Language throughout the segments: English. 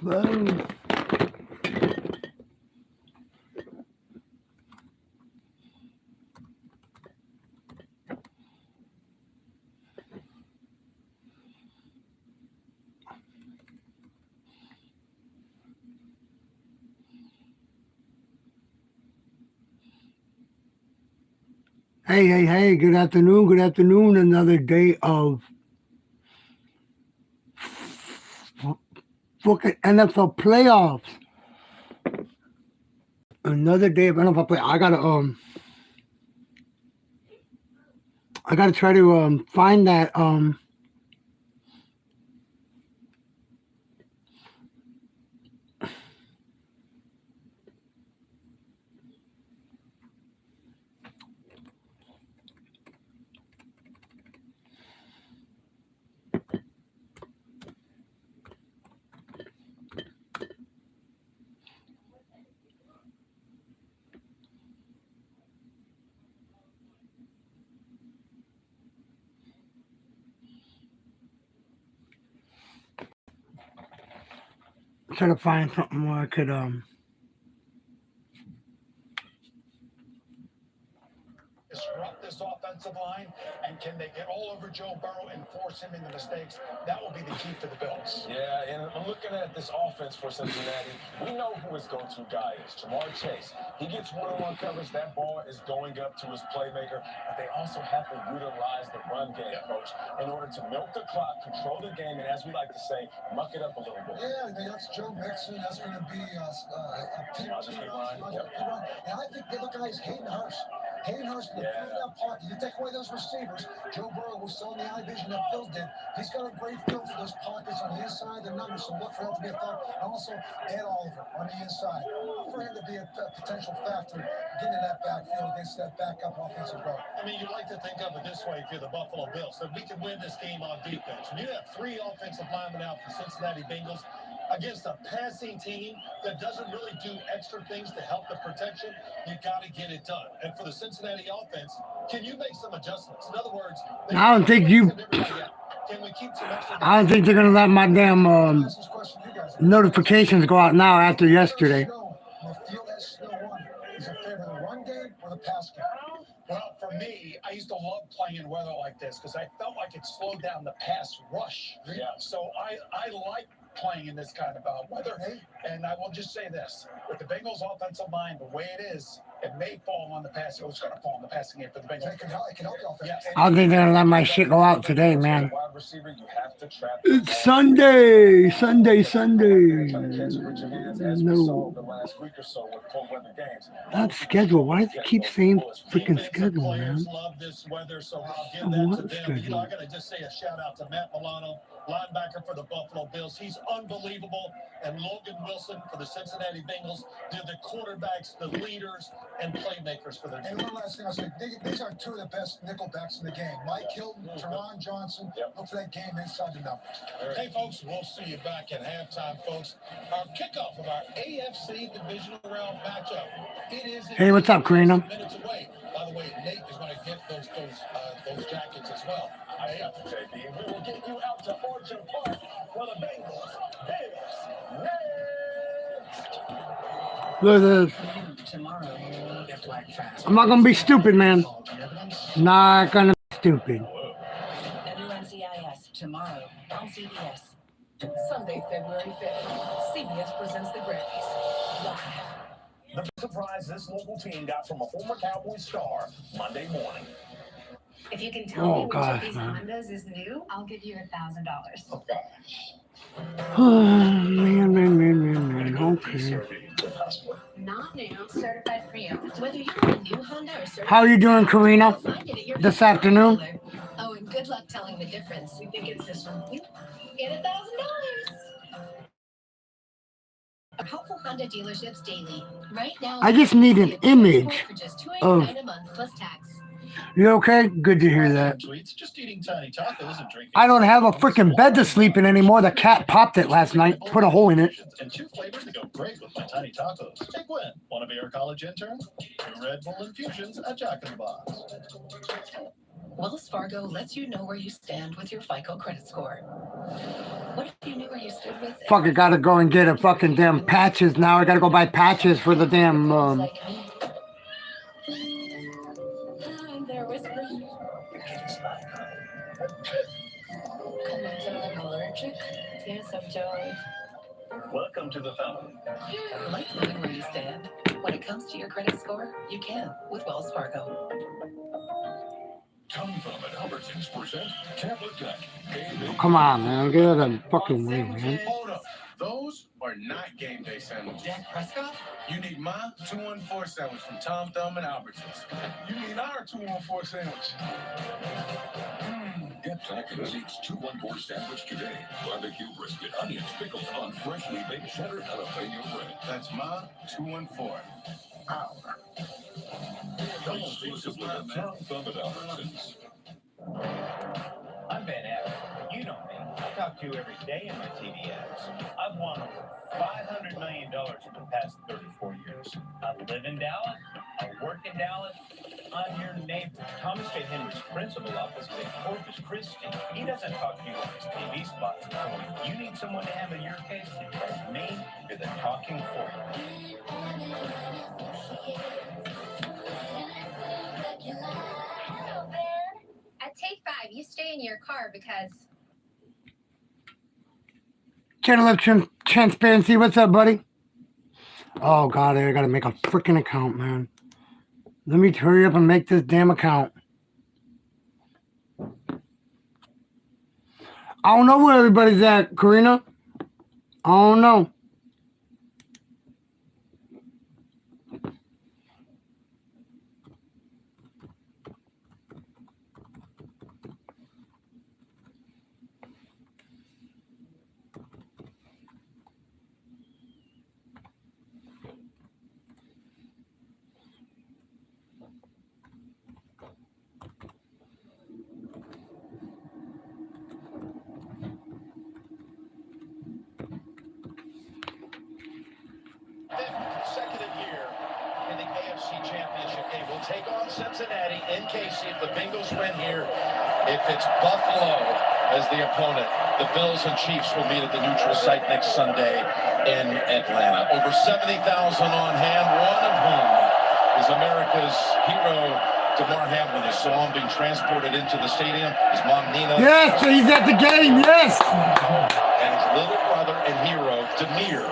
Whoa. Hey, good afternoon, good afternoon. Another day of fucking NFL playoffs. Another day of NFL play. I gotta try to find that try to find something where I could disrupt this offensive line, and can they get all over Joe Burrow and force him into mistakes? That will be the key for the Bills. Yeah, and I'm looking at this offense for Cincinnati. We know who his go-to guy is, Jamar Chase. He gets one-on-one coverage. That ball is going up to his playmaker. But they also have to utilize the run game, coach, in order to milk the clock, control the game, and as we like to say, muck it up a little bit. Yeah, that's Joe Mixon. That's going to be a run. And I think the other guy is Hayden Hurst. Hayden Hurst will fill that pocket. You take away those receivers, Joe Burrow was still in the eye vision that Phil did. He's got a great feel for those pockets on the inside, the numbers, so look for that to be a thought. And also, Ed Oliver on the inside. For him to be a potential factor, getting in that backfield against that backup offensive guard. I mean, you like to think of it this way if you're the Buffalo Bills, that we can win this game on defense. When you have three offensive linemen out for Cincinnati Bengals against a passing team that doesn't really do extra things to help the protection, you got to get it done. And for the Cincinnati offense, can you make some adjustments? In other words, I don't think you can we keep some extra I don't think they're gonna let my damn notifications go out now after yesterday. Is it fair to the run game or the pass game? Well, for me, I used to love playing in weather like this because I felt like it slowed down the pass rush. Yeah. So I like playing in this kind of weather. And I will just say this. With the Bengals offensive line, the way it is, it may fall on the passing. It's going to fall on the passing game for the Bengals. It can help the offense. Yes. I don't think they're gonna let my shit go out today, man. Wide receiver, you have to trap It's Sunday. No. The last week or so with cold weather games. Not schedule. Why does it keep saying freaking schedule, man? Players love this weather, so I'll give that to them. Schedule? You know, I got to just say a shout out to Matt Milano, linebacker for the Buffalo Bills. He's unbelievable. And Logan Wilson for the Cincinnati Bengals. They're the quarterbacks, the leaders, and playmakers for their team. And one last thing I'll say, these are two of the best nickelbacks in the game. Mike Hilton, Teron Johnson. Look for that game inside the numbers. Hey, folks, we'll see you back at halftime, folks. Our kickoff of our AFC divisional round matchup. It is Hey, what's up, Karina? Minutes away. By the way, Nate is going to get those jackets as well. I have to, JB. We will get you out to Orchard Park for the Bengals. Look at this. I'm not gonna be stupid, man. Not gonna be stupid. WNCIS tomorrow on CBS. Sunday, February 5th. CBS presents the Grammys. Live. The surprise this local team got from a former Cowboys star Monday morning. If you can tell me which of these Hondas is new, I'll give you $1,000. Okay. Man. Okay. Not new, certified pre-owned. Whether you want a new Honda or certified. How are you doing, Karina? This afternoon? Oh, and good luck telling the difference. You think it's this one? You get $1,000. Helpful Honda dealerships daily. Right now. I just need an image for just of $289 a month plus tax. You okay? Good to hear that. Tweets, just eating tiny tacos and drinking. I don't have a freaking bed to sleep in anymore. The cat popped it last night. Put a hole in it. And 2 flavors that go great with my tiny tacos. Take one. Want to be our college intern? 2 Red Bull infusions at Jack in the Box. Wells Fargo lets you know where you stand with your FICO credit score. What if you knew where you stood with? Fuck, I gotta go and get a fucking damn patches now. I gotta go buy patches for the damn, Like me. And they're whispering. Come on, I'm allergic. Yes, I'm Joey. Welcome to the family. Like knowing where you stand. When it comes to your credit score, you can with Wells Fargo. Tom Thumb and Albertsons present Tablet Deck. come on, man. Get out of the fucking way, man. Hold up. Those are not game day sandwiches. Dak Prescott? You need my 2-1-4 sandwich from Tom Thumb and Albertsons. You need our 2-1-4 sandwich. Get Jack and Zeke's 2-1-4 sandwich today. Barbecue, brisket, onions, pickles on freshly baked cheddar jalapeno bread. That's my 2-1-4. Exclusively at Tom Thumb and Albertsons. I'm Ben Abbott. You know me. I talk to you every day in my TV ads. I've won over $500 million in the past 34 years. I live in Dallas. I work in Dallas. I'm your neighbor. Thomas J. Henry's principal office is in Corpus Christi. He doesn't talk to you on his TV spots. You need someone to handle your case. Trust me, you're the talking for you. Hello, Ben. At Take 5, you stay in your car because... Channel of Transparency. What's up, buddy? Oh, God, I gotta make a freaking account, man. Let me hurry up and make this damn account. I don't know where everybody's at, Karina. I don't know. Consecutive year in the AFC Championship game. We'll take on Cincinnati in KC if the Bengals win here. If it's Buffalo as the opponent, the Bills and Chiefs will meet at the neutral site next Sunday in Atlanta. Over 70,000 on hand, one of whom is America's hero, DeMar Hamlin, is so on being transported into the stadium. His mom, Nina. Yes, he's at the game, yes. And his little brother and hero, Demir,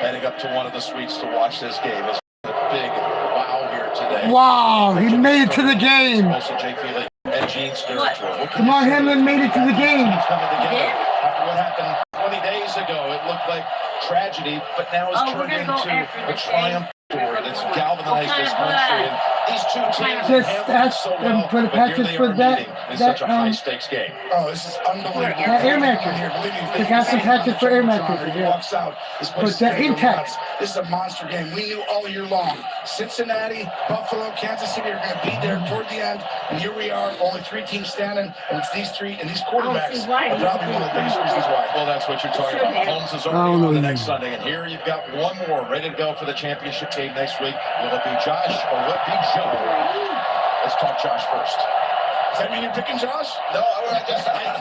heading up to one of the suites to watch this game. It's a big wow here today. Wow, he made it to the game. Also, Jake Feely and Gene Spiritual. DeMar Hamlin made it to the game. Coming together after what happened 20 days ago. It looked like tragedy, but now it's turned into a triumph story that's galvanized this country. And these two teams Just have ask so them well, for the but here patches they for are that- meeting in that, such a high-stakes game. Oh, this is unbelievable. Air mattress. Just have some patches for air mattresses, He yeah. walks out. This place But they're is intact. nuts. This is a monster game. We knew all year long. Cincinnati, Buffalo, Kansas City are going to be there toward the end. And here we are, only 3 teams standing. And it's these 3, and these quarterbacks are probably one of the biggest reasons why. Well, that's what you're talking about. Holmes is I already don't on the know. next Sunday, and here you've got one more ready to go for the championship game next week. Will it be Josh or will it be Joe? Let's talk Josh first. Does that mean you're picking Josh? No,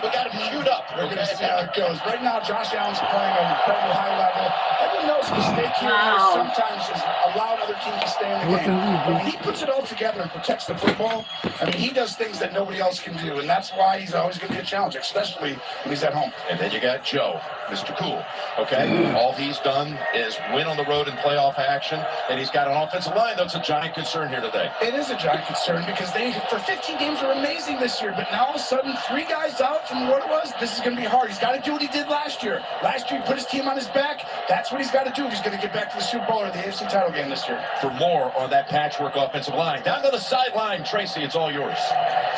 we got him queued up. We're going to see how it goes. Right now, Josh Allen's playing at an incredible high level. Everyone knows the mistake here and there sometimes is allowed other teams to stay in the game. But when he puts it all together and protects the football, I mean, he does things that nobody else can do. And that's why he's always going to be a challenge, especially when he's at home. And then you got Joe, Mr. Cool. Okay, all he's done is win on the road in playoff action, and he's got an offensive line that's a giant concern here today. It is a giant concern because they, for 15 games, were amazing this year. But now all of a sudden, 3 guys out from what it was. This is going to be hard. He's got to do what he did last year. Last year, he put his team on his back. That's what he's got to do if he's going to get back to the Super Bowl or the AFC title game this year. For more on that patchwork offensive line, down to the sideline, Tracy, it's all yours.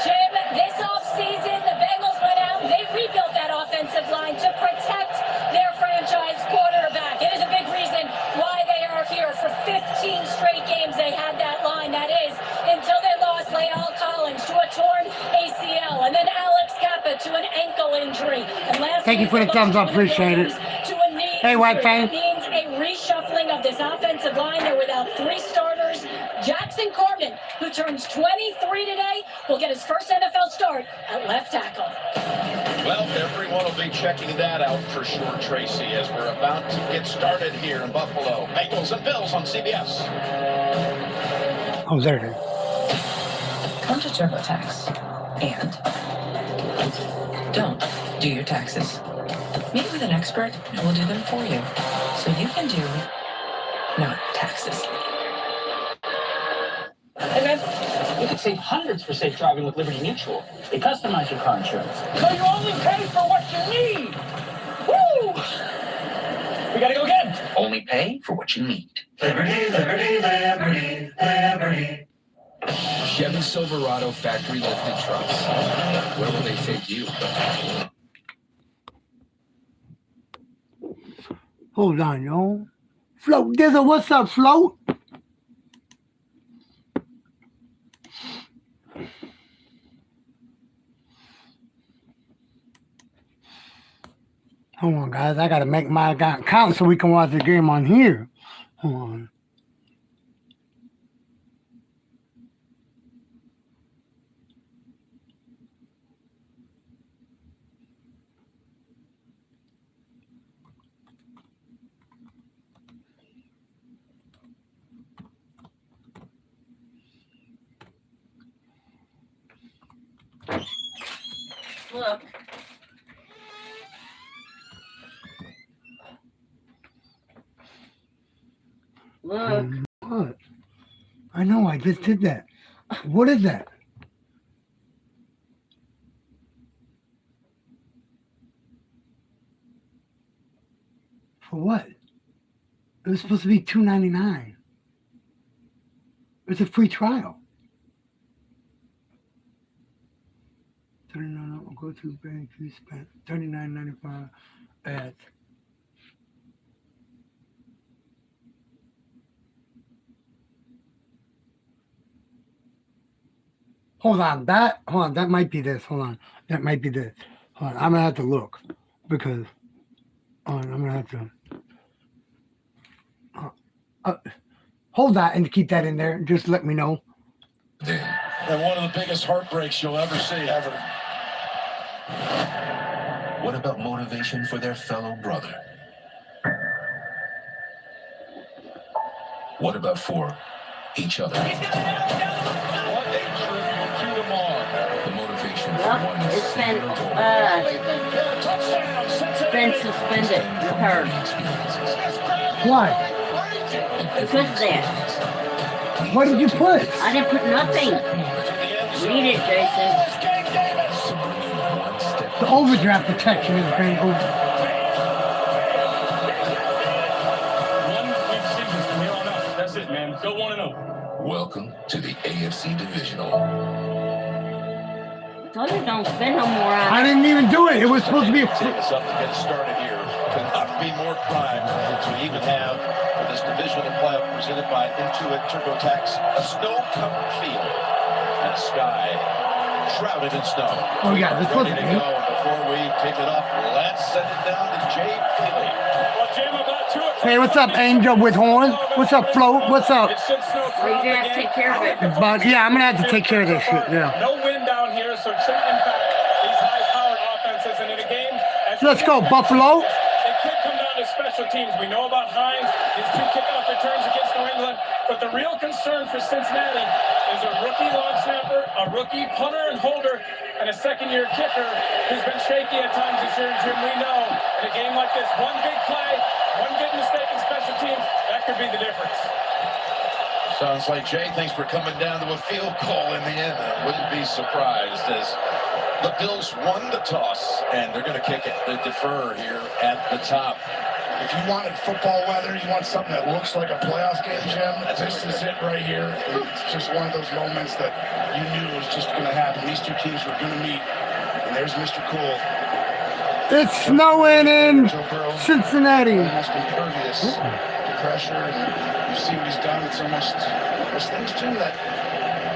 Jim, this offseason, the Bengals went out and they rebuilt that offensive line to protect their franchise quarterback. It is a big reason why they are here. For 15 straight games, they had that line. That is until they lost Leal injury. And last Thank you for the thumbs up. Appreciate it. Hey, White Fang. Means a reshuffling of this offensive line. They're without 3 starters. Jackson Carman, who turns 23 today, will get his first NFL start at left tackle. Well, everyone will be checking that out for sure, Tracy, as we're about to get started here in Buffalo. Bengals and Bills on CBS. Oh, there it is. Come to TurboTax and don't do your taxes. Meet with an expert and we'll do them for you. So you can do not taxes. Hey man, you can save hundreds for safe driving with Liberty Mutual. They customize your car insurance, so you only pay for what you need. Woo! We gotta go again. Only pay for what you need. Liberty, liberty, liberty, liberty. Chevy Silverado factory lifted trucks. Where will they take you? Hold on, yo. Float Dizzle, what's up, Float? Hold on, guys. I gotta make my account count so we can watch the game on here. Hold on. Look. Look. What? I know, I just did that. What is that? For what? It was supposed to be $2.99. It's a free trial. $39. I'll go to bank. You spent $39.95 at. Hold on, that might be this. Hold on, that might be this. Hold on, I'm gonna have to look because I'm gonna have to hold that and keep that in there. Just let me know. And one of the biggest heartbreaks you'll ever see, ever. What about motivation for their fellow brother? What about for each other? The motivation for one It's been suspended. Her. Why? Because of that. What did you put? I didn't put nothing. Read it, Jason. The overdraft protection is being over. 1 week season from here on out. That's it, man. Go 1-0. Welcome to the AFC Divisional. Told you don't spend no more on it. I didn't even do it. It was supposed to be a Take us up to get started here. Could not be more prime to even have for this divisional playoff presented by Intuit TurboTax a snow-covered field and a sky shrouded in snow. Oh yeah, this Ready wasn't to me. go. Before we kick it off, let's send it down to Jay Feely. Well, Jim, about 2 o'clock. Hey, what's up, Angel with Horn? What's up, Float? What's up? It should snow Well, throughout you're the gonna have to game. take care of it. But yeah, I'm gonna have to take care of this shit. Yeah. No wind down here, so it shouldn't impact these high-powered offenses. And in a game, Let's go, Buffalo. it could come down to special teams. We know about Hines, his 2 kickoff returns against New England, but the real concern for Cincinnati is a rookie long snapper, a rookie punter and holder, and a second-year kicker who's been shaky at times this year. Jim, we know in a game like this, one big play, one big mistake in special teams, that could be the difference. Sounds like Jay, thanks for coming down to a field goal in the end. I wouldn't be surprised as the Bills won the toss, and they're going to kick it, they defer here at the top. If you wanted football weather, you want something that looks like a playoff game, Jim, this is it right here. It's just one of those moments that you knew was just going to happen. These two teams were going to meet, and there's Mr. Cool. It's snowing in Joe Burrow, Cincinnati. almost impervious to pressure, and you see what he's done. It's almost, there's things, Jim, that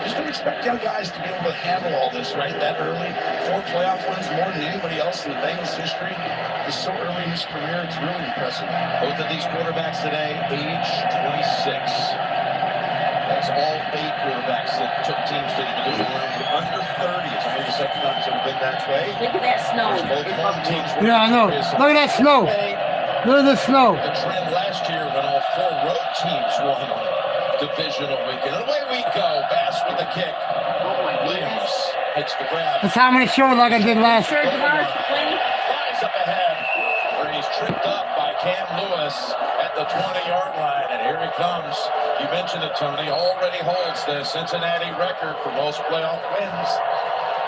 just don't expect young guys to be able to handle all this right that early. 4 playoff wins, more than anybody else in the Bengals history. He's so early in his career, it's really impressive. Both of these quarterbacks today, age 26. That's all 8 quarterbacks that took teams to the division round under 30. It's only the second time it's ever been that way. Look at that snow. Both home teams were Yeah, I know. Look at that snow. Look at the snow. The trend last year when all 4 road teams won divisional weekend. And away we go. Bass with the kick. Williams hits the grab. That's how many shows like I did last. Flies up ahead where he's tripped up by Cam Lewis at the 20-yard line. And here he comes. You mentioned it, Tony. Already holds the Cincinnati record for most playoff wins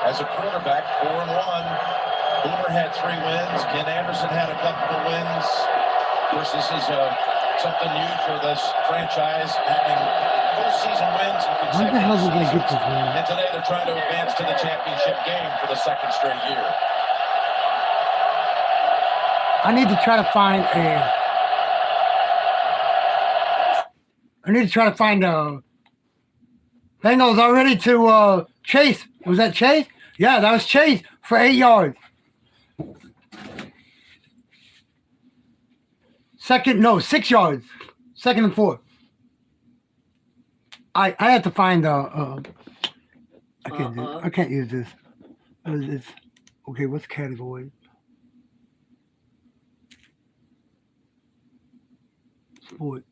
as a quarterback, 4-1. Boomer had 3 wins. Ken Anderson had a couple of wins. Of course, this is something new for this franchise, having postseason wins in Why the hell did they get this, man? And today they're trying to advance to the championship game for the 2nd straight year. I need to try to find a. Bengals are ready to Chase. Was that Chase? Yeah, that was Chase for 8 yards. 6 yards. 2nd and 4. I had to find I can't use this. It's okay. What's category? Sport.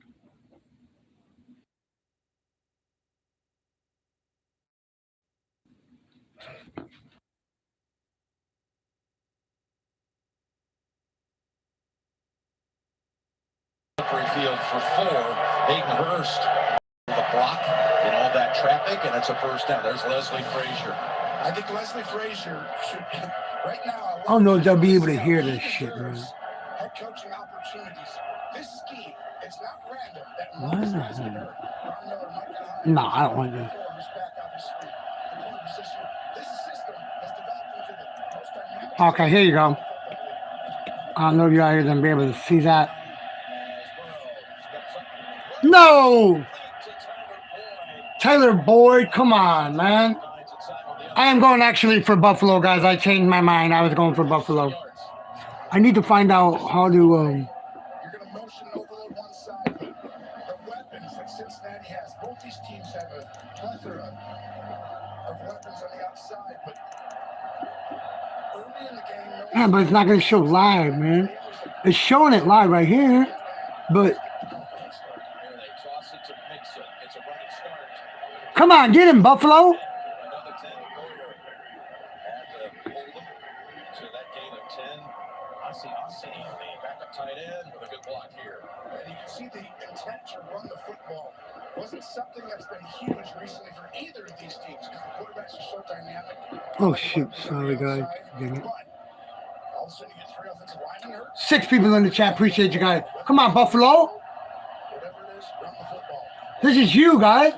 Field for 4. Hayden Hurst, the block in all that traffic, and it's a first down. There's Leslie Frazier. I think Leslie Frazier should, right now. I don't know if they'll be able to hear this shit, man. Head coaching opportunities. This is key. It's not random. No, I don't want this. Okay, here you go. I don't know if you out here gonna be able to see that. No! Tyler Boyd, come on, man. I am going actually for Buffalo, guys. I changed my mind. I was going for Buffalo. I need to find out how to You're going to motion overload one side. The weapons that Cincinnati has. Both these teams have a plethora of weapons on the outside, but early in the game. Yeah, but it's not going to show live, man. It's showing it live right here, but come on, get him, Buffalo. Tight end with a good block here. And you can see the intent to run the football wasn't something that's been huge recently for either of these teams because the quarterbacks are so dynamic. Oh, shoot. Sorry, guys. Dang it. All of a sudden you get 3 offensive linemen hurt. 6 people in the chat. Appreciate you guys. Come on, Buffalo. Whatever it is, run the football. This is you, guys.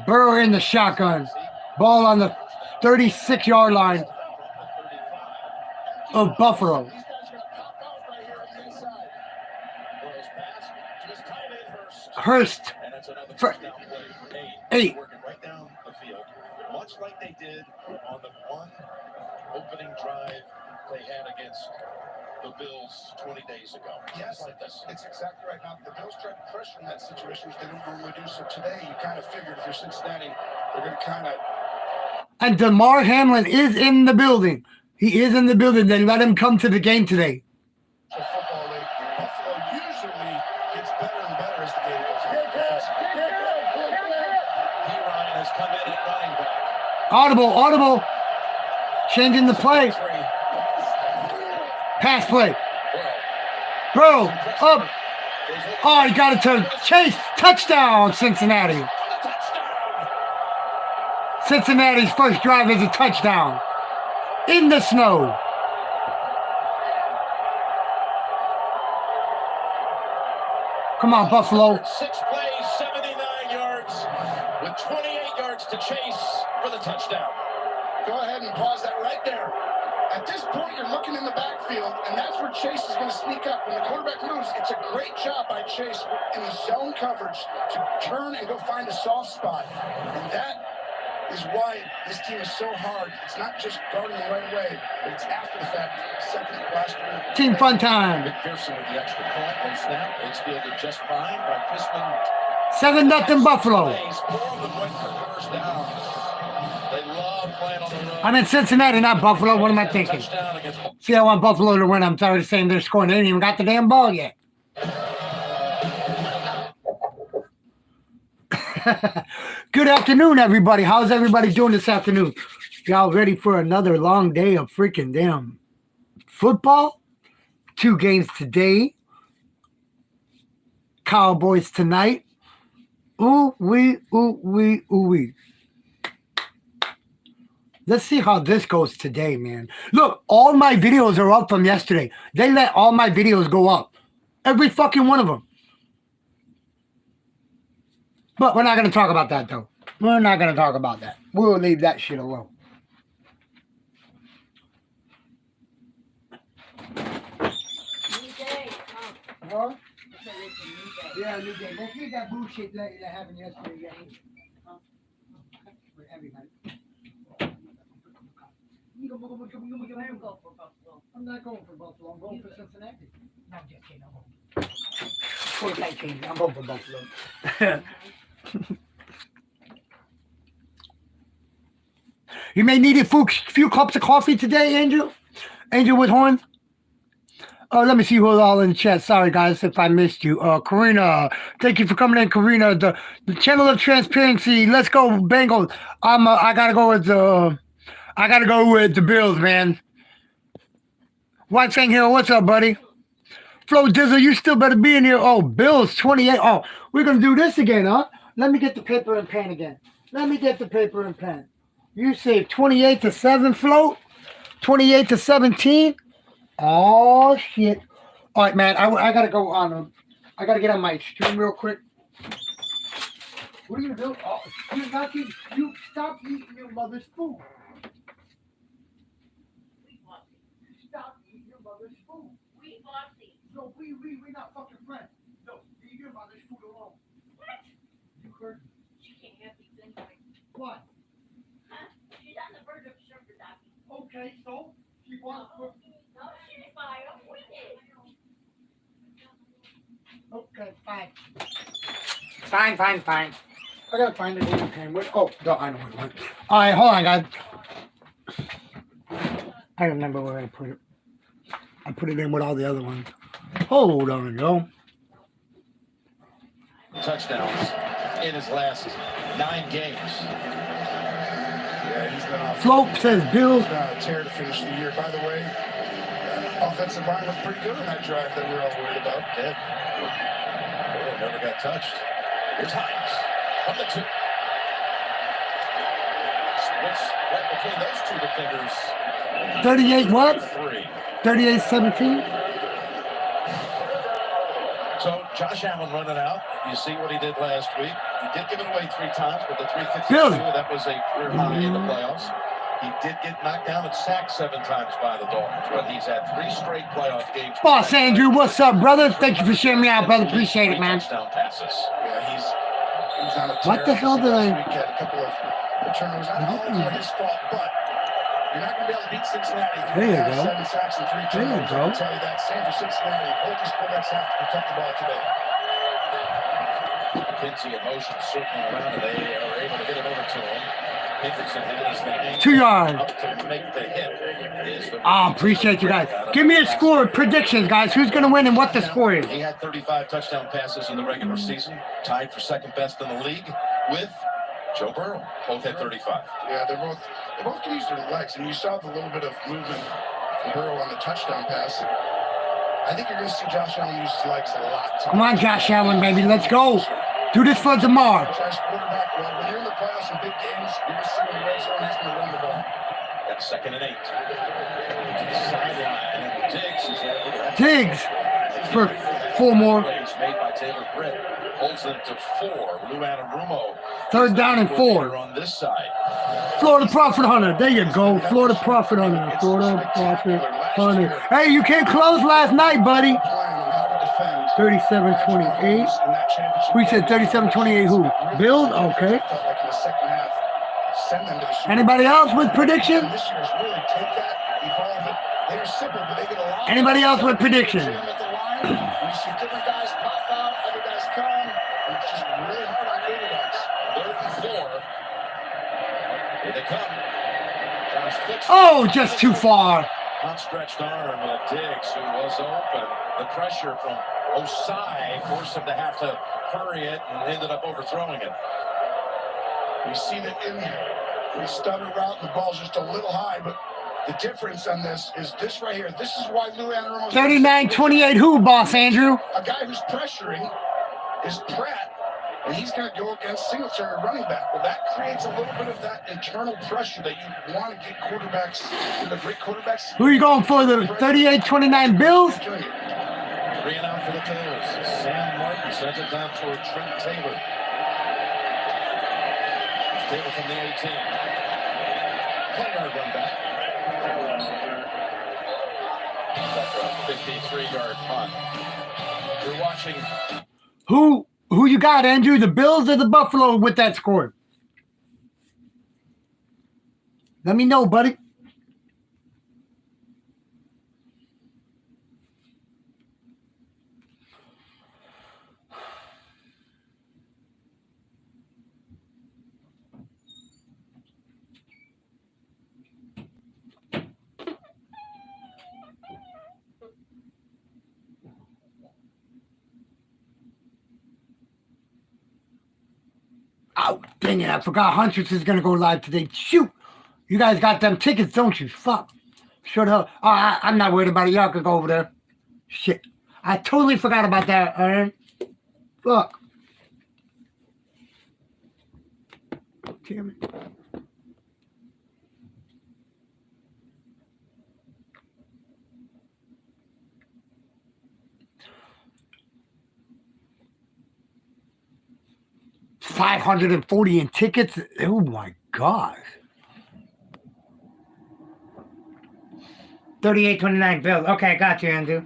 Burrow in the shotgun. Ball on the 36-yard line of Buffalo. Hurst for 8. Working right down the field, much like they did on the one opening drive they had against the Bills 20 days ago. Yes, like this. It's exactly right. Now, the Bills tried to pressure in that situation, which they don't normally do. So today, you kind of figured if you're Cincinnati, they're going to kind of. And DeMar Hamlin is in the building. He is in the building. They let him come to the game today. So football league, Buffalo usually gets better and better as the game goes on. Ryan has come in at running back. Audible. Changing the play. Pass play. Bro, up. Oh, he got it to Chase. Touchdown, Cincinnati. Cincinnati's first drive is a touchdown. In the snow. Come on, Buffalo. 6 plays, 79 yards, with 28 yards to Chase for the touchdown. Go ahead and pause that right there. At this point, you're looking in the backfield, and that's where Chase is going to sneak up. When the quarterback moves, it's a great job by Chase in the zone coverage to turn and go find a soft spot. And that is why this team is so hard. It's not just guarding them right away, but it's after the fact. Second last year. Team fun time. McPherson with the extra point on snap. It's fielded just fine by Chrisman. 7-0 Buffalo. They love playing on the road. I'm in Cincinnati, not Buffalo. What am I thinking? See, I want Buffalo to win. I'm tired of saying they're scoring. They ain't even got the damn ball yet. Good afternoon, everybody. How's everybody doing this afternoon? Y'all ready for another long day of freaking damn football? 2 games today. Cowboys tonight. Ooh wee, ooh wee, ooh wee. Let's see how this goes today, man. Look, all my videos are up from yesterday. They let all my videos go up. Every fucking one of them. But we're not going to talk about that, though. We're not going to talk about that. We'll leave that shit alone. Huh? Yeah, new day. Let's leave that bullshit that happened yesterday. For everybody. I'm not going for Buffalo. I'm going for Cincinnati. No, I'm just kidding. I'm going for Buffalo. You may need a few cups of coffee today, Angel. Angel with horns. Oh, let me see who's all in the chat. Sorry, guys, if I missed you. Karina, thank you for coming in, Karina. The channel of transparency. Let's go, Bengals. I gotta go with the Bills, man. White Fang Hero, what's up, buddy? Flo Dizzle, you still better be in here. Oh, Bills 28. Oh, we're gonna do this again, huh? Let me get the paper and pen again. You say 28-7, Flo? 28-17? Oh shit! All right, man. I gotta go on. I gotta get on my stream real quick. What are you gonna do? Oh, you stop eating your mother's food. Stop eating your mother's food. No, we're not fucking friends. No, leave your mother's food alone. What? You heard me. She can't have these anyway. What? Huh? She's on the verge of sugar docking. Okay, so she wants. No, she didn't buy them. We did. Okay, fine. Fine. I gotta find the damn pen. Oh, no, I know where it went. All right, hold on, guys. I remember where I put it. I put it in with all the other ones. Hold on, yo. Touchdowns in his last 9 games. Yeah, he's been off. Slope says Bills. He's been on a tear to finish the year. By the way, offensive line looked pretty good on that drive that we were all worried about. Did. Never got touched. Here's Hines from the 2. Splits right between those 2 defenders. 38 what? 3. 38-17. So Josh Allen running out. You see what he did last week. He did give it away 3 times, but the 352, Bills. that was a career high in the playoffs. He did get knocked down and sacked 7 times by the Dolphins, but he's had 3 straight playoff games. Boss Andrew, what's up, brother? Thank you for sharing me out, brother. Appreciate it, man. Touchdown passes. Yeah, he's on a tear. What the hell did I? Week had a couple of turnovers. Not all of his fault, but you're not going to be able to beat Cincinnati if you There you have go. 7 sacks and 3 There you turnovers. go. I'll tell you that. Same for Cincinnati. Both these quarterbacks have to protect the ball today. McKenzie in motion, circling around, and they are able to get it over to him. Hendrickson has the angle 2 yards. up to make the hit. Oh, appreciate you guys. Give me a score predictions, guys. Who's going to win and what the score is? He had 35 touchdown passes in the regular season, tied for second best in the league with Joe Burrow. Both had 35. Yeah, they both can use their legs, and you saw the little bit of movement from Burrow on the touchdown pass. I think you're going to see Josh Allen use his legs a lot. Come on, Josh Allen, baby. Let's go. Do this for tomorrow. Quarterback, well, when you're in the playoffs in big games, you're going to see when the red zone, he's going to run the ball. That's 2nd and 8. To the sideline, and Diggs is there. Diggs for 4 more. Plays made by Taylor Britt holds them to 4. Lou Anarumo. 3rd down and 4. On this side. Florida Profit Hunter. There you go. Florida Profit Hunter. Florida Profit Hunter. Hey, you came close last night, buddy. 37-28. We said 37-28 who? Bills? Okay. Anybody else with prediction? Anybody else with prediction? Oh, just too far. Outstretched arm of Diggs, who was open. The pressure from Osai forced him to have to hurry it and ended up overthrowing it. We see that in the stutter route, and the ball's just a little high, but the difference on this is this right here. This is why Lou Anarumo. 39-28 who, Boss Andrew? A guy who's pressuring is Pratt, and he's going to go against Singletary running back. Well, that creates a little bit of that internal pressure that you want to get quarterbacks, the great quarterbacks. Who are you going for, the 38-29 Bills? 3 and out for the Bills. Sam Martin sent it down toward Trent Taylor. Taylor from the 18. 10-yard run back. After a 53-yard punt. You're watching. Who you got, Andrew? The Bills or the Buffalo with that score? Let me know, buddy. Oh, dang it. I forgot Huntress is going to go live today. Shoot. You guys got them tickets, don't you? Fuck. Shut up. I'm not worried about it. Y'all can go over there. Shit. I totally forgot about that, all right? Fuck. Damn it. $540 in tickets. Oh my gosh. 38-29 Bills. Okay, I got you, Andrew.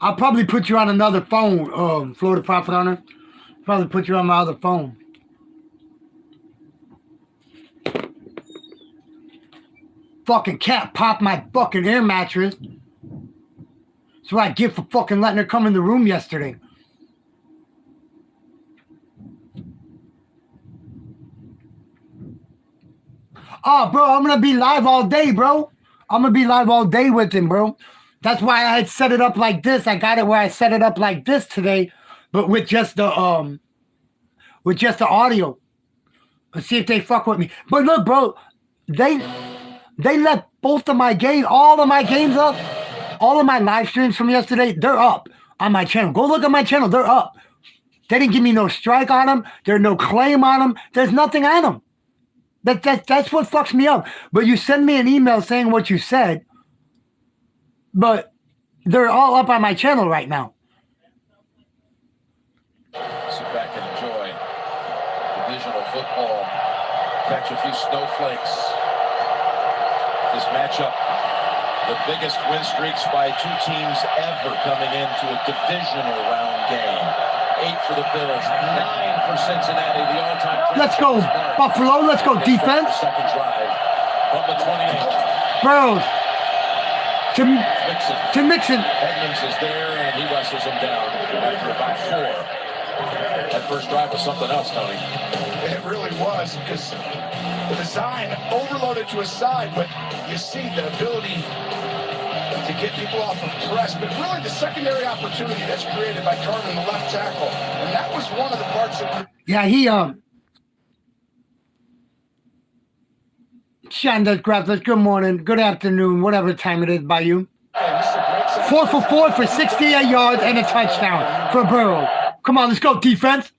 I'll probably put you on another phone, Florida Profit Hunter. Probably put you on my other phone. Fucking cat popped my fucking air mattress. That's what I get for fucking letting her come in the room yesterday. Oh, bro, I'm going to be live all day, bro. I'm going to be live all day with him, bro. That's why I had set it up like this. I got it where I set it up like this today, but with just the audio. Let's see if they fuck with me. But look, bro, they let both of my games, all of my games up. All of my live streams from yesterday, they're up on my channel. Go look at my channel. They're up. They didn't give me no strike on them. There's no claim on them. There's nothing on them. That's what fucks me up. But you send me an email saying what you said, but they're all up on my channel right now. Sit back and enjoy divisional football. Catch a few snowflakes. This matchup. The biggest win streaks by two teams ever coming into a divisional round game. 8 for the Bills, 9 for Cincinnati, the all-time. Let's go, Buffalo. Let's go, defense. Second drive from the 28. Bro. To Mixon. Edmonds is there, and he wrestles him down after about 4. That first drive was something else, Tony. It really was, because the design overloaded to his side, but you see the ability to get people off of press, but really the secondary opportunity that's created by Carter, the left tackle, and that was one of the parts that. Yeah, he Sean does graphics. Good morning, good afternoon, whatever time it is by you. 4 for 4 for 68 yards and a touchdown for Burrow. Come on, let's go, defense.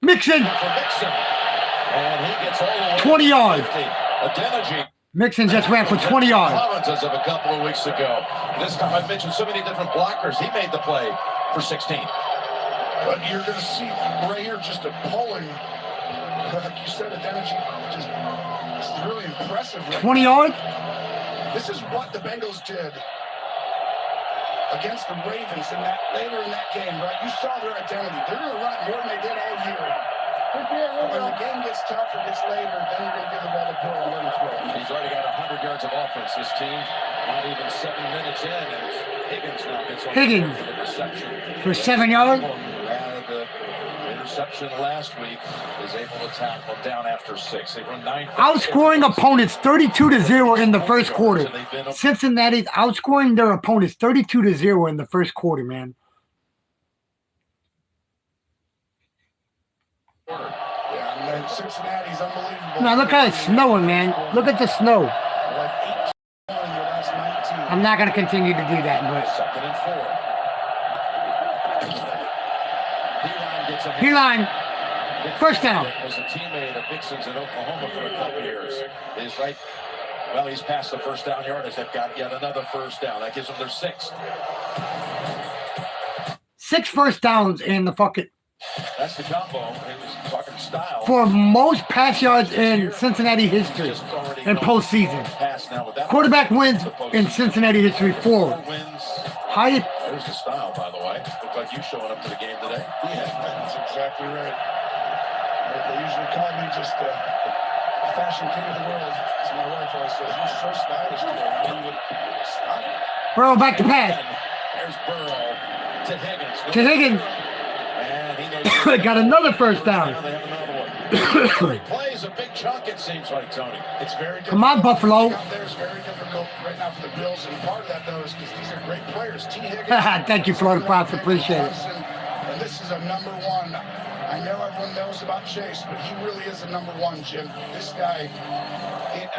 Mixon. And he gets all the way 20 yards. Adeniji. Mixon just ran for 20 yards. As of a couple of weeks ago. This time I've mentioned so many different blockers. He made the play for 16. But you're going to see right here just a pulling. Like you said, Adeniji just is really impressive. Right 20 yards? This is what the Bengals did against the Ravens later in that game, right? You saw their identity. They're going to run it more than they did all year. When the game gets tougher, gets later, then you're going to give the ball to Burrow and let him throw. He's already got 100 yards of offense. This team, not even 7 minutes in, and Higgins now gets on for the reception. For 7 yards? The interception last week is able to tackle down after 6. They run 9. Outscoring opponents 32-0 in the first quarter. Cincinnati's outscoring their opponents 32-0 in the first quarter, man. Yeah, and Cincinnati's unbelievable. Now look how it's snowing, man. Look at the snow. I'm not going to continue to do that, but. 2nd and 4. Beeline. First down. Was a teammate of Dixon's in Oklahoma for a couple years. Is right. Well, he's past the first down yardage. They've got yet another first down. That gives them their 6th. 6 first downs in the fucking. That's the combo. It was fucking style. For most pass yards in Cincinnati history in postseason. Quarterback wins in Cincinnati history 4. Highest. There's the style, by the way. Looked like you showing up to the game today. Yeah, that's exactly right. They usually call me just the fashion king of the world. So my wife always says, "You're so stylish today." Burrow back to pass. There's Burrow to Higgins. To Higgins. Got another first down. Plays a big chunk, it seems like, Tony. It's very difficult. Come on, Buffalo. There's very difficult right now for the Bills, and part of that, though, is because these are great players. T. Higgins. Thank you, Florida Props. Appreciate it. And this is a number 1. I know everyone knows about Chase, but he really is a number 1, Jim. This guy,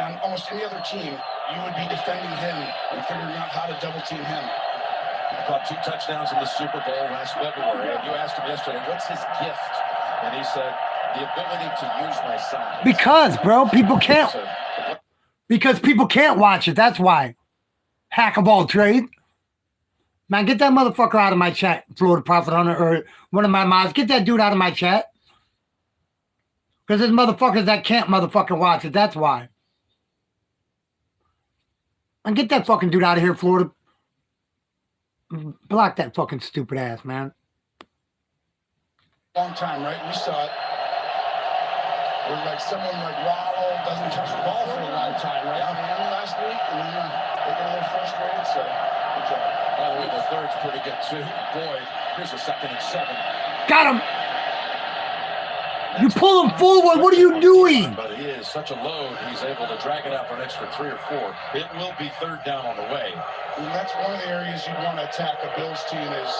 on almost any other team, you would be defending him and figuring out how to double team him. Caught 2 touchdowns in the Super Bowl last February. And you asked him yesterday, what's his gift? And he said, the ability to use my size. Because, bro, people can't. Because people can't watch it. That's why. Hack a ball trade. Man, get that motherfucker out of my chat, Florida Prophet Hunter, or one of my mods. Get that dude out of my chat. Because there's motherfuckers that can't motherfucking watch it. That's why. And get that fucking dude out of here, Florida. Block that fucking stupid ass, man. Long time, right? We saw it. Where like someone like Waddle doesn't touch the ball for a long time, right? Miami last week, and then they get a little frustrated, so good job. By the way, the third's pretty good, too. Boy, here's a 2nd and 7. Got him. You pull him forward. What are you doing? But he is such a load, he's able to drag it out for an extra 3 or 4. It will be 3rd down on the way. And that's one of the areas you want to attack a Bills team is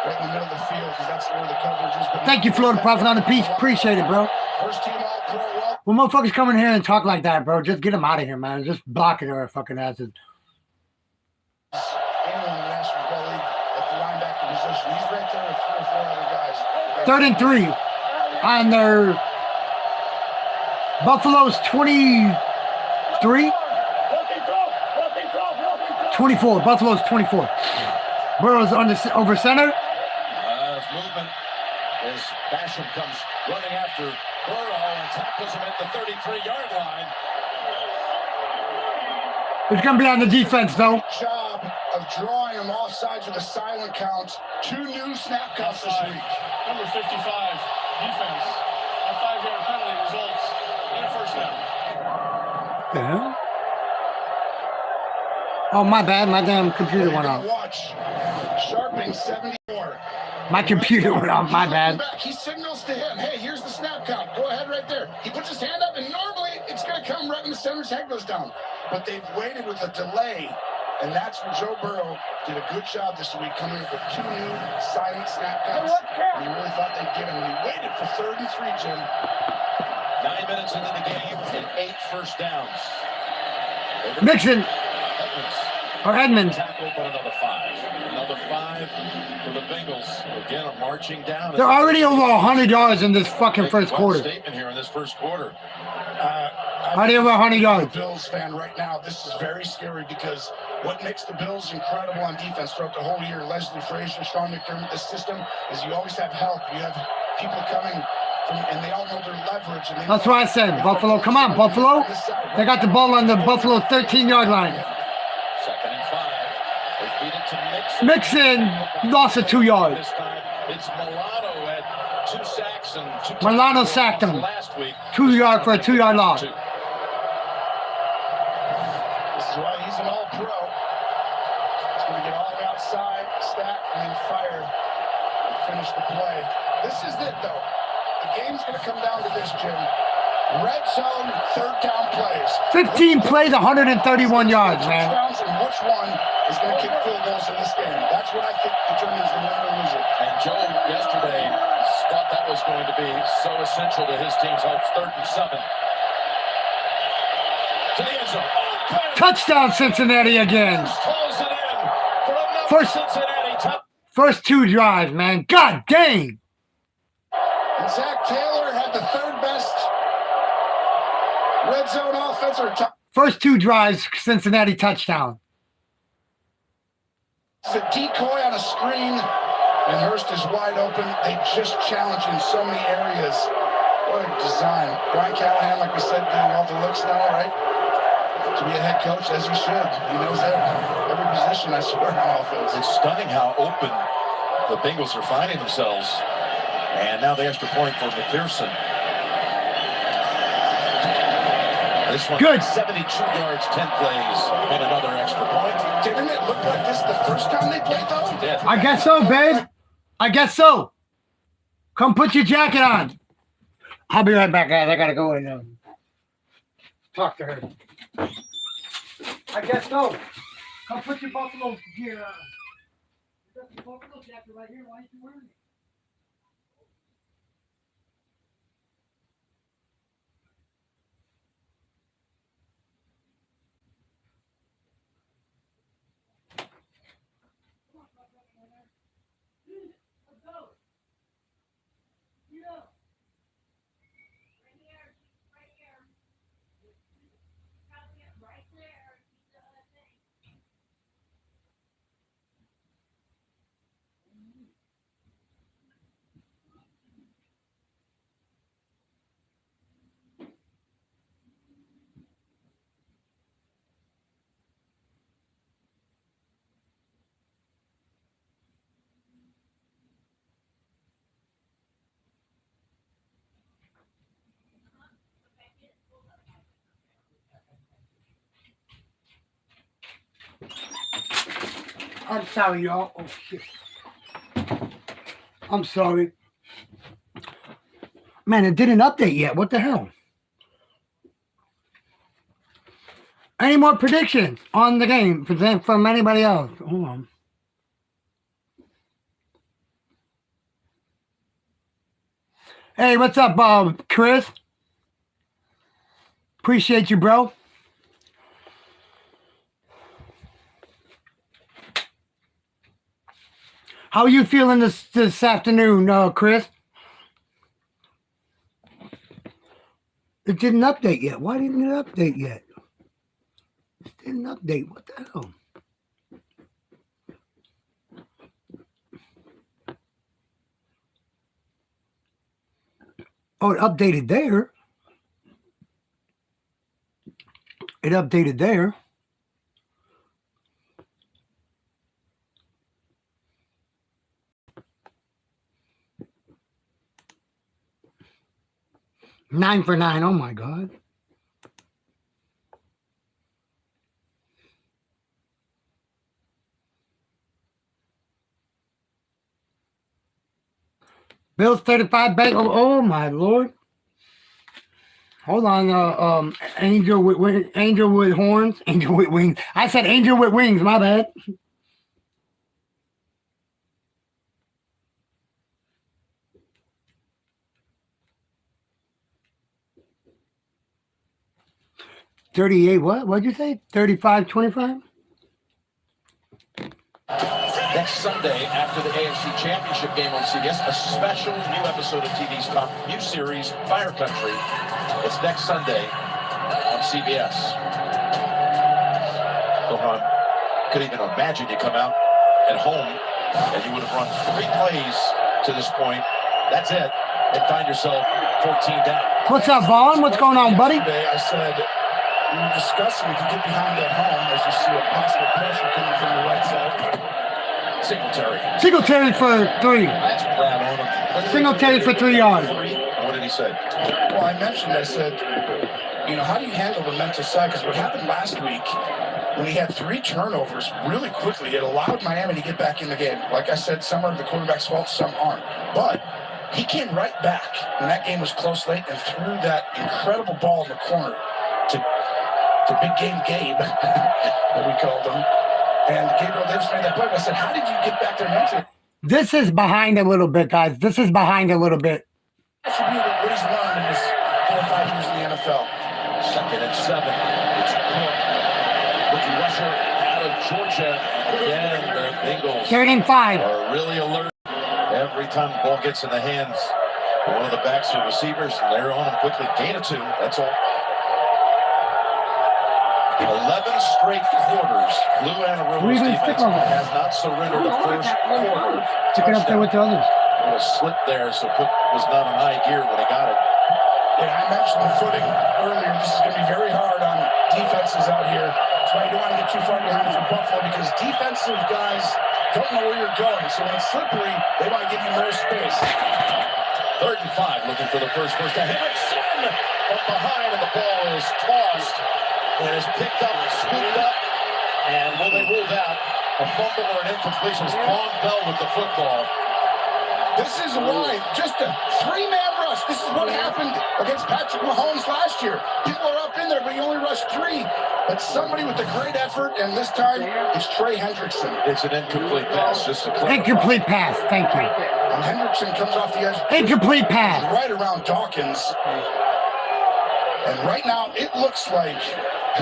right in the middle of the field because that's where the coverage is. But thank you, Florida Prophet on the piece. Appreciate it, bro. First team all pro. When motherfuckers come in here and talk like that, bro, just get them out of here, man. Just blocking their fucking asses. Anyone in the National Football League at the linebacker position, he's right there with 3 or 4 other guys. 3rd and 3 on their Buffalo's 23. 24. Buffalo's 24. Burrow's over center. His movement as Basham comes running after Burrow and tackles him at the 33-yard line. It's going to be on the defense, though. Job of drawing him off sides with a silent count. 2 new snap counts this week. Number 55, defense. A 5-yard penalty results in a first down. The hell? Oh, my bad. My damn computer went off. Watch. Sharping 74. My computer went off. My bad. He signals to him, hey, here's the snap count. Go ahead right there. He puts his hand up, and normally it's going to come right when the center's head goes down. But they've waited with a delay, and that's where Joe Burrow did a good job this week, coming up with 2 new silent snap counts. And he really thought they'd get him, and he waited for 3rd and 3, Jim. 9 minutes into the game and 8 first downs. Mixon. Or Edmonds. Tackle, but another 5. Another 5 for the Bengals. Again, are marching down. They're already over 100 yards in this fucking first quarter. Statement here in this first quarter. I Right here, 100 yards. Bills fan right now, this is very scary because what makes the Bills incredible on defense throughout the whole year, Leslie Frazier, Sean McDermott, this system, is you always have help. You have people coming from, and they all know their leverage. And that's what I said. Buffalo, come on, Buffalo. They got the ball on the Buffalo 13-yard line. 2nd and 5. They feed it to Mixon lost it 2 yards. This time it's Milano at 2 sacks and 2 Milano sacked him. last week. 2 yard for a 2-yard loss. This is why he's an all-pro. He's going to get all the way outside, stack, and then fire and finish the play. This is it, though. The game's going to come down to this, Jim. Red zone, 3rd down plays. 15 plays, 131 yards, man. Touchdowns, and which one is going to kick field goals in this game? That's what I think determines the winner or loser. And Joe yesterday thought that was going to be so essential to his team's hopes. 3rd and 7. To the end zone. Touchdown, Cincinnati again. Calls it in for another Cincinnati. First 2 drives, man. God dang. And Zach Taylor had the 3rd best red zone offense or First 2 drives, Cincinnati touchdown. It's a decoy on a screen, and Hurst is wide open. They just challenge in so many areas. What a design. Brian Callahan, like we said, doing all the looks now, right? To be a head coach, as he should. He knows every position, I swear, on offense. It's stunning how open the Bengals are finding themselves. And now the extra point for McPherson. This one, good. 72 yards, 10 plays, and another extra point. Didn't it look like this the first time they played, though? Yeah. I guess so, babe. I guess so. Come put your jacket on. I'll be right back, guys. I got to go and talk to her. I guess so. Come put your Buffalo gear on. You got the Buffalo jacket right here. Why aren't you wearing it? I'm sorry, y'all. Oh, shit. I'm sorry. Man, it didn't update yet. What the hell? Any more predictions on the game from anybody else? Hold on. Hey, what's up, Chris? Appreciate you, bro. How are you feeling this afternoon, Chris? It didn't update yet. Why didn't it update yet? It didn't update. What the hell? Oh, it updated there. It updated there. Nine for 9. Oh my God. Bills 35 Bengals. Oh my Lord. Hold on. Angel with horns. Angel with wings. I said angel with wings. My bad. $38. What? What'd you say? 35-25. Next Sunday, after the AFC Championship game on CBS, a special new episode of TV's top new series, Fire Country. It's next Sunday. on CBS. Gohan, could even imagine you come out at home and you would have run 3 plays to this point. That's it. And find yourself 14 down. What's up, Vaughn? What's going on, buddy? Yesterday, I said we were discussing if you get behind that home as you see a possible pressure coming from the right side. Singletary for 3. That's flat on him. Singletary for 3 yards. What did he say? Well, I said, how do you handle the mental side? Because what happened last week, when he had 3 turnovers really quickly, it allowed Miami to get back in the game. Like I said, some are the quarterback's fault, some aren't. But he came right back when that game was close late and threw that incredible ball in the corner to Big Game Gabe, that we called him. And Gabriel Davis made that play. I said, how did you get back there mentally? This is behind a little bit, guys. This is behind a little bit. Attributed what he's learned in his 4 or 5 years in the NFL. 2nd and 7. It's Cook. Rookie rusher out of Georgia. Again, the Bengals 3rd and 5. are really alert. Every time the ball gets in the hands of one of the backs or receivers, they're on them quickly. Gain of 2. That's all. 11 straight quarters. Blue Anarumo's defense has not surrendered a first quarter. Stick it up there with the others. A little slip there, so Cook was not in high gear when he got it. Yeah, I mentioned the footing earlier. This is going to be very hard on defenses out here. That's why you don't want to get too far behind for Buffalo, because defensive guys don't know where you're going. So when it's slippery, they want to give you more space. 3rd and 5, looking for the first down. Henderson from behind, and the ball is tossed. And is picked up and scooped up. And will they rule that a fumble or an incompletion? Long Bell with the football. This is why just a 3-man rush. This is what happened against Patrick Mahomes last year. People are up in there, but he only rushed 3. But somebody with a great effort, and this time it's Trey Hendrickson. It's an incomplete pass, just to clarify. Incomplete pass. Thank you. And Hendrickson comes off the edge. Incomplete pass. Right around Dawkins. And right now, it looks like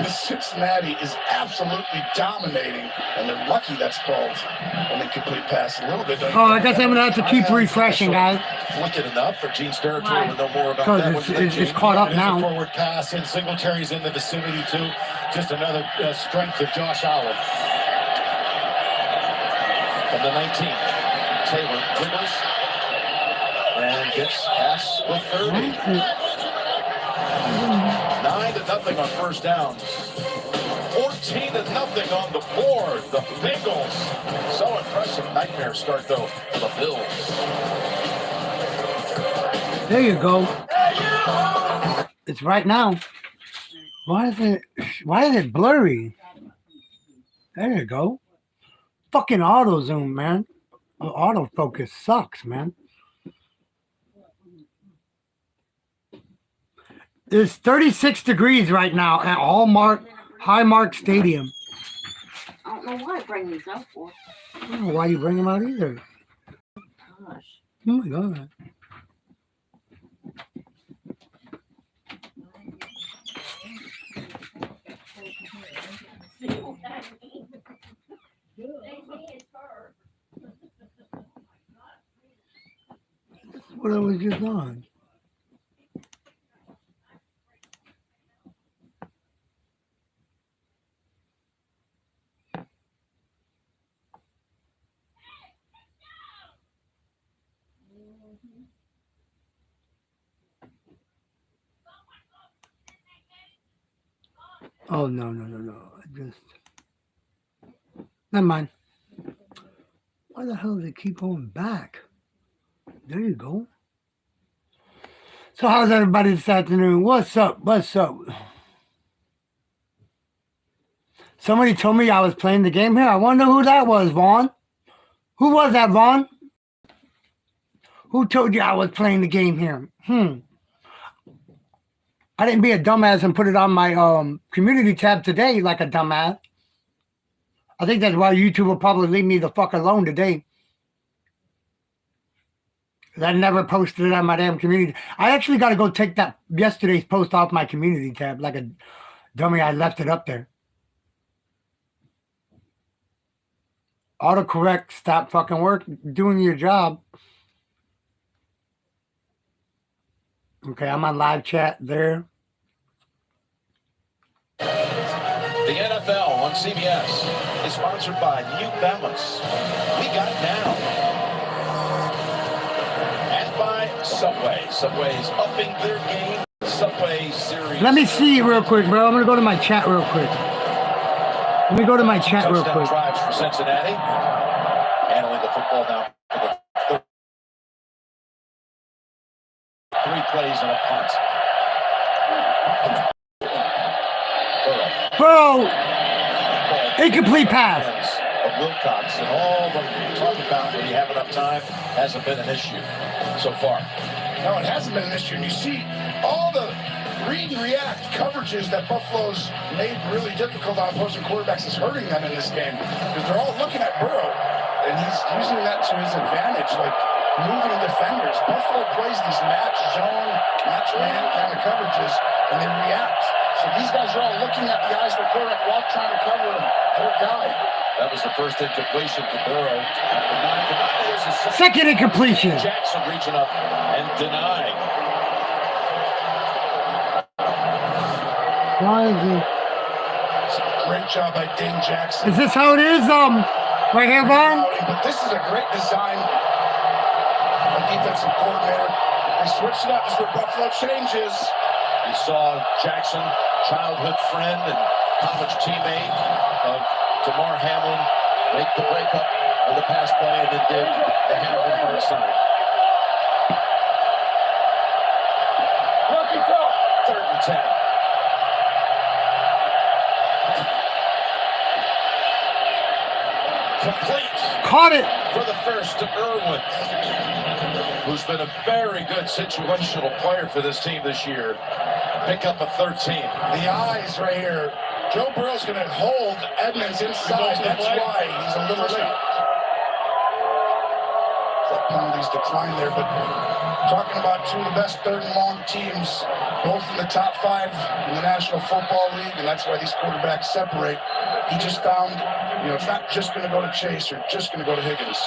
Cincinnati is absolutely dominating, and they're lucky that's called an incomplete pass a little bit. Oh, I guess I'm going to have to keep refreshing, guys. Flick it enough for Gene's territory to know more about that. Because it's caught up now. Forward pass, and Singletary's in the vicinity, too. Just another strength of Josh Allen. From the 19, Taylor dribbles and gets past the 30. 9-0 on first down. 14-0 on the board. The Bengals. So impressive. Nightmare start, though, for the Bills. There you go. It's right now. Why is it blurry? There you go. Fucking auto zoom, man. Autofocus sucks, man. It's 36 degrees right now at Highmark Stadium. I don't know why I bring these out for. I don't know why you bring them out either. Gosh. Oh my god. What I was just on. Oh, no. Never mind. Why the hell does it keep going back? There you go. So how's everybody this afternoon? What's up? Somebody told me I was playing the game here. I wonder who that was, Vaughn. Who was that, Vaughn? Who told you I was playing the game here? I didn't be a dumbass and put it on my community tab today like a dumbass. I think that's why YouTube will probably leave me the fuck alone today. I never posted it on my damn community. I actually got to go take that yesterday's post off my community tab like a dummy. I left it up there. Autocorrect, stop fucking work, doing your job. Okay, I'm on live chat there. on CBS is sponsored by New Balance. We got it now. And by Subway. Subway is upping their game. The Subway series. Let me see real quick, bro. I'm going to go to my chat real quick. Let me go to my chat real quick. Drives for Cincinnati. Handling the football now for the third. 3 plays and a punt. Bro, incomplete pass. Of Wilcox and all the talk about when you have enough time hasn't been an issue so far. No, it hasn't been an issue. And you see all the read and react coverages that Buffalo's made really difficult on opposing quarterbacks is hurting them in this game because they're all looking at Burrow and he's using that to his advantage, like moving defenders. Buffalo plays these match zone, match man kind of coverages and they react. So these guys are all looking at the eyes of the quarterback while trying to cover him. Poor guy. That was the first incompletion to Burrow. After 9 second incompletion. Jackson reaching up and denying. Why is it? Great job by Dane Jackson. Is this how it is? Right here, Vaughn? But this is a great design by defensive coordinator. They switched it up. This is where Buffalo changes. You saw Jackson, childhood friend and college teammate of DeMar Hamlin, make the breakup on the pass play and then did the Hamlin hard sign. Rookie throw. 3rd and 10. Complete. Caught it. For the first to Irwin, who's been a very good situational player for this team this year. Pick up a 13. The eyes right here. Joe Burrow's going to hold Edmonds inside. That's why he's a little late. That penalties decline there, but talking about 2 of the best 3rd and long teams, both in the top 5 in the National Football League, and that's why these quarterbacks separate. He just found, it's not just going to go to Chase or just going to go to Higgins.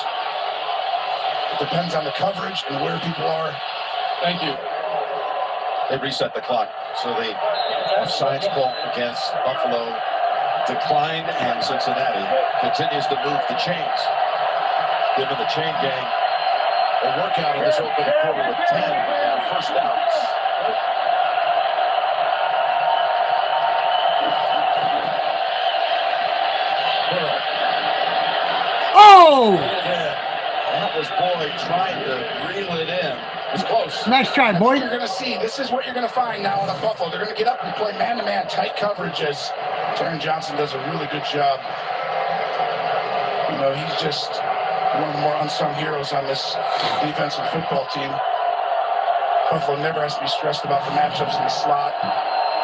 It depends on the coverage and where people are. Thank you. They reset the clock, so the offsides call against Buffalo declined, and Cincinnati continues to move the chains, giving the chain gang a workout in this opening quarter with 10 first downs. Oh! That was Boyd trying to reel it in. It's close. Nice try, boy. You're going to see. This is what you're going to find now in a Buffalo. They're going to get up and play man-to-man tight coverage as Taron Johnson does a really good job. He's just one of the more unsung heroes on this defensive football team. Buffalo never has to be stressed about the matchups in the slot.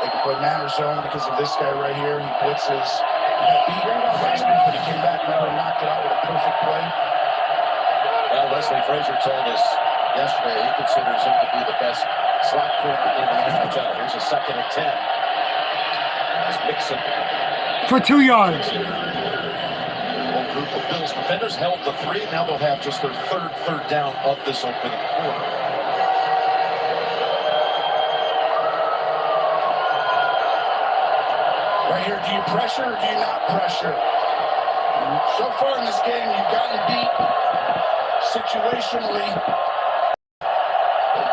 They can play man or zone because of this guy right here. He blitzes. He got beat last week, but he came back, remember, and knocked it out with a perfect play. Well, Leslie Frazier told us yesterday he considers him to be the best slot corner in the NFL. Here's a 2nd and 10. That's Mixon. For 2 yards. One group of Bills defenders held the 3. Now they'll have just their third down of this opening quarter. Right here, do you pressure or do you not pressure? So far in this game, you've gotten beat situationally.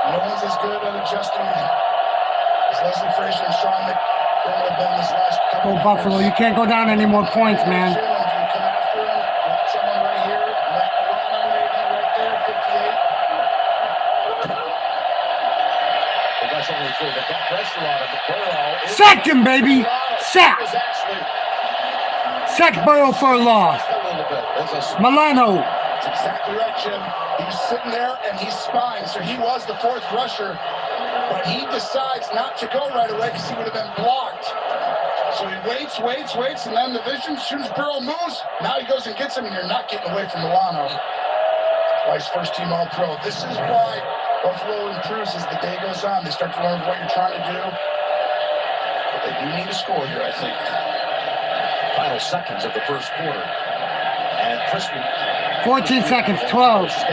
No one's as good at adjusting as Leslie Frazier and Sean McDermott have been this last couple Oh, Buffalo, you can't go down any more points, man. You come after him with someone right here, Matt Milano maybe right there, 58. Well, that's only 3, but that pressure on him, Burrow. Sacked him, baby. Sack. Sack Burrow for a loss. Milano. That's exactly right, Jim. He's sitting there and he's spying, so he was the 4th rusher, but he decides not to go right away because he would have been blocked. So he waits, and then the vision, as soon as Burrow moves, now he goes and gets him, and you're not getting away from Milano. Why he's 1st-team All-Pro. This is why Buffalo improves as the day goes on. They start to learn what you're trying to do. But they do need a score here, I think. Final seconds of the first quarter. And Crispin. 14 seconds, 12. This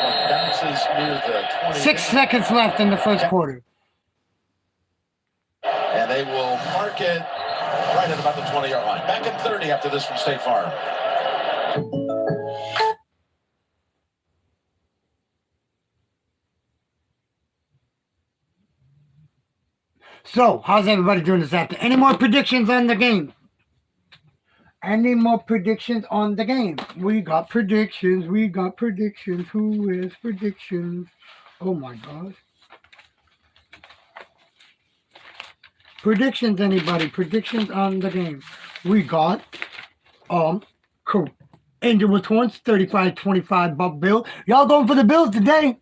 one bounces near the 20. 6 seconds left in the first quarter. And they will mark it right at about the 20-yard line. Back in 30 after this from State Farm. So, how's everybody doing this afternoon? Any more predictions on the game? Any more predictions on the game? We got predictions. We got predictions. Who is predictions? Oh my gosh. Predictions, anybody? Predictions on the game. We got cool. Angel with Torrance, 35-25 Buck Bill. Y'all going for the Bills today?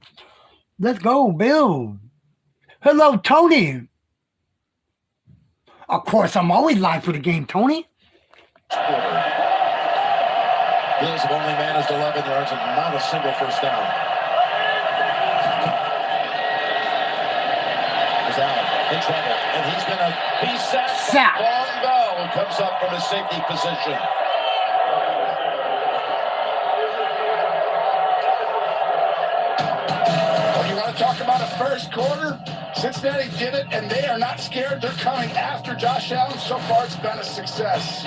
Let's go, Bill. Hello, Tony. Of course, I'm always live for the game, Tony. Bills have only managed 11 yards and not a single first down. Here's Allen in trouble, and he's going to be sacked by Von Bell, who comes up from his safety position. Well, you want to talk about a first quarter? Cincinnati did it, and they are not scared. They're coming after Josh Allen. So far, it's been a success.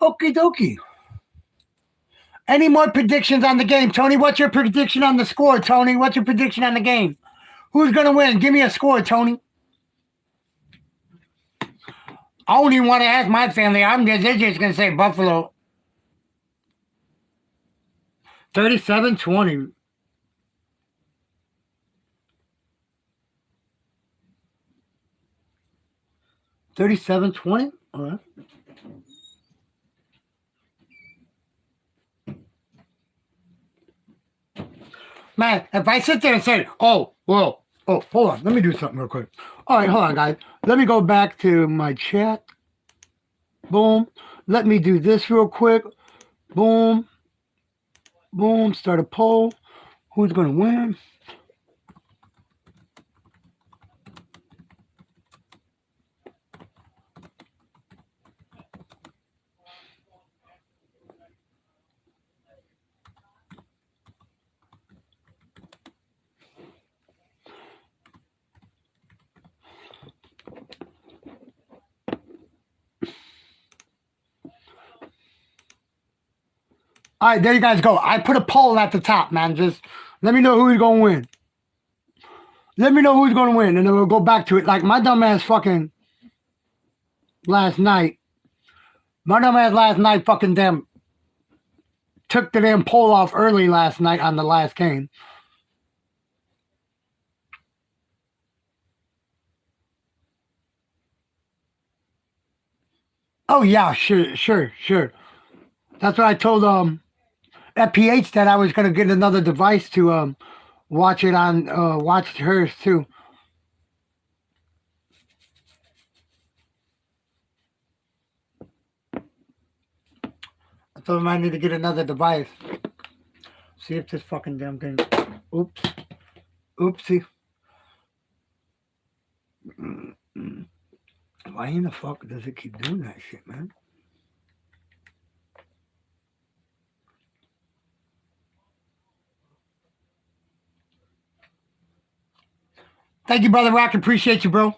Okie dokie. Any more predictions on the game? Tony, what's your prediction on the score, Tony? What's your prediction on the game? Who's going to win? Give me a score, Tony. I don't even want to ask my family. They're just going to say Buffalo. 37-20. $37-20? All right. Man, if I sit there and say, hold on, let me do something real quick. All right, hold on, guys. Let me go back to my chat. Boom. Let me do this real quick. Boom. Boom. Start a poll. Who's going to win? All right, there you guys go. I put a poll at the top, man. Just let me know who's going to win. Let me know who's going to win, and then we'll go back to it. Like my dumb ass fucking last night. My dumb ass last night fucking damn took the damn poll off early last night on the last game. Oh, yeah, sure. That's what I told FPH that I was going to get another device to watch it on, watch hers too. I told him I need to get another device. See if this fucking damn thing. Oopsie. Why in the fuck does it keep doing that shit, man? Thank you, Brother Rock. Appreciate you, bro.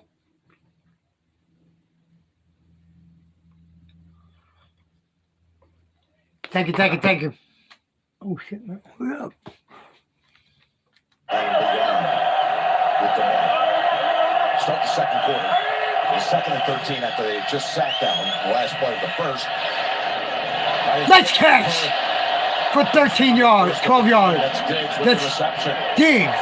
Thank you. Oh, shit, man. Hurry up. Start the second quarter. The second and 13 after they just sat down. The last play of the first. Let's catch for 13 yards, 12 yards. That's Diggs with the reception. Diggs.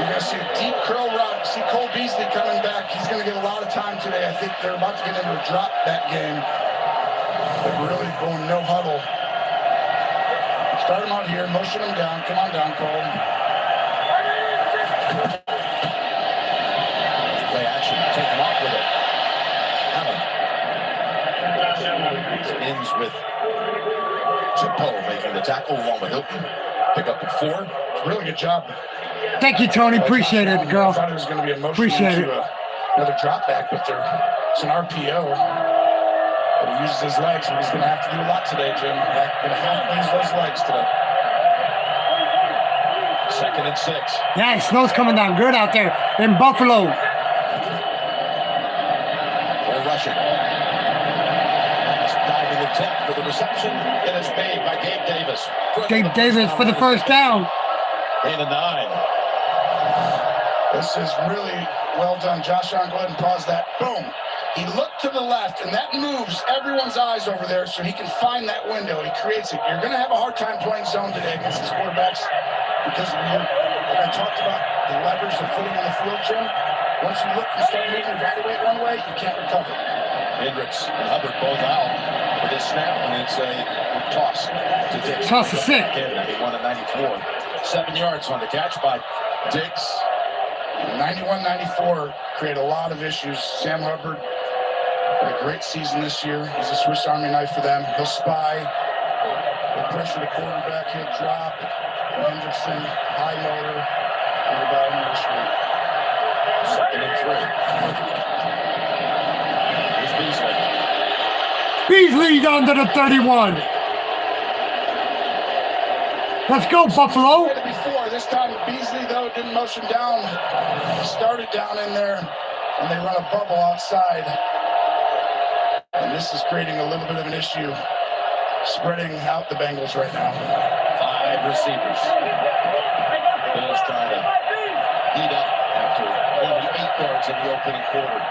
You're going to see a deep curl run. See Cole Beasley coming back. He's going to get a lot of time today. I think they're about to get into a drop that game. They're really going no huddle. Start him out here. Motion him down. Come on down, Cole. Play action. Taken off with it. Allen. Ends with Chapeau making the tackle along with Hilton. Pick up the 4. Really good job. Thank you, Tony. Appreciate it, girl. I thought it was going to be a motion Appreciate it. Another drop back, but it's an RPO. But he uses his legs, and he's going to have to do a lot today, Jim. Going to have to use those legs today. 2nd and 6. Yeah, snow's coming down good out there in Buffalo. For rushing. Last diving attempt for the reception, and it's made by Gabe Davis. Gabe Davis for the first down. Gain of 9. This is really well done. Josh Allen, go ahead and pause that. Boom. He looked to the left, and that moves everyone's eyes over there so he can find that window. He creates it. You're going to have a hard time playing zone today against these quarterbacks because like I talked about, the levers of putting on the field, Jim. Once you look and start moving evaluate one way, you can't recover. Hendricks and Hubbard both out for this snap, and it's a toss to Diggs. Toss is sick. 91-94. 7 yards on the catch by Diggs. 91-94 create a lot of issues. Sam Hubbard had a great season this year. He's a Swiss Army knife for them. He'll spy. He'll pressure the quarterback. He'll drop. Hendrickson, high motor, and the ball in the screen. 2nd and 3. Here's Beasley. Beasley down to the 31. Let's go, Buffalo. Before this time, Beasley though didn't motion down. He started down in there, and they run a bubble outside. And this is creating a little bit of an issue, spreading out the Bengals right now. 5 receivers. Bills trying to heat up after only 8 yards in the opening quarter.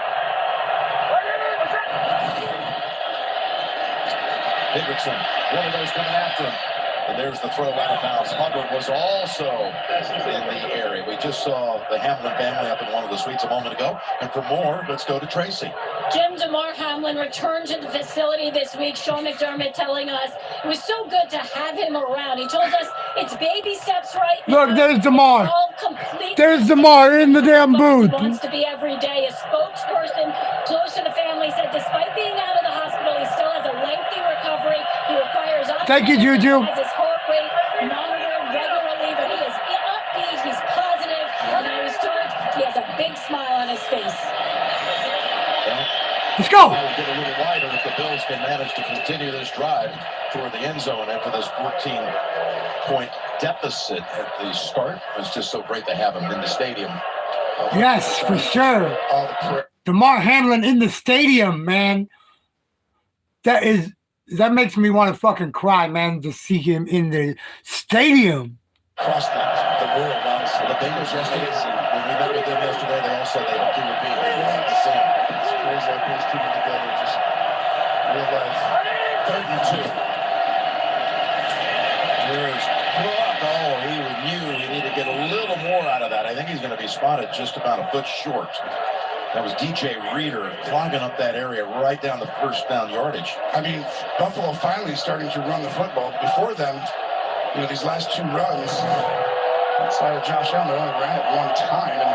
Hendrickson, one of those coming after him. And there's the throw out of bounds. Hubbard was also in the area. We just saw the Hamlin family up in one of the suites a moment ago. And for more, let's go to Tracy. Jim DeMar Hamlin returned to the facility this week. Sean McDermott telling us it was so good to have him around. He told us it's baby steps right now. Look, there's DeMar. All complete. There's DeMar in the damn booth. He wants to be every day. A spokesperson close to the family said despite being out of the hospital, he still has a lengthy recovery. He requires Thank you, Juju. has his heart rate monitored regularly, but he is upbeat. He's positive. And I was told he has a big smile on his face. Let's go. I'll get a little wider if the Bills can manage to continue this drive toward the end zone after this 14-point deficit at the start. It's just so great to have him in the stadium. Yes, for sure. DeMar Hamlin in the stadium, man. That makes me want to fucking cry, man, to see him in the stadium. Across the world, honestly. The Bengals yesterday, when we met with them yesterday, they all said they hoped he would be here. The same. It's crazy how brings people together, just real life. 3rd and 2. Here's Brock. Oh, he knew he needed to get a little more out of that. I think he's going to be spotted just about a foot short. That was DJ Reader clogging up that area right down the first down yardage. I mean, Buffalo finally starting to run the football. Before them, these last 2 runs, outside of Josh Allen, they only ran it 1 time. And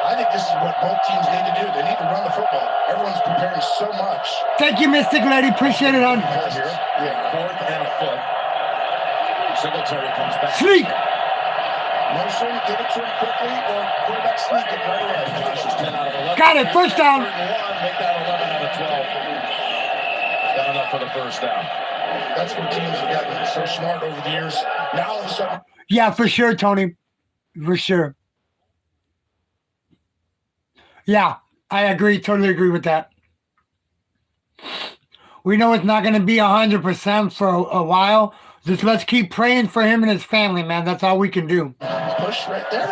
I think this is what both teams need to do. They need to run the football. Everyone's preparing so much. Thank you, Mystic Lady. Appreciate it, hon. Yeah, 4th and a foot. Singletary comes back. Sleep. Motion, give it to him quickly, or quarterback sneak it right away. Josh is 10 out of 11. Got it. First down. 3rd and 1, make that 11 out of 12. Got enough for the first down. That's when teams have gotten so smart over the years. Now all of a sudden. Yeah, for sure, Tony. For sure. Yeah, I agree. Totally agree with that. We know it's not going to be 100% for a while. Just let's keep praying for him and his family, man. That's all we can do. Push right there.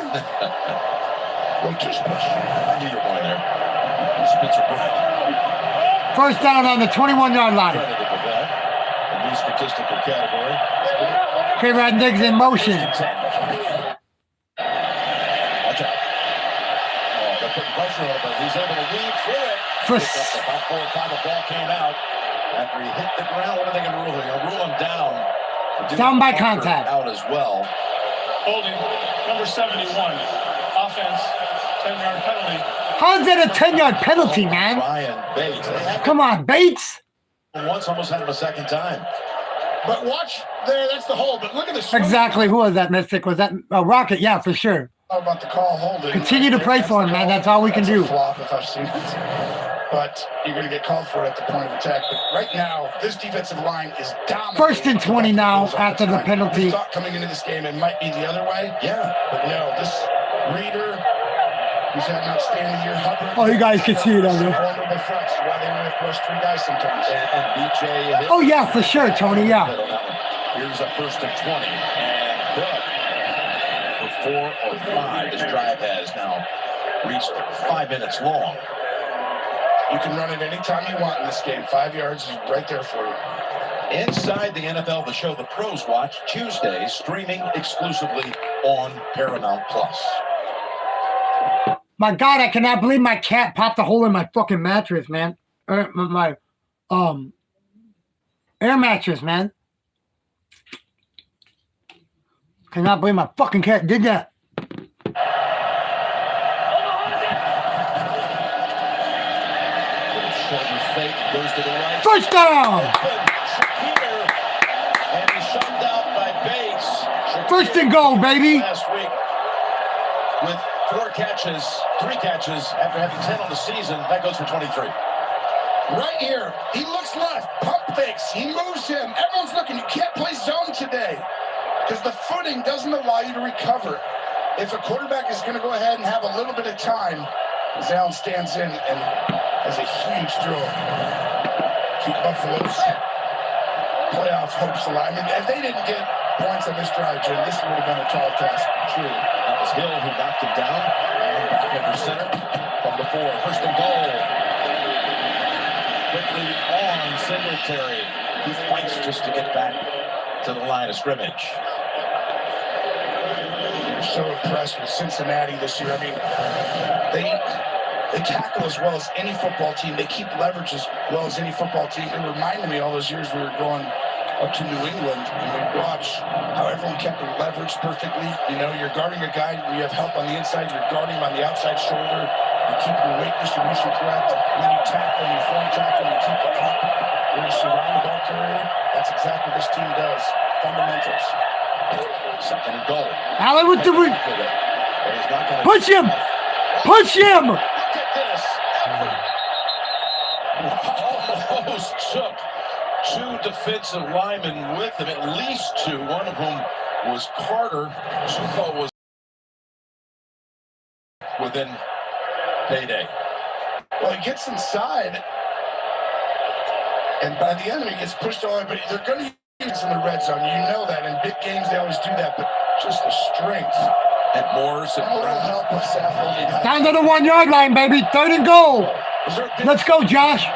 Well, just push. I knew you were going there. Spencer Brown. First down on the 21-yard line. Credited with that. A new statistical category. K-Rod Diggs in motion. Watch out. Oh, they're putting pressure on him, but he's able to weave through it. About 4 or 5, the ball came out. After he hit the ground, what are they going to rule? They're going to rule him down. Down by contact. Out as well. Holding number 71. Offense, 10-yard penalty. How's that a 10-yard penalty, man? Ryan Bates. Come on, Bates. Once, almost had him a second time. But watch there, that's the hold. But look at this. Exactly. Who was that, Mystic? Was that Rocket? Yeah, for sure. How about the call holding? Continue to pray for him, man. That's all we can do. Flop if I've seen it. but you're going to get called for it at the point of attack. But right now, this defensive line is dominant. 1st and 20 now after the penalty. We thought coming into this game it might be the other way. Yeah. But no, this Reader, who's had an outstanding year. Hubbard, Oh, you guys can see it on there. vulnerable flex. Why they only have to rush 3 guys sometimes. And BJ. Oh, yeah, for sure, Tony, yeah. Here's a 1st and 20. And good. For 4 or 5, this drive has now reached 5 minutes long. You can run it anytime you want in this game. 5 yards is right there for you. Inside the NFL, the show the pros watch, Tuesday, streaming exclusively on Paramount Plus. My God, I cannot believe my cat popped a hole in my fucking mattress, man. My air mattress, man. Cannot believe my fucking cat did that. Shoulder fake, goes to the right. First down! And he's shoved out by Bates. First and goal, baby. Last week with 3 catches after having 10 on the season. That goes for 23. Right here, he looks left, pump fakes, he moves him. Everyone's looking. You can't play zone today because the footing doesn't allow you to recover. If a quarterback is going to go ahead and have a little bit of time, Allen stands in and has a huge throw. Keep Buffalo's playoff hopes alive. I mean, if they didn't get points on this drive, Jim, this would have been a tall task, truly. That was Hill who knocked him down. Back under center from the 4. 1st and goal. Quickly on Singletary. He fights just to get back to the line of scrimmage. You're so impressed with Cincinnati this year. I mean, they tackle as well as any football team. They keep leverage as well as any football team. It reminded me all those years we were going up to New England and we watch how everyone kept their leverage perfectly. You know, you're guarding a guy, you have help on the inside, you're guarding him on the outside shoulder, you keep your weight distribution correct, and then you tackle and you form tackle and you keep the pump where you surround the ball carrier. That's exactly what this team does. Fundamentals. 2nd and goal. Allen with the push him! Push him! Look at this. Almost took 2 defensive linemen with him, at least 2. One of whom was Carter. Zuko was within payday. Well, he gets inside, and by the end, he gets pushed all the way, but they're going to use in the red zone. You know that. In big games, they always do that, but just the strength. And Morris and a little help with Saffold. Down to the 1 yard line, baby. 3rd and goal. Let's go, Josh.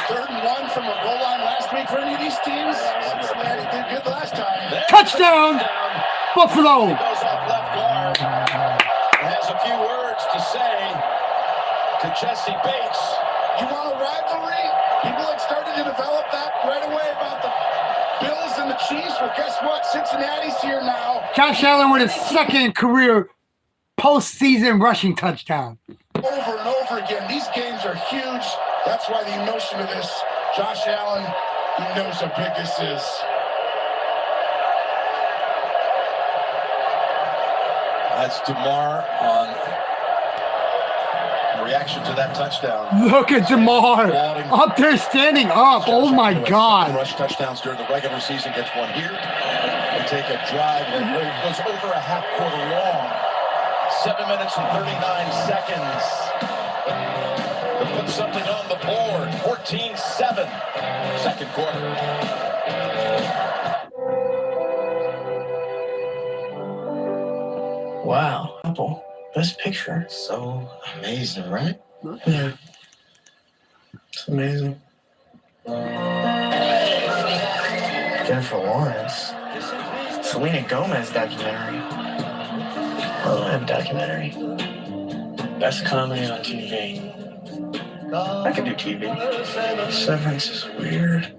3rd and 1 from a goal line last week for any of these teams. Cincinnati did good last time. Touchdown, Buffalo. He goes off left guard and has a few words to say to Jesse Bates. You want a rivalry? People had started to develop that right away about the Bills and the Chiefs. Well, guess what? Cincinnati's here now. Josh Allen with his 2nd career postseason rushing touchdown. Over and over again. These games are huge. That's why the emotion of this. Josh Allen, he knows how big this is. That's DeMar on reaction to that touchdown. Look at DeMar up there standing up. Oh my God. Rush touchdowns during the regular season, gets one here. They take a drive that goes over a half quarter long. 7 minutes and 39 seconds. To put something on the board. 14-7. 2nd quarter. Wow, Apple. Best picture. So amazing, right? Yeah. It's amazing. Jennifer Lawrence. Selena Gomez documentary. That documentary. Best comedy on TV. I could do TV. Severance is weird.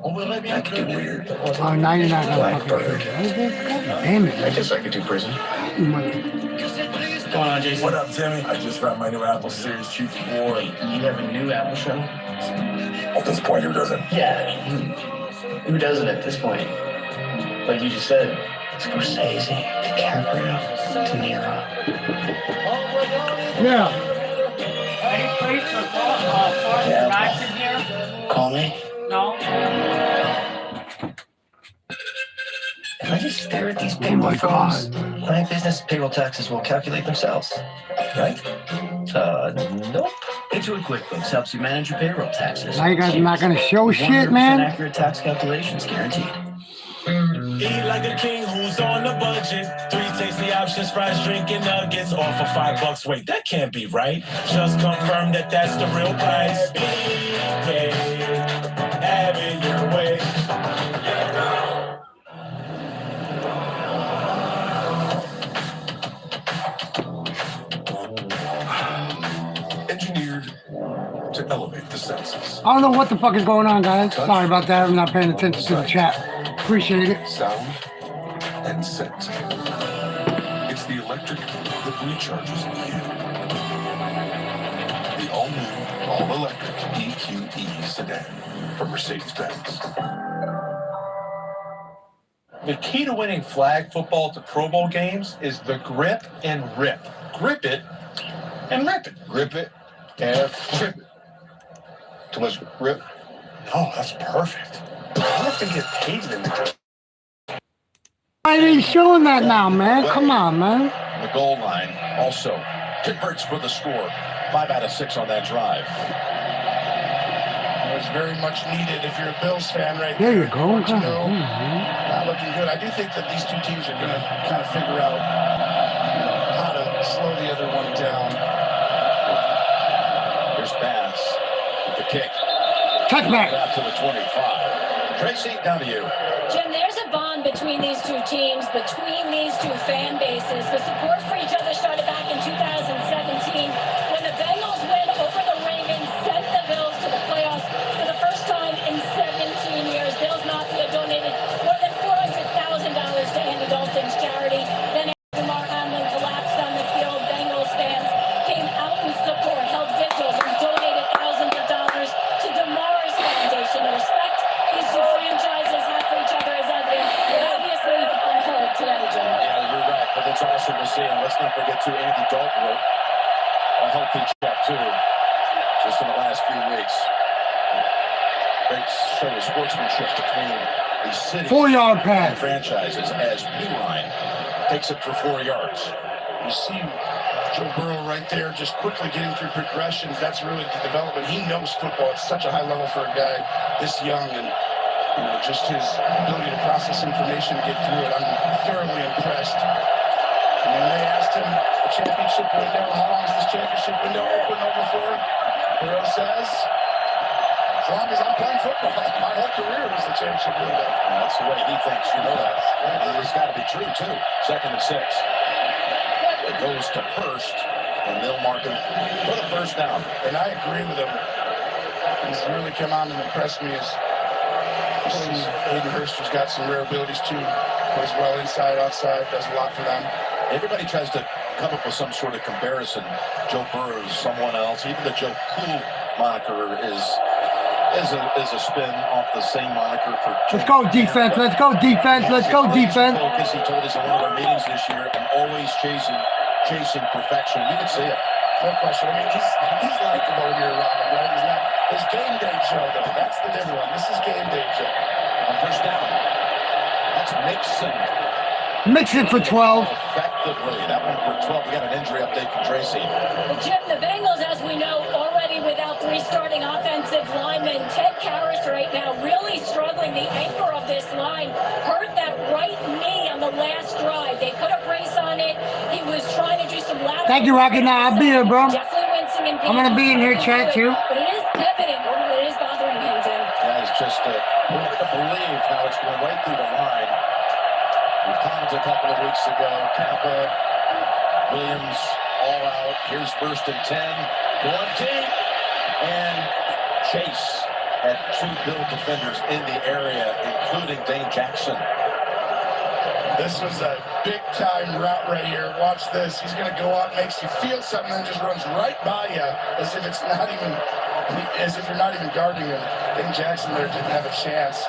I could do weird. Oh, now you're not gonna Blackbird. Damn it. I guess I could do prison. What's going on, Jason? What up, Timmy? I just wrapped my new Apple Series Chief Award. You have a new Apple show? At this point, who doesn't? Yeah, who doesn't at this point? Like you just said, Scorsese, DiCaprio, De Niro. Yeah. Hey, please, me? No. If I just stare at these payroll forms, my business payroll taxes will calculate themselves, right? Nope. Intuit QuickBooks helps you manage your payroll taxes. Now you guys are not gonna show shit, 100% man. accurate tax calculations guaranteed. Eat like a king who's on a budget. 3 tasty options, fries, drinking nuggets, all for $5. Wait, that can't be right. Just confirm that that's the real price. BK, have it your way. Engineered to elevate the senses. I don't know what the fuck is going on, guys. Sorry about that. I'm not paying attention to the chat. Appreciate it. Sound and scent. It's the electric that recharges you. The all-new, all-electric EQE sedan from Mercedes-Benz. The key to winning flag football at the Pro Bowl games is the grip and rip. Grip it and rip it. Grip it and trip it. Too much rip? No, that's perfect. You have to get paid in the Why are you showing that now, man? Come on, man. the goal line. Also, converts for the score. 5 out of 6 on that drive. It was very much needed if you're a Bills fan right There there. you go. You know, not looking good. I do think that these two teams are going to kind of figure out how to slow the other one down. Here's Bass with the kick. Touchback. Out to the 25. Tracy, down to you. Jim, there's a bond between these two teams, between these two fan bases. The support for each other started back in 2017 when the Bengals win over the Ravens, sent the Bills to the playoffs for the first time in 17 years. Bills Mafia donated more than $400,000 to Andy Dalton's charity. Then after Mark Hamlin collapsed on the field, Bengals fans came out in support, held vigils, and donated thousands of dollars to DeMar's Foundation. The respect these two franchises have for each other is evident, but obviously unheard today, Jim. Yeah, you're right, but it's awesome to see. And let's not forget, too, Andy Dalton wrote a healthy check, too, just in the last few weeks. Great show of sportsmanship between these cities 4-yard pass. and franchises as P-Line takes it for 4 yards. You see Joe Burrow right there just quickly getting through progressions. That's really the development. He knows football. It's such a high level for a guy this young, and just his ability to process information and get through it. I'm thoroughly impressed. And when they asked him the championship window, how long is this championship window open over for? Burrow says, as long as I'm playing football, my whole career was the championship window. And that's the way he thinks. You know that. And it's got to be true, too. 2nd and 6. It goes to Hurst, and they'll mark him for the first down. And I agree with him. He's really come on and impressed me. Hayden Hurst has got some rare abilities too. Plays well inside, outside, does a lot for them. Everybody tries to come up with some sort of comparison. Joe Burrow is someone else. Even the Joe Cool moniker is a spin off the same moniker for Joe. Let's go defense. Let's go defense. Let's go defense. Focus, he told us in one of our meetings this year, and always chasing perfection. You can see it. No question. I mean, he's likable when you're around him, right? He's not. It's game day Joe, though. That's the different one. This is game day Joe. On first down, that's Mixon. Mixon for 12. Effectively, that one for 12. We got an injury update from Tracy. Well, Jim, the Bengals, as we know, already without 3 starting offensive linemen. Ted Karras right now really struggling. The anchor of this line hurt that right knee on the last drive. They put a brace on it. He was trying to do some lateral. Thank you, Rocket. Now I'll be here, bro. Definitely wincing and I'm gonna be in here, chat, too. But it is evident what it is bothering him, Jim. Yeah, it's just hard to believe how it's going right through the line. We commented a couple of weeks ago, Tampa, Williams, all out. Here's 1st and 10, going deep, and Chase had 2 Bill defenders in the area, including Dane Jackson. This was a big-time route right here. Watch this. He's going to go out, makes you feel something, and just runs right by you as if it's not even, as if you're not even guarding him. Dane Jackson there didn't have a chance.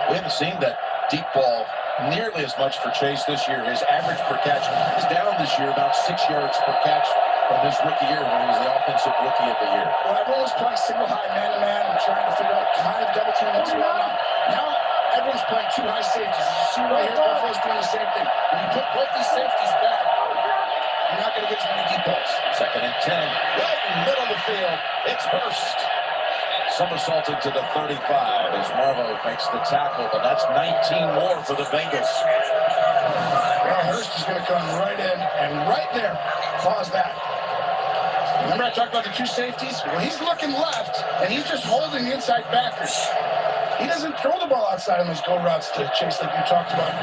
We haven't seen that deep ball nearly as much for Chase this year. His average per catch is down this year, about 6 yards per catch from his rookie year when he was the offensive rookie of the year. Well, everyone was playing single high man-to-man and trying to figure out kind of double team this well now. Everyone's playing two high safeties. You see right here, Buffalo's doing the same thing. When you put both these safeties back, you're not going to get as many deep balls. 2nd and 10. Right in the middle of the field. It's Hurst. Somersaulted to the 35 as Marvo makes the tackle, but that's 19 more for the Bengals. Well, Hurst is going to come right in and right there. Pause that. Remember I talked about the two safeties? Well, he's looking left, and he's just holding the inside backers. He doesn't throw the ball outside on those go routes to Chase like you talked about.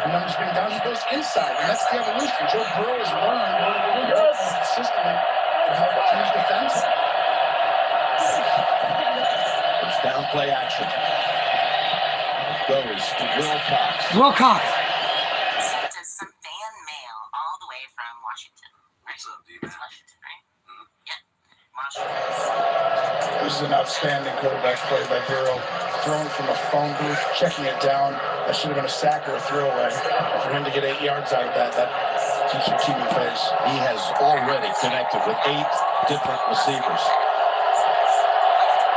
Numbers being down, he goes inside, and that's the evolution. Joe Burrow has learned where to go consistently to help teams defend. It's down play action. Goes to Wilcox. Wilcox. Some fan mail all the way from Washington. What's up, D-Man? Washington, right? Mm-hmm. Yeah. Washington. This is an outstanding quarterback play by Burrow. Thrown from a phone booth, checking it down. That should have been a sack or a throwaway. For him to get 8 yards out of that keeps your team in phase. He has already connected with 8 different receivers.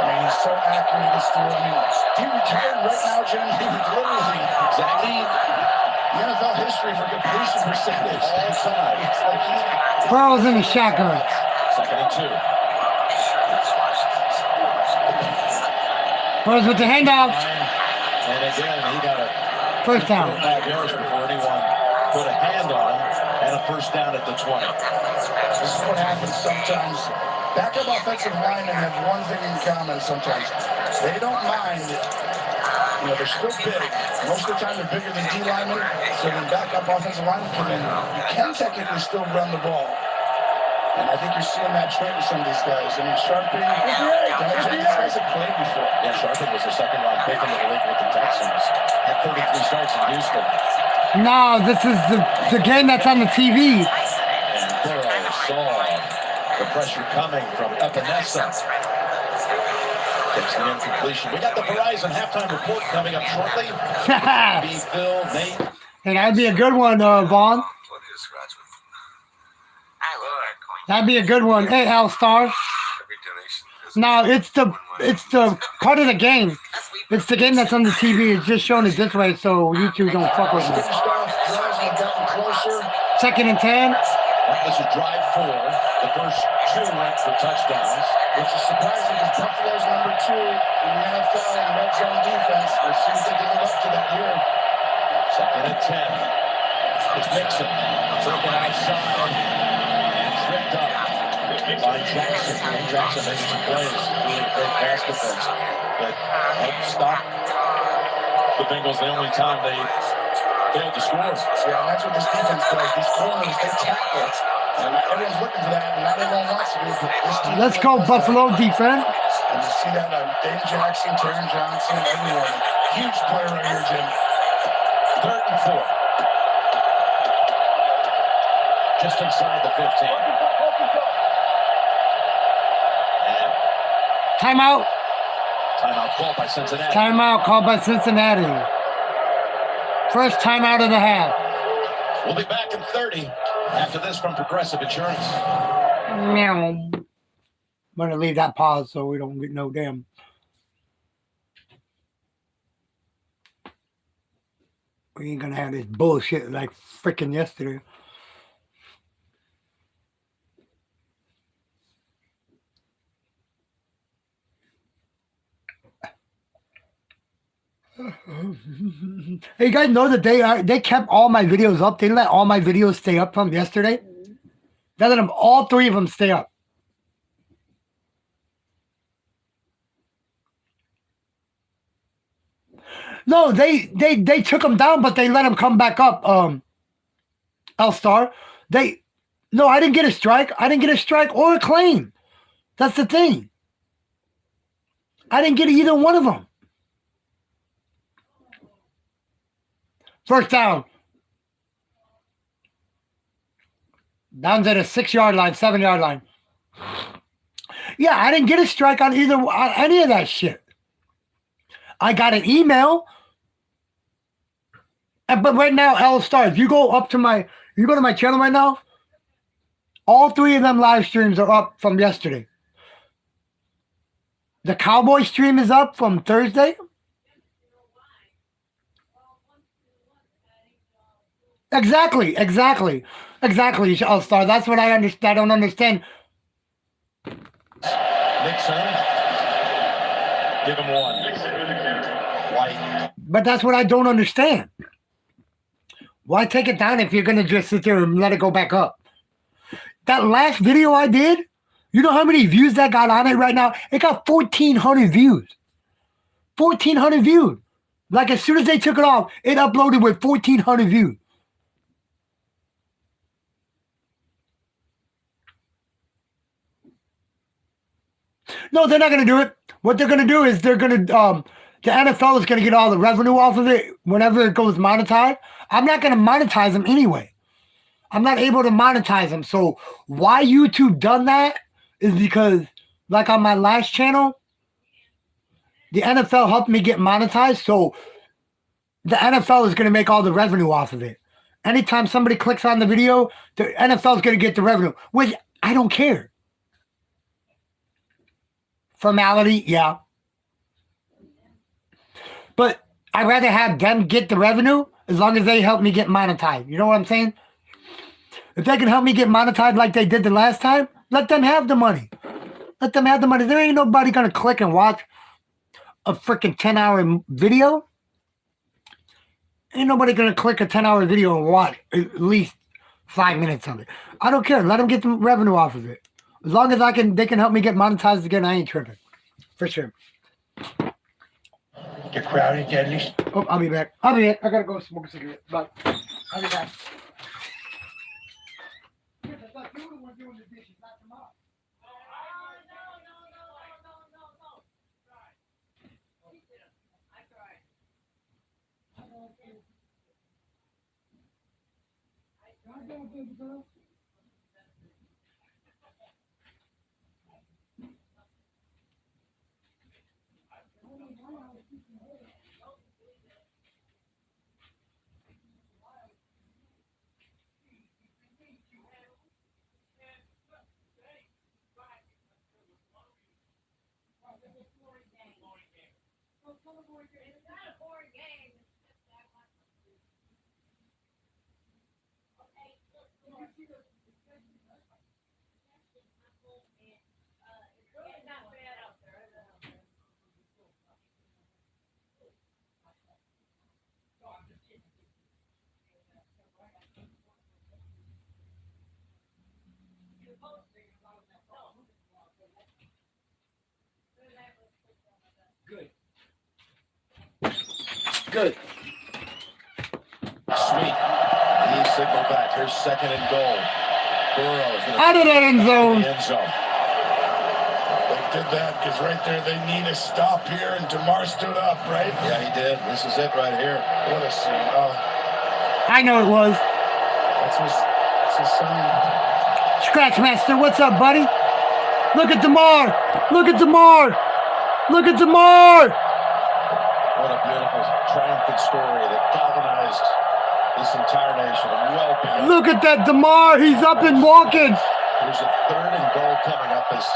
I mean, he's so accurate. This through. I mean, if he retired right now, Jim, he would literally exactly the NFL history for completion percentage. All time. It's like he's Burrow's in the shotgun. 2nd and 2. Burrow's with the handoff. And again, he got a First down. 5 yards before anyone put a hand on him, and a first down at the 20. This is what happens sometimes. Backup offensive linemen have one thing in common sometimes. They don't mind. You know, they're still big. Most of the time, they're bigger than D linemen. So when backup offensive linemen come in, you can technically still run the ball. And I think you're seeing that trait with some of these guys. I mean, Sharpie, these guys have played before. Yeah, Sharpie was a second-round pick in the league with the Texans. Had 33 starts in Houston. No, this is the game that's on the TV. And Burrow saw the pressure coming from Epinesa. Takes the incompletion. We got the Verizon halftime report coming up shortly. B. Phil, Nate. Hey, that'd be a good one, Vaughn. That'd be a good one. Hey, Al Star. No, it's the part of the game. It's the game that's on the TV. It's just showing it this way, so YouTube don't fuck with me. 2nd and 10. That was a drive 4. The first 2 went for touchdowns. Which is surprising because Buffalo's number 2 in the NFL in red zone defense. We'll see if they can live up to that here. 2nd and 10. It's Mixon. Taken outside. Tripped up by Jackson. And Jackson makes some plays. Really great pass defense that helped stop the Bengals the only time they failed to score. Yeah, and that's what this defense does. These corners, they tackle. And everyone's looking for that, and not everyone wants to do it. But this team Let's go, Buffalo defense. And you see that on Dave Jackson, Taron Johnson, everyone. Huge player right here, Jim. 3rd and 4. Just inside the 15. And Timeout. timeout called by Cincinnati. Timeout called by Cincinnati. First timeout of the half. We'll be back in 30 after this from Progressive Insurance. Meow. I'm going to leave that pause so we don't get no damn. We ain't going to have this bullshit like freaking yesterday. Hey, you guys know that they kept all my videos up. They let all my videos stay up from yesterday. They let them, all 3 of them stay up. No, they took them down, but they let them come back up. L-Star. No, I didn't get a strike. I didn't get a strike or a claim. That's the thing. I didn't get either one of them. First down. Down's at a 6-yard line, 7-yard line. Yeah, I didn't get a strike on any of that shit. I got an email. But right now, L-Star, if you go to my channel right now, all 3 of them live streams are up from yesterday. The Cowboy stream is up from Thursday. Exactly. All-Star. That's what I understand. I don't understand. Nixon. Give him one. White. But that's what I don't understand. Why take it down if you're going to just sit there and let it go back up? That last video I did, you know how many views that got on it right now? It got 1,400 views. 1,400 views. Like as soon as they took it off, it uploaded with 1,400 views. No, they're not going to do it. What they're going to do is they're going to, the NFL is going to get all the revenue off of it whenever it goes monetized. I'm not going to monetize them anyway. I'm not able to monetize them. So why YouTube done that is because, like on my last channel, the NFL helped me get monetized. So the NFL is going to make all the revenue off of it. Anytime somebody clicks on the video, the NFL is going to get the revenue, which I don't care. Formality, yeah. But I'd rather have them get the revenue as long as they help me get monetized. You know what I'm saying? If they can help me get monetized like they did the last time, let them have the money. Let them have the money. There ain't nobody going to click and watch a freaking 10-hour video. Ain't nobody going to click a 10-hour video and watch at least 5 minutes of it. I don't care. Let them get the revenue off of it. As long as they can help me get monetized again, I ain't tripping. For sure. You're crowded, Deadly. Oh, I'll be back. I gotta go smoke a cigarette. Bye. I'll be back. Good. Sweet. He signaled back. Here's second and goal. Burrow out of the end zone. They did that because right there they need a stop here, and DeMar stood up, right? Yeah, he did. This is it right here. What a scene. I know it was. That's his sign. Scratchmaster, what's up, buddy? Look at DeMar. Look at DeMar. Look at DeMar. What a beautiful, triumphant story that galvanized this entire nation. Well beyond. Look at that DeMar. He's up and walking. There's a third and goal coming up as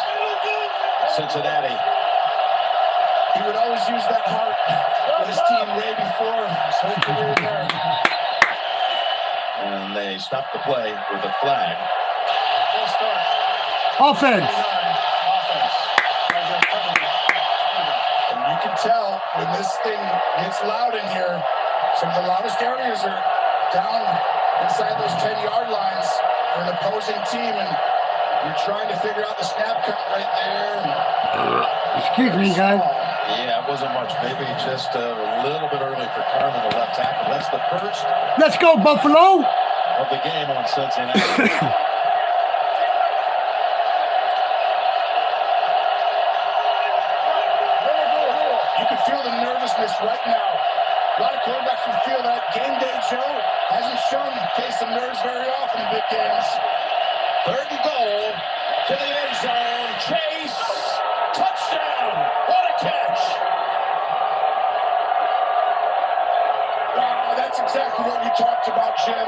Cincinnati. He would always use that heart with his team way before his whole career there. And they stopped the play with a flag. Full start. Offense. And you can tell when this thing gets loud in here, some of the loudest areas are down inside those 10-yard lines for an opposing team, and you're trying to figure out the snap count right there. Excuse me, guys. Yeah, it wasn't much. Maybe just a little bit early for Carmen, the left tackle. That's the first. Let's go, Buffalo. Of the game on Cincinnati. You can feel the nervousness right now. A lot of quarterbacks will feel that. Game day Joe hasn't shown case of nerves very often in big games. Third and goal to the end zone. Chase. Touchdown. What a catch. Wow, that's exactly what we talked about, Jim.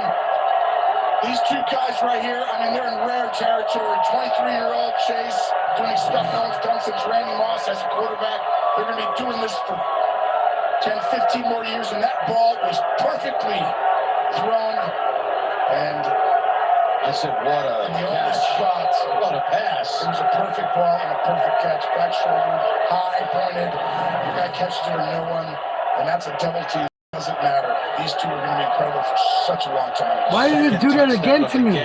These two guys right here, I mean, they're in rare territory. 23-year-old Chase doing stuff no one's done since Randy Moss as a quarterback. They're going to be doing this for 10, 15 more years, and that ball was perfectly thrown. And I said, what a catch. What a pass. It was a perfect ball and a perfect catch. Back shoulder, high, pointed. The guy catches it or no one, and that's a double team. Doesn't matter. These two are going to be incredible for such a long time. Why did you do that again to me?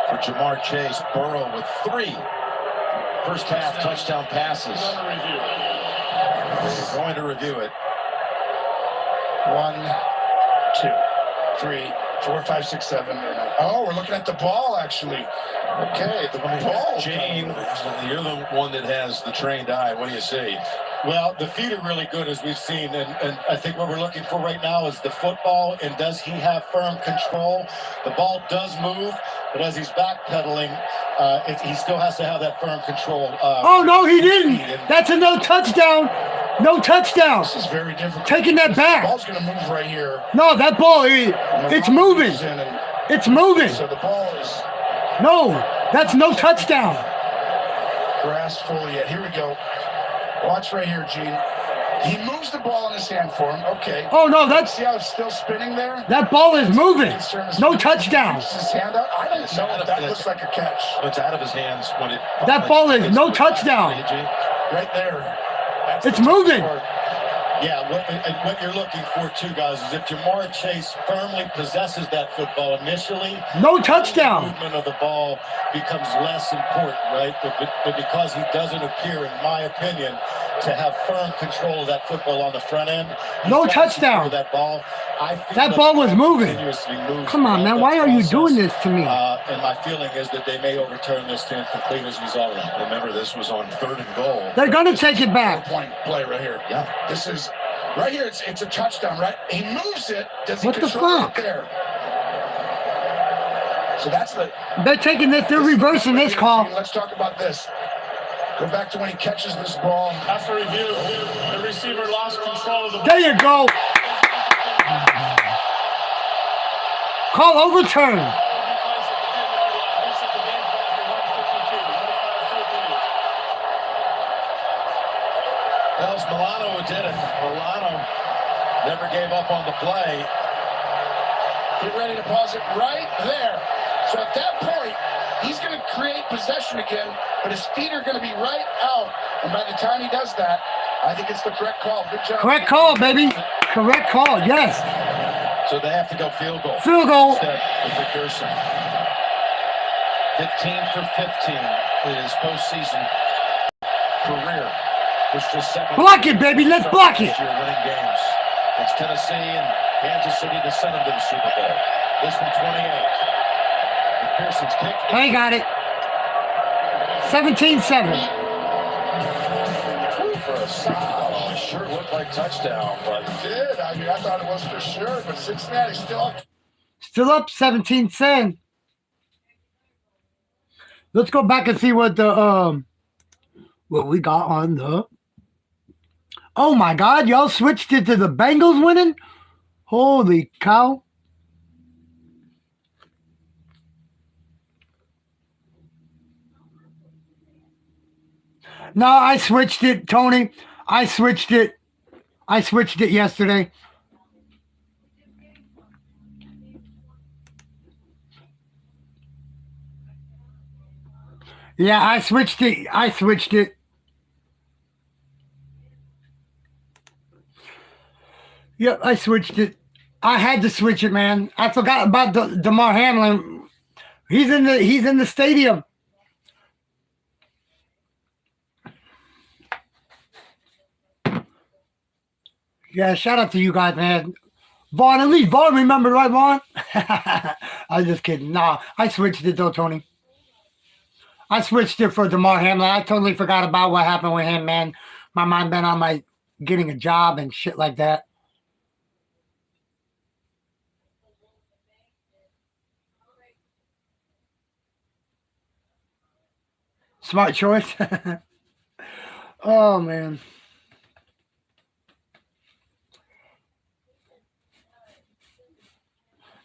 For Jamar Chase, Burrow with 3 first half touchdown passes. We're going to review it. 1, 2, 3, 4, 5, 6, 7. Oh, we're looking at the ball, actually. Okay, the ball. Gene, you're the one that has the trained eye. What do you see? Well, the feet are really good, as we've seen, and I think what we're looking for right now is the football, and does he have firm control? The ball does move, but as he's backpedaling, he still has to have that firm control. Oh, no, he didn't. That's a no touchdown. No touchdown. This is very difficult. Taking that back. The ball's going to move right here. No, that ball, it's moving. It's moving. So the ball is... No, that's no touchdown. Grass full yet. Here we go. Watch right here, Gene. He moves the ball in his hand for him. Okay. Oh, no, that's... See how it's still spinning there? That ball is moving. No touchdown. His hand out? I don't know if that looks like a catch. It's out of his hands when it... That ball is no touchdown. Right there. It's moving. Yeah, what you're looking for, too, guys, is if Jamar Chase firmly possesses that football initially, no touchdown. The movement of the ball becomes less important, right? But because he doesn't appear, in my opinion, to have firm control of that football on the front end, no touchdown. That ball, that ball was moving. Come on, man. Why are you doing this to me? And my feeling is that they may overturn this to incomplete as a result. Remember, this was on 3rd and goal. They're going to take it back. Point play right here. Yeah. This is right here. It's a touchdown, right? He moves it. Does he what the fuck? It there? So that's the. They're taking this. They're reversing this call. Let's talk about this. Go back to when he catches this ball. After review, the receiver lost control of the ball. There you go. Call overturn. That was Milano who did it. Milano never gave up on the play. Get ready to pause it right there. So at that point, he's going to create possession again, but his feet are going to be right out. And by the time he does that, I think it's the correct call. Good job. Correct call, baby. Correct call, yes. So they have to go field goal. Field goal. With McPherson. 15 for 15 in his postseason career. Which just second. Block it, baby. Let's block it. You're winning games. It's Tennessee and Kansas City to send them to the Super Bowl. This from 28. McPherson's kick. I got it. 17-7. For a sophomore, it sure looked like touchdown, but it did. I mean, I thought it was for sure, but Cincinnati still up. Still up 17-10. Let's go back and see what the what we got on the. Oh my God, y'all switched it to the Bengals winning? Holy cow. No, I switched it, Tony. I switched it yesterday. Yeah, I switched it. Yep, I switched it. I had to switch it, man. I forgot about DeMar Hamlin. He's in the stadium. Yeah, shout out to you guys, man. Vaughn, at least Vaughn remembered, right, Vaughn? I was just kidding. Nah, I switched it though, Tony. I switched it for DeMar Hamlin. I totally forgot about what happened with him, man. My mind been on my getting a job and shit like that. Smart choice. Oh, man.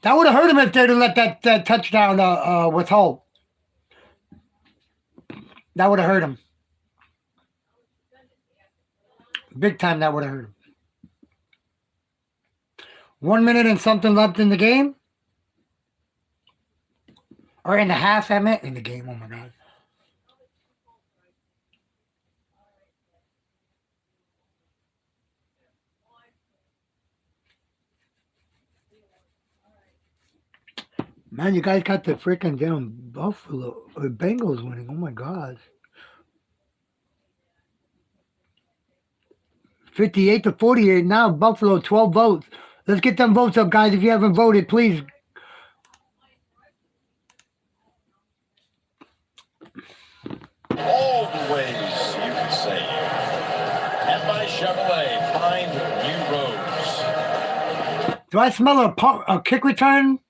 That would have hurt him if they'd have let that touchdown withhold. That would have hurt him. Big time, that would have hurt him. 1 minute and something left in the game. Or in the half, I meant. In the game, oh my God. Man, you guys got the freaking damn Buffalo Bengals winning. Oh my God. 58-48 now. Buffalo, 12 votes. Let's get them votes up, guys. If you haven't voted, please. All the ways you can save. And by Chevrolet, find new roads. Do I smell a kick return?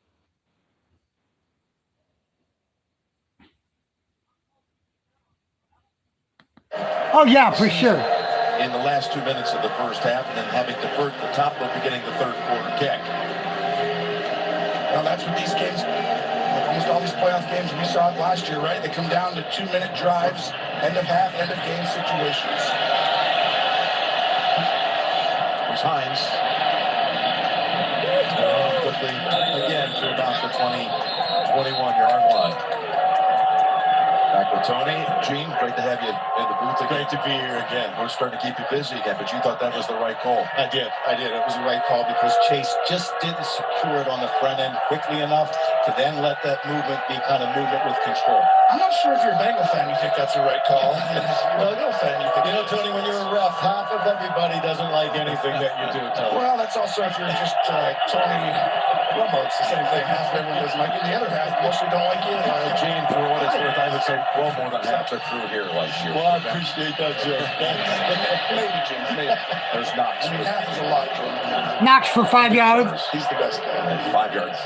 Oh, yeah, for sure. In the last 2 minutes of the first half, and then having deferred the top of beginning the third quarter kick. Well, that's what these games, almost all these playoff games, we saw it last year, right? They come down to 2-minute drives, end of half, end of game situations. Here's Hines. Quickly again to about the 21-yard line. Back with Tony. Gene, great to have you in the booth. Great to be here again. We're starting to keep you busy again, but you thought that was the right call. I did. It was the right call because Chase just didn't secure it on the front end quickly enough to then let that movement be kind of movement with control. I'm not sure if you're a Bengal fan, you think that's the right call. If you're a Bengal fan, you think... You know, Tony, when you're rough, half of everybody doesn't like anything that you do, Tony. Well, that's also if you're just Tony Romo. It's the same thing. Half of everyone doesn't like you. The other half mostly don't like you. Gene, for what it's worth, I would say well more than half are through here last year. Well, I appreciate that, Joe. Maybe, Gene. Maybe. There's Knox. I mean, half is a lot. Knox for 5 yards. He's the best guy. 5 yards.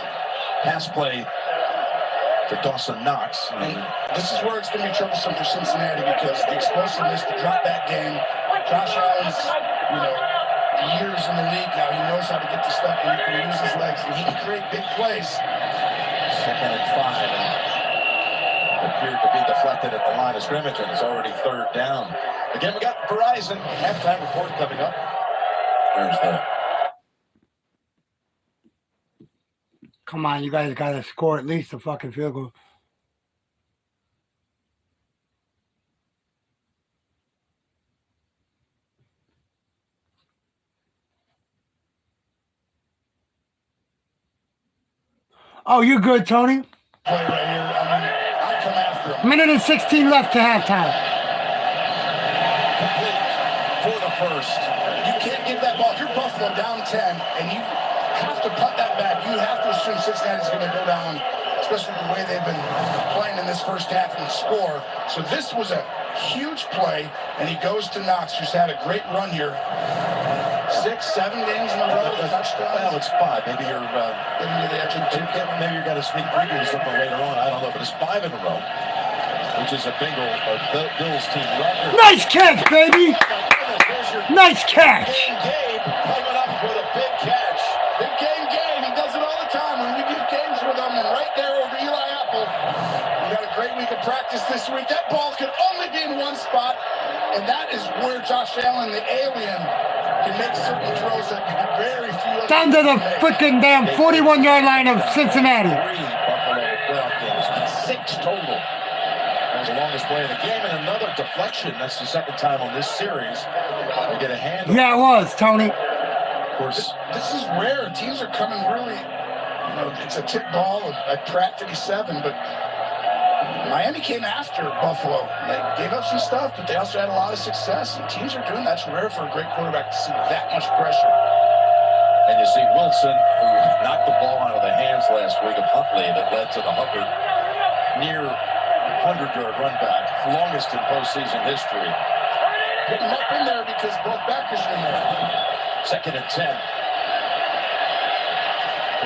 Pass play to Dawson Knox. And this is where it's going to be troublesome for Cincinnati because the explosiveness, the drop back game. Josh Allen's, years in the league now. He knows how to get to stuff and he can use his legs and he can create big plays. 2nd and 5. And appeared to be deflected at the line of scrimmage, and it's already 3rd down. Again, we got Verizon halftime report coming up. There's that. Come on, you guys got to score at least a fucking field goal. Oh, you're good, Tony. Play right here. I come after him. Minute and 16 left to halftime. For the first. You can't give that ball. If you're Buffalo down 10 and you have to punt that back, you have to assume Cincinnati's going to go down, especially the way they've been playing in this first half and score. So this was a huge play, and he goes to Knox, who's had a great run here. 6, 7 games in a row, touchdowns. Well, it's 5. Maybe you're maybe you've got a sneak preview or something later on. I don't know, but it's 5 in a row, which is a Bills team record. Nice catch, baby. Nice catch. Gabe coming up with a big catch. Big game. He does it all the time. When we do games with him, and right there over Eli Apple. We got a great week of practice this week. That ball can only be in one spot, and that is where Josh Allen, the alien, can make certain throws that very few. Down to the freaking damn 41-yard line of Cincinnati. 3 Buffalo playoff games, 6 total. That was the longest play of the game, and another deflection. That's the 2nd time on this series. We get a handle. Yeah, it was, Tony. Of course, this is rare. Teams are coming really, it's a tip ball at Pratt 57, but Miami came after Buffalo. They gave up some stuff, but they also had a lot of success. And teams are doing that's rare for a great quarterback to see that much pressure. and you see Wilson, who knocked the ball out of the hands last week of Huntley that led to the Hubbard near 100-yard run back, longest in postseason history. Put him up in there because both backers are in there. 2nd and 10.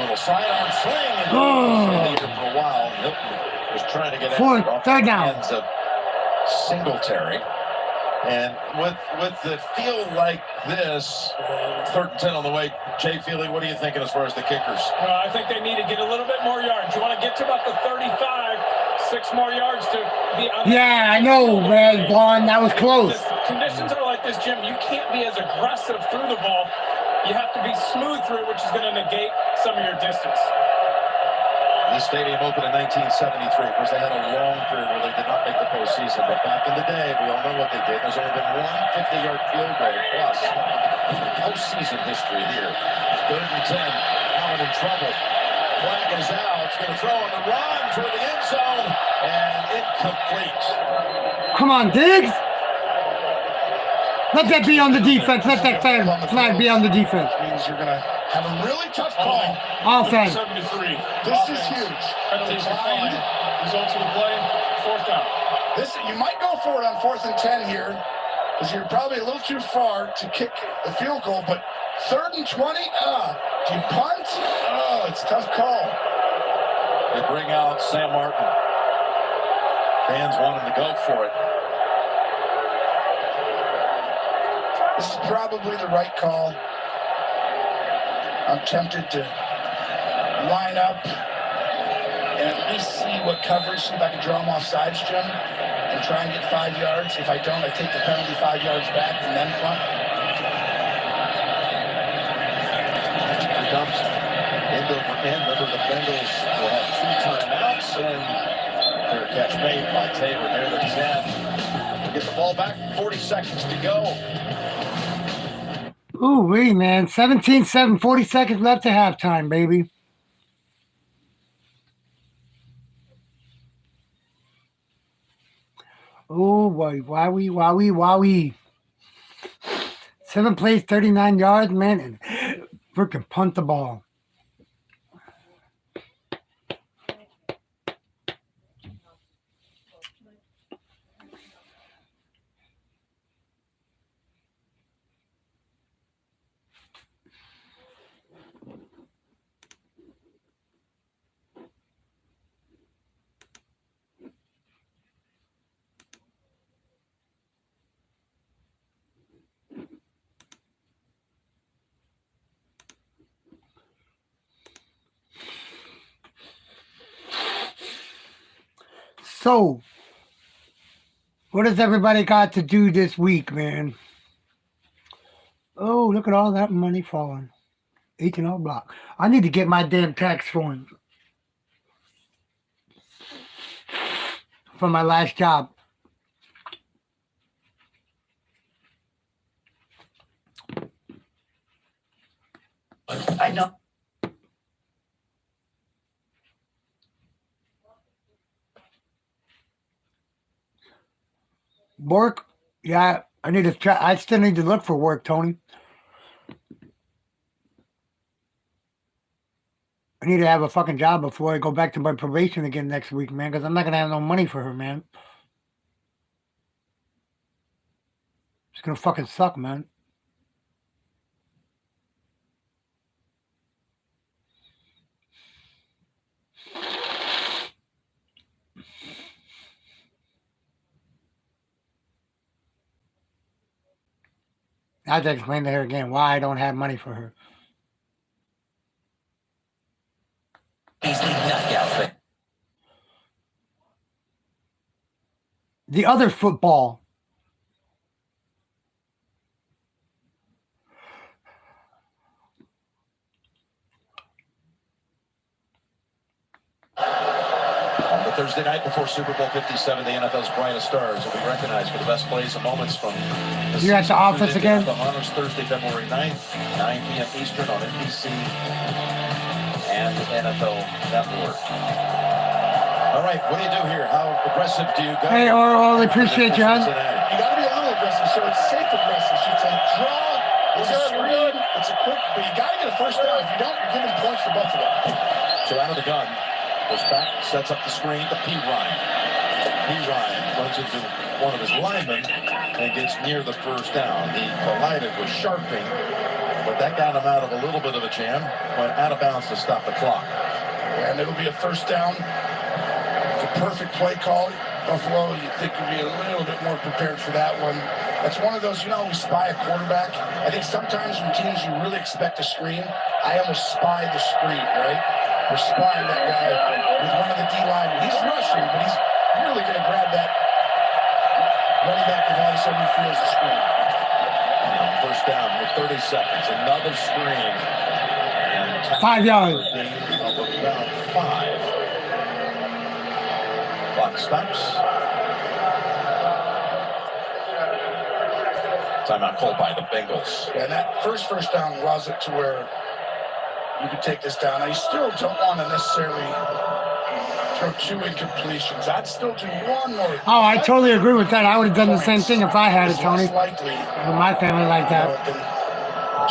Little sidearm sling, and leader for a while. Hilton was trying to get out off the hands of Singletary. And with the feel like this, 3rd and 10 on the way, Jay Feely, what are you thinking as far as the kickers? I think they need to get a little bit more yards. You want to get to about the 35, 6 more yards to be under. Yeah, I know, man, Vaughn. That was close. The conditions are like this, Jim. You can't be as aggressive through the ball. You have to be smooth through it, which is going to negate some of your distance. This stadium opened in 1973. Of course, they had a long period where they did not make the postseason. But back in the day, we all know what they did. There's only been one 50-yard field goal plus postseason history here. 3rd and 10. Allen in trouble. Flag is out. It's going to throw on the run toward the end zone. And incomplete. Come on, Diggs. Let that be on the defense. Let that flag be on the defense. Means you're going to have a really tough call. Offense. 73. This is huge. Penalties are fine. Results of the play, 4th down. You might go for it on 4th and 10 here, because you're probably a little too far to kick the field goal. But 3rd and 20, do you punt? It's a tough call. They bring out Sam Martin. Fans want him to go for it. This is probably the right call. I'm tempted to line up and at least see what coverage, see if I can draw them off sides, Jim, and try and get 5 yards. If I don't, I take the penalty 5 yards back and then punt. Here comes end over end. Remember, the Bengals will have 2 timeouts, and fair catch made by Taylor near the 10. We'll get the ball back, 40 seconds to go. Ooh-wee, man. 17-7, 40 seconds left to halftime, baby. Oh, boy. Wowie. 7 plays, 39 yards, man, and freaking punt the ball. So, what has everybody got to do this week, man? Oh, look at all that money falling. H&R Block. I need to get my damn tax forms from my last job. I know. Work? Yeah, I need to try. I still need to look for work, Tony. I need to have a fucking job before I go back to my probation again next week, man, because I'm not going to have no money for her, man. It's going to fucking suck, man. I have to explain to her again why I don't have money for her. The other football. On the Thursday night before Super Bowl 57, the NFL's brightest stars will be recognized for the best plays and moments from the You're at the office again? The honors Thursday, February 9th, 9 p.m. Eastern on NBC and the NFL Network. All right, what do you do here? How aggressive do you go? Hey, Oral, I appreciate you, hon. You got to be a little aggressive, so it's safe aggressive. So it's a draw, it's a screen, it's a quick, but you got to get a first down. If you don't, you're giving points for Buffalo. So out of the gun, goes back, sets up the screen to P. Ryan. P. Ryan runs into one of his linemen and gets near the first down. He collided with Sharping, but that got him out of a little bit of a jam, went out of bounds to stop the clock. And it'll be a first down. It's a perfect play call. Buffalo, you'd think would be a little bit more prepared for that one. That's one of those, you know, we spy a quarterback. I think sometimes when teams you really expect a screen, I almost spy the screen, right? We're spying that guy with one of the D linemen. He's rushing, but he's really going to grab that running back if all of a sudden he feels the screen. First down with 30 seconds. Another screen. And 5 yards. About 5. Clock stops. Timeout called by the Bengals. And that first down allows it to where you can take this down. Now, you still don't want to necessarily throw 2 incompletions. I'd still do 1 more. Oh, I totally agree with that. I would have done the same thing if I had it, Tony. Likely, With my family like that.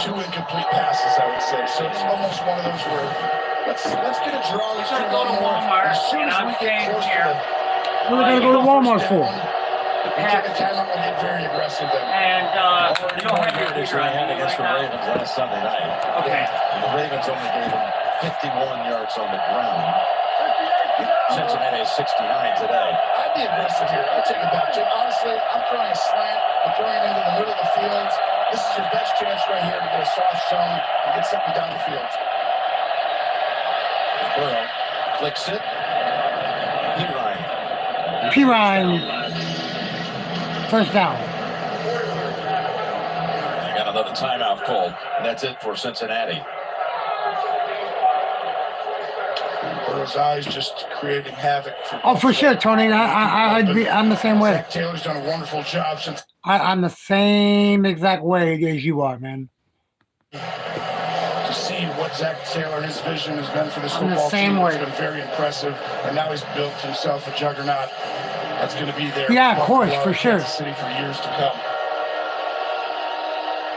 2 incomplete passes, I would say. So it's almost one of those where let's get a draw. Let's gonna go to Walmart, as soon as and we I'm get close here. What are we going to go to Walmart for? we take a timeout, we'll get very aggressive then. And Already you don't have your yardage feet they right had against the now. Ravens last Sunday night. Okay. And the Ravens only gave them 51 yards on the ground. Cincinnati is 69 today. I'd be aggressive here. I'd take it back, Jim. Honestly, I'm throwing a slant. I'm throwing it into the middle of the field. This is your best chance right here to get a soft zone and get something down the field. Burrow flicks it. Pirine. First down. They got another timeout called. And that's it for Cincinnati. Burrow's eyes just creating havoc. Oh, for sure, Tony. I'm the same way. Zach Taylor's done a wonderful job since. I'm the same exact way as you are, man. To see what Zach Taylor, his vision has been for this I'm the football same team, way. it's been very impressive. And now he's built himself a juggernaut that's going to be there. Yeah, of course, Buffalo, for sure. Kansas City for years to come.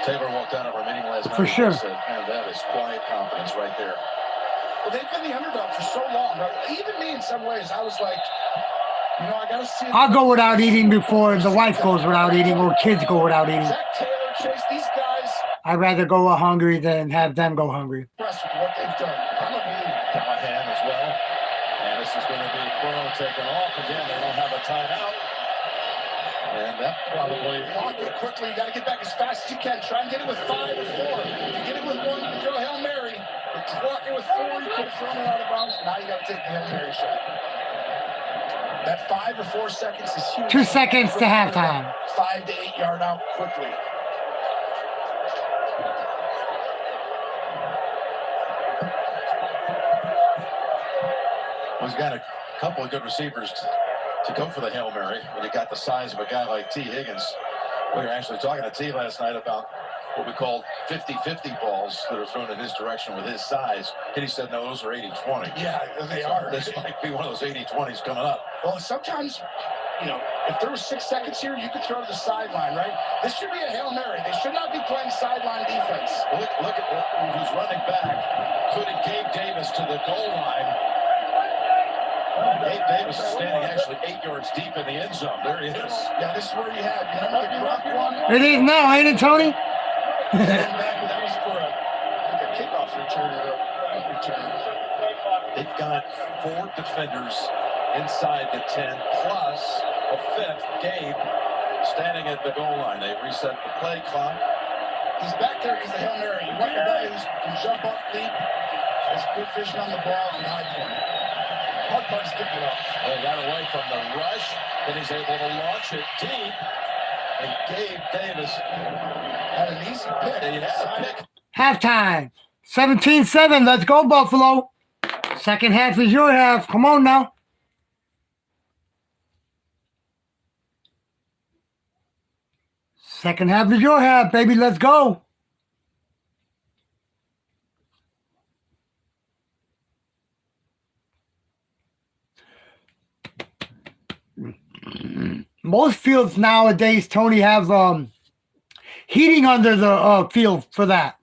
Taylor walked out of our meeting last night. For sure. And said, man, that is quiet confidence right there. Well, they've been the underdog for so long. Right? Even me, in some ways, I was like, you know, I got to see. I'll go without eating before the wife goes without eating or kids go without eating. Zach Taylor, Chase, these guys. I'd rather go hungry than have them go hungry. Impressed with what they've done. I'm a believer. Callahan as well. And this is going to be Burrow taken off again. They don't have a timeout. And that probably Block it quickly. You got to get back as fast as you can. Try and get it with 5 or 4. If you get it with 1, you can throw a Hail Mary. If you block it with 4, you could have thrown it out of bounds. Now you got to take the Hail Mary shot. That 5 or 4 seconds is huge. 2 seconds to halftime. 5 to 8 yard out quickly. Well, he's got a couple of good receivers to go for the Hail Mary when you got the size of a guy like T. Higgins. We were actually talking to T last night about what we call 50-50 balls that are thrown in his direction with his size. And he said, no, those are 80-20. Yeah, they are. This might be one of those 80-20s coming up. Well, sometimes, you know, if there was 6 seconds here, you could throw to the sideline, right? This should be a Hail Mary. They should not be playing sideline defense. Look at who's running back, including Gabe Davis to the goal line. Gabe Davis is standing actually 8 yards deep in the end zone. There he is. Yeah, this is where you have. You remember the Gronk one? It is now, ain't it, Tony? That was for a kickoff return or a return. They've got 4 defenders inside the 10, plus a 5th, Gabe, standing at the goal line. They reset the play clock. He's back there because the Hail Mary. You want a guy who can jump up deep, has good vision on the ball, and high point. Hard part's getting it off. They got away from the rush, and he's able to launch it deep. And Gabe Davis had an easy pick. He had a pick. Halftime. 17-7. Let's go, Buffalo. Second half is your half. Come on now. Second half is your half, baby. Let's go. Most fields nowadays, Tony, have heating under the field for that.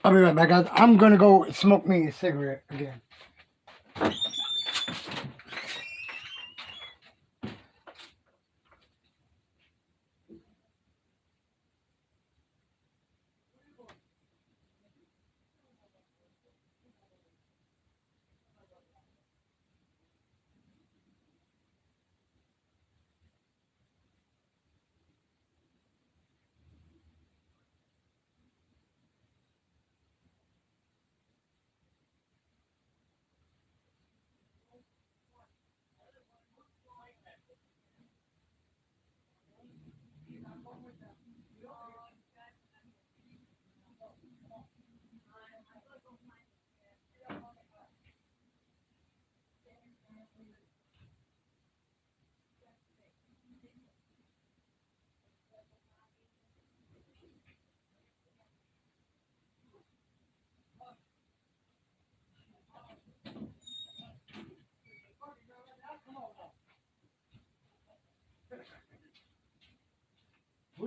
I'll be right back, guys. I'm going to go smoke me a cigarette again.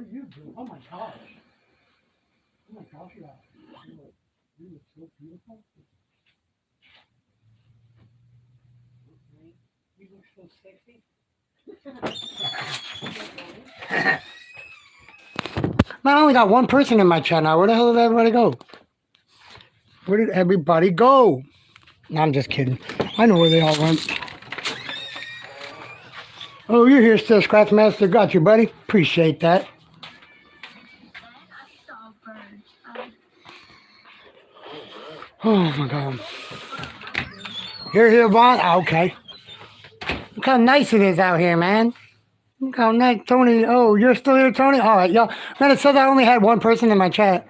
What do you do? Oh my gosh. Oh my gosh, yeah. You look so beautiful. You look so sexy. Man, I only got one person in my chat now. Where the hell did everybody go? Where did everybody go? No, I'm just kidding. I know where they all went. Oh, you're here still, Scratchmaster. Got you, buddy. Appreciate that. Oh my God. You're here, Vaughn? Ah, okay. Look how nice it is out here, man. Look how nice, Tony. Oh, you're still here, Tony? All right, y'all. Man, it says I only had one person in my chat.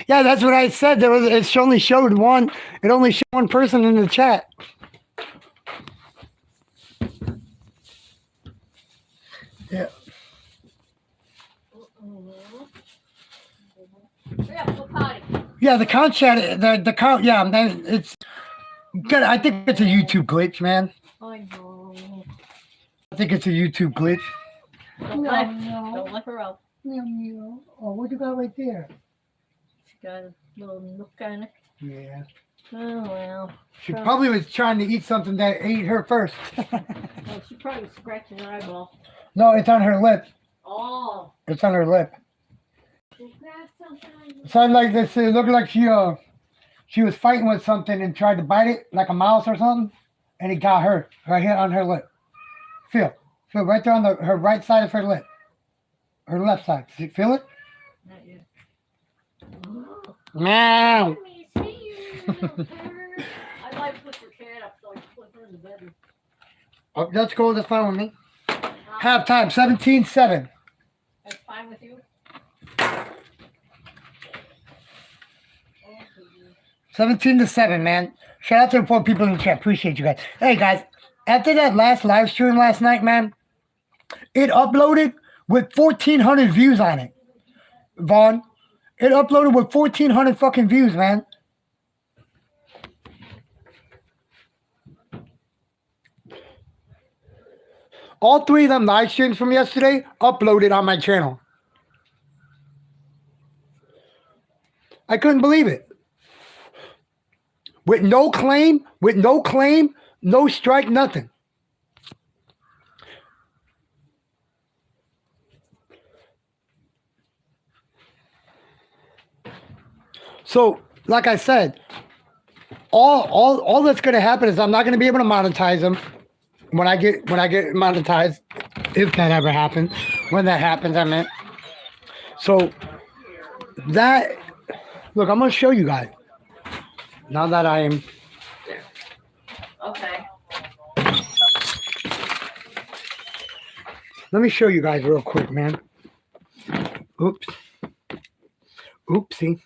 Yeah, that's what I said. It only showed one. It only showed one person in the chat. Yeah. Yeah, the count chat. The count. Yeah, man, it's good. I think it's a YouTube glitch, man. I know. I think it's a YouTube glitch. Don't let her out. Meow, meow. Oh, what you got right there? She got a little nook on it. Yeah. Oh, well. She probably was trying to eat something that ate her first. Well, she probably scratched her eyeball. No, it's on her lip. Oh. It's on her lip. She grabbed something on It sounded like this. It looked like she was fighting with something and tried to bite it like a mouse or something, and it got her right here on her lip. Feel right there on her right side of her lip, her left side. Does it feel it? Not yet. Meow. Let me see you, little bird. I might put your cat up so I can put her in the bedroom. Oh, that's cool. That's fine with me. Halftime, 17-7. That's fine with you? 17-7, man. Shout out to the 4 people in the chat. Appreciate you guys. Hey, guys, after that last live stream last night, man, it uploaded with 1,400 views on it. Vaughn, it uploaded with 1,400 fucking views, man. All 3 of them live streams from yesterday uploaded on my channel. I couldn't believe it. With no claim, no strike, nothing. So, like I said, all that's gonna happen is I'm not gonna be able to monetize them when I get monetized, if that ever happens. When that happens, I meant. So that look, I'm gonna show you guys. Now that I am. Okay. Let me show you guys real quick, man. Oops. Oopsie.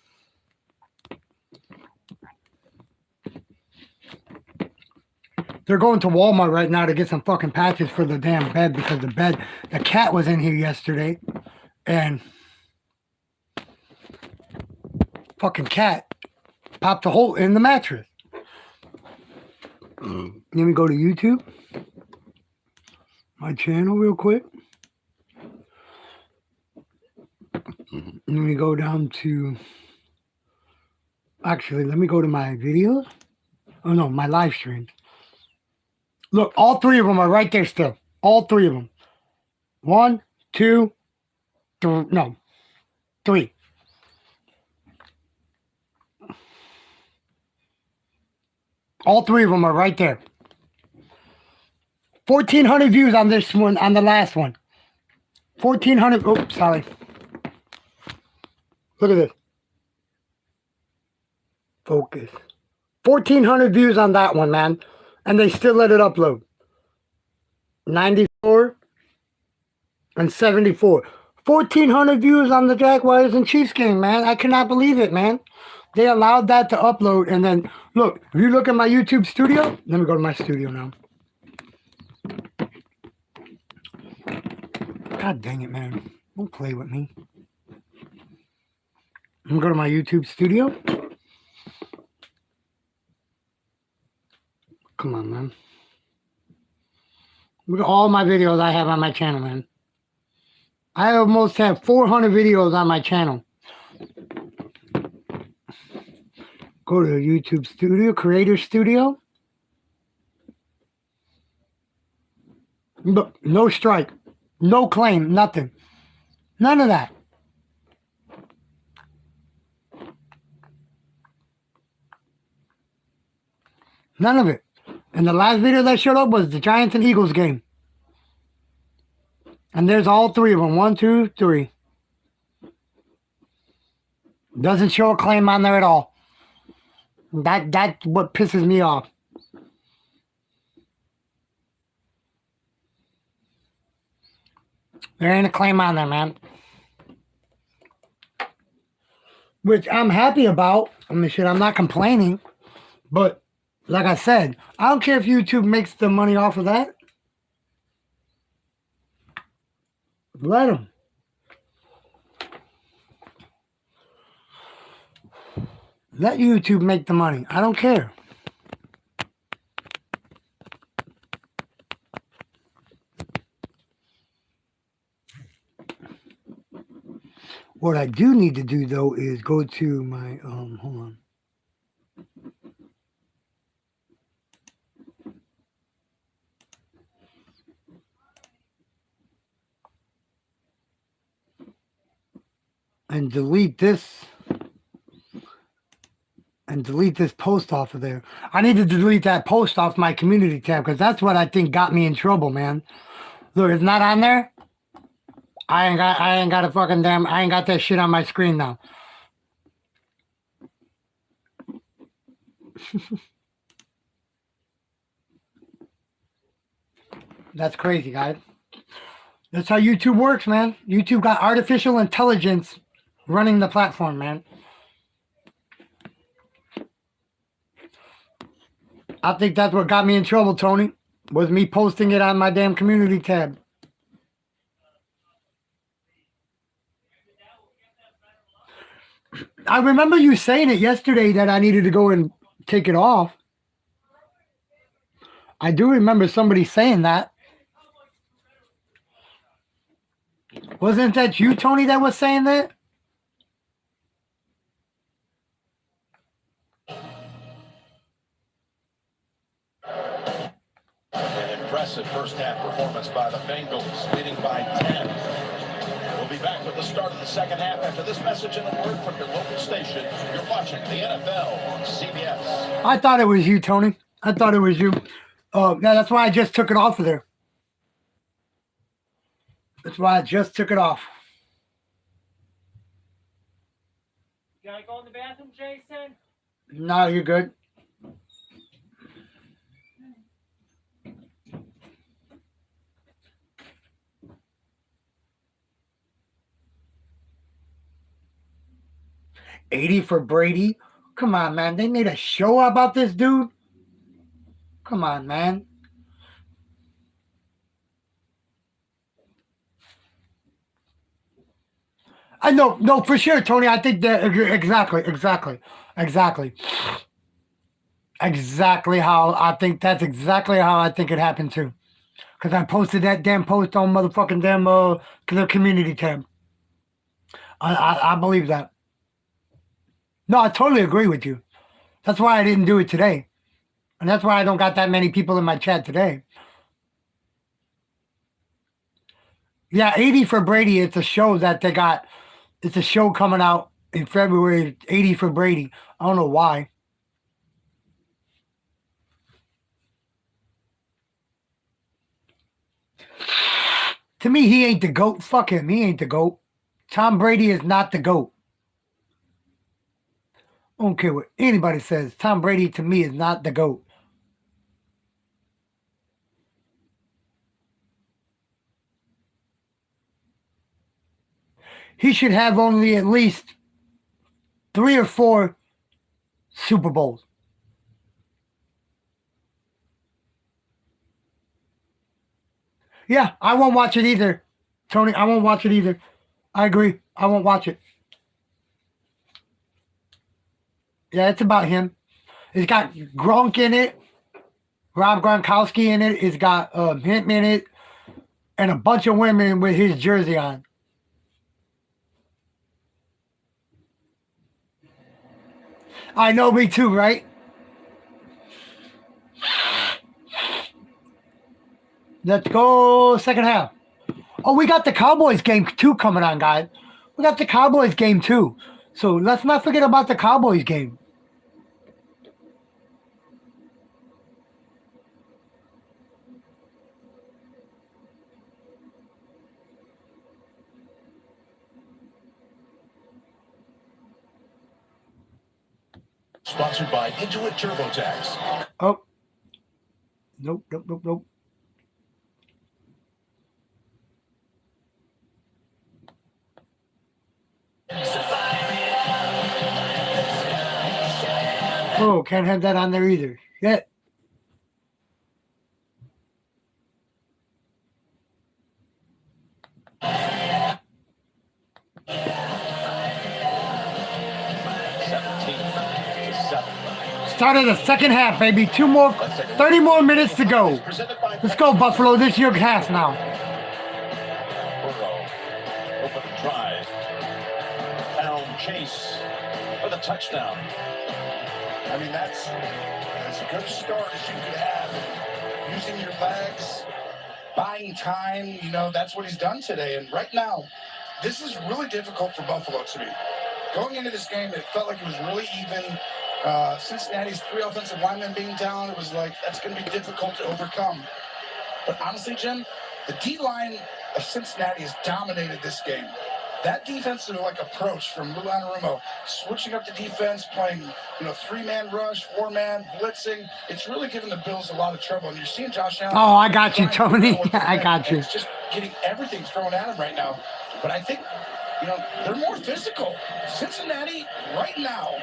They're going to Walmart right now to get some fucking patches for the damn bed because the cat was in here yesterday and fucking cat popped a hole in the mattress. Let me go to YouTube. My channel real quick. Let me go down to, actually, let me go to my videos. Oh no, my live streams. Look, all 3 of them are right there still. All 3 of them. 1, 2, 3. No, 3. All 3 of them are right there. 1,400 views on this one, on the last one. 1,400. Oh, sorry. Look at this. Focus. 1,400 views on that one, man. And they still let it upload. 94 and 74. 1,400 views on the Jaguars and Chiefs game, man. I cannot believe it, man. They allowed that to upload. And then, look, if you look at my YouTube studio, let me go to my studio now. God dang it, man. Don't play with me. I'm going to go to my YouTube studio. Come on, man. Look at all my videos I have on my channel, man. I almost have 400 videos on my channel. Go to YouTube Studio, Creator Studio. Look, no strike, no claim, nothing. None of that. None of it. And the last video that showed up was the Giants and Eagles game. And there's all three of them. 1, 2, 3. Doesn't show a claim on there at all. That's what pisses me off. There ain't a claim on there, man. Which I'm happy about. I mean, shit, I'm not complaining. But like I said, I don't care if YouTube makes the money off of that. Let them. Let YouTube make the money. I don't care. What I do need to do, though, is go to my, hold on. And delete this. And delete this post off of there. I need to delete that post off my community tab because that's what I think got me in trouble, man. Look, it's not on there. I ain't got a fucking damn, I ain't got that shit on my screen now. That's crazy, guys. That's how YouTube works, man. YouTube got artificial intelligence running the platform, man. I think that's what got me in trouble, Tony, was me posting it on my damn community tab. I remember you saying it yesterday that I needed to go and take it off. I do remember somebody saying that. Wasn't that you, Tony, that was saying that? An impressive first half performance by the Bengals, leading by 10. We'll be back with the start of the second half after this message and a word from your local station. You're watching the NFL on CBS. I thought it was you, Tony. I thought it was you. Yeah, that's why I just took it off of there. That's why I just took it off. You gotta go in the bathroom, Jason? No, you're good. $80 for Brady. Come on, man. They made a show about this dude. Come on, man. I know, no, for sure, Tony. I think that exactly how I think that's exactly how I think it happened too. Because I posted that damn post on motherfucking damn the community tab. I believe that. No, I totally agree with you. That's why I didn't do it today. And that's why I don't got that many people in my chat today. Yeah, 80 for Brady. It's a show that they got. It's a show coming out in February. 80 for Brady. I don't know why. To me, he ain't the GOAT. Fuck him. He ain't the GOAT. Tom Brady is not the GOAT. I don't care what anybody says. Tom Brady, to me, is not the GOAT. He should have only at least 3 or 4 Super Bowls. Yeah, I won't watch it either. Tony, I won't watch it either. I agree. I won't watch it. Yeah, it's about him. It's got Gronk in it, Rob Gronkowski in it. It's got him in it, and a bunch of women with his jersey on. I know, me too, right? Let's go second half. Oh, we got the Cowboys game too coming on, guys. We got the Cowboys game too. So let's not forget about the Cowboys game. Sponsored by Intuit TurboTax. Oh. Nope. Oh, can't have that on there either. Shit. Start of the second half, baby. 30 more minutes to go. Let's go, Buffalo. This is your half now. Burrow, open drive. Found Chase with a touchdown. I mean, that's as good a start as you could have. Using your legs, buying time, that's what he's done today. And right now, this is really difficult for Buffalo to me. Going into this game, it felt like it was really even. Cincinnati's 3 offensive linemen being down, it was like, that's going to be difficult to overcome. But honestly, Jim, the D-line of Cincinnati has dominated this game. That defensive approach from Lou Anarumo, switching up the defense, playing 3-man rush, 4-man blitzing, it's really given the Bills a lot of trouble. And you're seeing Josh Allen. Oh, I got you, Tony. I got you. It's just getting everything thrown at him right now. But I think they're more physical. Cincinnati right now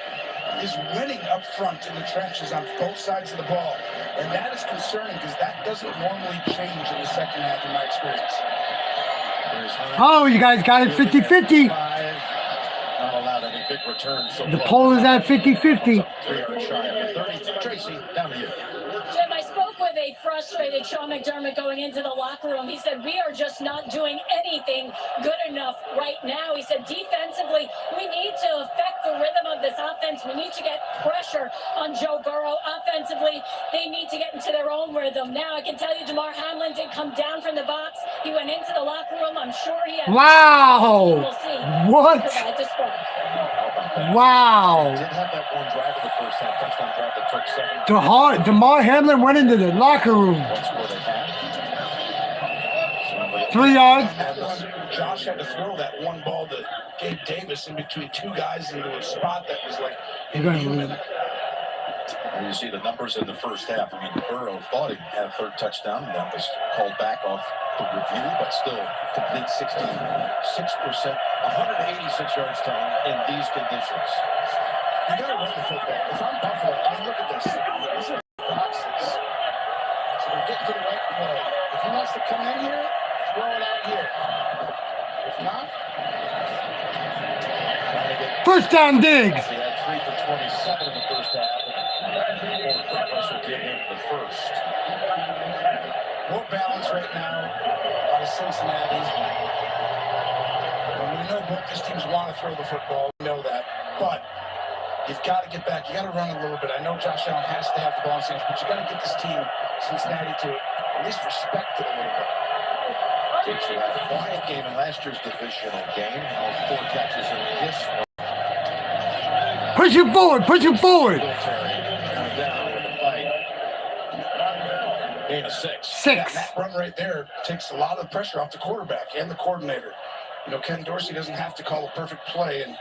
is winning up front in the trenches on both sides of the ball. And that is concerning because that doesn't normally change in the second half in my experience. Oh, you guys got it 50-50. Not allowed any big returns so The poll is at 50-50. 3 yards shy of 30. Tracy, down to you. Jim, I spoke with a frustrated Sean McDermott going into the locker room. He said, we are just not doing anything good enough right now. He said, defensively, we need to affect the rhythm of this offense. We need to get pressure on Joe Burrow. Offensively, they need to get into their own rhythm. Now, I can tell you, Damar Hamlin did come down from the box. He went into the locker room. I'm sure he had... Wow! We'll see. What? Wow! Did have that one drive in the first half, touchdown drive that took 7. Damar Hamlin went into the locker room. 3 yards. Josh had to throw that one ball to Gabe Davis in between 2 guys into a spot that was like inhuman. And you see the numbers in the first half. I mean, Burrow thought he had a 3rd touchdown, and that was called back off the review, but still complete 66%, 186 yards time in these conditions. You got to run the football. If I'm Buffalo, I mean, look at this. These are boxes. So they're getting to the right play. If he wants to come in here, throw it out here. If not, first down, Diggs. He had 3 for 27 in the first half. More progress will give him the first. More balance right now out of Cincinnati. And we know both these teams want to throw the football. We know that. But you've got to get back. You got to run a little bit. I know Josh Allen has to have the ball in his hands, but you got to get this team, Cincinnati, to at least respect it a little bit. Takes you had a quiet game in last year's divisional game. Now 4 catches in this one. Push him forward. Push him forward. Down with the fight. Gain of 6. That run right there takes a lot of pressure off the quarterback and the coordinator. Ken Dorsey doesn't have to call a perfect play, and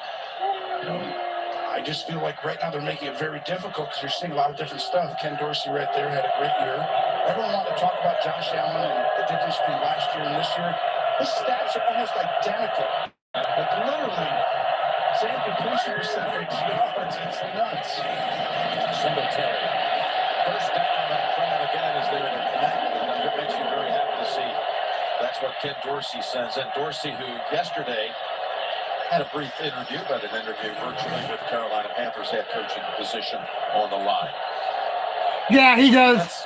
I just feel like right now they're making it very difficult because you're seeing a lot of different stuff. Ken Dorsey right there had a great year. Everyone wanted to talk about Josh Allen and the difference between last year and this year. His stats are almost identical. Like literally, same completion percentage, yards, it's nuts. Singletary. First down, that crowd again is there to connect. And it makes you very happy to see. That's what Ken Dorsey says. And Dorsey, who yesterday had a brief interview, but an interview virtually with the Carolina Panthers head coaching position on the line. Yeah, he does. That's,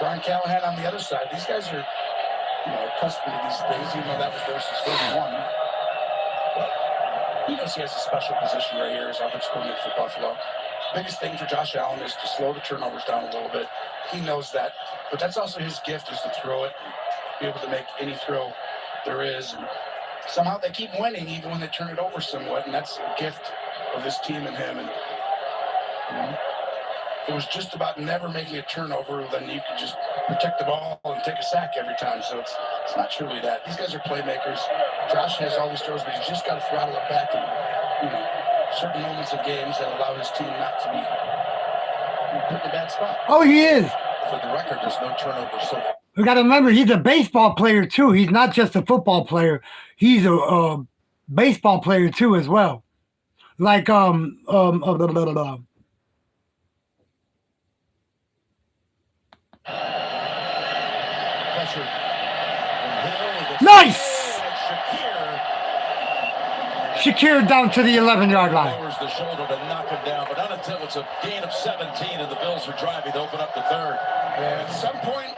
Brian Callahan on the other side. These guys are, accustomed to these things, even though that was versus 31. But He knows he has a special position right here as offensive coordinator for Buffalo. Biggest thing for Josh Allen is to slow the turnovers down a little bit. He knows that. But that's also his gift, is to throw it and be able to make any throw there is. And somehow they keep winning even when they turn it over somewhat, and that's a gift of this team and him. And if it was just about never making a turnover, then you could just protect the ball and take a sack every time. So it's not truly that. These guys are playmakers. Josh has all these throws, but he's just got to throttle it back in, certain moments of games that allow his team not to be put in a bad spot. Oh, he is. For the record, there's no turnover so far. We got to remember, he's a baseball player too. He's not just a football player. He's a baseball player too as well. Like Nice! Shakir down to the 11-yard line. Lowers the shoulder to knock him down, but not until it's a gain of 17 and the Bills are driving to open up the third. And at some point,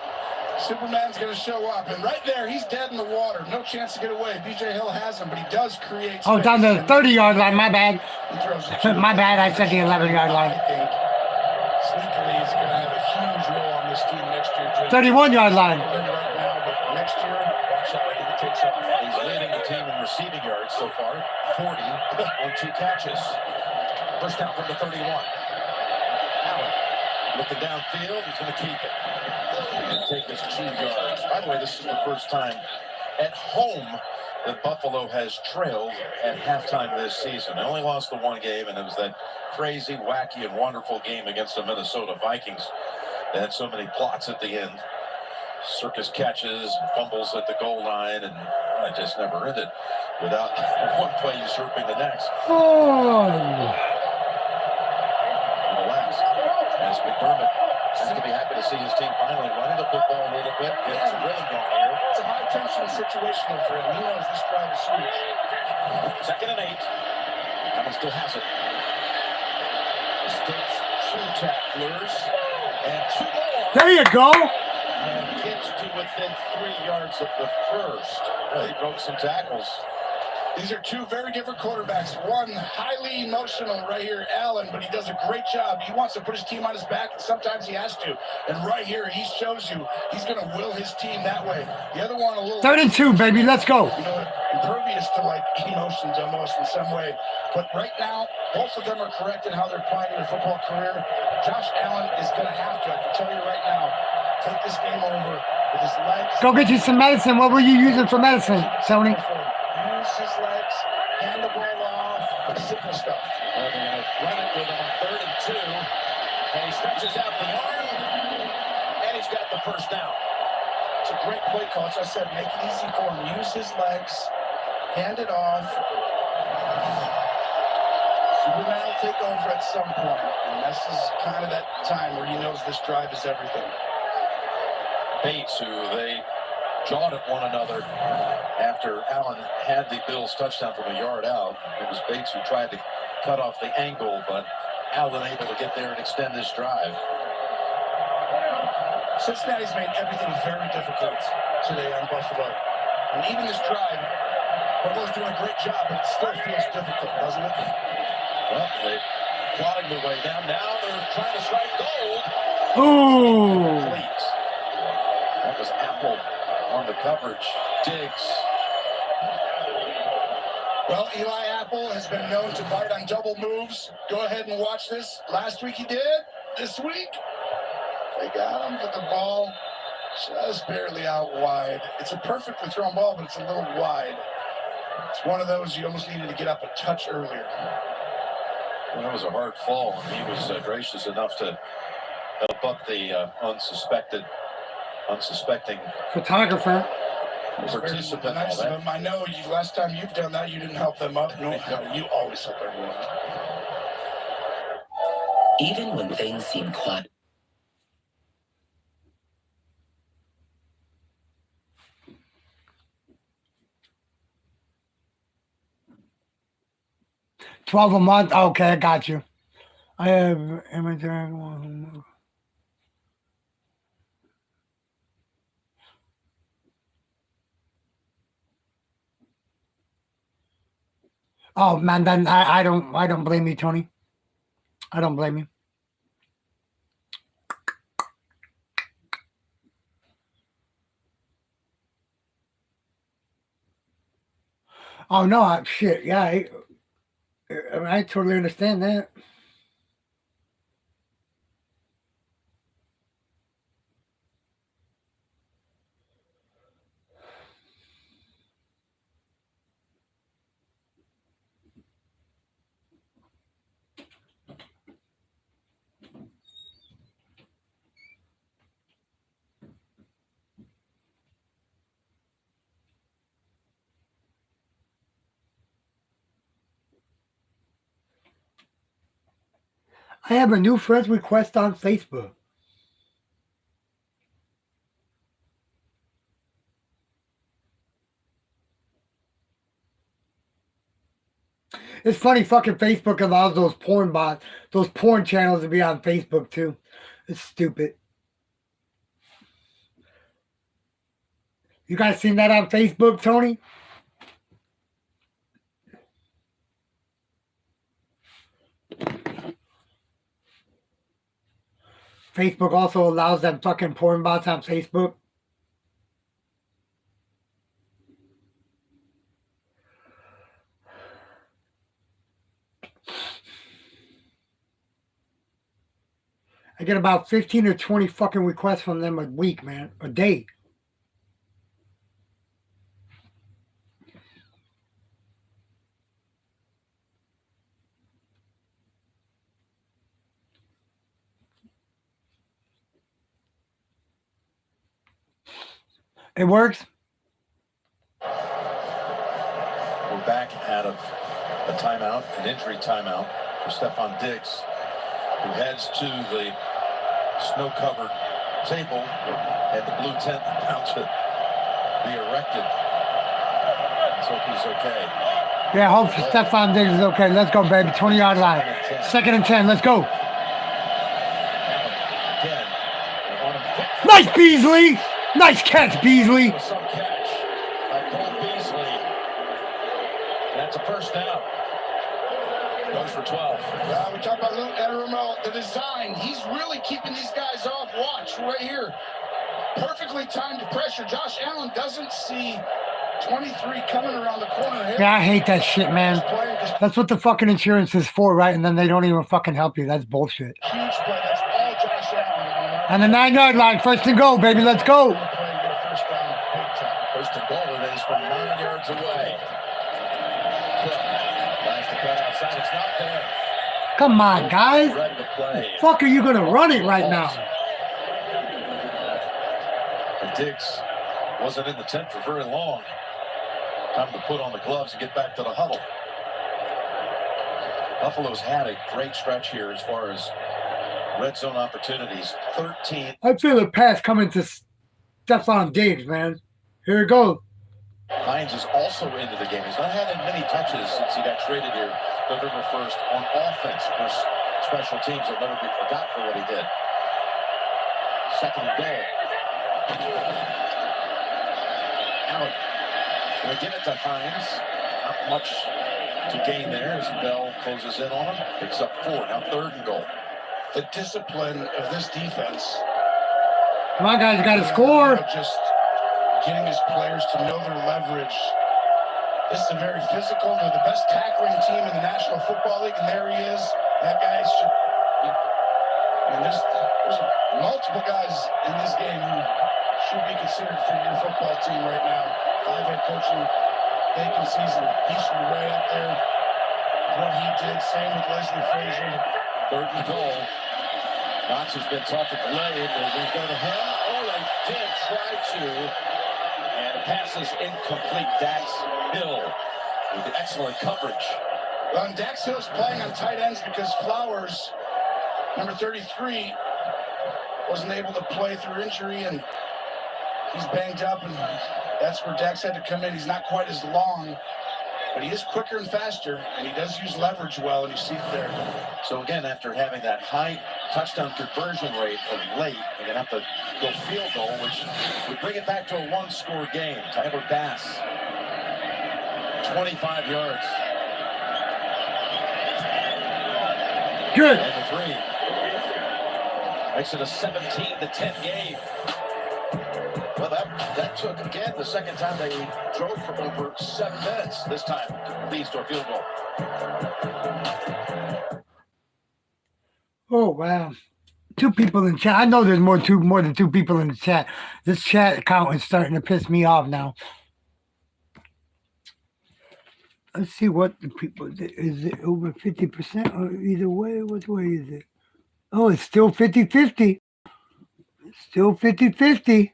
Superman's going to show up. And right there, he's dead in the water. No chance to get away. BJ Hill has him, but he does create space. Oh, down to the 30-yard line. My bad. My bad. I said the 11-yard line. I think sneakily he's going to have a huge role on this team next year. 31-yard line. Right now, but next year, watch out. I think it takes off. He's leading the team in receiving yards so far, 40 on 2 catches. First down from the 31. Allen looking downfield. He's going to keep it and take us 2 yards. By the way, this is the first time at home that Buffalo has trailed at halftime this season. They only lost the 1 game, and it was that crazy, wacky, and wonderful game against the Minnesota Vikings. They had so many plots at the end. Circus catches and fumbles at the goal line, and it just never ended without one play usurping the next. Oh. And the last, as McDermott has to be happy to see his team finally running the football a little bit. It's a rhythm going here. It's a high-tension situation for him. He knows this drive is huge. 2nd and 8. Allen still has it. Escapes 2 tacklers and 2 more. There you go. And gets to within 3 yards of the first. Well, he broke some tackles. These are 2 very different quarterbacks. One highly emotional right here, Allen, but he does a great job. He wants to put his team on his back, and sometimes he has to. And right here, he shows you he's going to will his team that way. The other one a little... 3rd and 2, baby. Let's go. Impervious to, emotions almost in some way. But right now, both of them are correct in how they're playing their football career. Josh Allen is going to have to, I can tell you right now, take this game over with his legs. Go get you some medicine. What were you using for medicine, Tony? Use his legs, hand the ball off, simple stuff. They're going to run it with him on 3rd and 2. And he stretches out the arm, and he's got the first down. It's a great play call. As I said, make it easy for him. Use his legs, hand it off. Superman will take over at some point, and this is kind of that time where he knows this drive is everything. Bates, who they jawed at one another after Allen had the Bills touchdown from a yard out. It was Bates who tried to cut off the angle, but Allen able to get there and extend this drive. Cincinnati's made everything very difficult today on Buffalo. And even this drive, Buffalo's doing a great job, but it still feels difficult, doesn't it? Well, they're plotting their way down. Now they're trying to strike gold. Ooh. That was Apple on the coverage. Diggs. Well, Eli Apple has been known to bite on double moves. Go ahead and watch this. Last week he did. This week, they got him, but the ball just barely out wide. It's a perfectly thrown ball, but it's a little wide. It's one of those you almost needed to get up a touch earlier. Well, that was a hard fall, and he was gracious enough to help up the unsuspecting photographer. Participant. Nice of him. I know last time you've done that, you didn't help them up. No, you always help everyone. Even when things seem quiet. $12 a month. Okay, I got you. I have imagery. Oh man, then I don't blame you, Tony. I don't blame you. Oh no, shit. Yeah, I totally understand that. I have a new friends request on Facebook. It's funny, fucking Facebook allows those those porn channels to be on Facebook too. It's stupid. You guys seen that on Facebook, Tony? Facebook also allows them fucking porn bots on Facebook. I get about 15 or 20 fucking requests from them a week, man. A day. It works. We're back out of a timeout, an injury timeout for Stephon Diggs, who heads to the snow-covered table and the blue tent about to be erected. Let's hope he's okay. Yeah, hope Stephon Diggs is okay. Let's go, baby. 20-yard line. 2nd and 10. Let's go. Nice, Beasley. Nice catch, Beasley. Some catch by Cole Beasley. That's a first down. Goes for 12. We talk about Luke Ederemo, the design. He's really keeping these guys off. Watch right here. Perfectly timed pressure. Josh Allen doesn't see 23 coming around the corner here. Yeah, I hate that shit, man. That's what the fucking insurance is for, right? And then they don't even fucking help you. That's bullshit. Huge play. That's all Josh Allen. On the 9-yard line, 1st and goal, baby. Let's go. First and goal. It is from 9 yards away. Tries to cut outside. It's not there. Come on, guys. Fuck, are you gonna run it right now? And Diggs wasn't in the tent for very long. Time to put on the gloves and get back to the huddle. Buffalo's had a great stretch here as far as red zone opportunities. 13. I feel a pass coming to Stephon Diggs, man. Here it goes. Hines is also into the game. He's not had many touches since he got traded here November 1st on offense. Of course, special teams will never be forgotten for what he did. 2nd and goal. Allen going to give it to Hines. Not much to gain there as Bell closes in on him. Picks up 4. Now 3rd and goal. The discipline of this defense. Come on, guys, got to score. Just getting his players to know their leverage. This is a very physical. They're the best tackling team in the National Football League, and there he is. That guy should. There's multiple guys in this game who should be considered for your football team right now. 5 head coaching vacancies, and he should be right up there with what he did. Same with Leslie Frazier. 3rd and goal. Knox has been tough at the leg. They're going to him. Oh, they did try to. And pass is incomplete. Dax Hill with excellent coverage. Well, and Dax Hill's playing on tight ends because Flowers, number 33, wasn't able to play through injury, and he's banged up, and that's where Dax had to come in. He's not quite as long, but he is quicker and faster, and he does use leverage well, and you see it there. So again, after having that high touchdown conversion rate of late, they're going to have to go field goal, which would bring it back to a 1-score game. Tyler Bass, 25 yards. Good. And the 3. Makes it a 17-10 game. Well, that took, again, the second time they drove for over 7 minutes. This time leads to a field goal. Oh, wow. 2 people in chat. I know there's more than 2 people in the chat. This chat account is starting to piss me off now. Let's see what the people, is it over 50% or either way? What way is it? Oh, it's still 50-50. Still 50-50.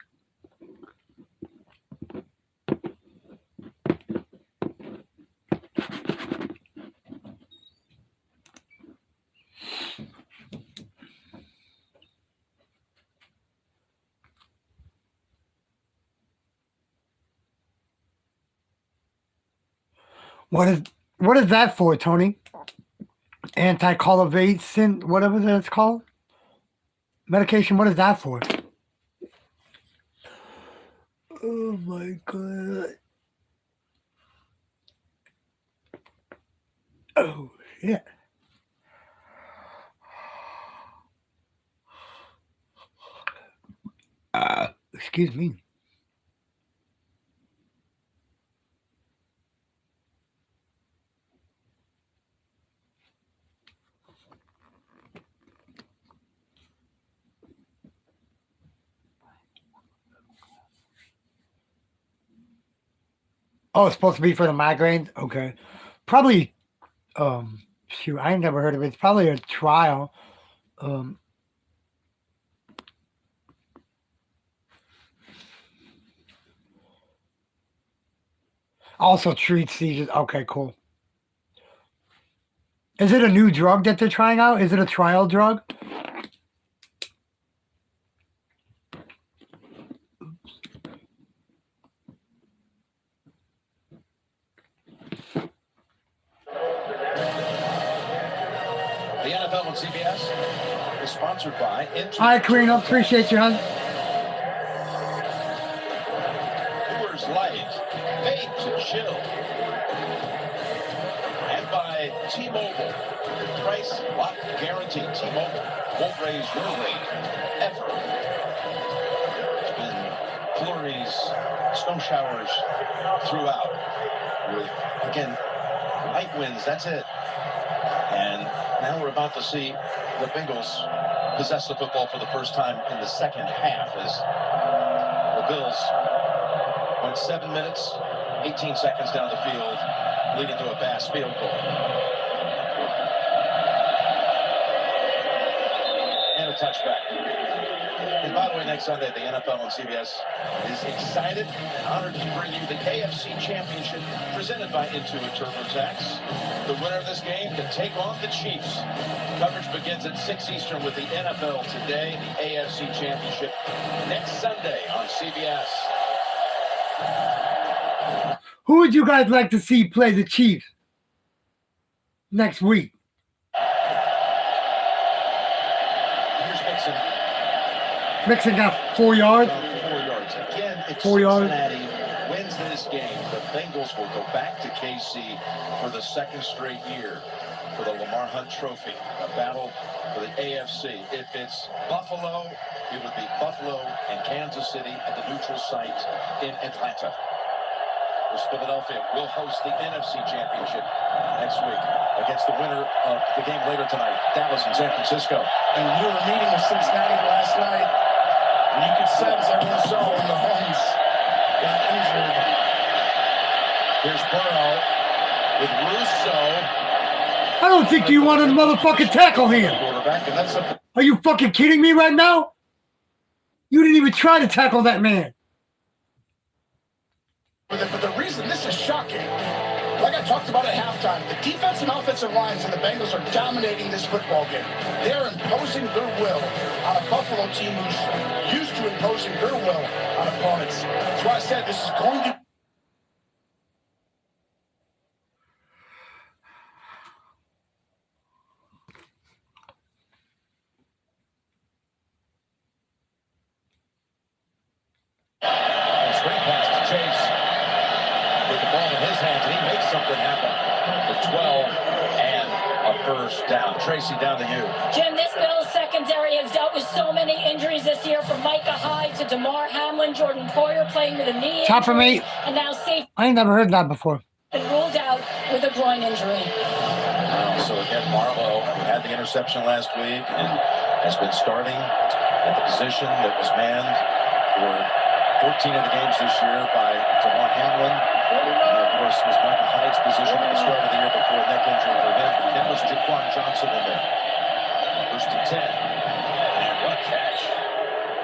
What is that for, Tony? Anti-colivacin, whatever that's called? Medication, what is that for? Oh my god. Oh shit. Excuse me. Oh, it's supposed to be for the migraines? Okay. Probably, shoot, I ain't never heard of it. It's probably a trial. Also treats seizures. Okay, cool. Is it a new drug that they're trying out? Is it a trial drug? The NFL on CBS is sponsored by... Hi, Karina. Appreciate you, hon. Coors Light, made to chill. And by T-Mobile, price lock guarantee. T-Mobile won't raise your rate ever. It's been flurries, snow showers throughout. With, again, light winds, that's it. And now we're about to see the Bengals possess the football for the first time in the second half as the Bills went 7 minutes, 18 seconds down the field, leading to a fast field goal. And a touchback. And by the way, next Sunday, the NFL on CBS is excited and honored to bring you the AFC Championship presented by Intuit TurboTax. The winner of this game can take on the Chiefs. Coverage begins at 6 Eastern with the NFL Today, the AFC Championship, next Sunday on CBS. Who would you guys like to see play the Chiefs next week? Here's Mixon. Mixon got 4 yards. 4 yards. Again, if 4 yards. Cincinnati wins this game, the Bengals will go back to KC for the second straight year for the Lamar Hunt Trophy, a battle for the AFC. If it's Buffalo, it would be Buffalo and Kansas City at the neutral site in Atlanta. Whereas Philadelphia will host the NFC Championship next week against the winner of the game later tonight, Dallas and San Francisco. And we were meeting with Cincinnati last night, and you could sense everyone saw when the Holmes got injured. Here's Burrow with Russo. I don't think you want to motherfucking tackle him. Are you fucking kidding me right now? You didn't even try to tackle that man. But the reason this is shocking, like I talked about at halftime, the defense and offensive lines and the Bengals are dominating this football game. They're imposing their will on a Buffalo team who's used to imposing their will on opponents. That's why I said this is going to... Straight pass to Chase. With the ball in his hands, and he makes something happen. for 12 and a first down. Tracy, down to you. Jim, this Bills secondary has dealt with so many injuries this year, from Micah Hyde to DeMar Hamlin, Jordan Poyer playing with a knee Chopper injury, mate. and now safety I ain't never heard that before. been ruled out with a groin injury. So again, Marlowe, who had the interception last week and has been starting at the position that was manned for 14 of the games this year by DeMar Hamlin. And of course, was Micah Hyde's position at the start of the year before neck injury for him. Then was Jaquan Johnson in there. First and 10. And what a catch.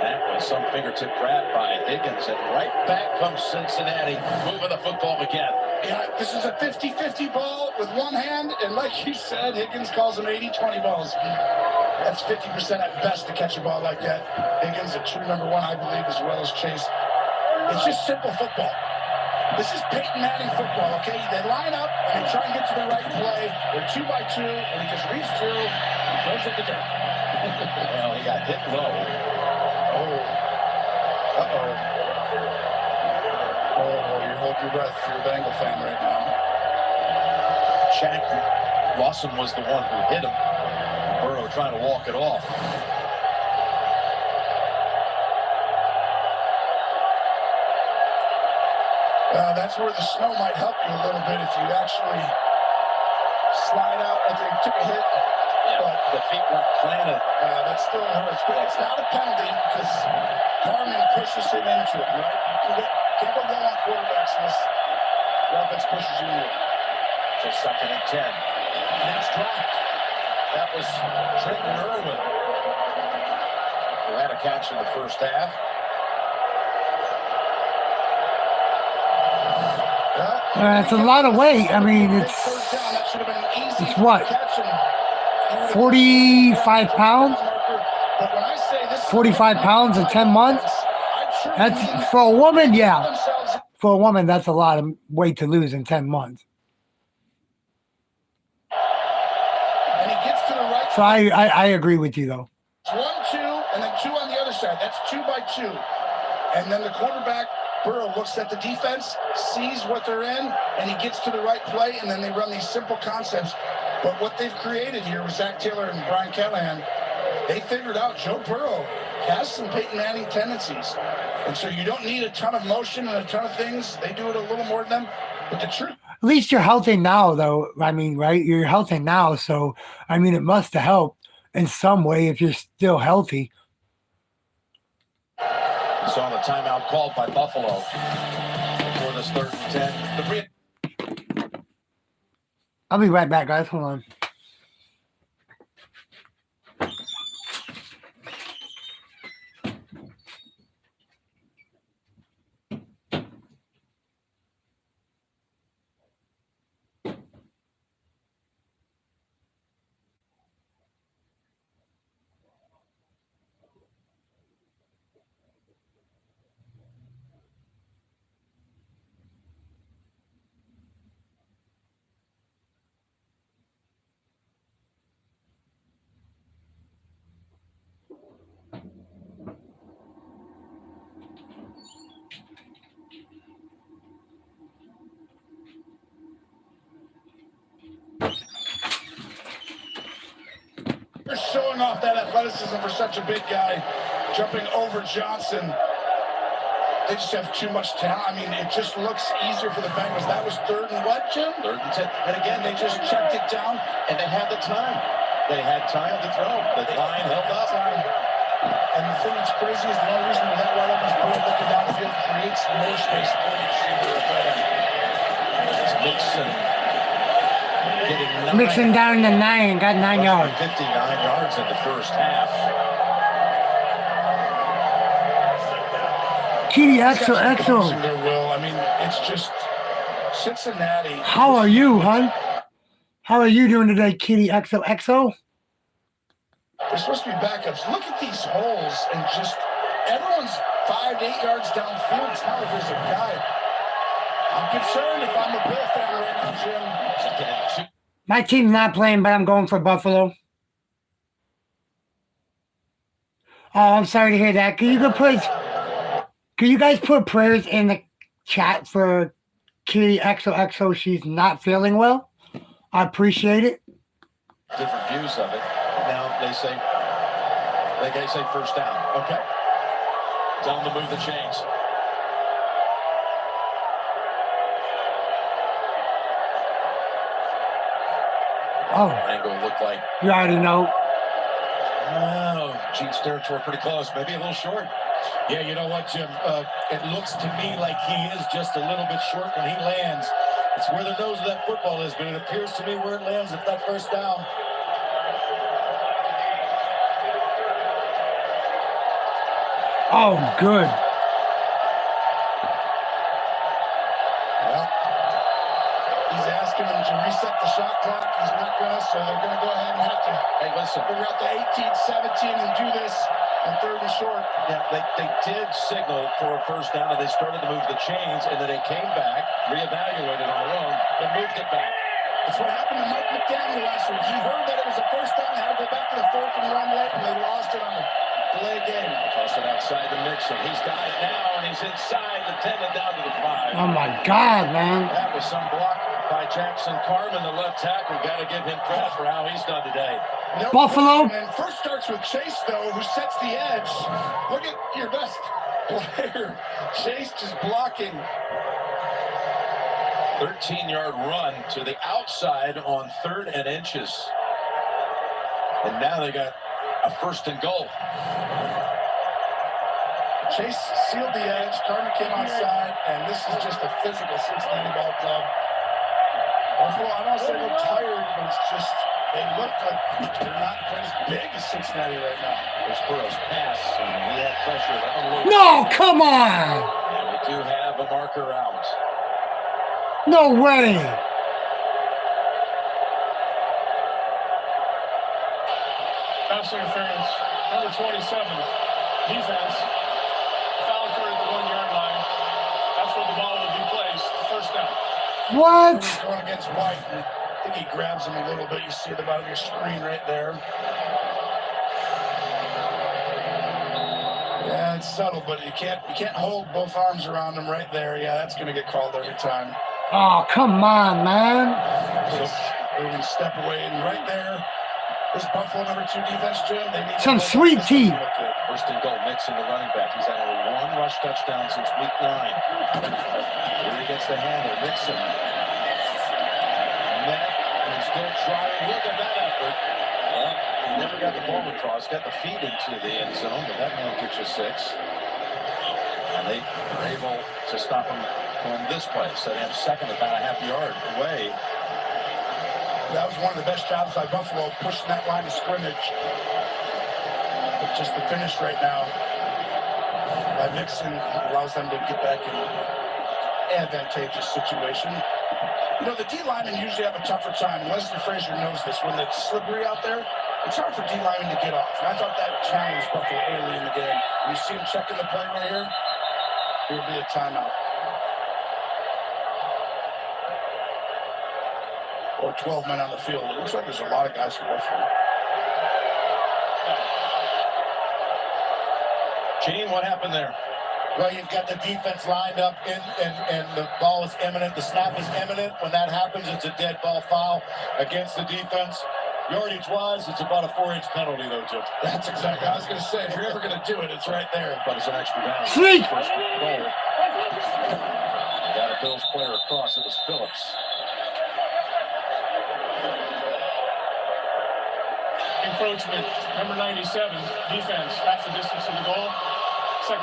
That was some fingertip grab by Higgins. And right back comes Cincinnati, moving the football again. Yeah, this is a 50-50 ball with one hand, and like you said, Higgins calls them 80-20 balls. That's 50% at best to catch a ball like that. Higgins, a true number one, I believe, as well as Chase. It's just simple football. This is Peyton Manning football, okay? They line up, and they try and get to the right play. They're 2 by 2, and he just reads through and throws it to dirt. Well, he got hit low. Oh, you hold your breath if you're a Bengal fan right now. Shaq Lawson was the one who hit him. Burrow trying to walk it off. That's where the snow might help you a little bit if you actually slide out after you took a hit. Yeah, but the feet weren't planted. That still hurts, but it's not a penalty because Carmen pushes him into it, right? You can't go wrong on quarterbacks unless the offense pushes you into it. So second and 10. And that's dropped. That was Trenton Irwin, who had a catch in the first half. It's a lot of weight. I mean, it's what? 45 pounds? 45 pounds in 10 months? That's for a woman, yeah. For a woman, that's a lot of weight to lose in 10 months. And he gets to the right. So I agree with you, though. It's 1-2, and then 2 on the other side. That's 2 by 2. And then the quarterback, Burrow, looks at the defense, sees what they're in, and he gets to the right play, and then they run these simple concepts. But what they've created here with Zach Taylor and Brian Callahan, they figured out Joe Burrow has some Peyton Manning tendencies. And so you don't need a ton of motion and a ton of things. They do it a little more than them. But the truth. At least you're healthy now, though. I mean, right? You're healthy now. So, I mean, it must have helped in some way if you're still healthy. We saw the timeout called by Buffalo for this 3rd and 10. I'll be right back, guys. Hold on. They're showing off that athleticism for such a big guy, jumping over Johnson. They just have too much talent. I mean, it just looks easier for the Bengals. That was 3rd and what, Jim? 3rd and 10. And again, they just checked it down, and they had the time. They had time to throw. The line held up. And the thing that's crazy is the only reason we're that wide open is Burrow looking downfield creates more space for the receiver. It's Mixon. Mixing down to 9, got 9 yards. 59 yards in the first half. Kitty XO. I mean, it's just Cincinnati. How are you, hon? How are you doing today, Kitty XO? They're supposed to be backups. Look at these holes and just everyone's 5 to 8 yards downfield. It's not like there's a guy. I'm concerned if I'm a Bill fan right now, Jim. My team's not playing, but I'm going for Buffalo. Oh, I'm sorry to hear that. Can you guys put prayers in the chat for Kitty XOXO? She's not feeling well. I appreciate it. Different views of it. Now they say first down. Okay. Tell them to move the chains. Oh. Angle looked like. You already know. Oh, Chiefs territory pretty close. Maybe a little short. Yeah, you know what, Jim? It looks to me like he is just a little bit short when he lands. It's where the nose of that football is, but it appears to me where it lands if that first down. Oh, good. Well, he's asking him to reset the shot clock. He's not going to, so they're going to go ahead and have to figure out the 18-17 and do this on 3rd and short. Yeah, they did signal for a first down, and they started to move the chains, and then they came back, reevaluated on their own, and moved it back. That's what happened to Mike McDaniel last week. He heard that it was a first down, had to go back to the 4th and run late, and they lost it on the delay game. Toss it outside the Mixon. He's got it now, and he's inside the 10 and down to the 5. Oh, my God, man. That was some block by Jackson Carman, the left tackle. Got to give him credit for how he's done today. No Buffalo. And first starts with Chase, though, who sets the edge. Look at your best player. Chase just blocking. 13-yard run to the outside on 3rd and inches. And now they got a 1st and goal. Chase sealed the edge. Carter came outside, and this is just a physical Cincinnati ball club. Buffalo, I don't say they look tired, but it's just they look like they're not quite as big as Cincinnati right now. There's Burrow's pass, and he had pressure. No, come on. And we do have a marker out. No way. Pass interference, number 27, defense. Foul card at the 1-yard line. That's where the ball will be placed. First down. What? Going against White. I think he grabs him a little bit. You see it about your screen right there. Yeah, it's subtle, but you can't hold both arms around him right there. Yeah, that's going to get called every time. Oh, come on, man. They're going to step away, and right there. This Buffalo number 2 defense, Jim. They need some sweet tea. First and goal, Mixon, the running back. He's had only 1 rush touchdown since week 9. Here he gets the handle. Mixon. Net, and still trying. Look at that effort. Well, he never got the ball across. Got the feet into the end zone, but that won't get you 6. And they were able to stop him on this play. So they have 2nd about a half yard away. That was one of the best jobs by Buffalo, pushing that line of scrimmage. But just the finish right now by Mixon allows them to get back in an advantageous situation. You know, the D linemen usually have a tougher time. Leslie Frazier knows this. When it's slippery out there, it's hard for D linemen to get off. And I thought that challenged Buffalo early in the game. You see him checking the play right here? Here will be a timeout. Or 12 men on the field. It looks like there's a lot of guys for Buffalo. Gene, what happened there? Well, you've got the defense lined up, and the ball is imminent. The snap is imminent. When that happens, it's a dead ball foul against the defense. Yardage-wise, it's about a 4-inch penalty, though, Jim. That's exactly what I was going to say. If you're ever going to do it, it's right there. But it's an extra down. Sweet. First goal. Got a Bills player across. It was Phillips. Encroachment, number 97, defense. That's the distance to the goal.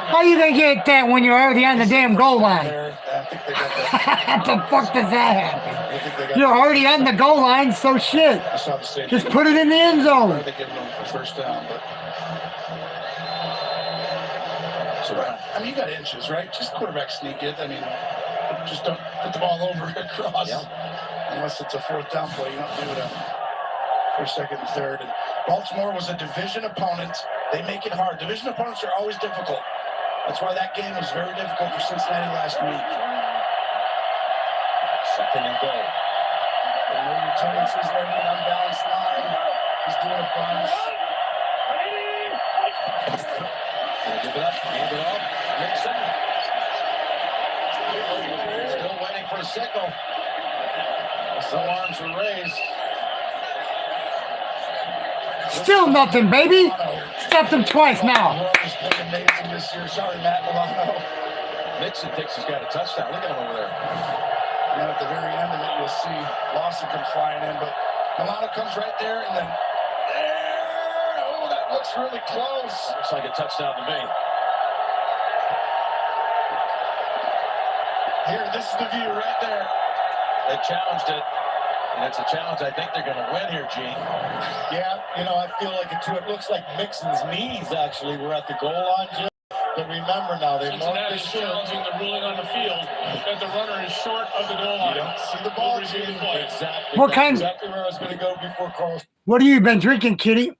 How you gonna get that when you're already on the damn goal line? I think they got that. What the fuck does that happen? You're already on the goal line, so shit. I saw the same. Just put it in the end zone. They're giving them for first down, but so I mean, you got inches, right? Just quarterback sneak it. I mean, just don't put the ball over across. Yep. Unless it's a 4th down play, you don't do it for 2nd and 3rd. And Baltimore was a division opponent. They make it hard. Division opponents are always difficult. That's why that game was very difficult for Cincinnati last week. 2nd and goal. And no tendencies there, an unbalanced line. He's doing a bunch. Give it up, hand it off. Mixon. Still waiting for a signal. Some arms are raised. Still nothing, baby. Stepped him twice now. Amazing this year. Sorry, Matt Milano. Mixon thinks he's got a touchdown. Look at him over there. And then at the very end of it, you'll see Lawson come flying in, but Milano comes right there, and then there. Oh, that looks really close. Looks like a touchdown to me. Here, this is the view right there. They challenged it, and it's a challenge. I think they're going to win here, Gene. Yeah, I feel like it too. It looks like Mixon's knees actually were at the goal line, Jim. But remember now, they marked Cincinnati's challenging the ruling on the field that the runner is short of the goal line. You don't see the ball, Gene. Exactly. What kind? Exactly where I was going to go before Carl. What have you been drinking, Kitty?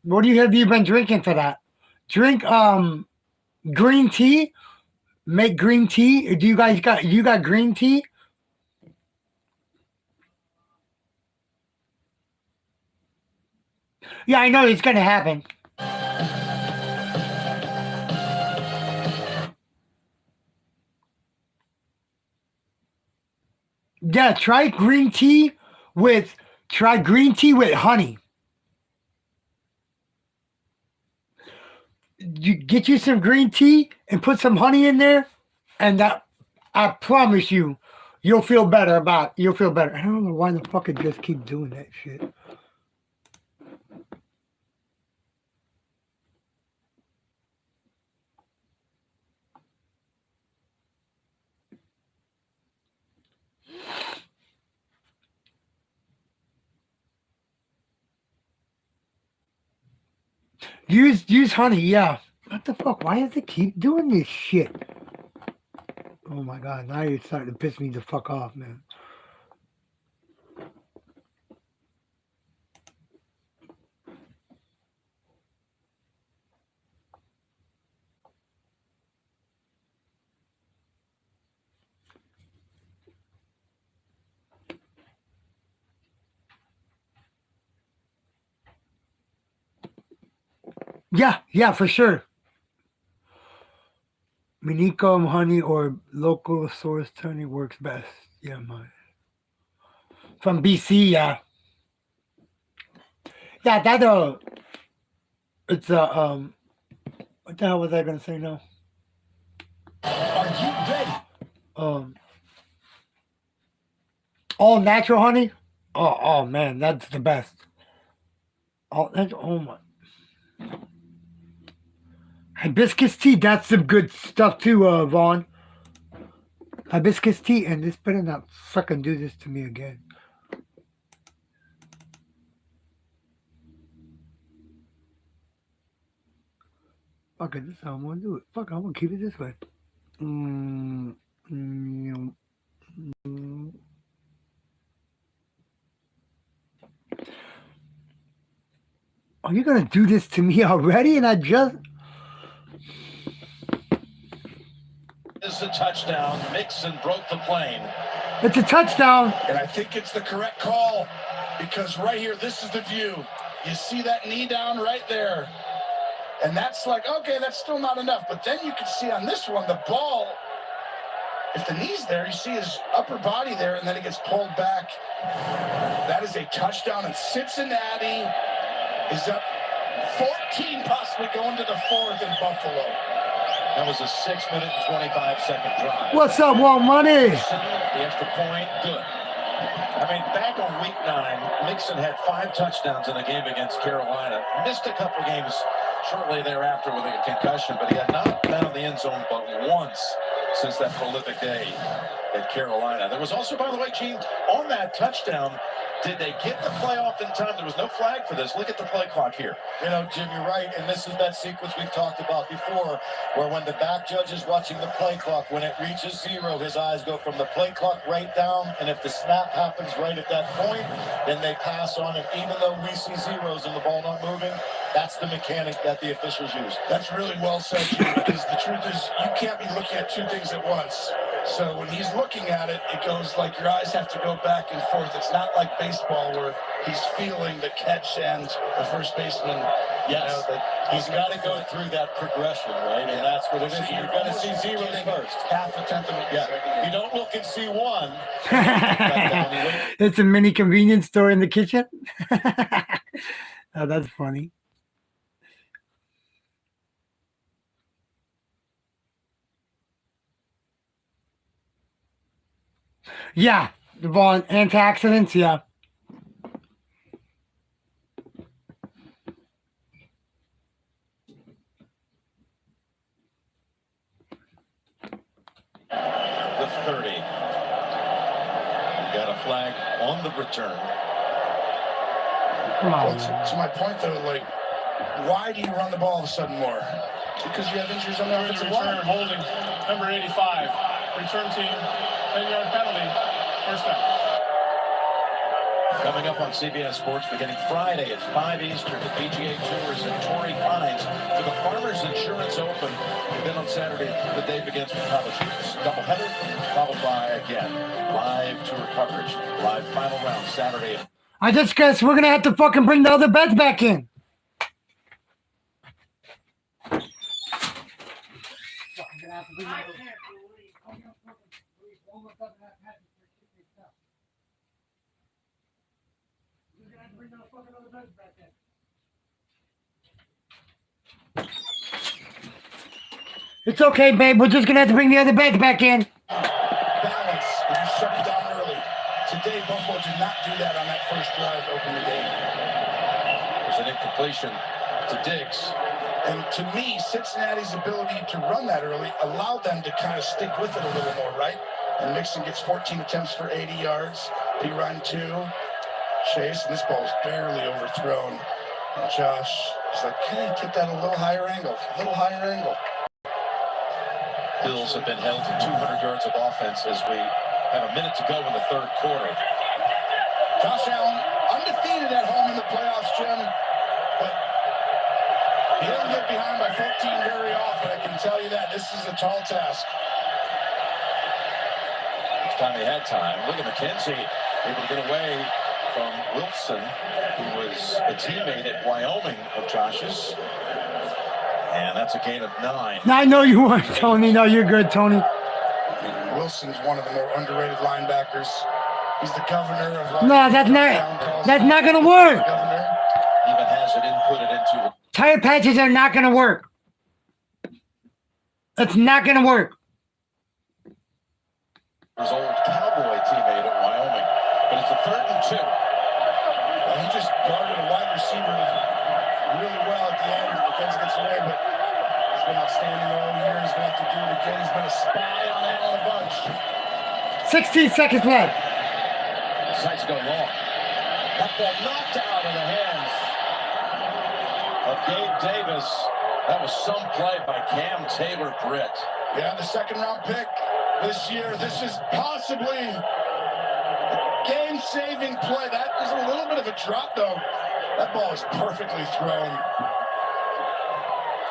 What have you been drinking for that? Drink green tea. Make green tea. Do you guys got green tea? Yeah, I know it's gonna happen. Yeah, try green tea with honey. You get you some green tea and put some honey in there, and that I promise you, you'll feel better about. You'll feel better. I don't know why the fuck it just keep doing that shit. Use honey, yeah. What the fuck? Why does it keep doing this shit? Oh my god, now you're starting to piss me the fuck off, man. Yeah, for sure. Minicum honey or local source honey works best. Yeah, mine. From BC, yeah. Yeah, that it's what the hell was I gonna say now? Are you ready? All natural honey. Oh man, that's the best. Oh my. Hibiscus tea, that's some good stuff too, Vaughn. Hibiscus tea, and this better not fucking do this to me again. Fuck it, this is how I'm gonna do it. Fuck, I'm gonna keep it this way. Are you gonna do this to me already? And I just... This is a touchdown. Mixon broke the plane. It's a touchdown. And I think it's the correct call, because right here, this is the view. You see that knee down right there. And that's like, okay, that's still not enough. But then you can see on this one, the ball, if the knee's there, you see his upper body there, and then it gets pulled back. That is a touchdown, and Cincinnati is up 14, possibly going to the 4th in Buffalo. That was a 6-minute and 25-second drive. What's up, Walt Money? The extra point, good. I mean, back on week 9, Mixon had 5 touchdowns in a game against Carolina. Missed a couple games shortly thereafter with a concussion, but he had not found the end zone but once since that prolific day at Carolina. There was also, by the way, Gene, on that touchdown, did they get the play off in time? There was no flag for this. Look at the play clock here. Jim, you're right. And this is that sequence we've talked about before, where when the back judge is watching the play clock, when it reaches 0, his eyes go from the play clock right down. And if the snap happens right at that point, then they pass on it. Even though we see zeros and the ball not moving, that's the mechanic that the officials use. That's really well said, Jim, because the truth is you can't be looking at 2 things at once. So when he's looking at it, it goes like your eyes have to go back and forth. It's not like baseball where he's feeling the catch and the first baseman. Yes, he's got to go through that progression, right? And that's what it is. You've got to see zeros first. Half a tenth of a You don't look and see 1. It's a mini convenience store in the kitchen. Oh, that's funny. Yeah, Vaughn, anti-accidents, yeah. The 30. We got a flag on the return. Come on. Well, to my point, though, like, why do you run the ball all of a sudden more? Because you have injuries on the offensive line. Return holding number 85. Return team 10-yard penalty. First down. Coming up on CBS Sports beginning Friday at 5 Eastern, the PGA Tours and Torrey Pines for the Farmers Insurance Open. Then on Saturday, the day begins with college hoops. Doubleheader, followed by, again, live tour coverage. Live final round Saturday. I just guess we're going to have to fucking bring the other bets back in. It's okay, babe. We're just going to have to bring the other bets back in. Balance. If you shut it down early. Today, Buffalo did not do that on that first drive to open the game. There's an incompletion to Diggs. And to me, Cincinnati's ability to run that early allowed them to kind of stick with it a little more, right? And Mixon gets 14 attempts for 80 yards. P-Ryan 2. Chase, and this ball was barely overthrown. And Josh is like, can you take that a little higher angle? A little higher angle. Bills have been held to 200 yards of offense as we have a minute to go in the third quarter. Josh Allen, undefeated at home in the playoffs, Jim. But he doesn't get behind by 14 very often, I can tell you that. This is a tall task. Each time he had time. Look at McKenzie able to get away from Wilson, who was a teammate at Wyoming of Josh's. And that's a gain of 9. I know you weren't, Tony. No, you're good, Tony. Wilson's one of the more underrated linebackers. He's the governor of... No, that's not going to work. Even has it inputted into it. Tire patches are not going to work. It's not going to work. His old Cowboy teammate at Wyoming. But it's a 3rd and 2. Well, he just guarded a wide receiver really well at the end. McKenzie gets away, but he's been outstanding all year. He's going to have to do it again. He's been a spy on Allen a bunch. 16 seconds left. Sights go long. That ball knocked out of the hands of Gabe Davis. That was some play by Cam Taylor-Britt. Yeah, the 2nd-round pick this year. This is possibly a game-saving play. That is a little bit of a drop, though. That ball is perfectly thrown.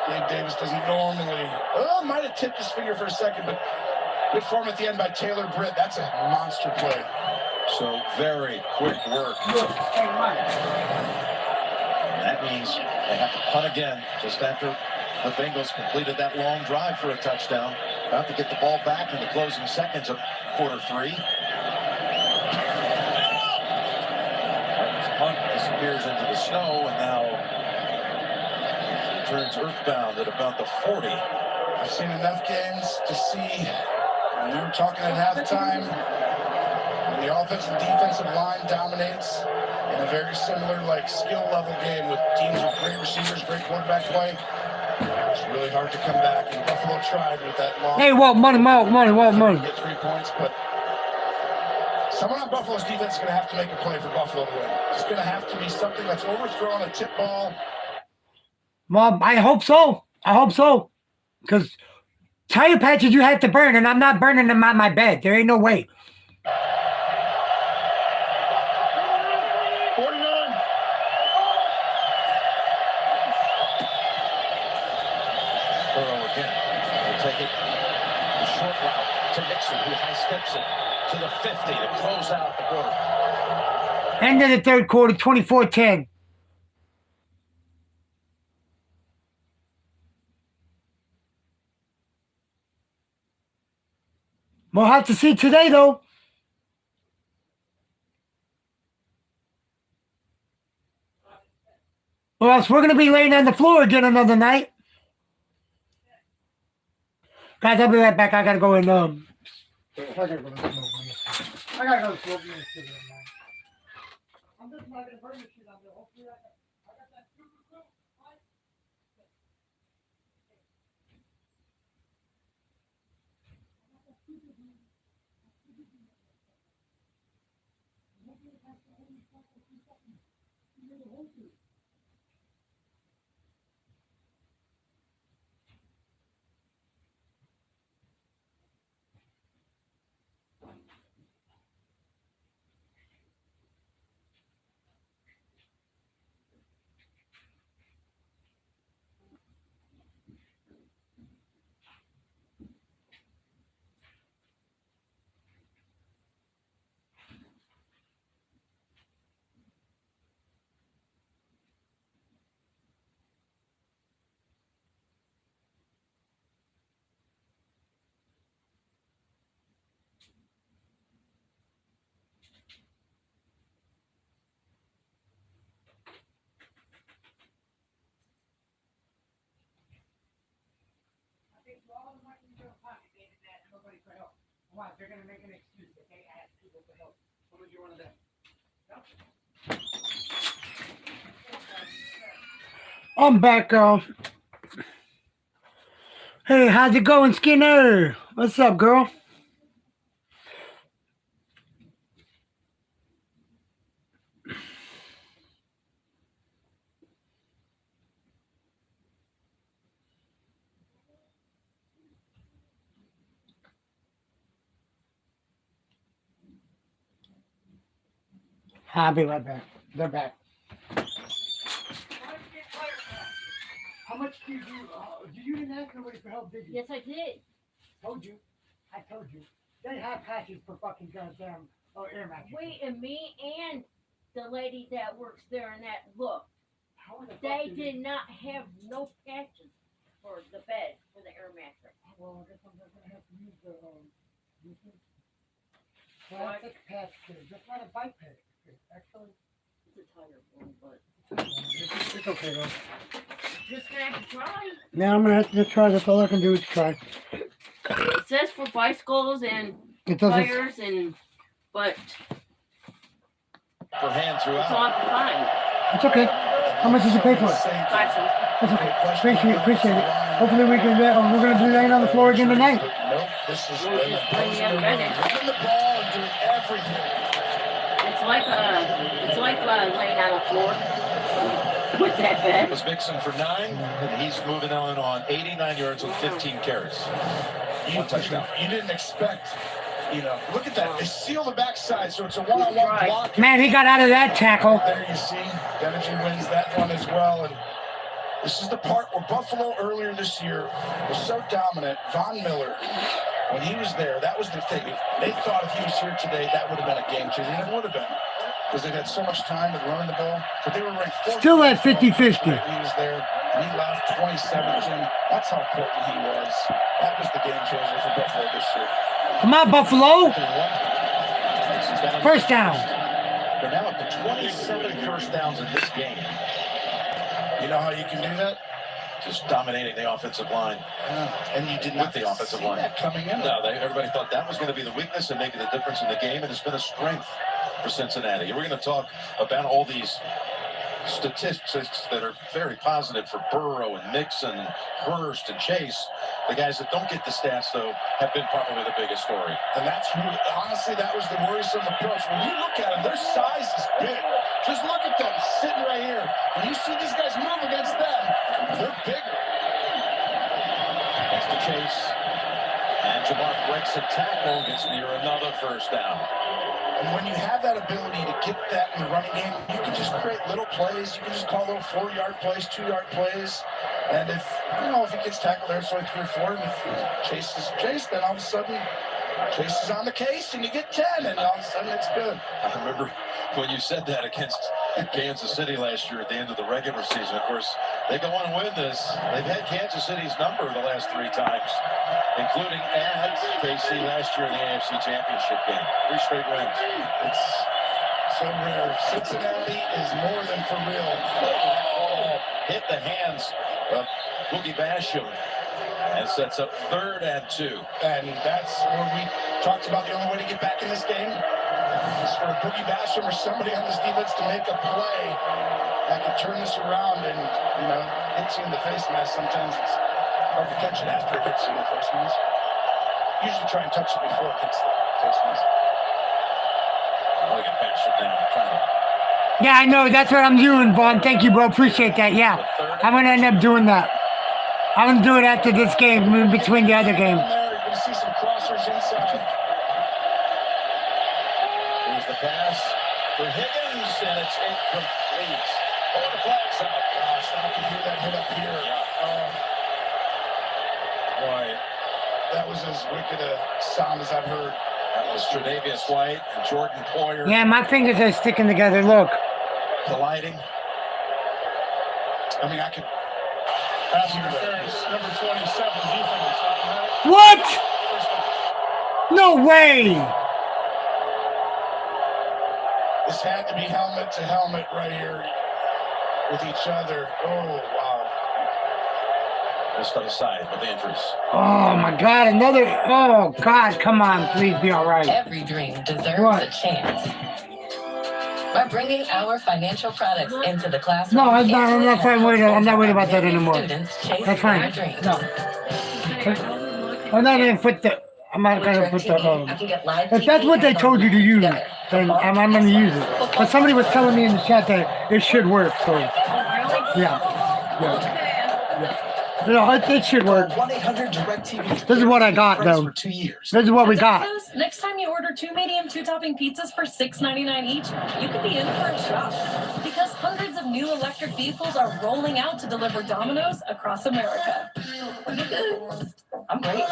Gabe Davis doesn't normally... Oh, might have tipped his finger for a second, but good form at the end by Taylor-Britt. That's a monster play. So very quick work. That means they have to punt again just after the Bengals completed that long drive for a touchdown. About to get the ball back in the closing seconds of quarter 3. His punt disappears into the snow and now turns earthbound at about the 40. I've seen enough games to see, we were talking at halftime, when the offensive and defensive line dominates in a very similar skill level game with teams with great receivers, great quarterback play. It's really hard to come back, and Buffalo tried with that long. Hey, what money. Get 3 points, but someone on Buffalo's defense is going to have to make a play for Buffalo to win. It's going to have to be something that's overthrown, a tip ball. Well, I hope so. Because tire patches you have to burn, and I'm not burning them on my bed. There ain't no way. 49. Burrow again. Will take it. The short route to Mixon, who high steps it to the 50 to close out the quarter. End of the third quarter, 24-10. We'll have to see today, though. Or else we're going to be laying on the floor again another night. Guys, I'll be right back. I got to go and, I got to go to smoke. I got to go to smoke. I'm just not going to burn this shit out there. Hopefully I got that super cool. Why? They're going to make an excuse. They can't ask people for help. What would you want to do? I'm back, girl. Hey, how's it going, Skinner? What's up, girl? I'll be right back. They're back. How much do you didn't ask nobody for help, did you? Yes, I did. Told you. I told you. They have patches for fucking goddamn air mattress. Wait, and me and the lady that works there in that look, they did not have no patches for the bed, for the air mattress. Well, I guess I'm going to have to use the plastic patch kit. Just not a bike patch kit, actually. It's a tighter one, but It's okay, though. just gonna have to try. Yeah, I'm going to have to try. That's all I can do is try. It says for bicycles and It doesn't. tires but For hand it's all throughout. I can find. It's okay. How much did you pay for it? $5. It's okay. Appreciate it. Hopefully we're going to be laying on the floor again tonight. Nope, this is We'll just bring the other bed in. running the ball and doing everything. It's like laying on the floor with that bed. Was Mixon for 9, and he's moving on 89 yards with 15 carries. One touchdown. You didn't expect, look at that. They seal the backside, so it's a one-on-one block. Man, he got out of that tackle. There you see, Energy wins that one as well. And this is the part where Buffalo earlier this year was so dominant. Von Miller, when he was there, that was the thing. They thought if he was here today, that would have been a game changer. And it would have been. Because they've had so much time to run the ball. But they were ranked Still at 50-50. He was there. He left 27. That's how important he was. That was the game changer for Buffalo this year. Come on, Buffalo. First down. They're now up to 27 first downs in this game. You know how you can do that? Just dominating the offensive line. And you did not with the offensive line that coming in. No, everybody thought that was going to be the weakness and maybe the difference in the game, and it's been a strength for Cincinnati. We're going to talk about all these statistics that are very positive for Burrow and Mixon and Hurst and Chase. The guys that don't get the stats, though, have been probably the biggest story. And that's honestly, that was the worrisome approach. When you look at them, their size is big. Just look at them sitting right here. When you see these guys move against them, they're bigger. That's the Chase. And Jamar breaks a tackle, gets near another first down. And when you have that ability to get that in the running game, you can just create little plays. You can just call little 4-yard plays, 2-yard plays. And if he gets tackled there, it's only 3 or 4. And if Chase is Chase, then all of a sudden Chase is on the case and you get 10, and all of a sudden it's good. I remember when you said that against Kansas City last year at the end of the regular season. Of course, they go on and win this. They've had Kansas City's number the last 3 times, including at KC last year in the AFC Championship game. 3 straight wins. It's so rare. Cincinnati is more than for real. ball hit the hands of Boogie Basham and sets up 3rd and 2. And that's where we talked about the only way to get back in this game is for Boogie Basham or somebody on this defense to make a play that could turn this around and, hits you in the face mask. Sometimes it's hard to catch it after it hits you in the face mask. Usually try and touch it before it hits the face mask. Look at Basham down, trying to. Yeah, I know. That's what I'm doing, Vaughn. Thank you, bro. Appreciate that. Yeah. I'm going to end up doing that. I'm going to do it after this game, in between the other game. You're going to see some crossers inside. Here's the pass for Higgins, and it's incomplete. Oh, the flag's out. Gosh, I can hear that hit up here. Boy, that was as wicked a sound as I've heard. That was Tre'Davious White and Jordan Poyer. Yeah, my fingers are sticking together. Look. Colliding. I mean, I could. Pass interference, number 27, defense. What? No way. This had to be helmet to helmet right here with each other. Oh, wow. Just on the side with injuries. Oh, my God. Another. Oh, God. Come on. Please be all right. Every dream deserves a chance. By bringing our financial products into the classroom. No, I'm not worried about that anymore. That's fine. No. I'm not going to put the. If that's what they told you to use, then I'm going to use it. But somebody was telling me in the chat that it should work, so. Yeah. No, it should work. This is what I got, though. This is what we got. Next time you order 2 medium 2-topping pizzas for $6.99 each, you could be in for a shock. Because hundreds of new electric vehicles are rolling out to deliver Domino's across America. I'm great.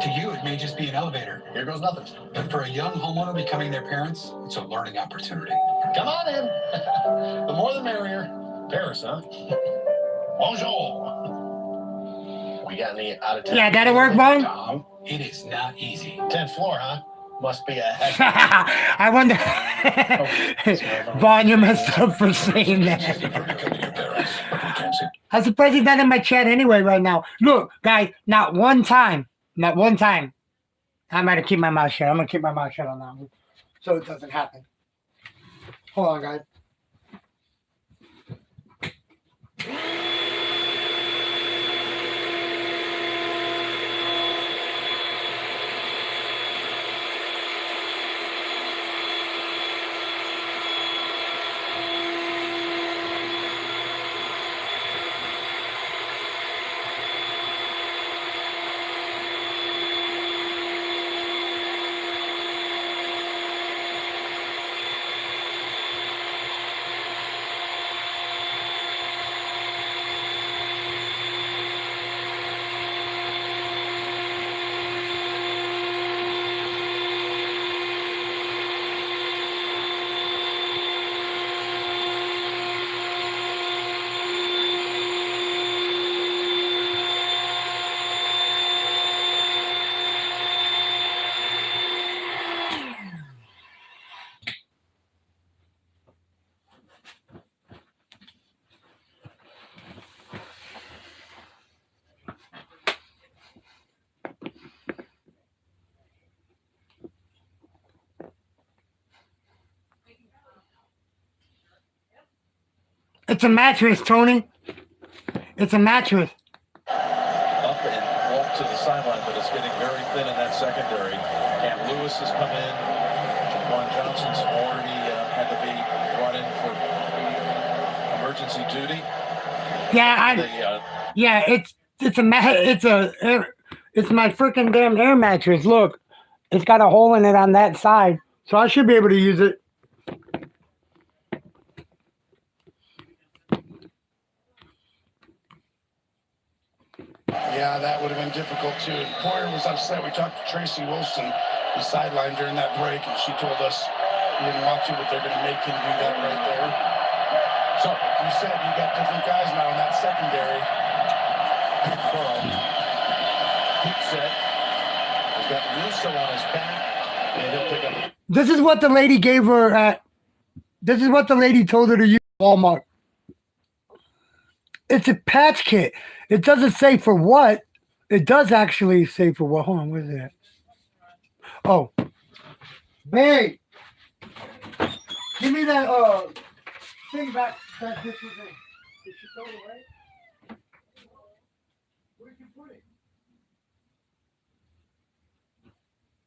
To you, it may just be an elevator. Here goes nothing. But for a young homeowner becoming their parents, it's a learning opportunity. Come on in. The more the merrier. Paris, huh? Bonjour. We got any out of town? Yeah, that'll work, Bone? Tom, it is not easy. 10th floor, huh? Must be a heck. I wonder. Vaughn, you messed up for saying that. I'm surprised he's not in my chat anyway right now. Look, guys, not one time. I'm going to keep my mouth shut. I'm going to keep my mouth shut on that one so it doesn't happen. Hold on, guys. It's a mattress, Tony. It's a mattress. Up and walk to the sideline, but it's getting very thin in that secondary. Cam Lewis has come in. Jaquan Johnson's already had to be brought in for emergency duty. Yeah, it's my freaking damn air mattress. Look, it's got a hole in it on that side, so I should be able to use it. Yeah, that would have been difficult too. Poyer was upset. We talked to Tracy Wilson, the sideline during that break, and she told us he didn't want to, but they're going to make him do that right there. So, like you said, you got different guys now in that secondary. Keep set. He's got Russo on his back, and he'll pick up. This is what the lady gave her. This is what the lady told her to use. Walmart. It's a patch kit. It doesn't say for what. It does actually say for what. Hold on, where's that? Oh. Babe. Give me that thing back that this was in. Did she throw it away? Where did you put it?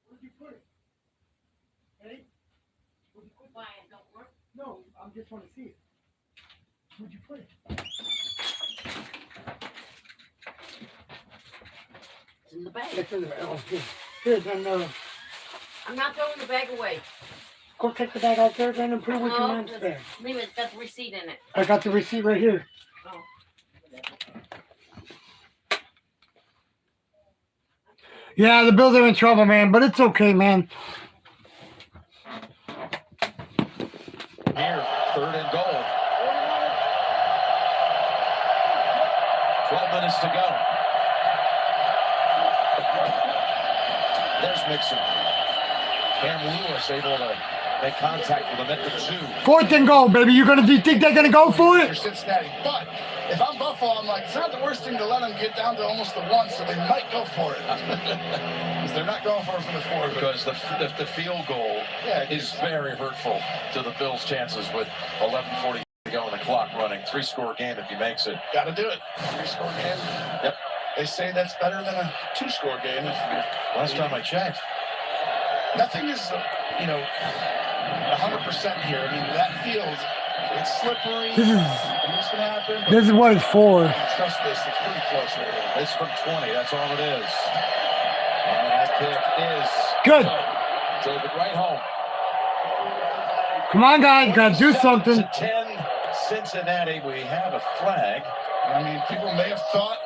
Where'd you put it? Hey? Where'd you put it? Why it don't work? No, I just want to see it. Where'd you put it? It's in the bag. It's in the bag. Oh, here, then I'm not throwing the bag away. go take the bag out there then and put it with your No, mom's bag. leave it. It's got the receipt in it. I got the receipt right here. Oh. Yeah, the Bills are in trouble, man, but it's okay, man. Here, 3rd and goal. 12 minutes to go. There's Mixon. Cam Lewis able to make contact with him at the 2. 4th and goal, baby. You think they're gonna go for it? Cincinnati. But if I'm Buffalo, I'm like, it's not the worst thing to let them get down to almost the 1, so they might go for it. Because they're not going for it from the 4. Because the field goal is very hurtful to the Bills' chances with 11:40 to go on the clock running. 3-score game if he makes it. Got to do it. 3-score game. Yep. They say that's better than a 2-score game. Last time I checked. Nothing is, 100% here. I mean, that field, it's slippery. What's going to happen? This is what it's for. Trust this, it's pretty close right here. It's from 20, that's all it is. And that kick is good. Drove it right home. Come on, guys, gotta do something. 10 Cincinnati, we have a flag. I mean, people may have thought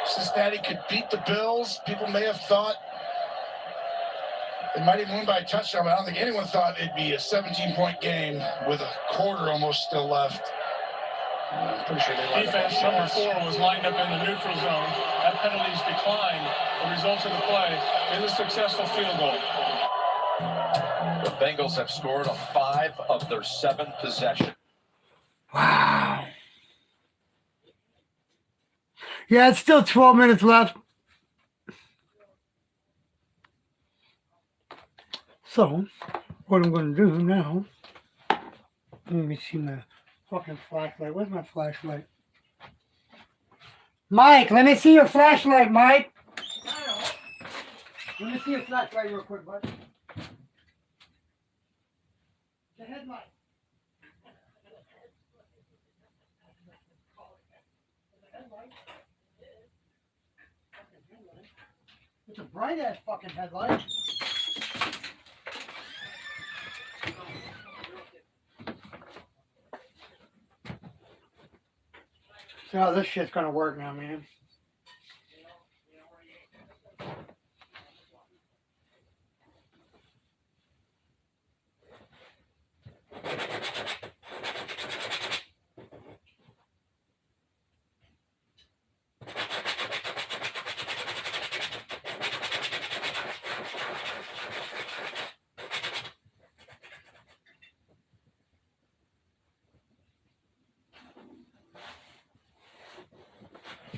Cincinnati could beat the Bills. People may have thought they might even win by a touchdown, but I don't think anyone thought it'd be a 17-point game with a quarter almost still left. I'm pretty sure they lined Defense up number 4 was lined up in the neutral zone. That penalty's declined. The result of the play is a successful field goal. The Bengals have scored on 5 of their 7 possessions. Wow. Yeah, it's still 12 minutes left. So, what I'm going to do now, let me see my fucking flashlight. Where's my flashlight? Mike, let me see your flashlight, Mike. Let me see your flashlight real quick, bud. The headlight. It's a bright ass fucking headlight. See how this shit's gonna work now, man.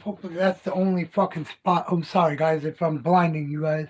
Hopefully that's the only fucking spot. I'm sorry, guys, if I'm blinding you guys.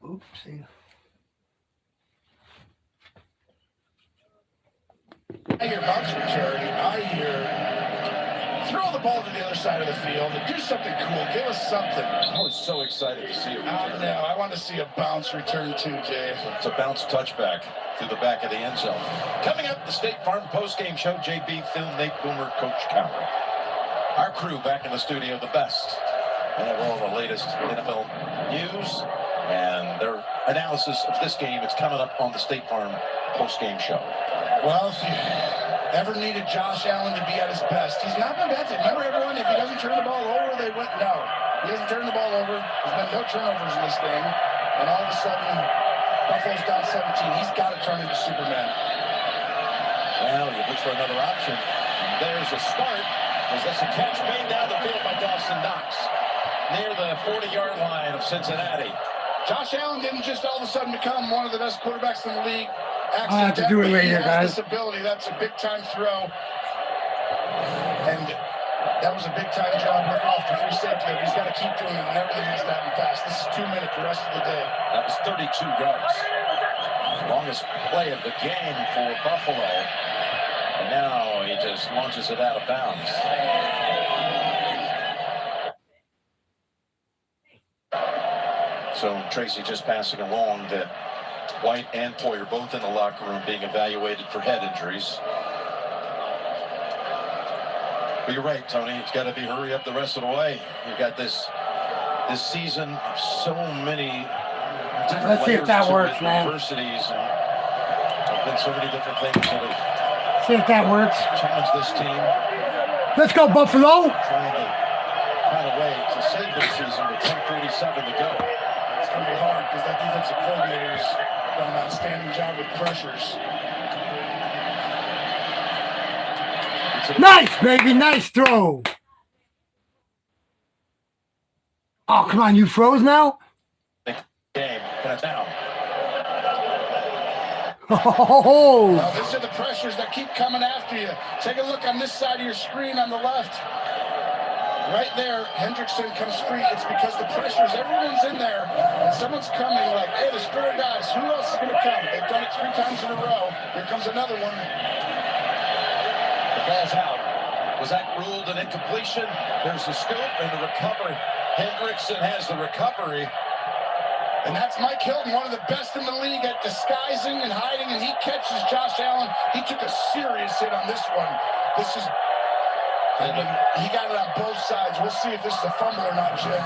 Oopsie. I hear bounce return. I hear throw the ball to the other side of the field and do something cool. Give us something. I was so excited to see it return. No, I want to see a bounce return too, Jay. It's a bounce touchback through the back of the end zone. Coming up, the State Farm postgame show. JB, Phil, Nate Boomer, Coach Cowher. Our crew back in the studio, the best. They have all the latest NFL news and their analysis of this game. It's coming up on the State Farm postgame show. Well, if you ever needed Josh Allen to be at his best, he's not been bad. Remember, everyone, if he doesn't turn the ball over, they went no. He hasn't turned the ball over. There's been no turnovers in this game. And all of a sudden, Buffalo's down 17. He's got to turn into Superman. Well, you look for another option. There's a start. Was this a catch made down the field by Dawson Knox near the 40-yard line of Cincinnati? Josh Allen didn't just all of a sudden become one of the best quarterbacks in the league. I'll have to do it later, guys. That's a big-time throw. And that was a big-time job working off the free safety. He's got to keep doing it, and everything has to happen fast. This is 2 minutes the rest of the day. That was 32 yards. Longest play of the game for Buffalo. And now he just launches it out of bounds. So Tracy just passing along that White and Poyer both in the locker room being evaluated for head injuries. But you're right, Tony. It's got to be hurry up the rest of the way. You've got this season of so many different Let's see if that works, man. Universities and there've been so many different things that have See if that works. challenged this team. Let's go, Buffalo. Trying to find a way to save this season with 10:47 to go. It's going to be hard because that defensive coordinator's done an outstanding job with pressures. Nice, baby. Nice throw. Oh, come on. You froze now? Game, put it down. Oh. Well, these are the pressures that keep coming after you. Take a look on this side of your screen on the left. Right there, Hendrickson comes free. It's because the pressures, everyone's in there, and someone's coming like, hey, there's 4 guys. Who else is going to come? They've done it 3 times in a row. Here comes another one. The ball's out. Was that ruled an incompletion? There's the scoop and the recovery. Hendrickson has the recovery. And that's Mike Hilton, one of the best in the league at disguising and hiding, and he catches Josh Allen. He took a serious hit on this one. He got it on both sides. We'll see if this is a fumble or not, Jim.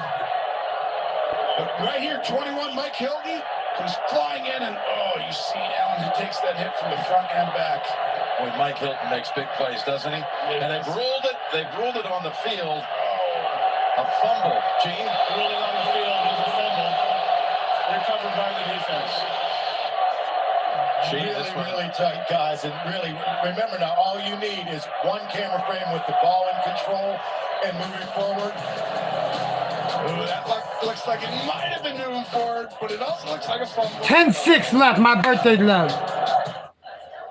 But right here, 21, Mike Hilton comes flying in, and you see Allen who takes that hit from the front and back. Boy, Mike Hilton makes big plays, doesn't he? Yes. And they've ruled it on the field. A fumble, Gene. Ruling on the field is a fumble. Recovered by the defense. Really tight, guys. And really, remember now, all you need is one camera frame with the ball in control and moving forward. Ooh, that looks like it might have been moving forward, but it also looks like a fumble. 10-6 left. My birthday love.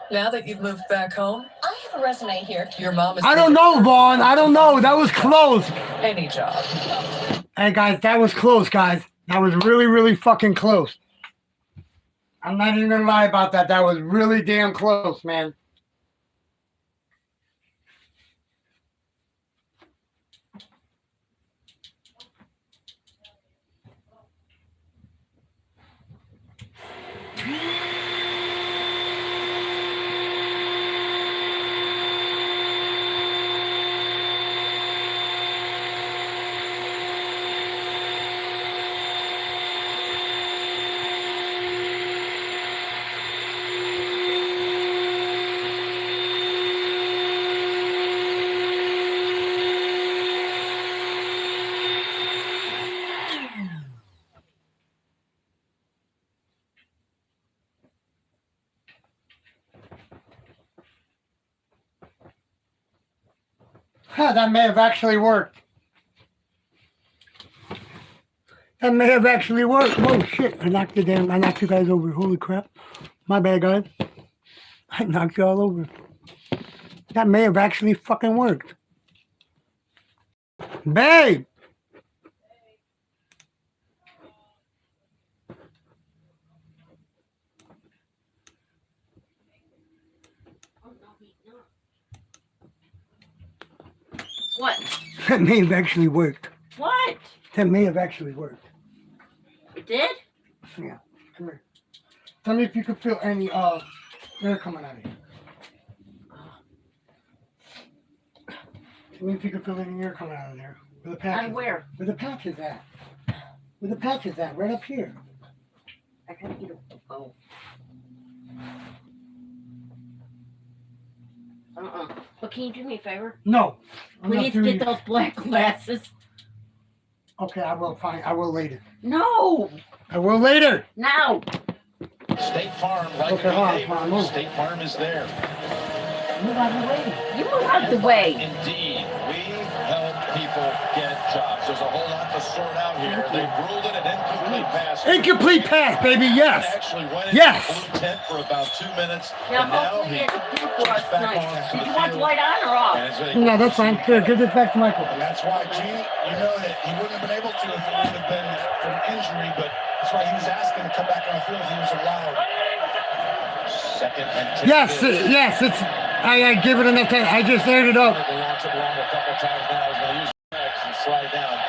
Now that you've moved back home, I have a resume here. Your mom is. I don't know, Vaughn. I don't know. That was close. Any job. Hey, guys, that was close, guys. That was really, really fucking close. I'm not even going to lie about that. That was really damn close, man. That may have actually worked. That may have actually worked. Whoa, shit. I knocked you guys over. Holy crap. My bad, guys. I knocked you all over. That may have actually fucking worked. Babe! That may have actually worked. What? That may have actually worked. It did? Yeah. Come here. Tell me if you could feel any air coming out of here. Tell me if you could feel any air coming out of there. Where the patch And where? Where the patch is at. Where the patch is at, right up here. I gotta get a phone. But can you do me a favor? No. I'm not Please doing get those black glasses. Okay, I will find. I will later. No. I will later. Now. State Farm, like Okay, hold on, hold on, move. State Farm is there. Move out of the way. You move out the way. Indeed, we help people get jobs. There's a whole lot to sort out here. They've ruled it an incomplete pass. Incomplete pass, baby. Yes. Actually went Yes. into blue tent for about 2 minutes. Now, and now hopefully he it's blue for us back tonight. on to Did the you want the field. light on or off? And it's No, that's fine. Here, give this back to Michael. And that's why, Gene, you know that he wouldn't have been able to if it would have been from injury, but that's why he was asking to come back on the field if he was allowed. Second and 10. Yes, yes. It's. I give it enough time. I just aired it up. They launch it along a couple times now. He's going to use the legs and slide down.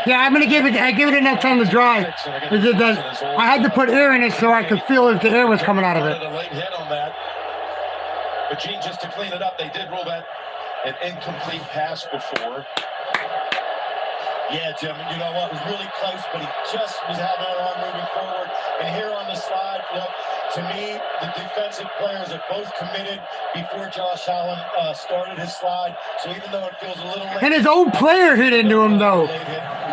Yeah, I'm gonna give it. I give it enough time to dry. Is it that I had to put air in it so I could feel if the air was coming out of it. A late hit on that. But Gene, just to clean it up, they did rule that an incomplete pass before. Yeah, Jim, you know what? It was really close, but he just was having it on moving forward. And here on the slide, look, to me, the defensive players are both committed before Josh Allen started his slide. So even though it feels a little late. And his own player hit into him, though.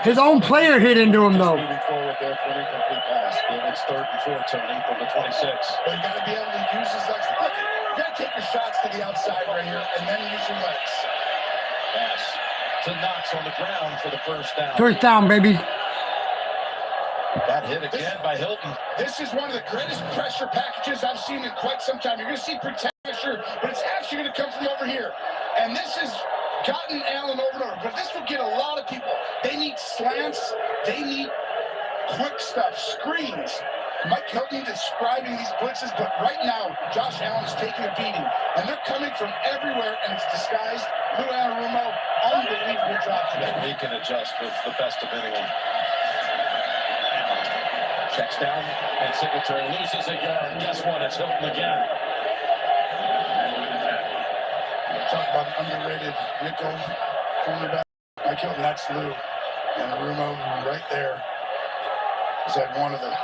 His own player hit into him, though. Moving forward there for an incomplete pass. It's 3rd and 4, Tony, from the 26. But you got to be able to use his legs. Look, you got to take your shots to the outside right here and then use your legs. Pass to Knox on the ground for the first down. First down, baby. That hit again by Hilton. This is one of the greatest pressure packages I've seen in quite some time. You're going to see pressure, but it's actually going to come from over here. And this has gotten Allen over and over. But this will get a lot of people. They need slants. They need quick stuff, screens. Mike Hilton describing these blitzes, but right now, Josh Allen's taking a beating. And they're coming from everywhere, and it's disguised. Lou Anarumo, unbelievable job today. He can adjust with the best of anyone. Checks down, and Singletary loses a yard. Guess what? It's Hilton again. Talk about underrated nickel cornerback. Mike Hilton, that's Lou. Anarumo right there has had one of the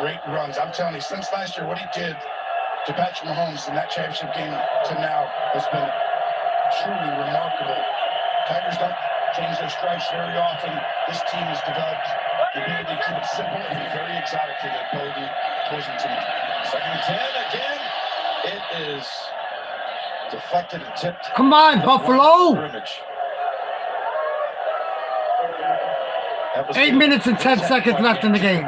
great runs. I'm telling you, since last year, what he did to Patrick Mahomes in that championship game to now has been truly remarkable. Tigers don't change their stripes very often. This team has developed the ability to keep it simple and be very exotic to the opposing team. 2nd and 10 again. It is deflected and tipped. Come on, Buffalo. 8 minutes and 10 seconds left in the game.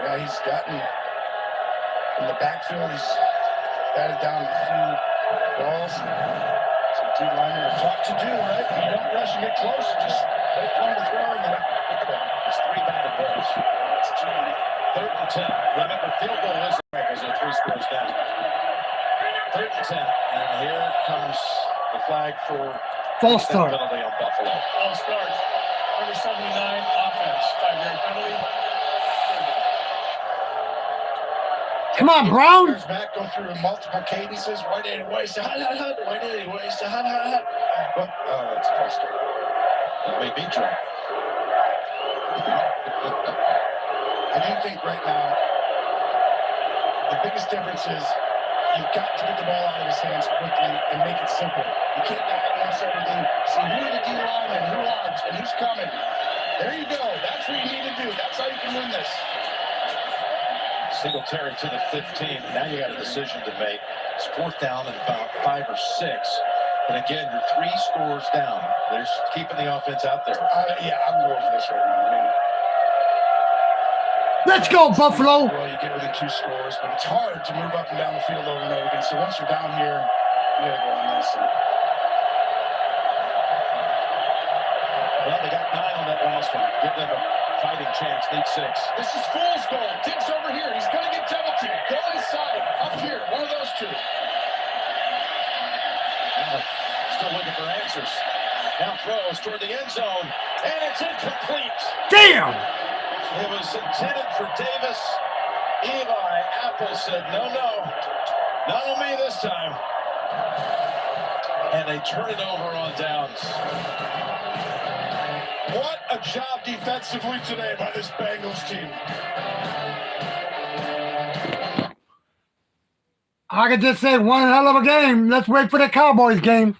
Yeah, he's gotten in the backfield. He's batted down a few balls. Some two linemen are taught to do, right? You don't rush and get close. Just wait for him to throw and then get the ball. It's 3 batted balls. That's too many. 3rd and 10. Remember, field goal is as a 3 scores down. 3rd and 10. And here comes the flag for false start. Penalty on Buffalo. False start. Number 79, offense. 5-yard penalty. Come on, Brown. Back, go through multiple cadences. Right away, say hut, hut, hut. Right away, say hut, hut, hut. But it's a false start. That may be true. I do think right now the biggest difference is you've got to get the ball out of his hands quickly and make it simple. You can't diagnose everything. See who are the D linemen, who aren't, and who's coming. There you go. That's what you need to do. That's how you can win this. Singletary to the 15. Now you got a decision to make. It's 4th down and about 5 or 6. And again, you're 3 scores down. They're keeping the offense out there. Yeah, I'm going for this right now. I mean, let's go, Buffalo. Well, you get within 2 scores, but it's hard to move up and down the field over and over again. So once you're down here, you got to go on this. Well, they got 9 on that last one. Give them a fighting chance. Need 6. This is fool's goal. Diggs over here. He's going to get double teamed. Go inside. Up here. One of those two. looking for answers. Now throws toward the end zone, and it's incomplete. Damn! It was intended for Davis. Eli Apple said, no, not on me this time. And they turn it over on downs. What a job defensively today by this Bengals team. I could just say one hell of a game. Let's wait for the Cowboys game.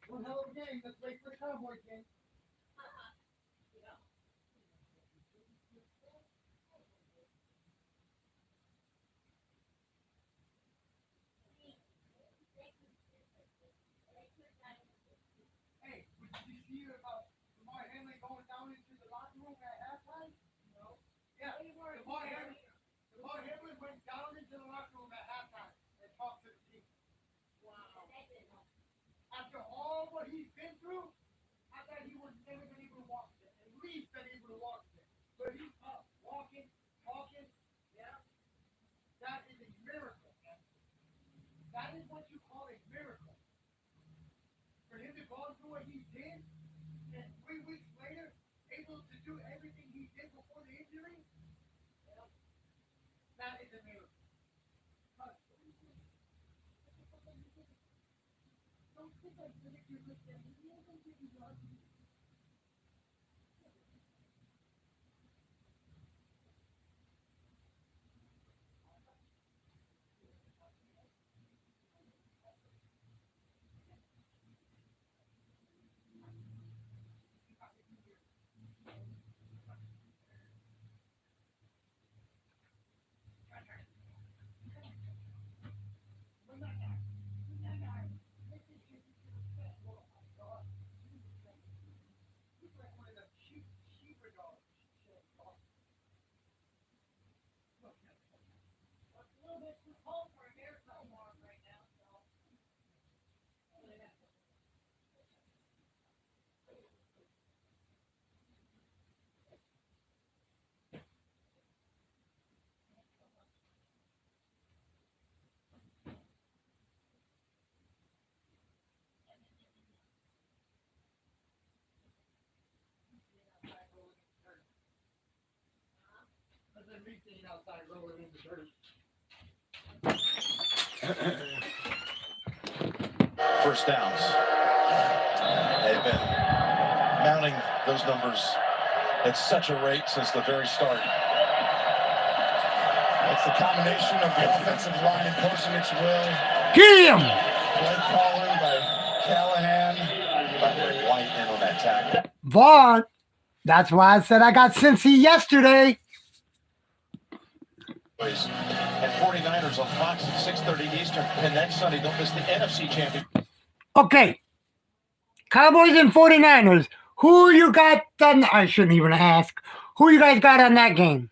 One hell of a game. Let's wait for the Cowboys game. Hey, did you see about Lamar Hamlin going down into the locker room at halftime? No. Yeah, Lamar Hamlin went down into the locker room at halftime and talked to the team. Wow. After all what he's been through, I thought he was never been able to walk there. At least been able to walk there. But he's up, walking, talking. Yeah. That is a miracle. That is what you call a miracle. For him to go through what he did, and 3 weeks later, able to do everything he did before the injury, that is a miracle. First downs. They've been mounting those numbers at such a rate since the very start. That's the combination of the offensive line imposing its will. Get him! Play calling by Callahan. By the way, White in on that tackle. Vaughn. That's why I said I got Cincy yesterday. And 49ers on Fox at 6:30 Eastern. And next Sunday, don't miss the NFC Championship. Okay. Cowboys and 49ers. Who you got on? I shouldn't even ask. Who you guys got on that game?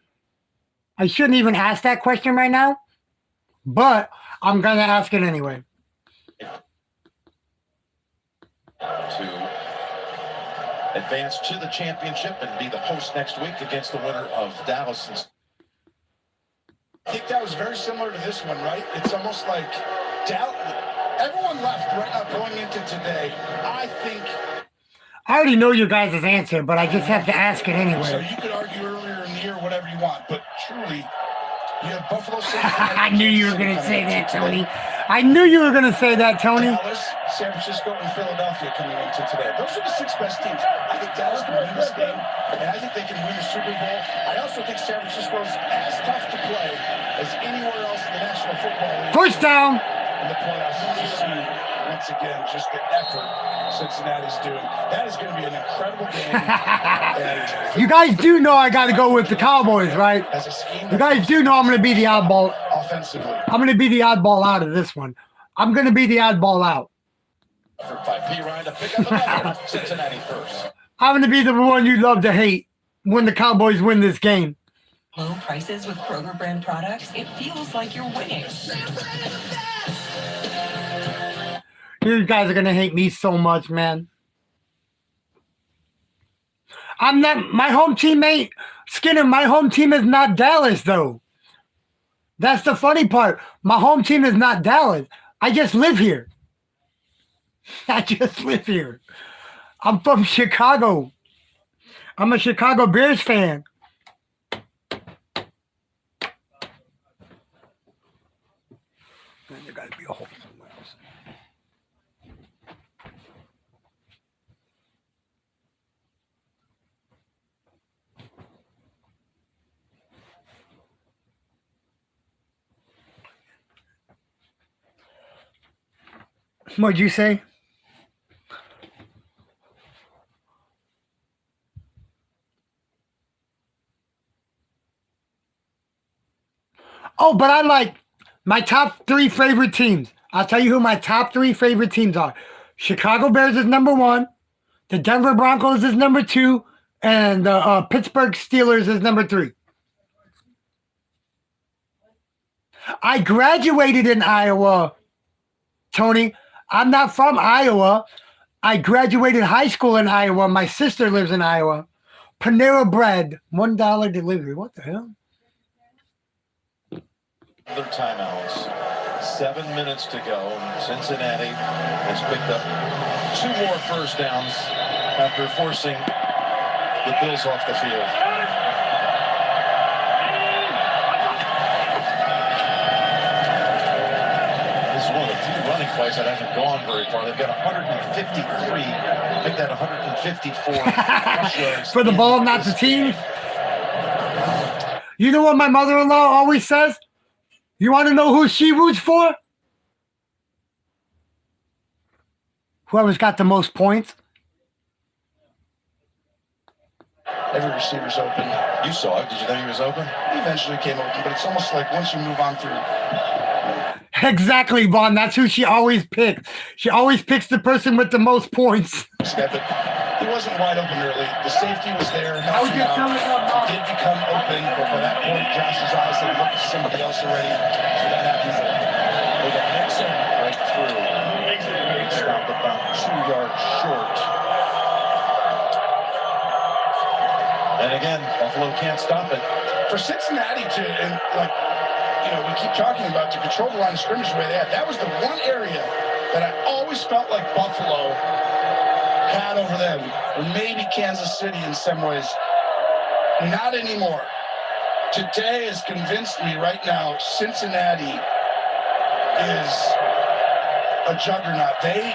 I shouldn't even ask that question right now. But I'm going to ask it anyway. To advance to the championship and be the host next week against the winner of Dallas. I think that was very similar to this one, right? It's almost like everyone left right now going into today. I think. I already know your guys' answer, but I just have to ask it anyway. So you could argue earlier in the year whatever you want, but truly, you have Buffalo Saints. I knew you were going to say that, Tony. I knew you were going to say that, Tony. Dallas, San Francisco, and Philadelphia coming into today. Those are the 6 best teams. I think Dallas can win this game, and I think they can win the Super Bowl. I also think San Francisco is as tough to play as anywhere else in the National Football League. First down. In the playoffs, you see, once again, just the effort Cincinnati's doing. That is going to be an incredible game. And you guys do know I got to go with the Cowboys, right? as a scheme, You guys do know I'm going to be the oddball. offensively. I'm going to be the oddball out of this one. I'm going to be the oddball out. Effort by P. Ryan to pick up another Cincinnati first. I'm going to be the one you love to hate when the Cowboys win this game. Low prices with Kroger brand products, it feels like you're winning. You guys are going to hate me so much, man. I'm not, my home teammate, Skinner, my home team is not Dallas, though. That's the funny part. My home team is not Dallas. I just live here. I just live here. I'm from Chicago. I'm a Chicago Bears fan. Man, there got to be a hole somewhere else. What'd you say? Oh, but I like my top 3 favorite teams. I'll tell you who my top 3 favorite teams are. Chicago Bears is number 1. The Denver Broncos is number 2. And the Pittsburgh Steelers is number 3. I graduated in Iowa, Tony. I'm not from Iowa. I graduated high school in Iowa. My sister lives in Iowa. Panera Bread, $1 delivery. What the hell? Other timeouts. 7 minutes to go. Cincinnati has picked up 2 more first downs after forcing the Bills off the field. This is one of the few running plays that hasn't gone very far. They've got 153. Make that 154 rush yards For the ball, not the team. You know what my mother-in-law always says? You want to know who she roots for? Whoever's got the most points. Every receiver's open. You saw it. Did you think he was open? He eventually came open, but it's almost like once you move on through. Exactly, Vaughn. That's who she always picks. She always picks the person with the most points. He wasn't wide open early. The safety was there. He did become open, but by that point, Josh's eyes had looked at somebody else already. So that happens. They got Nixon right through. Stopped about 2 yards short. And again, Buffalo can't stop it. For Cincinnati to, and like, you know, we keep talking about to control the line of scrimmage the way they had. That was the one area that I always felt like Buffalo had over them, or maybe Kansas City in some ways. Not anymore. Today has convinced me right now Cincinnati is a juggernaut. They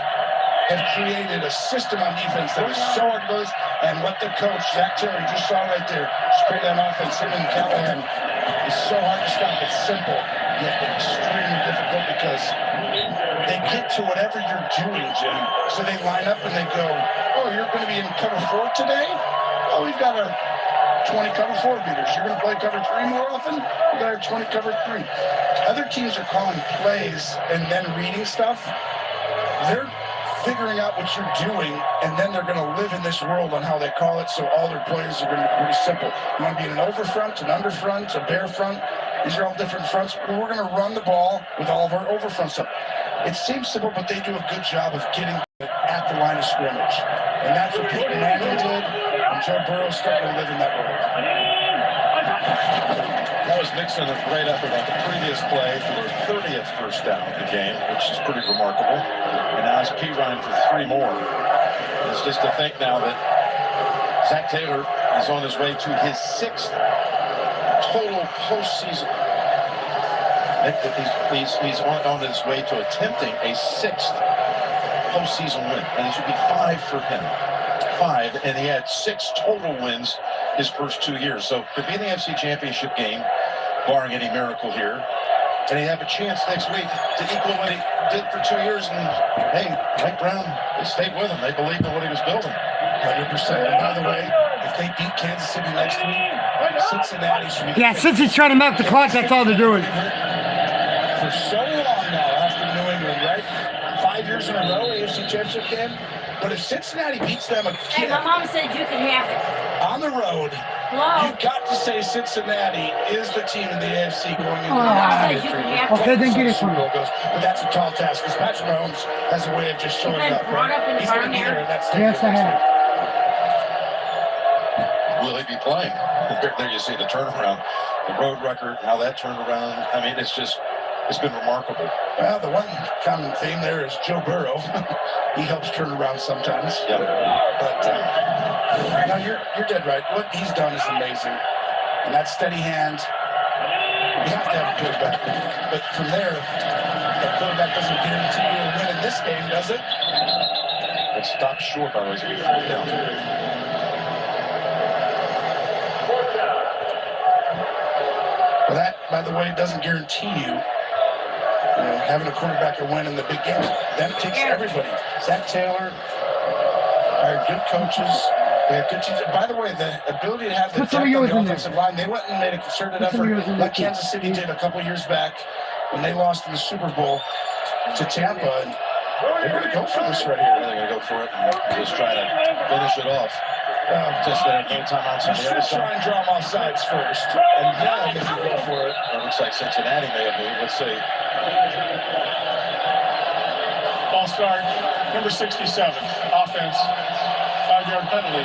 have created a system on defense that is so hard to lose, and what the coach, Zach Taylor, you just saw right there, just created an offense, him and Callahan, is so hard to stop. It's simple, yet extremely difficult because they get to whatever you're doing, Jim. So they line up and they go, oh, you're going to be in cover 4 today? Oh, we've got our 20 cover 4 beaters. You're going to play cover 3 more often? We got our 20 cover 3. Other teams are calling plays and then reading stuff. They're figuring out what you're doing, and then they're going to live in this world on how they call it, so all their plays are going to be pretty simple. You want to be an over front, an under front, a bear front. These are all different fronts. But we're going to run the ball with all of our over front stuff. It seems simple, but they do a good job of getting at the line of scrimmage. And that's what Peyton Manning did, and Joe Burrow's starting to live in that world. That was Nixon, a great effort on the previous play for their 30th first down of the game, which is pretty remarkable. And now it's P running for 3 more. And it's just to think now that Zach Taylor is on his way to his 6th total postseason. He's on his way to attempting a 6th postseason win, and it should be 5 for him. 5, and he had 6 total wins his first 2 years. So could be in the NFC Championship game, barring any miracle here, and he'd have a chance next week to equal what he did for 2 years. And hey, Mike Brown, they stayed with him. They believed in what he was building. 100%. And by the way, if they beat Kansas City next week, Cincinnati should be. Yeah, since he's trying to milk the clock, that's all they're doing. For so long now, after New England, right? 5 years in a row, AFC Championship game. But if Cincinnati beats them again, Hey, my mom said you can have it. on the road, Hello? you've got to say Cincinnati is the team in the AFC going into the Mom next said you victory. can have it. Okay, then get it from me. But that's a tall task, because Patrick Mahomes has a way of just showing been up, brought up in right? the He's going to be barn there in that Yes, I have. Will he be playing? There you see the turnaround. the road record, how that turned around. I mean, it's been remarkable. Well, the one common theme there is Joe Burrow. He helps turn around sometimes. Yep. But no, you're dead right. What he's done is amazing. And that steady hand, you have to have a quarterback. But from there, the quarterback doesn't guarantee you a win in this game, does it? It stopped short, by the way, as we fall down. Well, that, by the way, doesn't guarantee you having a quarterback or win in the big game. That takes everybody. Zach Taylor, our good coaches. We have good teams. By the way, the ability to have the depth on the offensive line, they went and made a concerted effort like Kansas City did a couple years back when they lost in the Super Bowl to Tampa. And they're going to go for this right here. They're going to go for it and just try to finish it off. Just no timeouts on the other side. Try and draw them off sides first, and then if you go for it. It looks like Cincinnati may have moved. Let's see. Ball start, number 67, offense, 5-yard penalty,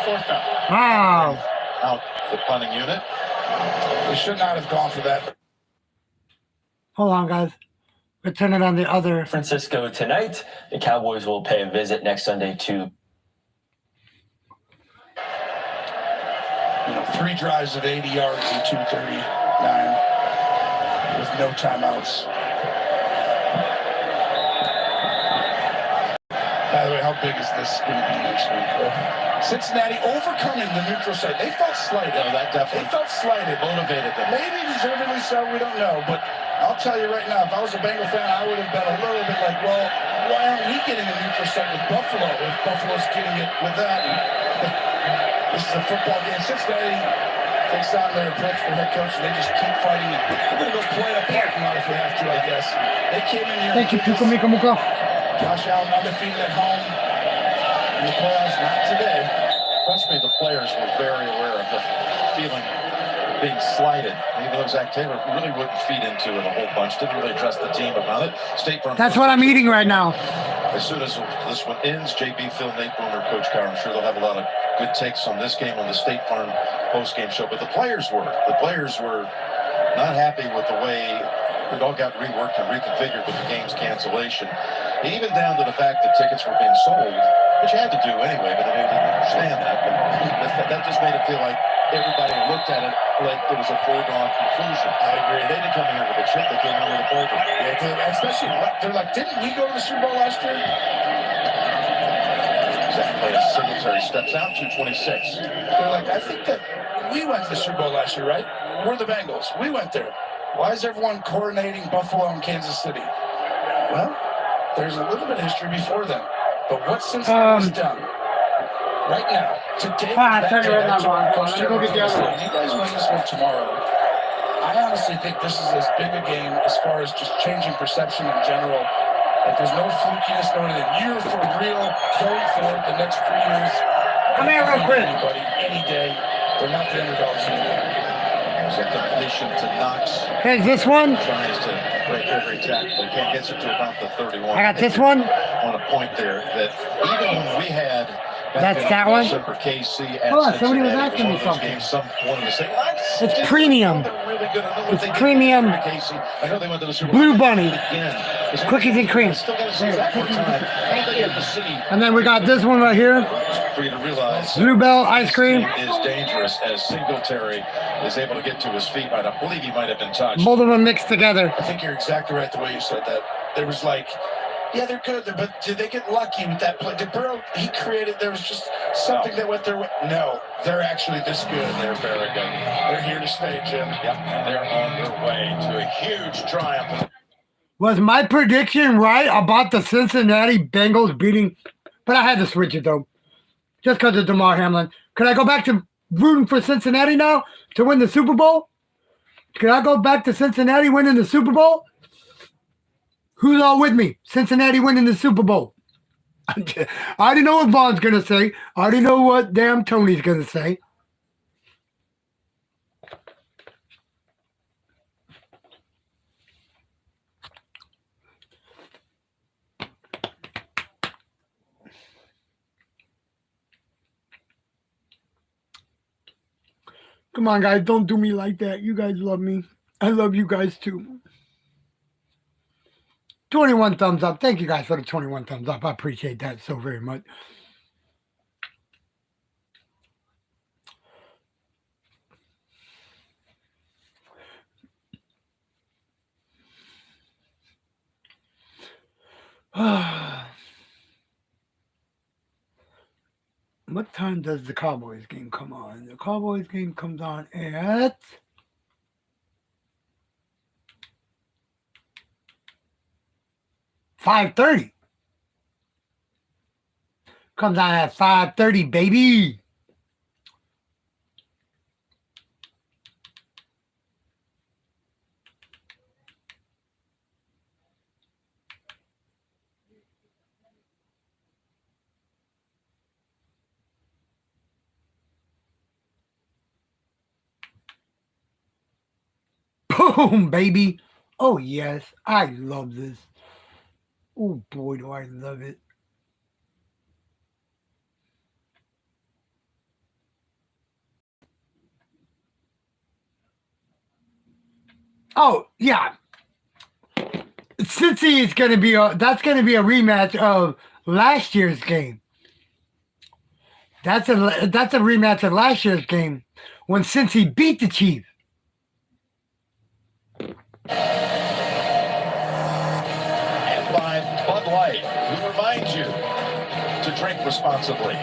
4th down. Wow. Out the punting unit. They should not have gone for that. Hold on, guys. We're turning on the other. Francisco tonight. The Cowboys will pay a visit next Sunday to 3 drives of 80 yards and 239 with no timeouts. By the way, how big is this going to be next week? Cincinnati overcoming the neutral site. They felt slighted. No, that definitely. They felt slighted. Motivated them. Maybe deservedly so, we don't know. But I'll tell you right now, if I was a Bengal fan, I would have been a little bit like, well, why aren't we getting a neutral site with Buffalo if Buffalo's getting it with that? This is a football game. Cincinnati takes on their approach, their head coach, and they just keep fighting it. We're going to go play in a parking lot if we have to, I guess. They came in here. Thank you, Tuka Mika Muka. Josh Allen undefeated at home in the playoffs, not today. Trust me, the players were very aware of the feeling of being slighted. Even though Zach Taylor really wouldn't feed into it a whole bunch, didn't really address the team about it. State Farm. That's what I'm eating right now. As soon as this one ends, JB, Phil, Nate Boomer, Coach Carr, I'm sure they'll have a lot of good takes on this game on the State Farm post-game show. But the players were not happy with the way it all got reworked and reconfigured with the game's cancellation. Even down to the fact that tickets were being sold, which you had to do anyway, but they didn't understand that. But that just made it feel like everybody looked at it like it was a foregone conclusion. I agree. They didn't come in here with a chip, they came in with a boulder. Yeah, they did. Especially, they're like, didn't we go to the Super Bowl last year? Exactly. Singletary steps out, 226. They're like, I think that we went to the Super Bowl last year, right? We're the Bengals. We went there. Why is everyone coordinating Buffalo and Kansas City? Well, there's a little bit of history before them. But what Cincinnati's done right now, today, I'll tell you right now, Mark. Coach, Let me go get the other one. if you guys win this one tomorrow, I honestly think this is as big a game as far as just changing perception in general. Like, there's no flukiness, no anything. You're for real going for it the next 3 years. Come here real quick. Anybody, any day. They're not the underdogs anymore. There's a completion to Knox. Hey, this one? Tries to break every tackle. Can't get it to about the 31. I got this one. On a point there that even when we had That's that one? for KC at Hold on, somebody was Cincinnati, asking me it was one of those something. games, some wanted to say, well, It's premium. they're really good. I know what It's they did premium. for KC. I know they went to the Super Bowl. Blue Bunny. Again. Cookies and cream. Still got to see that one time. I don't think you have to see And then we got this one right here. for you to realize Bluebell ice cream. is dangerous as Singletary is able to get to his feet. Right, I believe he might have been touched. Both of them mixed together. I think you're exactly right the way you said that. There was like, yeah, they're good, but did they get lucky with that play? Did Burrow, he created, there was just something that went their way. No, they're actually this good. They're very good. They're here to stay, Jim. Yep, and they're on their way to a huge triumph. Was my prediction right about the Cincinnati Bengals beating? But I had to switch it, though. Just because of DeMar Hamlin. Could I go back to rooting for Cincinnati now to win the Super Bowl? Could I go back to Cincinnati winning the Super Bowl? Who's all with me? Cincinnati winning the Super Bowl. I already know what Vaughn's going to say. I already know what damn Tony's going to say. Come on, guys. Don't do me like that. You guys love me. I love you guys too. 21 thumbs up. Thank you guys for the 21 thumbs up. I appreciate that so very much. What time does the Cowboys game come on? The Cowboys game comes on at 5:30. Comes on at 5:30, baby. Boom, baby. Oh, yes. I love this. Oh, boy, do I love it. Oh, yeah. Cincy is going to be that's going to be a rematch of last year's game. That's a rematch of last year's game when Cincy beat the Chiefs. And by Bud Light, who reminds you to drink responsibly.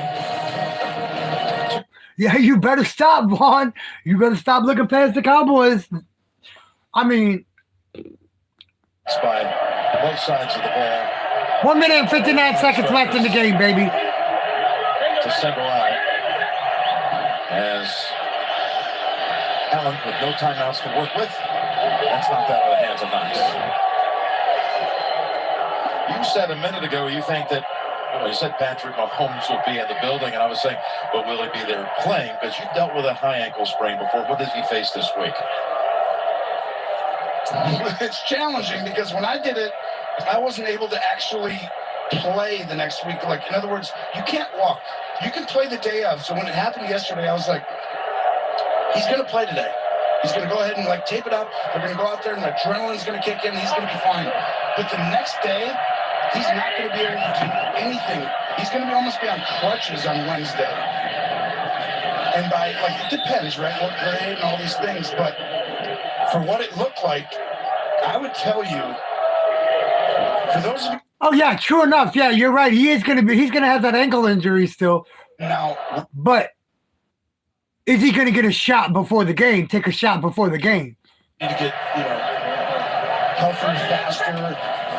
Yeah, you better stop, Vaughn. You better stop looking past the Cowboys. I mean, by both sides of the ball. 1 minute and 59 seconds left in the game, baby. To single out as Allen with no timeouts to work with. That's knocked out of the hands of Knox. You said a minute ago you think that, well, you said Patrick Mahomes will be in the building, and I was saying, but will he be there playing? Because you've dealt with a high ankle sprain before. What does he face this week? It's challenging because when I did it, I wasn't able to actually play the next week. Like, in other words, you can't walk. You can play the day of. So when it happened yesterday, I was like, he's going to play today. He's going to go ahead and, like, tape it up. They're going to go out there, and the adrenaline's going to kick in. He's going to be fine. But the next day, he's not going to be able to do anything. He's going to almost be on crutches on Wednesday. And by, like, it depends, right? What grade and all these things. But for what it looked like, I would tell you, for those of you. Oh, yeah, true enough. Yeah, you're right. He's going to have that ankle injury still. Now, but is he going to get a shot before the game? Take a shot before the game? Need to get, healthier, faster.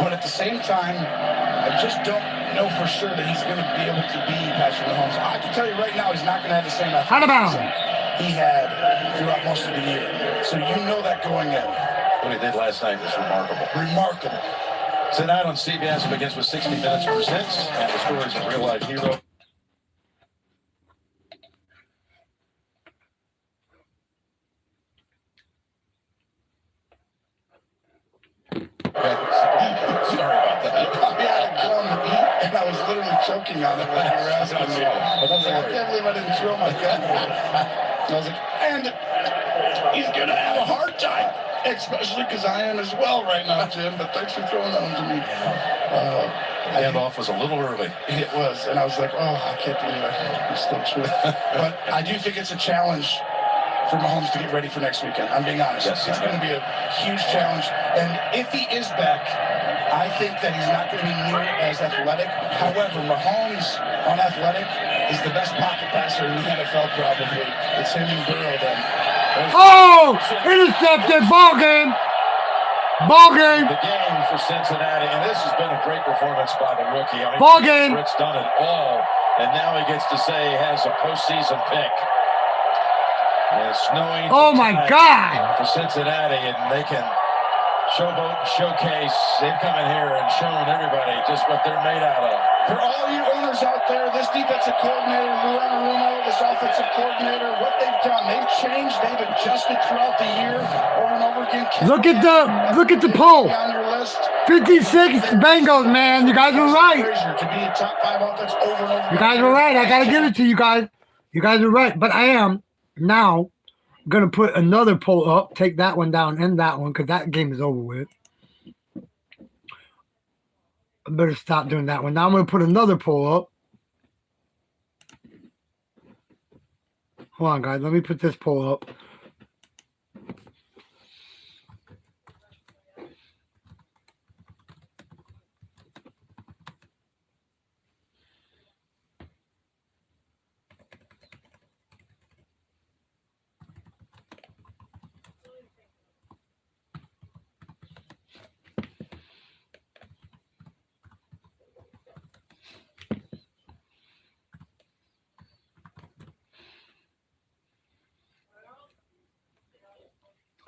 But at the same time, I just don't know for sure that he's going to be able to be Patrick Mahomes. I can tell you right now, he's not going to have the same athleticism he had throughout most of the year. So you know that going in. What he did last night was remarkable. Remarkable. Tonight on CBS Begins with 60 Minutes presents and the stories of real-life hero. Sorry about that. I had a gum to eat, and I was literally choking on it when you were asking me. I was like, I can't believe I didn't throw my gun. I was like, and he's going to have a hard time, especially because I am as well right now, Jim, but thanks for throwing that one to me. Handoff was a little early. It was, and I was like, oh, I can't believe I'm still true. But I do think it's a challenge for Mahomes to get ready for next weekend. I'm being honest. Yes, it's going to be a huge challenge. And if he is back, I think that he's not going to be near as athletic. However, Mahomes on athletic is the best pocket passer in the NFL probably. It's him and Burrow then. Oh! Intercepted! Ball game! Ball game! The game for Cincinnati, and this has been a great performance by the rookie. I mean, ball game! Britt's done it all, and now he gets to say he has a postseason pick. And it's snowing. Oh my God! For Cincinnati, and they can showboat and showcase. They've come in here and shown everybody just what they're made out of. For all you owners out there, this defensive coordinator, Lou Anarumo, this offensive coordinator, what they've done, they've changed, they've adjusted throughout the year, over and over again. Look at the poll. 56 Bengals, man. You guys were right. To be a top 5 offense over and over. You guys were right. I gotta give it to you guys. You guys were right. But I am now Gonna put another poll up. Take that one down and that one because that game is over with. I better stop doing that one. Now I'm gonna put another poll up. Hold on, guys. Let me put this poll up.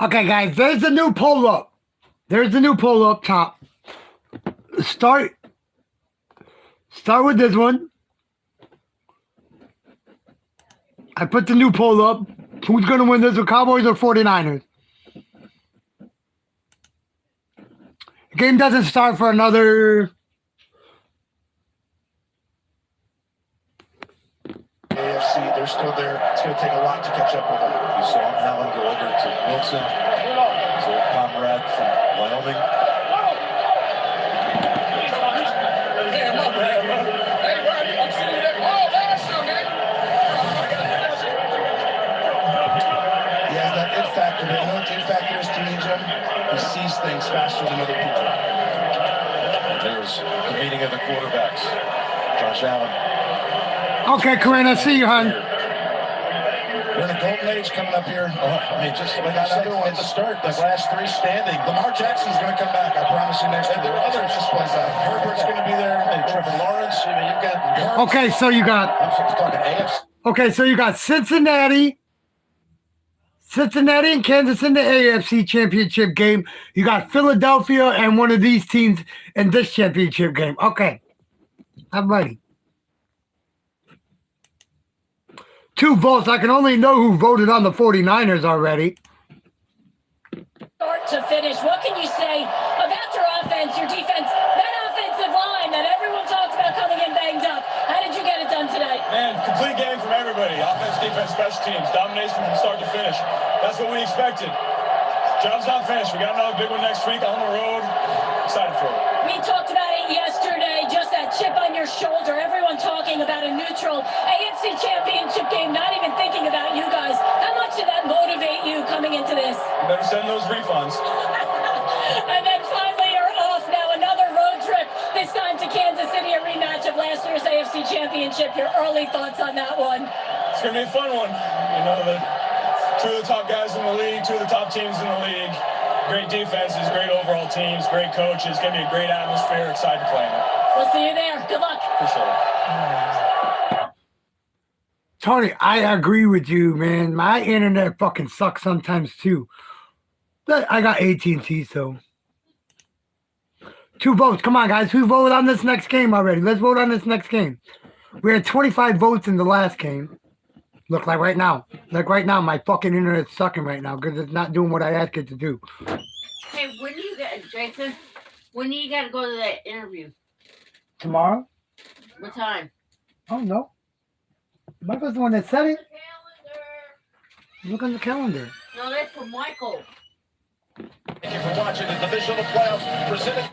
Okay, guys, there's the new poll up. There's the new poll up top. Start with this one. I put the new poll up. Who's going to win this, the Cowboys or 49ers? The game doesn't start for another... AFC, they're still there. It's going to take a lot to catch up with them. You saw Allen go over to Wilson, his old comrade from Wyoming. Hey, I'm up, man. Hey, Robbie, I'm seeing that ball last time, man. He has that it factor. You know what the it factor is to me, Jim? He sees things faster than other people. And there's the meeting of the quarterbacks. Josh Allen. Okay, Corinne, I see you, hon. We're in a golden age coming up here. I mean, just like I said at the start, the last three standing. Lamar Jackson's going to come back. I promise you next year. There are others. Herbert's going to be there. Hey, Trevor Lawrence. I mean, you've got. Okay, so you got. I'm talking AFC. Okay, so you got Cincinnati and Kansas in the AFC championship game. You got Philadelphia and one of these teams in this championship game. Okay, I'm ready. 2 votes. I can only know who voted on the 49ers already. Start to finish, what can you say about your offense, your defense, that offensive line that everyone talks about coming in banged up? How did you get it done tonight? Man, complete game from everybody. Offense, defense, special teams. Domination from start to finish. That's what we expected. Job's not finished. We got another big one next week on the road. Excited for it. We talked about it yesterday, just that chip on your shoulder. Everyone talking about a neutral AFC championship game, not even thinking about you guys. How much did that motivate you coming into this? You better send those refunds. And then finally you're off now, another road trip, this time to Kansas City, a rematch of last year's AFC championship. Your early thoughts on that one? It's going to be a fun one. You know, two of the top guys in the league, two of the top teams in the league. Great defenses, great overall teams, great coaches. It's going to be a great atmosphere. Excited to play in it. We'll see you there. Good luck. Appreciate it. Tony, I agree with you, man. My internet fucking sucks sometimes too. But I got AT&T, so 2 votes. Come on, guys. Who voted on this next game already? Let's vote on this next game. We had 25 votes in the last game. Look, like right now. Like right now, my fucking internet's sucking right now because it's not doing what I asked it to do. Hey, when do you get, Jason? When do you got to go to that interview? Tomorrow? What time? I don't know. Michael's the one that said it. Look on the calendar. No, that's for Michael. Thank you for watching the divisional playoffs presented.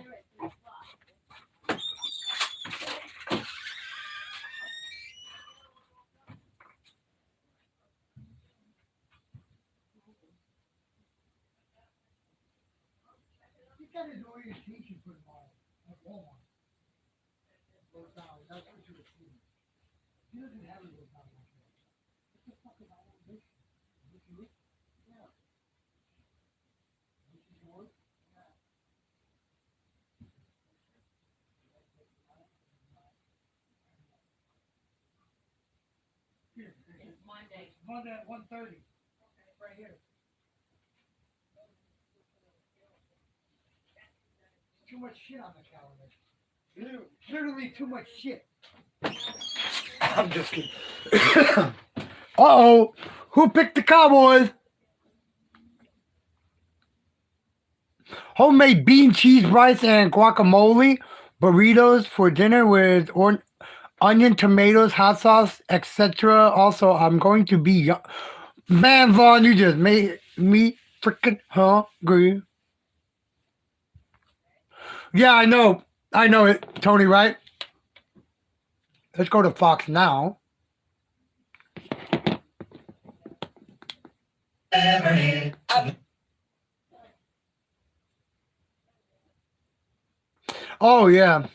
Monday at 1:30. Right here. Too much shit on the calendar. Literally too much shit. I'm just kidding. Uh-oh. Who picked the Cowboys? Homemade bean, cheese, rice, and guacamole burritos for dinner with onion, tomatoes, hot sauce, etc. Also, I'm going to be Man, Vaughn, you just made me freaking hungry. Yeah, I know. I know it, Tony, right? Let's go to Fox now. Liberty. Oh, yeah.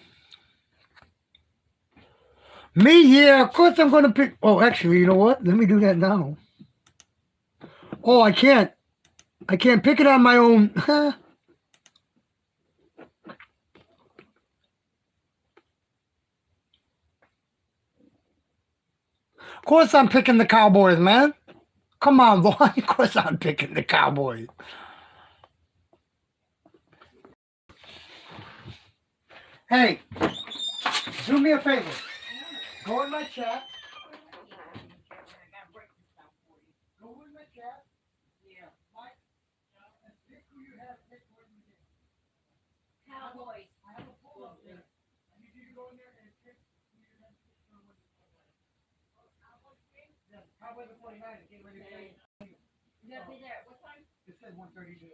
Me, yeah, of course I'm going to pick. Oh, actually, you know what? Let me do that now. Oh, I can't. I can't pick it on my own. Of course I'm picking the Cowboys, man. Come on, Vaughn. Of course I'm picking the Cowboys. Hey, do me a favor. Go in my chat. Go in my chat. Yeah. Mike, pick who you have picked for the game. Cowboys. I have a poll up there. I need you to go in there and pick who you have picked for the game. Yeah, Cowboys and 49ers. Get ready to play. You gotta be there. What time? It said 1:30 to.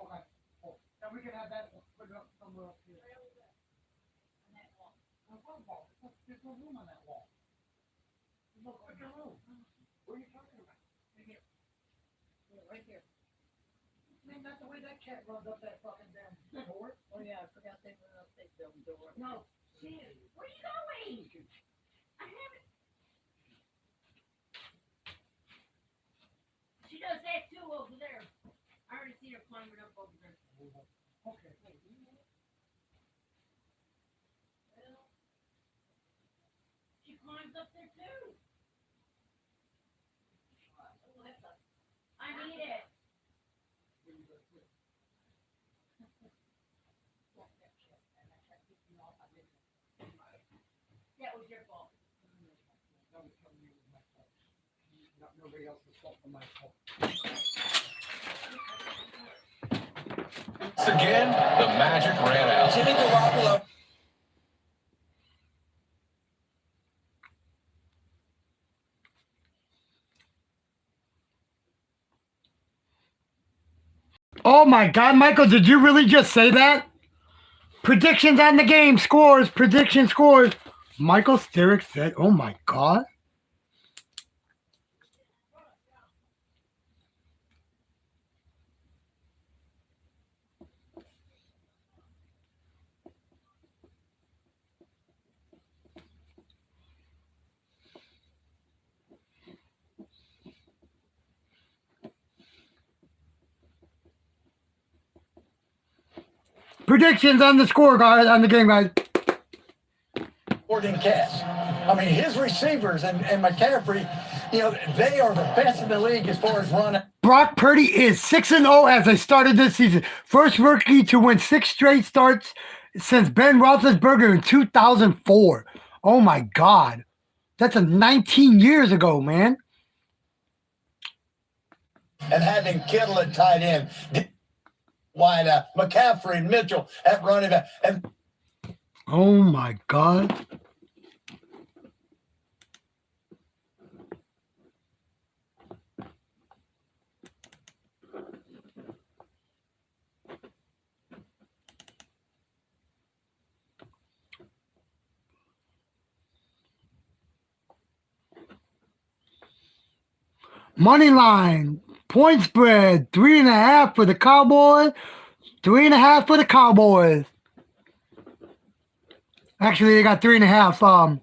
Okay. Oh, now we can have that. Put it up somewhere up here. There's no room on that wall. There's no freaking room. What are you talking about? Right here. Yeah, right here. Man, not the way that cat runs up that fucking damn door. Oh yeah, I forgot they went up that dumb door. No. She is. Where are you going? I haven't. She does that too over there. I already seen her climbing up over there. Okay. She climbs up there too. I need it. That was your fault. Nobody else's fault but my fault. Once again, the magic ran out. Jimmy Garoppolo. Oh my God, Michael, did you really just say that? Predictions on the game, scores, prediction scores. Michael Sterick said, oh my God. Predictions on the score, guys, on the game, guys. Morgan Cass. I mean, his receivers and McCaffrey, you know, they are the best in the league as far as running. Brock Purdy is 6-0 as they started this season. First rookie to win 6 straight starts since Ben Roethlisberger in 2004. Oh my God. That's 19 years ago, man. And having Kittle at tight end, wide out, McCaffrey and Mitchell at running back. And oh my God. Money line, point spread, 3.5 for the Cowboys, 3.5 for the Cowboys. Actually, they got 3.5.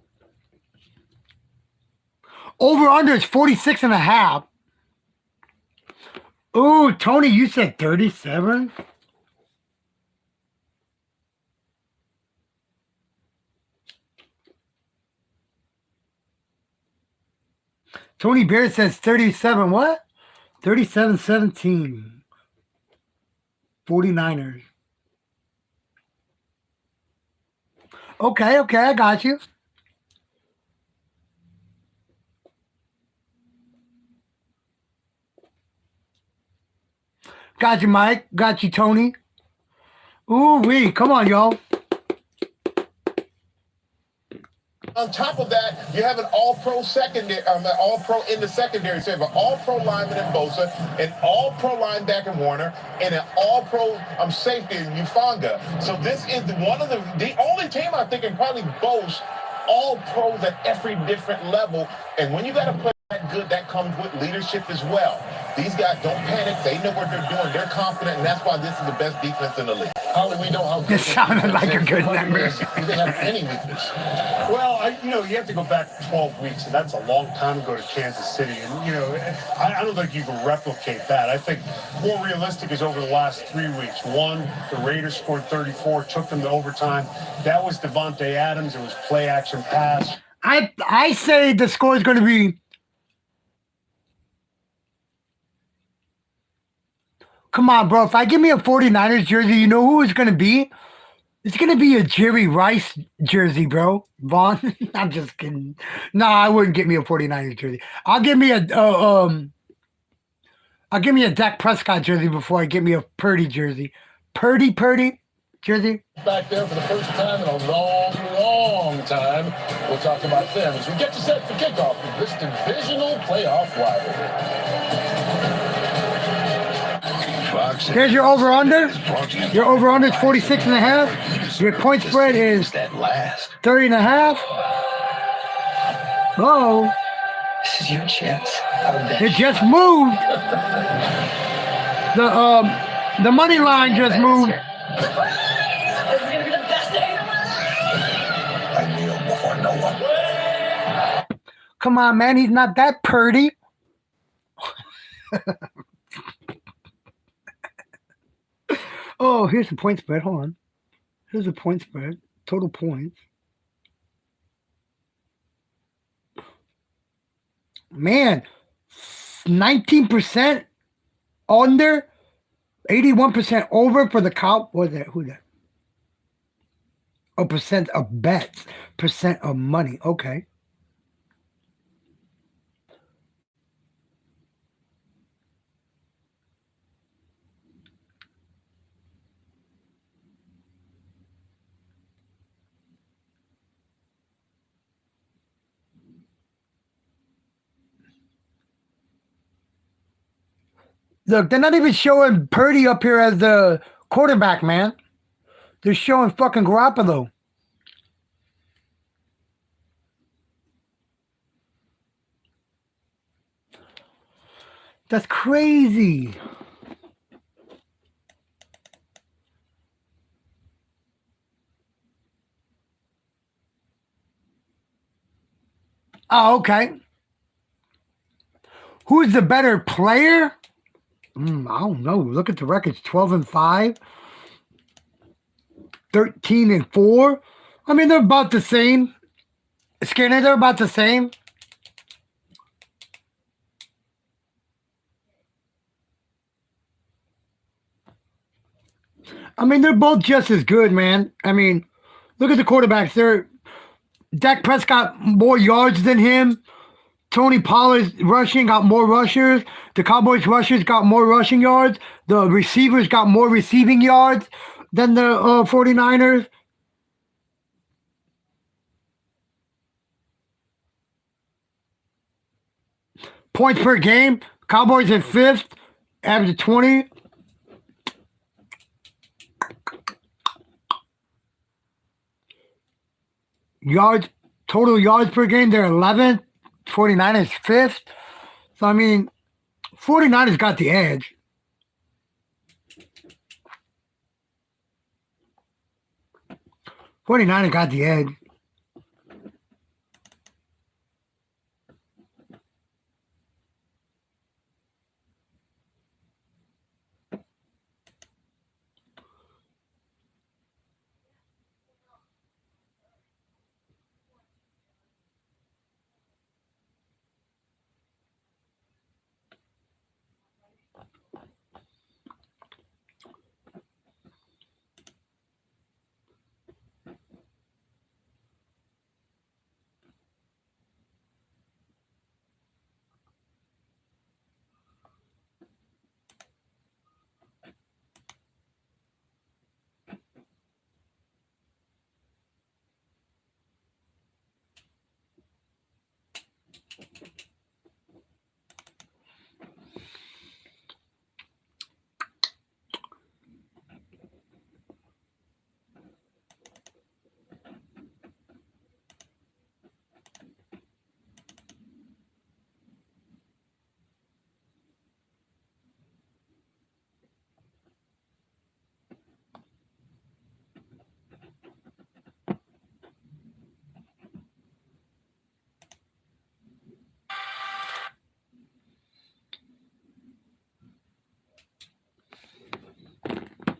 Over under is 46.5. Ooh, Tony, you said 37? Tony Bear says 37. What? 37-17. 49ers. Okay, I got you. Got you, Mike. Got you, Tony. Ooh, wee. Come on, y'all. On top of that, you have an all-pro secondary, all-pro in the secondary. So you have an all-pro lineman in Bosa, an all-pro linebacker in Warner, and an all-pro safety in Ufanga. So this is one of the only team I think can probably boast all pros at every different level. And when you got to play that good, that comes with leadership as well. These guys don't panic. They know what they're doing. They're confident, and that's why this is the best defense in the league. How do we know how good This sounded like a good number. Do they have any weakness? Well, you have to go back 12 weeks, and that's a long time ago to Kansas City. And, I don't think you can replicate that. I think more realistic is over the last 3 weeks. One, the Raiders scored 34, took them to overtime. That was Devontae Adams. It was play action pass. I say the score is going to be. Come on, bro. If I give me a 49ers jersey, you know who it's going to be? It's going to be a Jerry Rice jersey, bro. Vaughn. I'm just kidding. No, I wouldn't get me a 49ers jersey. I'll give me a Dak Prescott jersey before I get me a Purdy jersey. Purdy jersey. Back there for the first time in a long, long time. We'll talk about them as we get to set for kickoff of this divisional playoff rivalry. Here's your over-under. Your over-under is 46.5. Your point spread is 30.5. Oh. This is your chance. It just moved. The money line just moved. This is gonna be the best day of my life. I kneel before no one. Come on, man. He's not that Purdy. Oh, here's the point spread. Hold on. Here's the point spread. Total points. Man, 19% under, 81% over for the cow. What is that? Who's that? Oh, percent of bets, percent of money. Okay. Look, they're not even showing Purdy up here as the quarterback, man. They're showing fucking Garoppolo. That's crazy. Oh, okay. Who's the better player? I don't know. Look at the records: 12-5, 13-4. I mean, they're about the same. Skinner, they're about the same. I mean, they're both just as good, man. I mean, look at the quarterbacks. Dak Prescott more yards than him. Tony Pollard rushing got more rushers. The Cowboys rushers got more rushing yards. The receivers got more receiving yards than the 49ers. Points per game. Cowboys in 5th. Average of 20. Yards, total yards per game, they're 11th. 49ers 5th. So, I mean, 49ers got the edge. '49ers got the edge.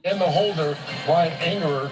And the holder, Brian Angerer.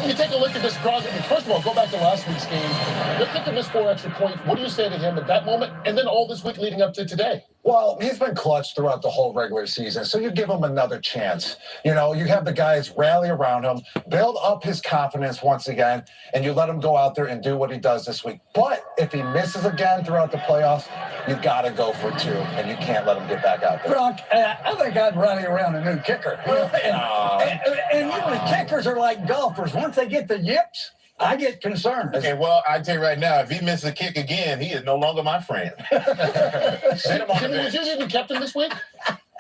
You take a look at this crowd. First of all, go back to last week's game. Look at the missed 4 extra points. What do you say to him at that moment? And then all this week leading up to today? Well, he's been clutch throughout the whole regular season, so you give him another chance. You know, you have the guys rally around him, build up his confidence once again, and you let him go out there and do what he does this week. But if he misses again throughout the playoffs, you got to go for 2, and you can't let him get back out there. Brock, I think I'd rally around a new kicker. And you know, kickers are like golfers. Once they get the yips, I get concerned. Okay, well, I tell you right now, if he misses a kick again, he is no longer my friend. Jimmy, would you even kept him this week?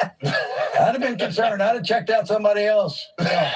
I'd have been concerned. I'd have checked out somebody else. Yeah.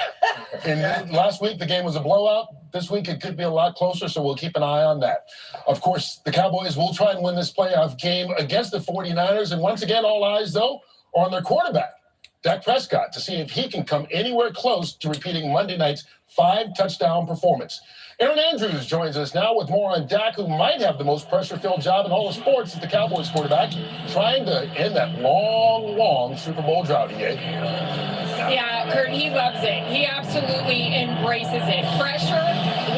And last week, the game was a blowout. This week, it could be a lot closer, so we'll keep an eye on that. Of course, the Cowboys will try and win this playoff game against the 49ers. And once again, all eyes, though, are on their quarterback, Dak Prescott, to see if he can come anywhere close to repeating Monday night's 5-touchdown performance. Aaron Andrews joins us now with more on Dak, who might have the most pressure-filled job in all of sports as the Cowboys quarterback, trying to end that long Super Bowl drought, Yeah, Kurt, he loves it. He absolutely embraces it. Pressure,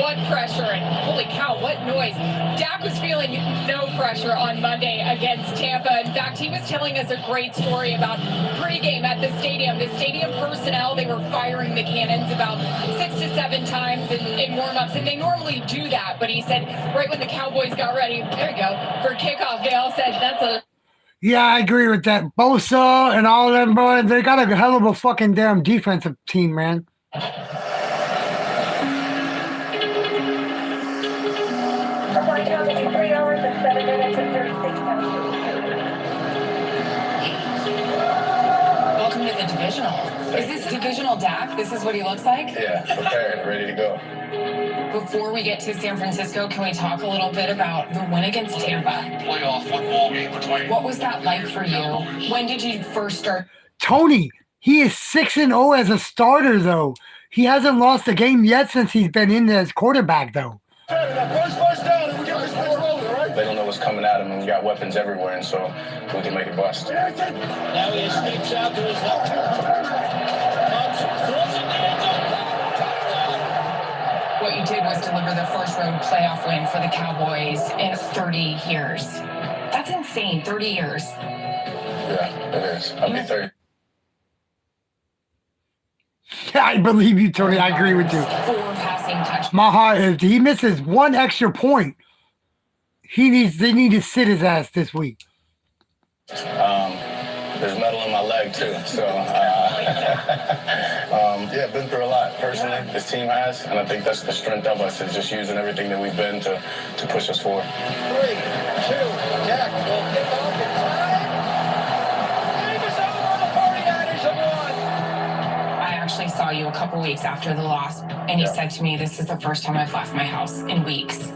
what pressure? And holy cow, what noise. Dak was feeling no pressure on Monday against Tampa. In fact, he was telling us a great story about pregame at the stadium. The stadium personnel, they were firing the cannons about 6 to 7 times in warm-ups, and they normally do that. But he said right when the Cowboys got ready, there you go, for kickoff, they all said that's a... Yeah, I agree with that. Bosa and all of them, bro, they got a hell of a fucking damn defensive team, man. 3 hours and 7 minutes and 36 seconds. Welcome to the divisional. Is this divisional Dak? This is what he looks like? Yeah, prepared, ready to go. Before we get to San Francisco, can we talk a little bit about the win against Tampa? Playoff football game between. What was that like for you? When did you first start? Tony, he is 6-0 as a starter, though. He hasn't lost a game yet since he's been in as quarterback, though. First down, and we get this ball rolling, right? They don't know what's coming at him, and we got weapons everywhere, and so we can make it bust. Now he escapes out to his left. Throws it there. What you did was deliver the first road playoff win for the Cowboys in 30 years. That's insane, 30 years. Yeah, it is. I'll be 30. I believe you, Tony. I agree with you. 4 passing touchdowns. My heart is, he misses 1 extra point. They need to sit his ass this week. There's metal in my leg, too. So, yeah, been through a lot personally. This team has, and I think that's the strength of us, is just using everything that we've been to push us forward. 3, 2, Dak will kick off in time. Game is over. The 49ers have won. I actually saw you a couple weeks after the loss, and you said to me, this is the first time I've left my house in weeks.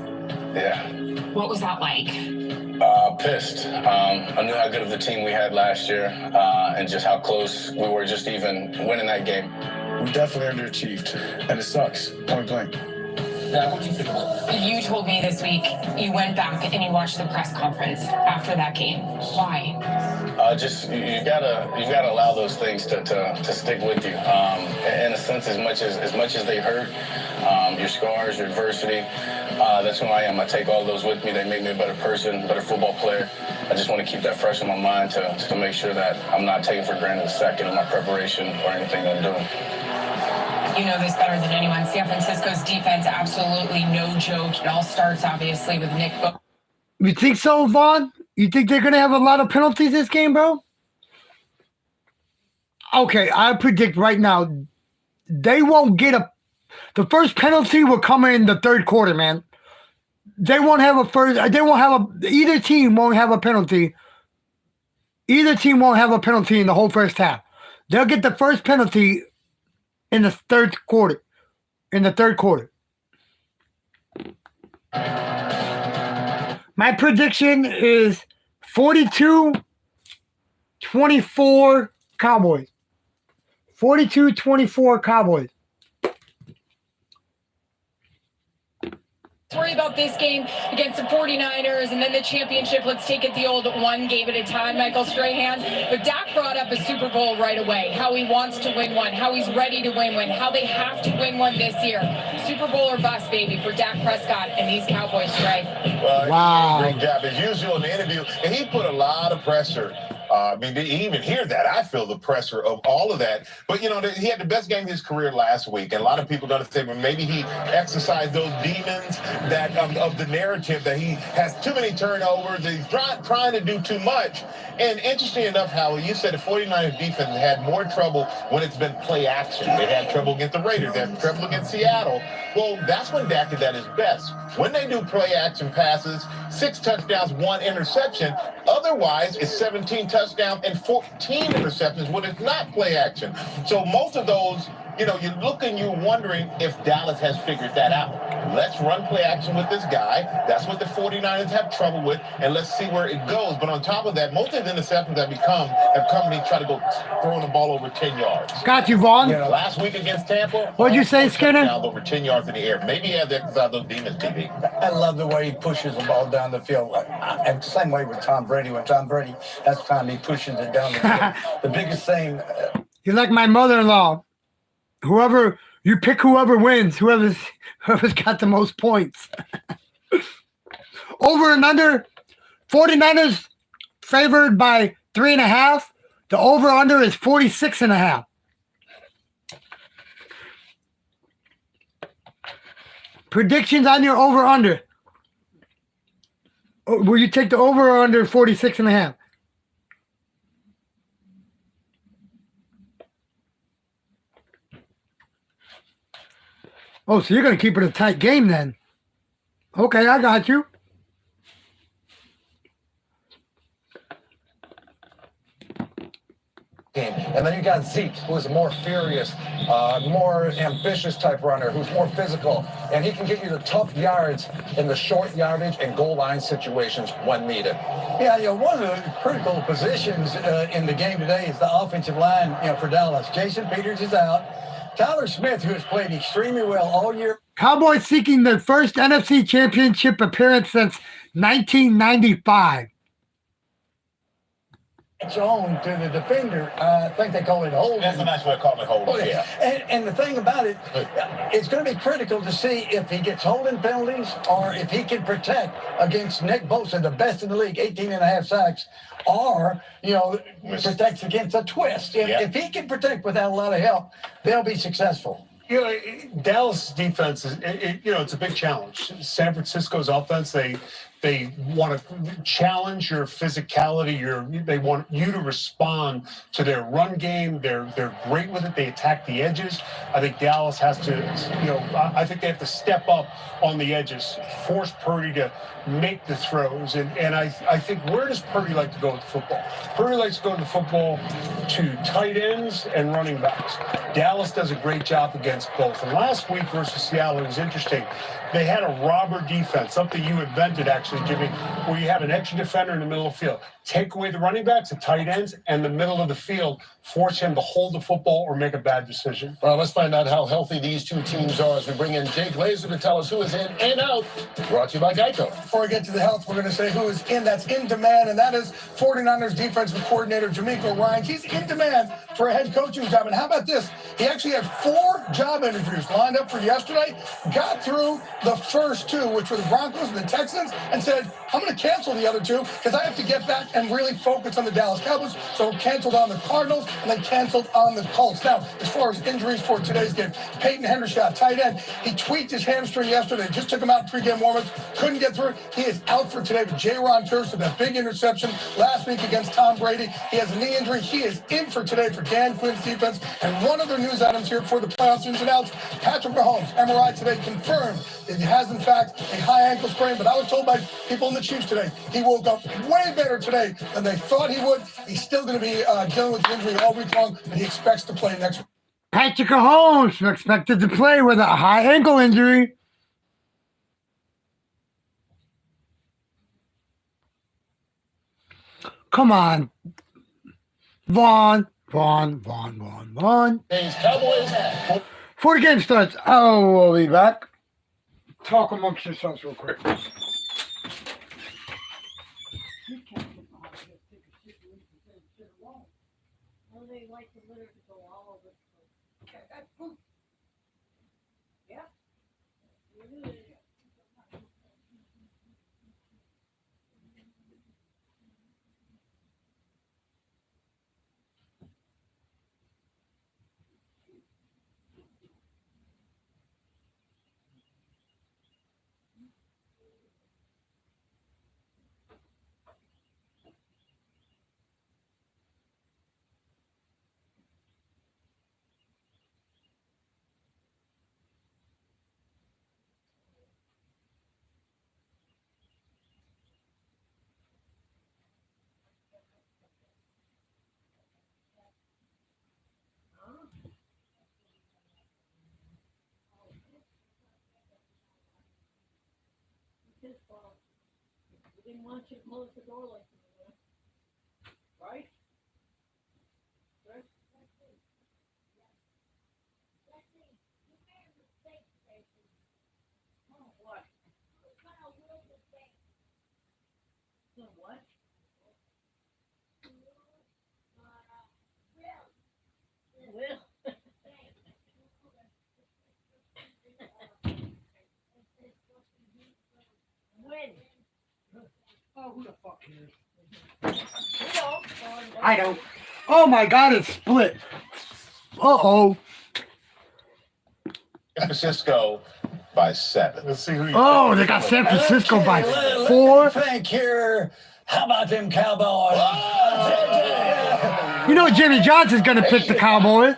Yeah. What was that like? Pissed. I knew how good of the team we had last year, and just how close we were just even winning that game. We definitely underachieved, and it sucks, point blank. Yeah, what do you think about it? You told me this week you went back and you watched the press conference after that game. Why? Just you gotta allow those things to stick with you. In a sense, as much as they hurt, your scars, your adversity. That's who I am. I take all those with me. They make me a better person, better football player. I just want to keep that fresh in my mind to make sure that I'm not taking for granted a second of my preparation or anything I'm doing. You know this better than anyone. San Francisco's defense, absolutely no joke. It all starts, obviously, with Nick Bosa. You think so, Vaughn? You think they're going to have a lot of penalties this game, bro? Okay, I predict right now they won't get the first penalty will come in the third quarter, man. Either team won't have a penalty. Either team won't have a penalty in the whole first half. They'll get the first penalty in the third quarter. My prediction is 42-24 Cowboys. 42-24 Cowboys. Worry about this game against the 49ers and then the championship. Let's take it the old one game at a time, Michael Strahan. But Dak brought up a Super Bowl right away, how he wants to win one, how he's ready to win one, how they have to win one this year. Super Bowl or bust, baby, for Dak Prescott and these Cowboys, Trey. Well, Wow. He did a great job as usual in the interview, and he put a lot of pressure. I mean, did you even hear that? I feel the pressure of all of that. But, you know, he had the best game of his career last week. And a lot of people going to say, well, maybe he exercised those demons that of the narrative that he has too many turnovers, that he's trying to do too much. And interesting enough, Howard, you said the 49ers defense had more trouble when it's been play action. They had trouble against the Raiders. They had trouble against Seattle. Well, that's when Dak is at his best. When they do play action passes, 6 touchdowns, 1 interception. Otherwise, it's 17 touchdowns and 14 interceptions when it's not play action. So most of those, you know, you're looking, you're wondering if Dallas has figured that out. Let's run play action with this guy. That's what the 49ers have trouble with, and let's see where it goes. But on top of that, most of the interceptions have come when he try to go throwing the ball over 10 yards. Got you, Vaughn. You know, last week against Tampa, What'd you say, Skinner? Over 10 yards in the air. Maybe he has exercised those demons, TV. I love the way he pushes the ball down the field. And same way with Tom Brady. When Tom Brady, that's the time he pushes it down the field. The biggest thing. You're like my mother-in-law. You pick whoever wins, whoever's got the most points. Over and under, 49ers favored by 3.5. The over-under is 46.5. Predictions on your over-under. Will you take the over or under 46.5? Oh, so you're going to keep it a tight game then. Okay, I got you. And then you got Zeke, who is a more furious, more ambitious type runner, who's more physical, and he can get you the tough yards in the short yardage and goal line situations when needed. Yeah, you know, one of the critical positions in the game today is the offensive line, you know, for Dallas. Jason Peters is out. Tyler Smith, who has played extremely well all year. Cowboys seeking their first NFC Championship appearance since 1995. It's on to the defender. I think they call it holding. That's a nice way of calling it holding, yeah. And the thing about it, it's going to be critical to see if he gets holding penalties or if he can protect against Nick Bosa, the best in the league, 18.5 sacks, or, you know, protects against a twist. If he can protect without a lot of help, they'll be successful. You know, Dallas defense is, you know, it's a big challenge. San Francisco's offense, they want to challenge your physicality. They want you to respond to their run game. They're great with it. They attack the edges. I think Dallas has to, you know, I think they have to step up on the edges, force Purdy to make the throws. And I think, where does Purdy like to go with football? Purdy likes to go to football to tight ends and running backs. Dallas does a great job against both. And last week versus Seattle, it was interesting. They had a robber defense, something you invented, actually, Jimmy, where you have an extra defender in the middle of the field. Take away the running backs, the tight ends, and the middle of the field. Force him to hold the football or make a bad decision. Well, let's find out how healthy these two teams are as we bring in Jake Laser to tell us who is in and out. Brought to you by Geico. Before we get to the health, we're going to say who is in that's in demand, and that is 49ers defensive coordinator D'Amico Ryans. He's in demand for a head coaching job. And how about this? He actually had 4 job interviews lined up for yesterday, got through the first 2, which were the Broncos and the Texans, and said, I'm going to cancel the other 2 because I have to get back and really focus on the Dallas Cowboys. So canceled on the Cardinals and then canceled on the Colts. Now, as far as injuries for today's game, Peyton Hendershot, tight end, he tweaked his hamstring yesterday. Just took him out in pregame warm-ups. Couldn't get through it. He is out for today with J-Ron Turson, that big interception last week against Tom Brady. He has a knee injury. He is in for today for Dan Quinn's defense. And one other news items here for the playoffs ins and outs. Patrick Mahomes, MRI today confirmed it has, in fact, a high ankle sprain. But I was told by people in the Chiefs today, he woke up way better today than they thought he would. He's still going to be dealing with the injury all week long, but he expects to play next week. Patrick Mahomes expected to play with a high ankle injury. Come on. Vaughn. 4 game starts. Oh, we'll be back. talk amongst yourselves real quick. Well, they like the litter to go all over the place. Yeah. His fault. We didn't want you to close the door like that. Right? Right? What? What? Will. When? Oh, who the fuck cares? We don't. I don't. Oh my God, it's split. Uh-oh. San Francisco by 7. Let's see who you Oh, they got San Francisco by 4. Thank here. How about them Cowboys? You know Jimmy Johnson's going to pick the Cowboys.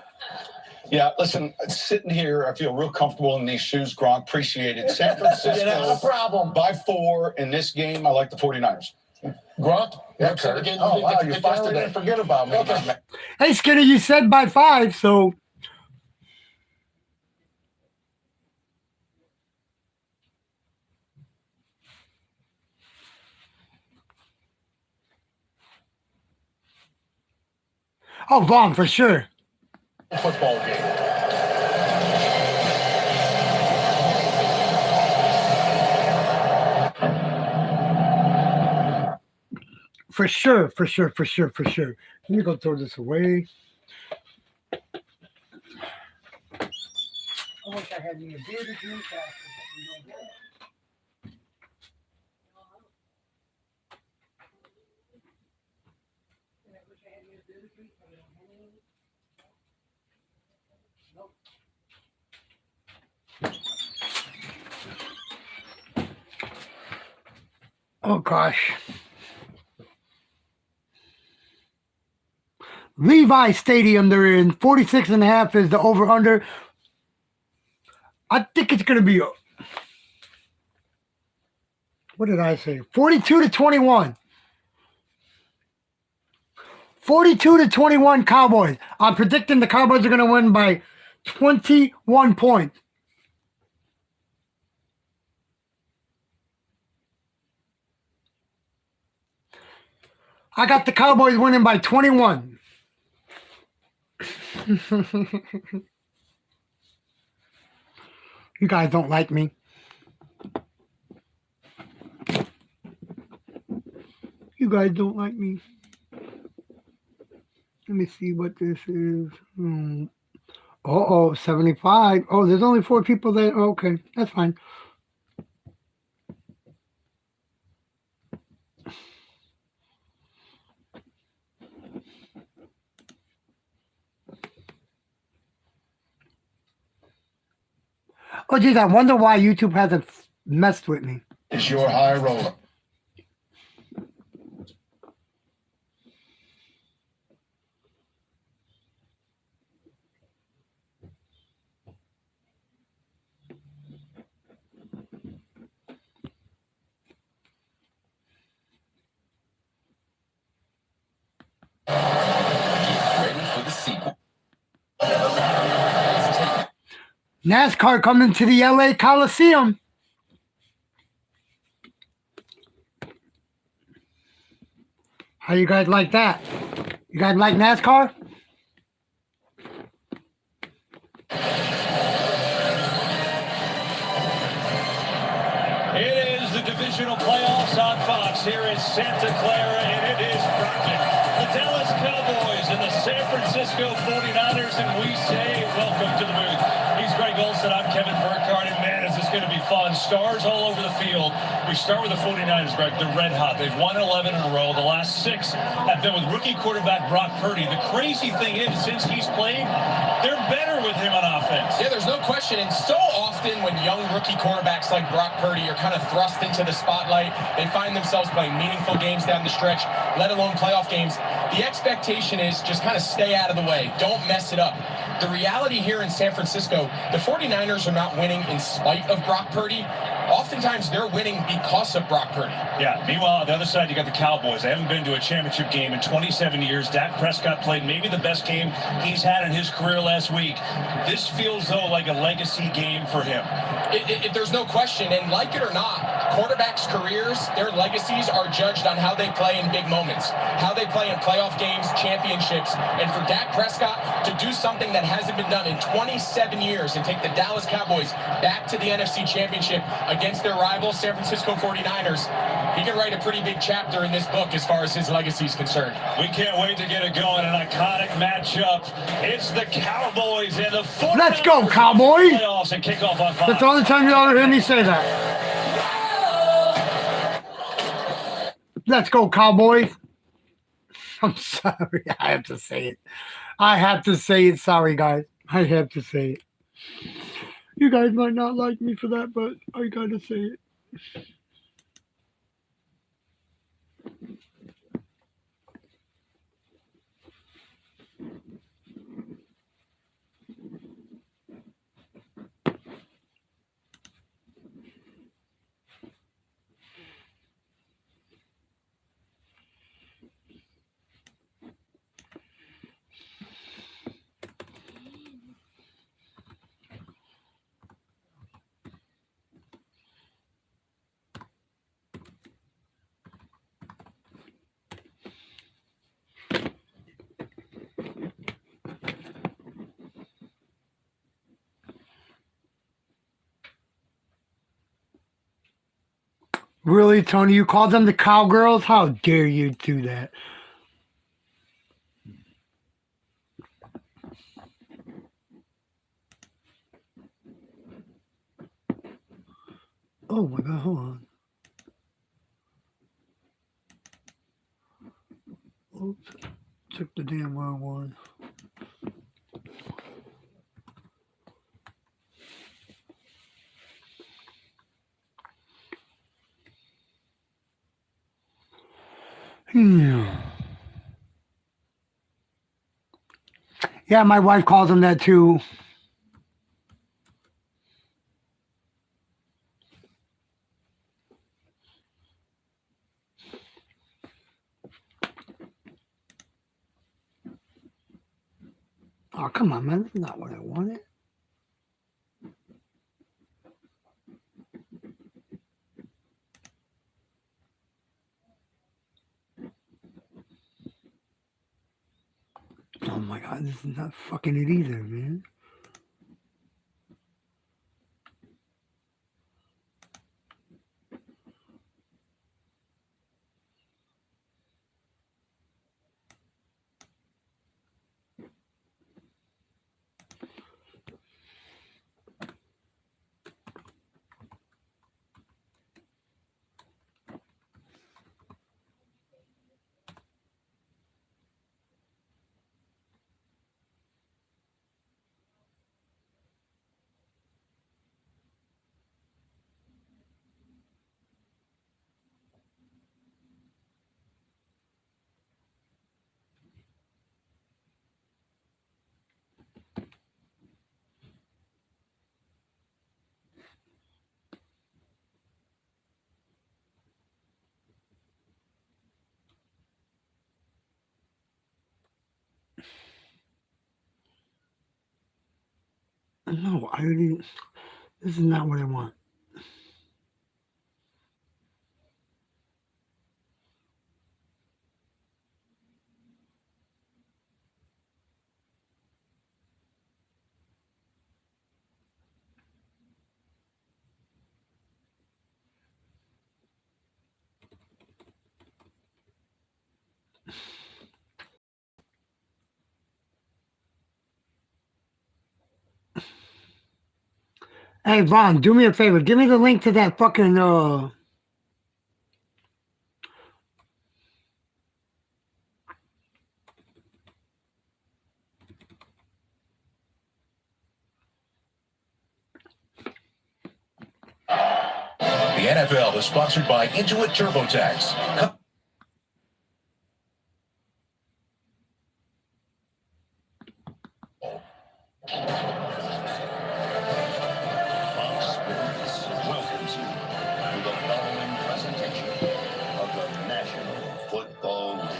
Yeah, listen, sitting here, I feel real comfortable in these shoes, Gronk. Appreciate it. San Francisco, No problem. by 4 in this game. I like the 49ers. Gronk? Yeah, Kurt. Kurt. Oh, wow, Get you the finally today. didn't forget about me. Okay. Hey, Skinner, you said by 5, so... Oh, Vaughn, for sure. Football game. For sure, for sure, for sure, for sure. Let me go throw this away. I wish I had me a beer to drink. Oh, gosh. Levi Stadium, they're in 46.5 is the over-under. I think it's going to be, what did I say? 42-21. 42-21 Cowboys. I'm predicting the Cowboys are going to win by 21 points. I got the Cowboys winning by 21. You guys don't like me. You guys don't like me. Let me see what this is. Uh-oh, 75. Oh, there's only 4 people there. Okay, that's fine. Oh, geez, I wonder why YouTube hasn't messed with me. Is your high roller. Ready for the sequel. NASCAR coming to the LA Coliseum. How you guys like that? You guys like NASCAR? divisional playoffs on Fox here in Santa Clara, and it is rocking. The Dallas Cowboys and the San Francisco 49ers, and we say welcome to the booth. He's Greg Olson, I'm Kevin Burkhardt, and man, is this going to be fun. Stars all over the field. We start with the 49ers, Greg. They're red hot. They've won 11 in a row. The last 6 have been with rookie quarterback Brock Purdy. The crazy thing is, since he's played, they're better with him on offense. Yeah, there's no question. And so often when young rookie quarterbacks like Brock Purdy are kind of thrust into the spotlight, they find themselves playing meaningful games down the stretch, let alone playoff games. The expectation is just kind of stay out of the way. Don't mess it up. The reality here in San Francisco, the 49ers are not winning in spite of Brock Purdy. Oftentimes, they're winning because of Brock Purdy. Yeah, meanwhile, on the other side, you got the Cowboys. They haven't been to a championship game in 27 years. Dak Prescott played maybe the best game he's had in his career last week. This feels, though, like a legacy game for him. There's no question, and like it or not, quarterbacks' careers, their legacies are judged on how they play in big moments, how they play in playoff games, championships, and for Dak Prescott to do something that hasn't been done in 27 years and take the Dallas Cowboys back to the NFC Championship against their rival, San Francisco 49ers, he can write a pretty big chapter in this book as far as his legacy is concerned. We can't wait to get it going. An iconic matchup. It's the Cowboys and the 49ers. Let's go, Cowboys! Playoffs and kickoff on Fox. That's the only time you ought to hear me say that. Let's go, Cowboys. I'm sorry. I have to say it. I have to say it. Sorry, guys. I have to say it. You guys might not like me for that, but I gotta say it. Really, Tony? You call them the cowgirls? How dare you do that? Oh my God, hold on. Oops, took the damn wrong one. Yeah, my wife calls them that too. Oh, come on, man. That's not what I wanted. Oh my God, this is not fucking it either, man. No, I already. This is not what I want. Hey, Ron, do me a favor. Give me the link to that fucking, The NFL is sponsored by Intuit TurboTax. Fox Sports welcomes you to the following presentation of the National Football League.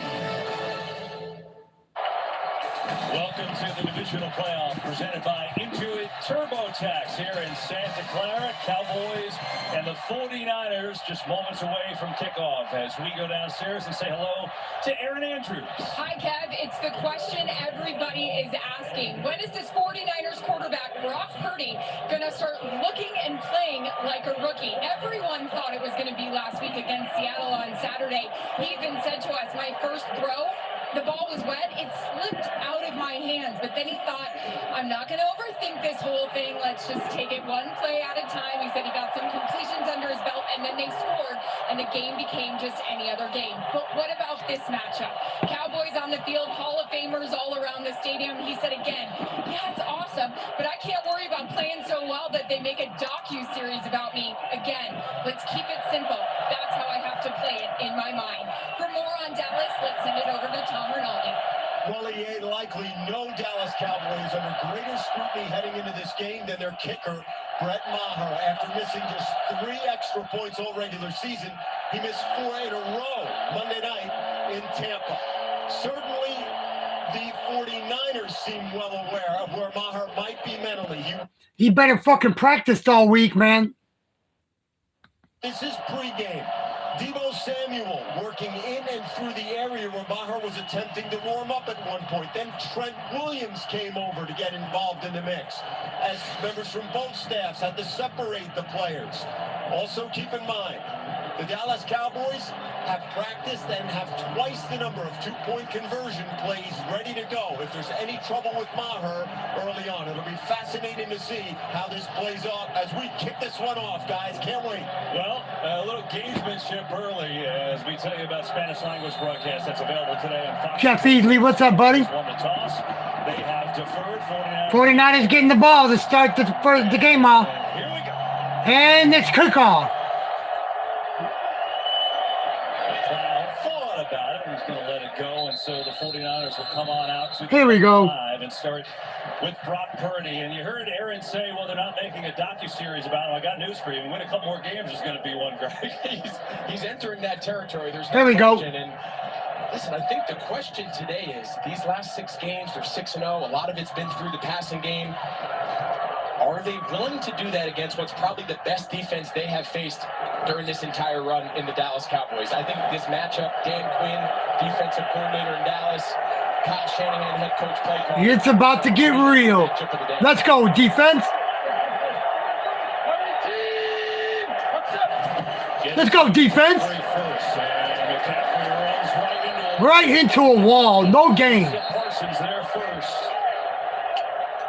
Welcome to the divisional playoff presented by Intuit TurboTax here in Santa Clara. Cowboys and the 49ers just moments away from kickoff as we go downstairs and say hello to Aaron Andrews. Hi, Kev. It's the question everybody is asking. When is this 49ers quarterback, Brock Purdy, going to start looking and playing like a rookie? Everyone thought it was going to be last week against Seattle on Saturday. He even said to us, my first throw, the ball was wet. It slipped out of my hands. But then he thought, I'm not going to overthink this whole thing. Let's just take it one play at a time. He said he got some completions under his belt, and then they scored, and the game became just any other game. But what about this matchup? Cowboys on the field, Hall of Famers all around the stadium. He said again, yeah, it's awesome, but I can't worry about playing so well that they make a docu-series about me. Again, let's keep it simple. That's how I have to play it in my mind. For more on Dallas, let's send it over to Tom Rinaldi. Wallier likely no Dallas Cowboys under greater scrutiny heading into this game than their kicker, Brett Maher. After missing just 3 extra points all regular season, he missed 4 in a row Monday night in Tampa. Certainly, the 49ers seem well aware of where Maher might be mentally. he better fucking practice all week, man. This is pregame. Deebo Samuel working in and through the area where Maher was attempting to warm up at one point. Then Trent Williams came over to get involved in the mix as members from both staffs had to separate the players. Also keep in mind, the Dallas Cowboys have practiced and have twice the number of 2-point conversion plays ready to go if there's any trouble with Maher early on. It'll be fascinating to see how this plays off as we kick this one off, guys. Can't wait. Well, a little gamesmanship early as we tell you about Spanish language broadcast that's available today on Fox. Jeff Easley, what's up, buddy? Won the toss. They have deferred 49ers getting the ball to start the game off. Here we go. And it's kickoff. Thought about it. He's going to let it go, and so the 49ers will come on out to Here we go. and start with Brock Purdy. And you heard Aaron say, well, they're not making a docuseries about him. I got news for you. Win a couple more games, there's going to be one, Greg. He's entering that territory. There's no Here we go. question. And listen, I think the question today is these last 6 games, they're 6-0. A lot of it's been through the passing game. Are they willing to do that against what's probably the best defense they have faced during this entire run in the Dallas Cowboys? I think this matchup, Dan Quinn, defensive coordinator in Dallas, Kyle Shanahan, head coach, play caller. It's about to get real. Let's go, defense. Let's go, defense. Right into a wall. No gain. Parsons there first.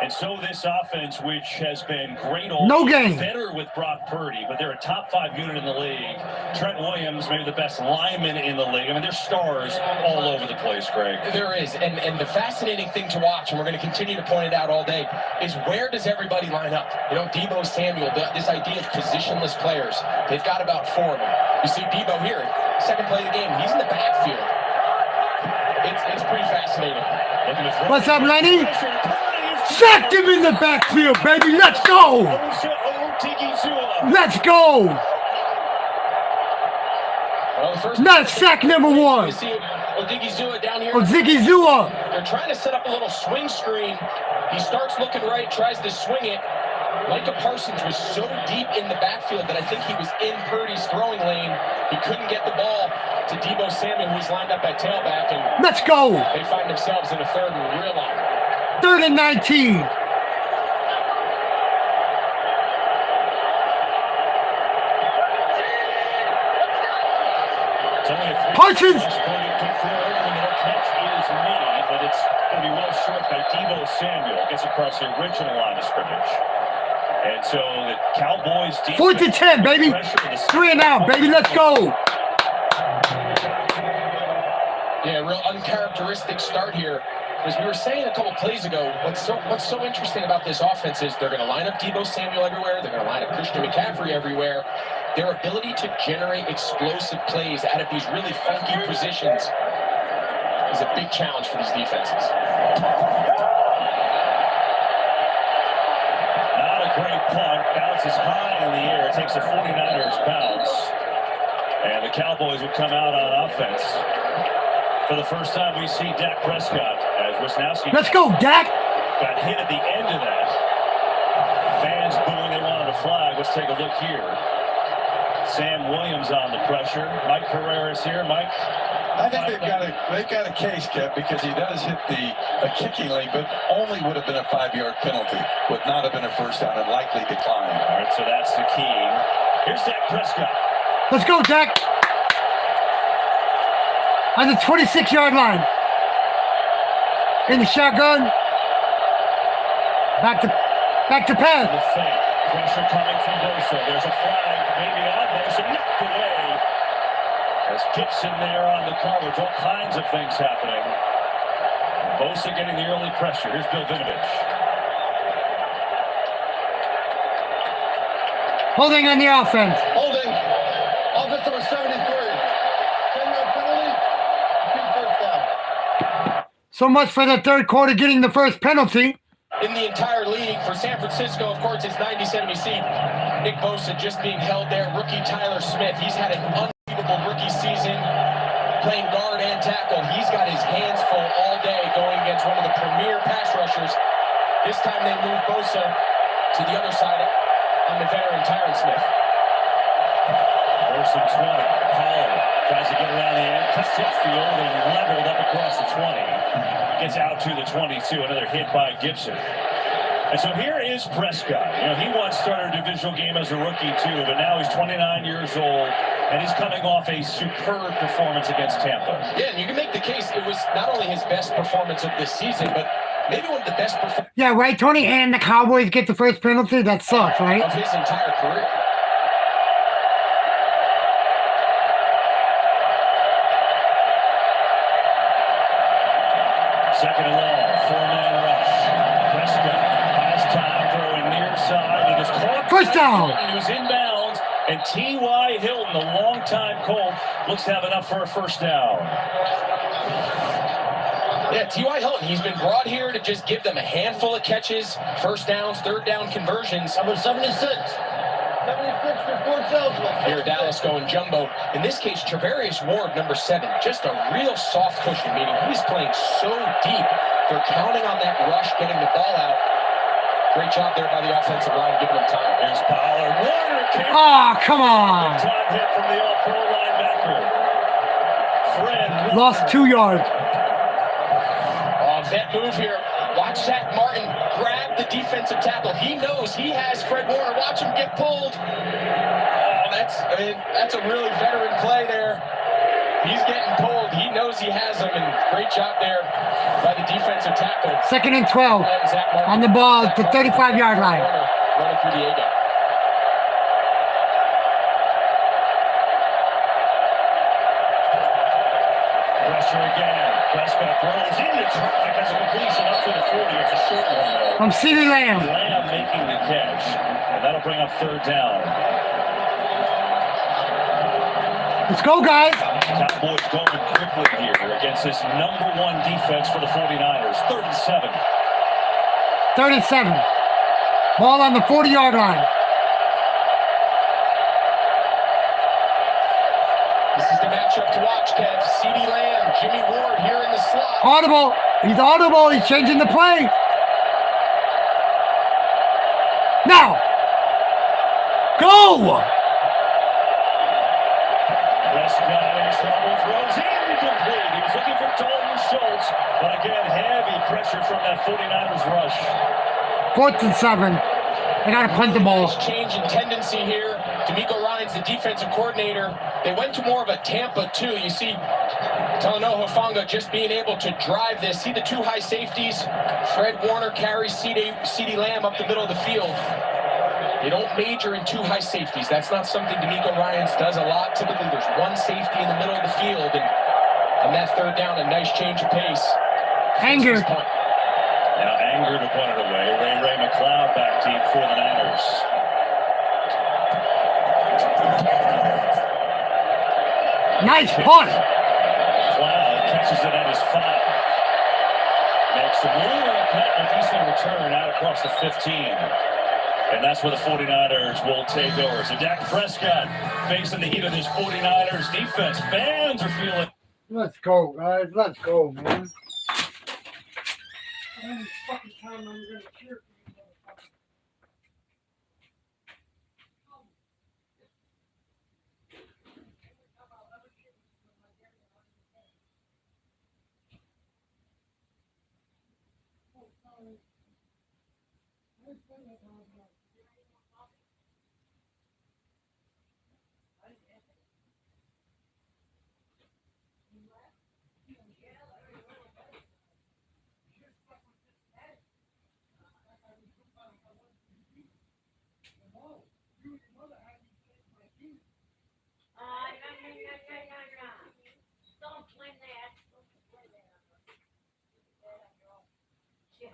And so this offense, which has been great all No year, game. better with Brock Purdy, but they're a top 5 unit in the league. Trent Williams, maybe the best lineman in the league. I mean, there's stars all over the place, Greg. There is, and the fascinating thing to watch, and we're going to continue to point it out all day, is where does everybody line up? You know, Deebo Samuel, this idea of positionless players, they've got about 4 of them. You see Deebo here, second play of the game, he's in the backfield. It's pretty fascinating. What's up, Lenny? Sacked him in the backfield, baby. Let's go. Let's go. Well, not sack number 1. You see Odigizua down here. Odigizua. They're trying to set up a little swing screen. He starts looking right, tries to swing it. Micah Parsons was so deep in the backfield that I think he was in Purdy's throwing lane. He couldn't get the ball to Deebo Samuel, who's lined up at tailback. And let's go. They find themselves in a 3rd and real line. 3rd and 19. Parsons. Catch is made, but it's going to be well short by Deebo Samuel. Gets across the original line of scrimmage. And so the Cowboys defense. 4th and 10, baby. 3 and out, baby. Let's go. Yeah, real uncharacteristic start here. As we were saying a couple plays ago, what's so interesting about this offense is they're going to line up Deebo Samuel everywhere. They're going to line up Christian McCaffrey everywhere. Their ability to generate explosive plays out of these really funky positions is a big challenge for these defenses. Not a great punt. Bounces high in the air. It takes a 49ers bounce. And the Cowboys will come out on offense. For the first time, we see Dak Prescott as Wisnowski. Let's go, Dak. Got hit at the end of that. Fans booing, they wanted a flag. Let's take a look here. Sam Williams on the pressure. Mike Carreras here. Mike. I think they've got a case, Kev, because he does hit a kicking lane, but only would have been a 5-yard penalty. Would not have been a first down and likely decline. All right, so that's the key. Here's Dak Prescott. Let's go, Dak. On the 26-yard line. In the shotgun. Back to pass. The fake. Pressure coming from Bosa. There's a flag maybe on Bosa. Knocked away. There's Gibson there on the coverage. All kinds of things happening. Bosa getting the early pressure. Here's Bill Vinovich. Holding on the offense. Holding. Offense number 73. 10-yard penalty. First down. So much for the third quarter getting the first penalty. In the entire league for San Francisco, of course, it's 97. You see Nick Bosa just being held there. Rookie Tyler Smith, he's had an unbelievable rookie season, playing guard and tackle. He's got his hands full all day going against one of the premier pass rushers. This time they move Bosa to the other side on the veteran Tyron Smith. First and 20. Pollard tries to get around the end, cuts upfield and leveled up across the 20. Gets out to the 22. Another hit by Gibson. And so here is Prescott. You know, he once started a divisional game as a rookie too, but now he's 29 years old, and he's coming off a superb performance against Tampa. Yeah, and you can make the case it was not only his best performance of this season, but maybe one of the best performances. Yeah, right, Tony? And the Cowboys get the first penalty? That sucks, right? Of his entire career. Second and long, 4-man rush. Prescott has time, throwing near side. He was caught. First down. He was inbounds, and T.Y. Hilton, the longtime Colt, looks to have enough for a first down. Yeah, T.Y. Hilton, he's been brought here to just give them a handful of catches, first downs, third down conversions. Number 76. 76 for Fort Salesman. Here, Dallas going jumbo. In this case, Travarius Ward, number 7, just a real soft cushion, meaning he's playing so deep. They're counting on that rush, getting the ball out. Great job there by the offensive line, giving them time. There's Pollard. Warner came. Oh, come on. Time hit from the all-pro linebacker. Fred. Lost 2 yards. Oh, vet move here. Watch Zach Martin grab the defensive tackle. He knows he has Fred Warner. Watch him get pulled. Oh, that's a really veteran play there. He's getting pulled. He knows he has him, and great job there by the defensive tackle. Second and 12 on the ball at the 35-yard line. Running through the A-gap. Pressure again. Prescott throws into traffic as a completion up to the 40. It's a short one, though. From CeeDee Lamb. Lamb making the catch, and that'll bring up third down. Let's go, guys. Cowboys going quickly here against this number 1 defense for the 49ers. 37. 37. Ball on the 40-yard line. This is the matchup to watch, Kev. CeeDee Lamb, Jimmy Ward here in the slot. Audible. He's audible. He's changing the play. Now. Go. Prescott in trouble, throws incomplete. He was looking for Dalton Schultz, but again, heavy pressure from that 49ers rush. 4th and 7. They got to punt the ball. Change in tendency here. D'Amico Ryans, the defensive coordinator. They went to more of a Tampa 2. You see Talanoa Hufanga just being able to drive this. See the 2 high safeties. Fred Warner carries CeeDee Lamb up the middle of the field. They don't major in too high safeties. That's not something D'Amico Ryans does a lot. Typically, there's one safety in the middle of the field, and on that third down, a nice change of pace. Anger. Now Anger to punt it away. Ray McLeod back deep for the Niners. Nice punt. McLeod catches it at his 5. Makes the move and a decent return out across the 15. And that's where the 49ers will take over. So Dak Prescott facing the heat of this 49ers defense. Fans are feeling. Let's go, guys. Let's go, man. Fucking time I'm gonna cheer. Don't win that. Yeah.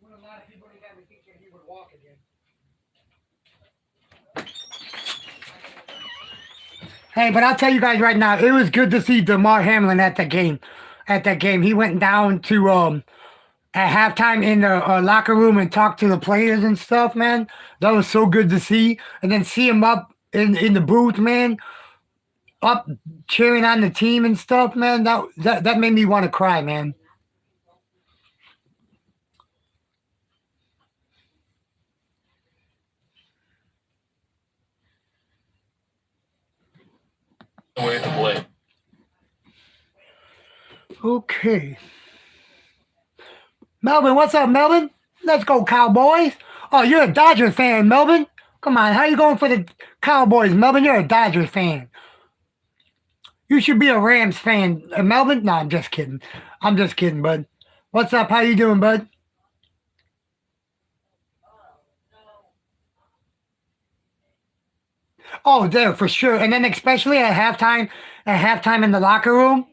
A lot of people didn't have me thinking he would walk again. Hey, but I'll tell you guys right now, it was good to see DeMar Hamlin at that game. He went down to at halftime in the locker room and talked to the players and stuff, man. That was so good to see. And then see him up in the booth, man, up cheering on the team and stuff, man. That made me want to cry, man. Way to play. Okay. Melvin, what's up, Melvin? Let's go, Cowboys. Oh, you're a Dodger fan, Melvin. Come on, how you going for the Cowboys, Melvin? You're a Dodger fan. You should be a Rams fan, Melvin. No, I'm just kidding. Bud. What's up? How you doing, bud? Oh, there for sure. And then especially at halftime in the locker room,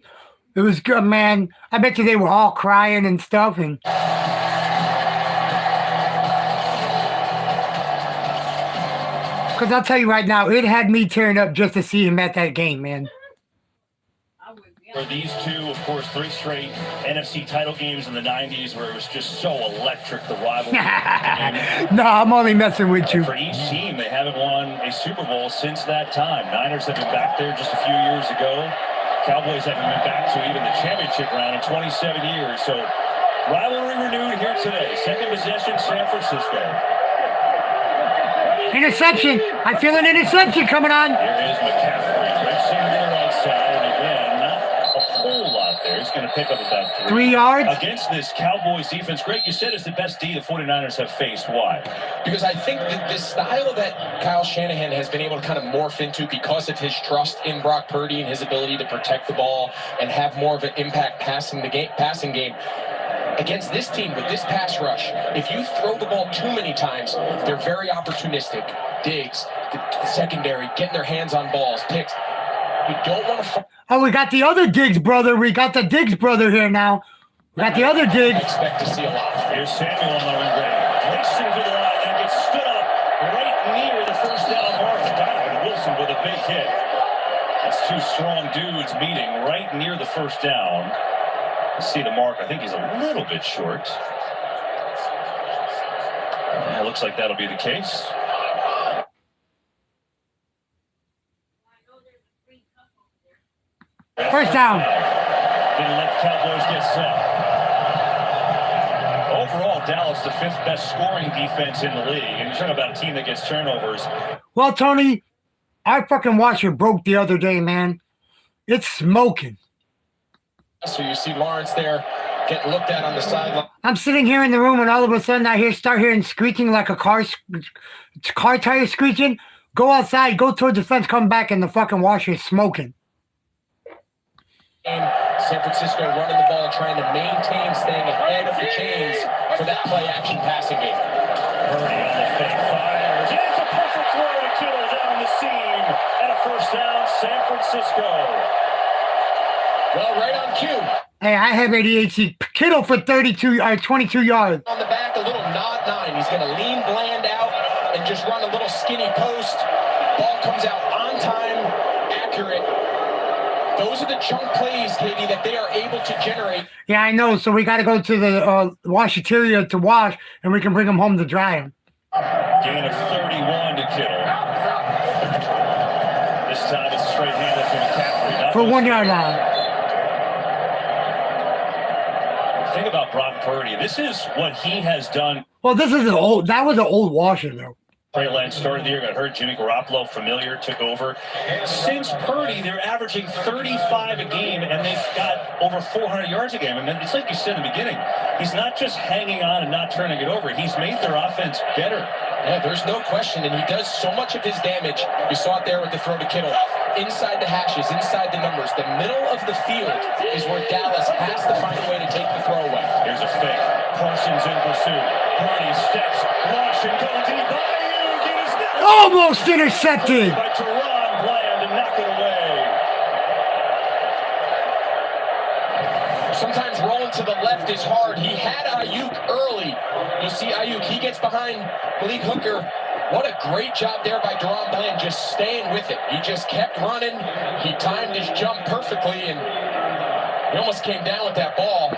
it was good, man. I bet you they were all crying and stuff. And because I'll tell you right now, it had me tearing up just to see him at that game, man. For these two, of course, 3 straight NFC title games in the 90s where it was just so electric, the rivalry. No, I'm only messing with you. For each team, they haven't won a Super Bowl since that time. Niners have been back there just a few years ago. Cowboys haven't been back to even the championship round in 27 years. So rivalry renewed here today. Second possession, San Francisco. Interception. I feel an interception coming on. Here is McCaffrey. Racing to the right side. And again, not a whole lot there. He's going to pick up about 3 yards. Against this Cowboys defense, Greg, you said it's the best D the 49ers have faced. Why? Because I think that this style that Kyle Shanahan has been able to kind of morph into because of his trust in Brock Purdy and his ability to protect the ball and have more of an impact passing game. Against this team with this pass rush, if you throw the ball too many times, they're very opportunistic. Diggs, the secondary, getting their hands on balls, picks. You don't want to. Oh, we got the other Diggs brother. We got the Diggs brother here now. We got the other Diggs. I expect to see a lot. Here's Samuel on the run grade. Racing to the line and gets stood up right near the first down mark. Donovan Wilson with a big hit. That's 2 strong dudes meeting right near the first down. See the mark. I think he's a little bit short. It looks like that'll be the case. First down. Didn't let the Cowboys get set. Overall, Dallas, the 5th best scoring defense in the league. And you're talking about a team that gets turnovers. Well, Tony, our fucking washer broke the other day, man. It's smoking. So you see Lawrence there getting looked at on the sideline. I'm sitting here in the room, and all of a sudden I start hearing screeching like a car tire screeching. Go outside, go towards the fence, come back, and the fucking washer is smoking. San Francisco running the ball, trying to maintain staying ahead of the chains for that play-action passing game. Purdy on the fake fires. It's a perfect throw to Kittle down the seam. And a first down, San Francisco. Well, right on cue. Hey, I have ADHD. Kittle for 22 yards. On the back, a little nod 9. He's going to lean Bland out and just run a little skinny post. Ball comes out on time, accurate. Those are the chunk plays, Katie, that they are able to generate. Yeah, I know. So we got to go to the washateria to wash, and we can bring them home to dry them. Gain of 31 to Kittle. This time it's straight handed to McCaffrey. For 1 yard line. Think about Brock Purdy. This is what he has done. Well, that was an old washer, though. Trey Lance started the year, got hurt. Jimmy Garoppolo, familiar, took over. Since Purdy, they're averaging 35 a game, and they've got over 400 yards a game. I mean, it's like you said in the beginning. He's not just hanging on and not turning it over. He's made their offense better. Yeah, there's no question, and he does so much of his damage. You saw it there with the throw to Kittle. Inside the hashes, inside the numbers. The middle of the field is where Dallas has to find a way to take the throw away. Here's a fake. Parsons in pursuit. Purdy steps, launch, and going deep. Almost intercepted. By Teron Bland and knock it away. Sometimes rolling to the left is hard. He had Ayuk early. You'll see Ayuk. He gets behind Malik Hooker. What a great job there by Teron Bland, just staying with it. He just kept running. He timed his jump perfectly, and he almost came down with that ball.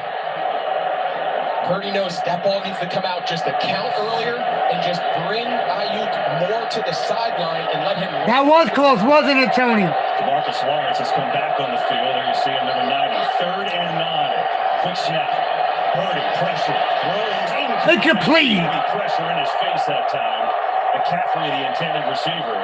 Purdy knows that ball needs to come out just a count earlier and just bring Ayuk more to the sideline and let him... That was close, wasn't it, Tony? DeMarcus Lawrence has come back on the field. There you see him, number 90. 3rd and 9. Quick snap. Purdy, pressure. Throws incomplete. Pressure in his face that time. McCaffrey, the intended receiver.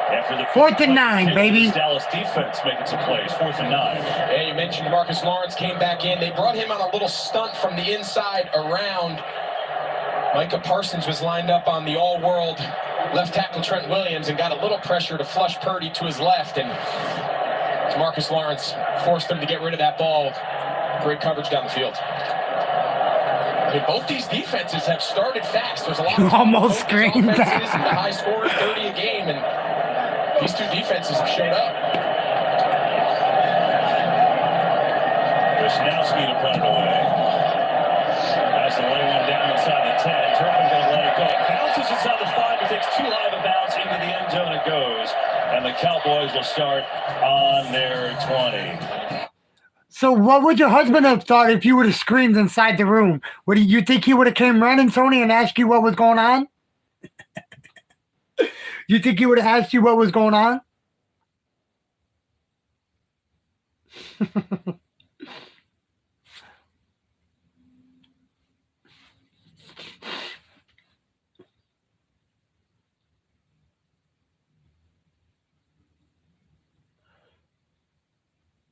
After the 4th and 9, baby. Dallas defense making some plays. 4th and 9. Yeah, you mentioned DeMarcus Lawrence came back in. They brought him on a little stunt from the inside around. Micah Parsons was lined up on the all-world left tackle Trent Williams and got a little pressure to flush Purdy to his left, and DeMarcus Lawrence forced them to get rid of that ball. Great coverage down the field. I mean, both these defenses have started fast. There's a lot of almost screamed that. And the high score, 30 a game, and these two defenses have showed up. Wisnowski to put it away. Has to lay one down inside the 10. Turpin going to let it go. Bounces inside the 5. It takes too high of a bounce into the end zone. It goes. And the Cowboys will start on their 20. So what would your husband have thought if you would have screamed inside the room? Would you think he would have came running, Tony, and asked you what was going on? You think he would have asked you what was going on?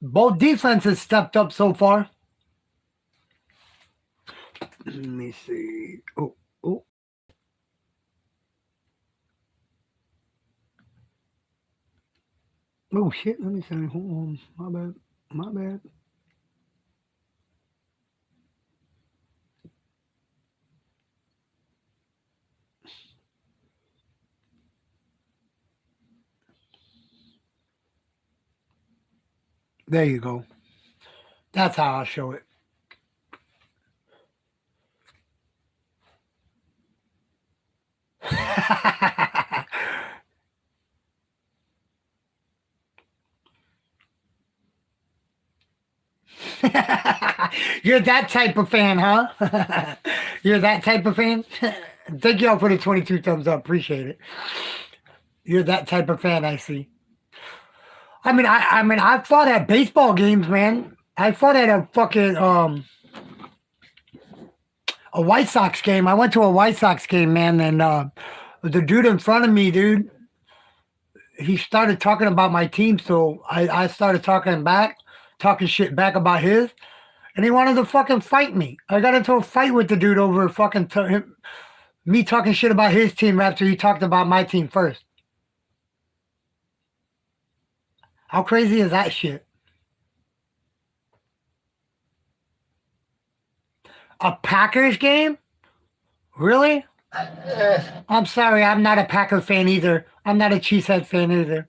Both defenses stepped up so far. Let me see. Oh. Oh, shit. Let me see. Hold on. My bad. There you go. That's how I'll show it. You're that type of fan, huh? You're that type of fan? Thank y'all for the 22 thumbs up. Appreciate it. You're that type of fan, I see. I mean, I fought at baseball games, man. I fought at a fucking a White Sox game. I went to a White Sox game, man, and the dude in front of me, dude, he started talking about my team, so I started talking shit back about his, And he wanted to fucking fight me. I got into a fight with the dude over fucking me talking shit about his team after he talked about my team first. How crazy is that shit? A Packers game? Really? I'm sorry, I'm not a Packer fan either. I'm not a Cheesehead fan either.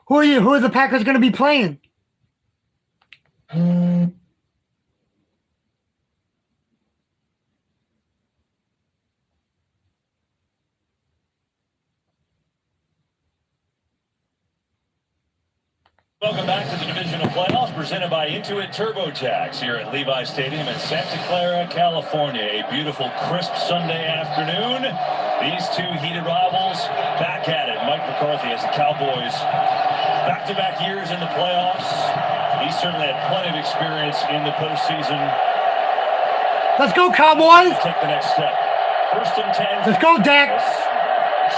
Who are you? Who are the Packers going to be playing? Welcome back to the divisional playoffs presented by Intuit TurboTax here at Levi Stadium in Santa Clara, California. A beautiful, crisp Sunday afternoon. These two heated rivals back at it. Mike McCarthy has the Cowboys back-to-back years in the playoffs. He certainly had plenty of experience in the postseason. Let's go, Cowboys! Take the next step. First and 10. Let's go, Dak!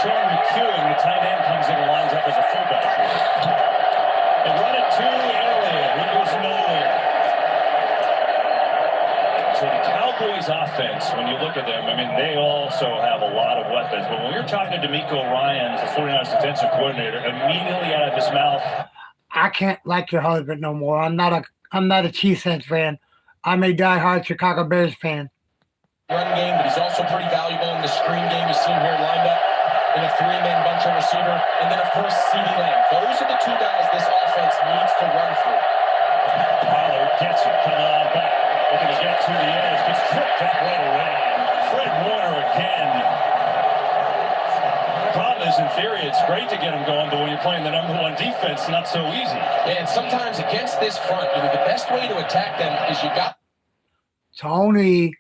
Sean McEwen, the tight end, comes in and lines up as a fullback here. They run it to Elliott. He goes nowhere. So the Cowboys offense, when you look at them, I mean, they also have a lot of weapons. But when you're talking to DeMeco Ryans, the 49ers defensive coordinator, immediately out of his mouth. I can't like your husband no more. I'm not a Cheesehead fan. I'm a diehard Chicago Bears fan. Run game, but he's also pretty valuable in the screen game. You see him here lined up in a three-man bunch on receiver. And then, of course, CeeDee Lamb. Those are the two guys this offense needs to run through. Pollard gets it, coming on back. Looking to get to the edge. Gets tripped up right away. Fred Warner again. The problem is, in theory, it's great to get him going, but when you're playing the number one defense, not so easy. And sometimes against this front, the best way to attack them is you got Tony.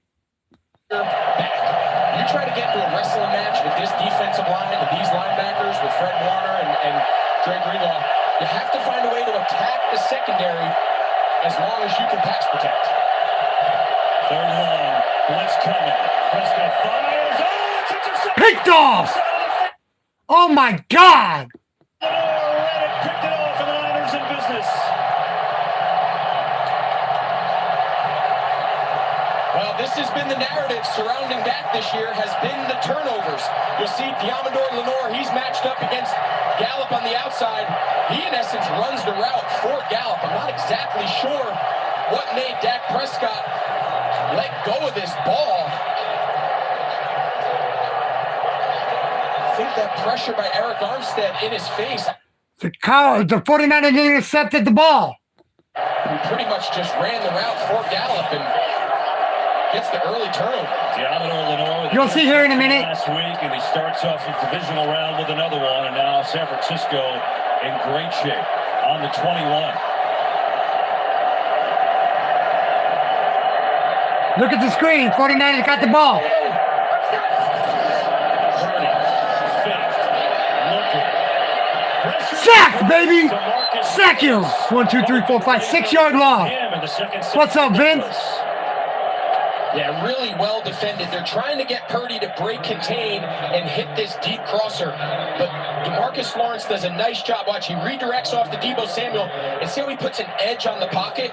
back. You try to get into a wrestling match with this defensive line, with these linebackers, with Fred Warner and Dre Greenlaw, you have to find a way to attack the secondary as long as you can pass protect. Third long, blitz coming. Prescott fires. Oh, it's intercepted. Picked off! Oh my God! Picked it off, and the Niners in business. Well, this has been the narrative surrounding Dak this year, has been the turnovers. You'll see Diamador Lenore, he's matched up against Gallup on the outside. He, in essence, runs the route for Gallup. I'm not exactly sure what made Dak Prescott let go of this ball. I think that pressure by Eric Armstead in his face. The 49ers intercepted the ball. He pretty much just ran the route for Gallup and gets the early turnover. Diamador Lenore. You'll see here in a minute. Last week, and he starts off the divisional round with another one, and now San Francisco in great shape on the 21. Look at the screen. 49ers got the ball. Sack, baby! Sack him! 1, 2, 3, 4, 5, 6 yard long. What's up, Vince? Yeah, really well defended. They're trying to get Purdy to break contain and hit this deep crosser. But DeMarcus Lawrence does a nice job. Watch, he redirects off to Deebo Samuel. And see how he puts an edge on the pocket?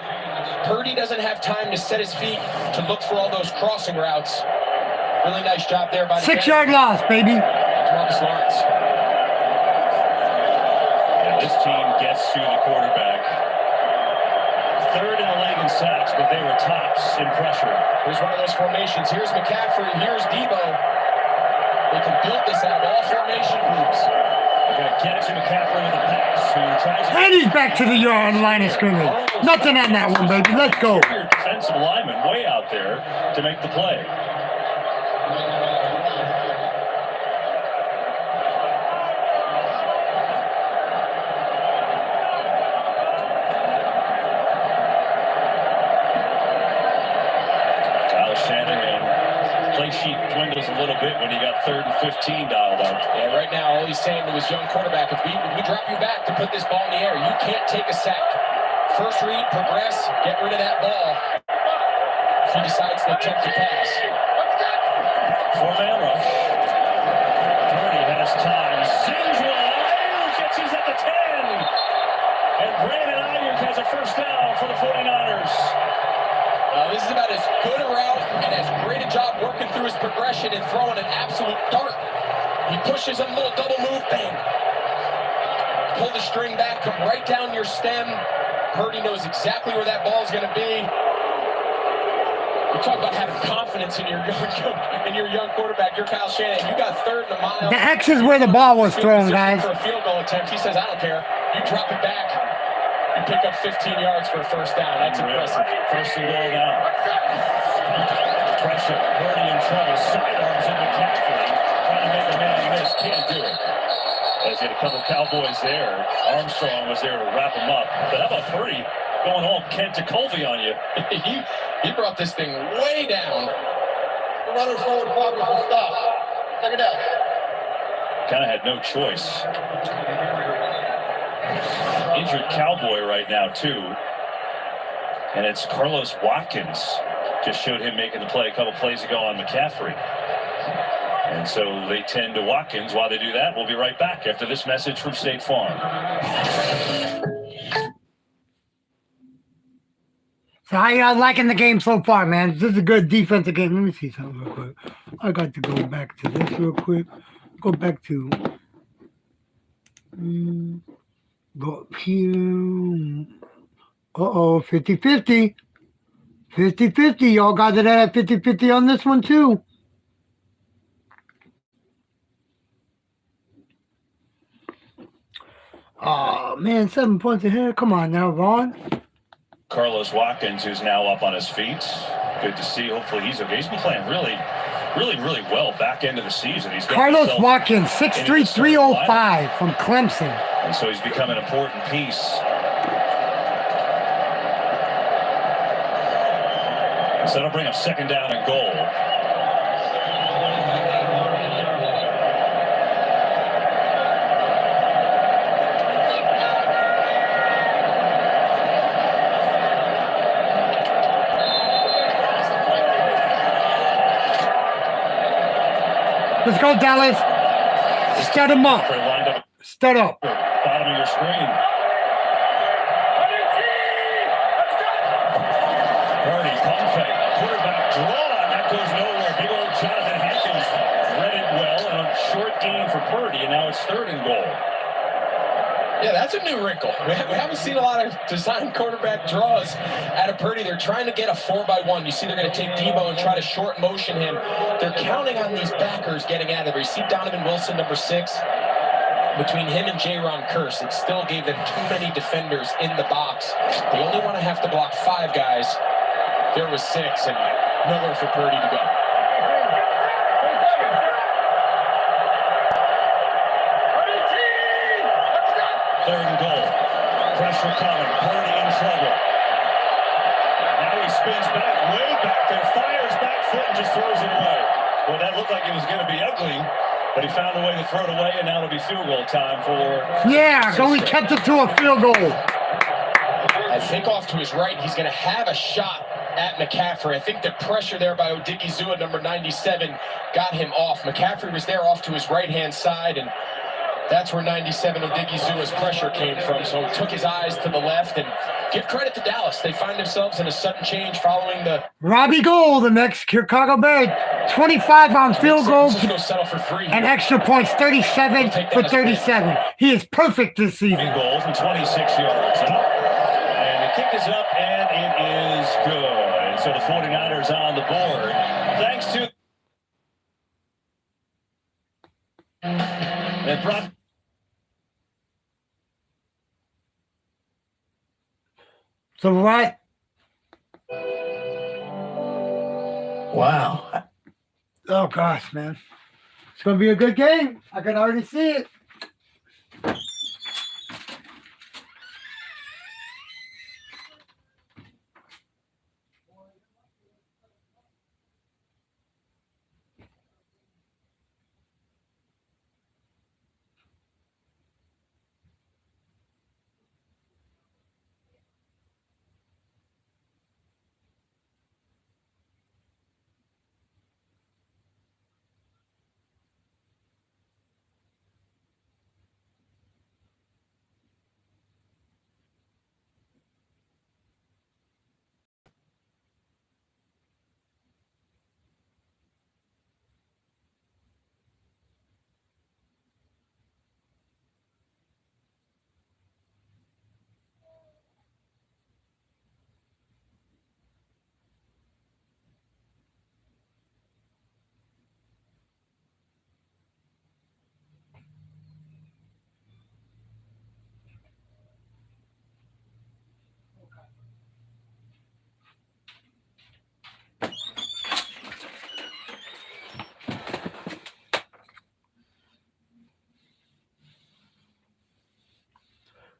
Purdy doesn't have time to set his feet to look for all those crossing routes. Really nice job there by the 6 yard loss, baby. DeMarcus Lawrence. This team gets to the quarterback. Third in the league in sacks, but they were tops in pressure. Here's one of those formations. Here's McCaffrey. Here's Deebo. They can build this out of all formation groups. They're going to get it to McCaffrey with a pass. Who tries to... And he's back to the yard line of scrimmage. Nothing on that one, baby. Let's go. Your defensive lineman way out there to make the play. Sheet dwindles a little bit when you got 3rd and 15 dialed up. Yeah, right now, all he's saying to his young quarterback, if we drop you back to put this ball in the air, you can't take a sack. First read, progress, get rid of that ball. If he decides to attempt to pass. 4-man rush. Purdy has time. Sings one. Ayuk gets he's at the 10. And Brandon Ayuk has a first down for the 49ers. throwing an absolute dart. He pushes him, little double move, bang. Pull the string back, come right down your stem. Purdy knows exactly where that ball is going to be. You talk about having confidence in your young quarterback. You're Kyle Shanahan. You got third and a mile. The X is where the ball was thrown, guys. For a field goal attempt, he says, "I don't care. You drop it back. You pick up 15 yards for a first down. That's impressive." First and goal now. Pressure. Purdy in trouble. Sidearms in McCaffrey. Trying to make a man miss. Can't do it. As he had a couple Cowboys there. Armstrong was there to wrap him up. But how about Purdy going all Kent to Colby on you? He brought this thing way down. The runner's forward progress will stop. Second down. Kind of had no choice. Injured Cowboy right now, too. And it's Carlos Watkins. Just showed him making the play a couple plays ago on McCaffrey. And so they tend to Watkins. While they do that, we'll be right back after this message from State Farm. So how y'all liking the game so far, man? This is a good defensive game. Let me see something real quick. I got to go back to this real quick. Go back to go up here. 50-50. 50-50. Y'all got it at 50-50 on this one too. Oh man, 7 points ahead. Come on now, Vaughn. Carlos Watkins, who's now up on his feet. Good to see. Hopefully he's okay. He's been playing really well back into the season. He's Carlos Watkins, 6'3", 305 from Clemson. And so he's become an important piece. So that'll bring up second down and goal. Let's go, Dallas. Stud him up. Stud up. Bottom of your screen. Purdy, pump fake. Quarterback draw, and that goes nowhere. Big old Jonathan Hankins read it well, and a short gain for Purdy, and now it's third and goal. Yeah, that's a new wrinkle. We haven't seen a lot of design quarterback draws out of Purdy. They're trying to get a 4-by-1. You see they're going to take Debo and try to short motion him. They're counting on these backers getting out of there. You see Donovan Wilson, number 6. Between him and Jaron Kearse, it still gave them too many defenders in the box. They only want to have to block 5 guys. There was 6, and nowhere for Purdy to go. Third and goal. Pressure coming. Purdy in trouble. Now he spins back, way back there, fires back foot and just throws it away. Well, that looked like it was going to be ugly, but he found a way to throw it away, and now it'll be field goal time for... Yeah, only kept it to a field goal. I think off to his right, he's going to have a shot at McCaffrey. I think the pressure there by Odigizua, number 97, got him off. McCaffrey was there off to his right-hand side, and that's where 97 Odighizua's pressure came from. So it took his eyes to the left, and give credit to Dallas. They find themselves in a sudden change following the... Robbie Gould, the next Chicago Bear, 25 on field goals and extra points, 37 for 37. He is perfect this season. Goal from 26 yards out. And the kick is up, and it is good. And so the 49ers on the board. Thanks to... It brought... So what? Wow. Oh gosh, man. It's gonna be a good game. I can already see it.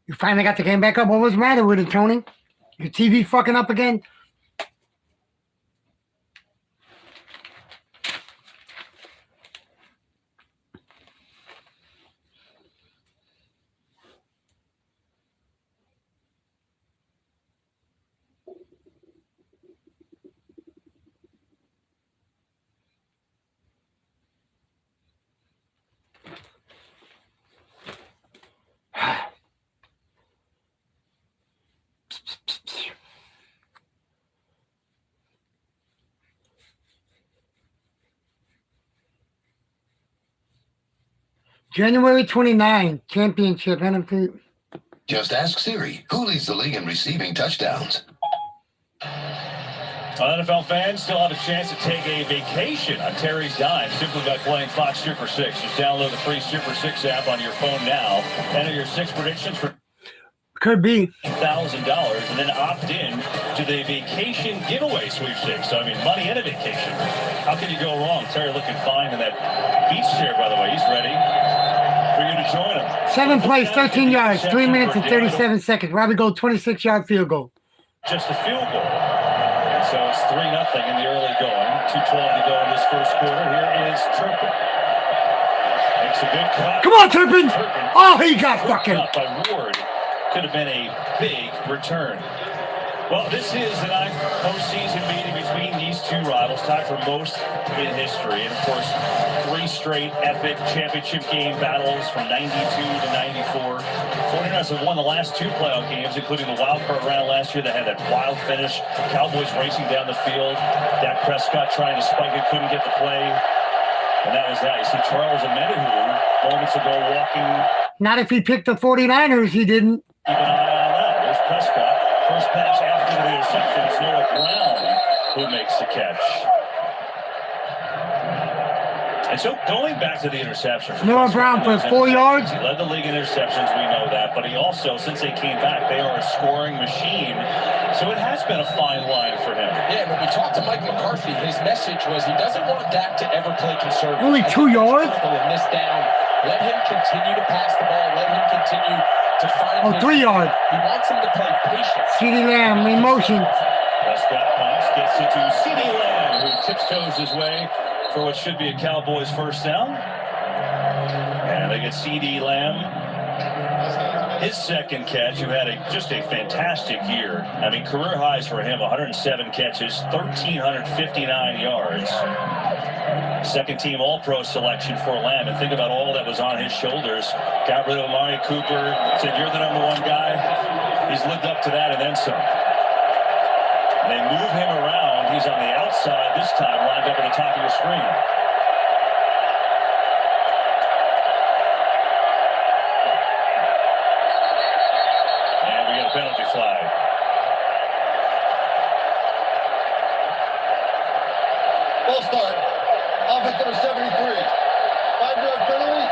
You finally got the game back up. What was the matter with it, Tony? Your TV fucking up again? January 29, championship NFC. Just ask Siri, who leads the league in receiving touchdowns? NFL fans still have a chance to take a vacation on Terry's dime simply by playing Fox Super 6. Just download the free Super 6 app on your phone now. Enter your 6 predictions for Could be $1,000 and then opt in to the vacation giveaway sweepstakes. So, I mean, money and a vacation. How can you go wrong? Terry looking fine in that beach chair, by the way. He's ready for you to join him. 7 plays, 13 yards, 3 minutes and 37 seconds. Robbie Gold, 26-yard field goal. Just a field goal. And so it's 3-0 in the early going. 2:12 to go in this first quarter. Here is Turpin. Makes a good cut. Come on, Turpin! Oh, he got fucking... Up by Ward. Could have been a big return. Well, this is the 9th postseason meeting between these two rivals, tied for most in history. And, of course, 3 straight epic championship game battles from 92 to 94. 49ers have won the last 2 playoff games, including the wild card round last year that had that wild finish. Cowboys racing down the field. Dak Prescott trying to spike it, couldn't get the play. And that was that. You see Charles Omenihu moments ago walking. Not if he picked the 49ers, he didn't. Keep an eye on that. There's Prescott. First pass after the interception. It's Noah Brown who makes the catch. And so going back to the interception. Noah Brown for 4 yards. He led the league in interceptions, we know that. But he also, since they came back, they are a scoring machine. So it has been a fine line for him. Yeah, when we talked to Mike McCarthy, his message was he doesn't want Dak to ever play conservative. Only 2 yards? In this down, let him continue to pass the ball. Let him continue to find 3 yards. He wants him to play patient. CeeDee Lamb, in motion. Prescott pumps, gets it to CeeDee Lamb, who tiptoes his way for what should be a Cowboys first down. And they get CeeDee Lamb. His second catch, who had just a fantastic year. I mean, career highs for him, 107 catches, 1,359 yards. Second team All-Pro selection for Lamb. And think about all that was on his shoulders. Got rid of Amari Cooper, said, you're the #1 guy. He's lived up to that and then some. They move him around. He's on the outside this time, lined up at the top of your screen. And we get a penalty flag. Full start. Offense number 73. 5-yard penalty.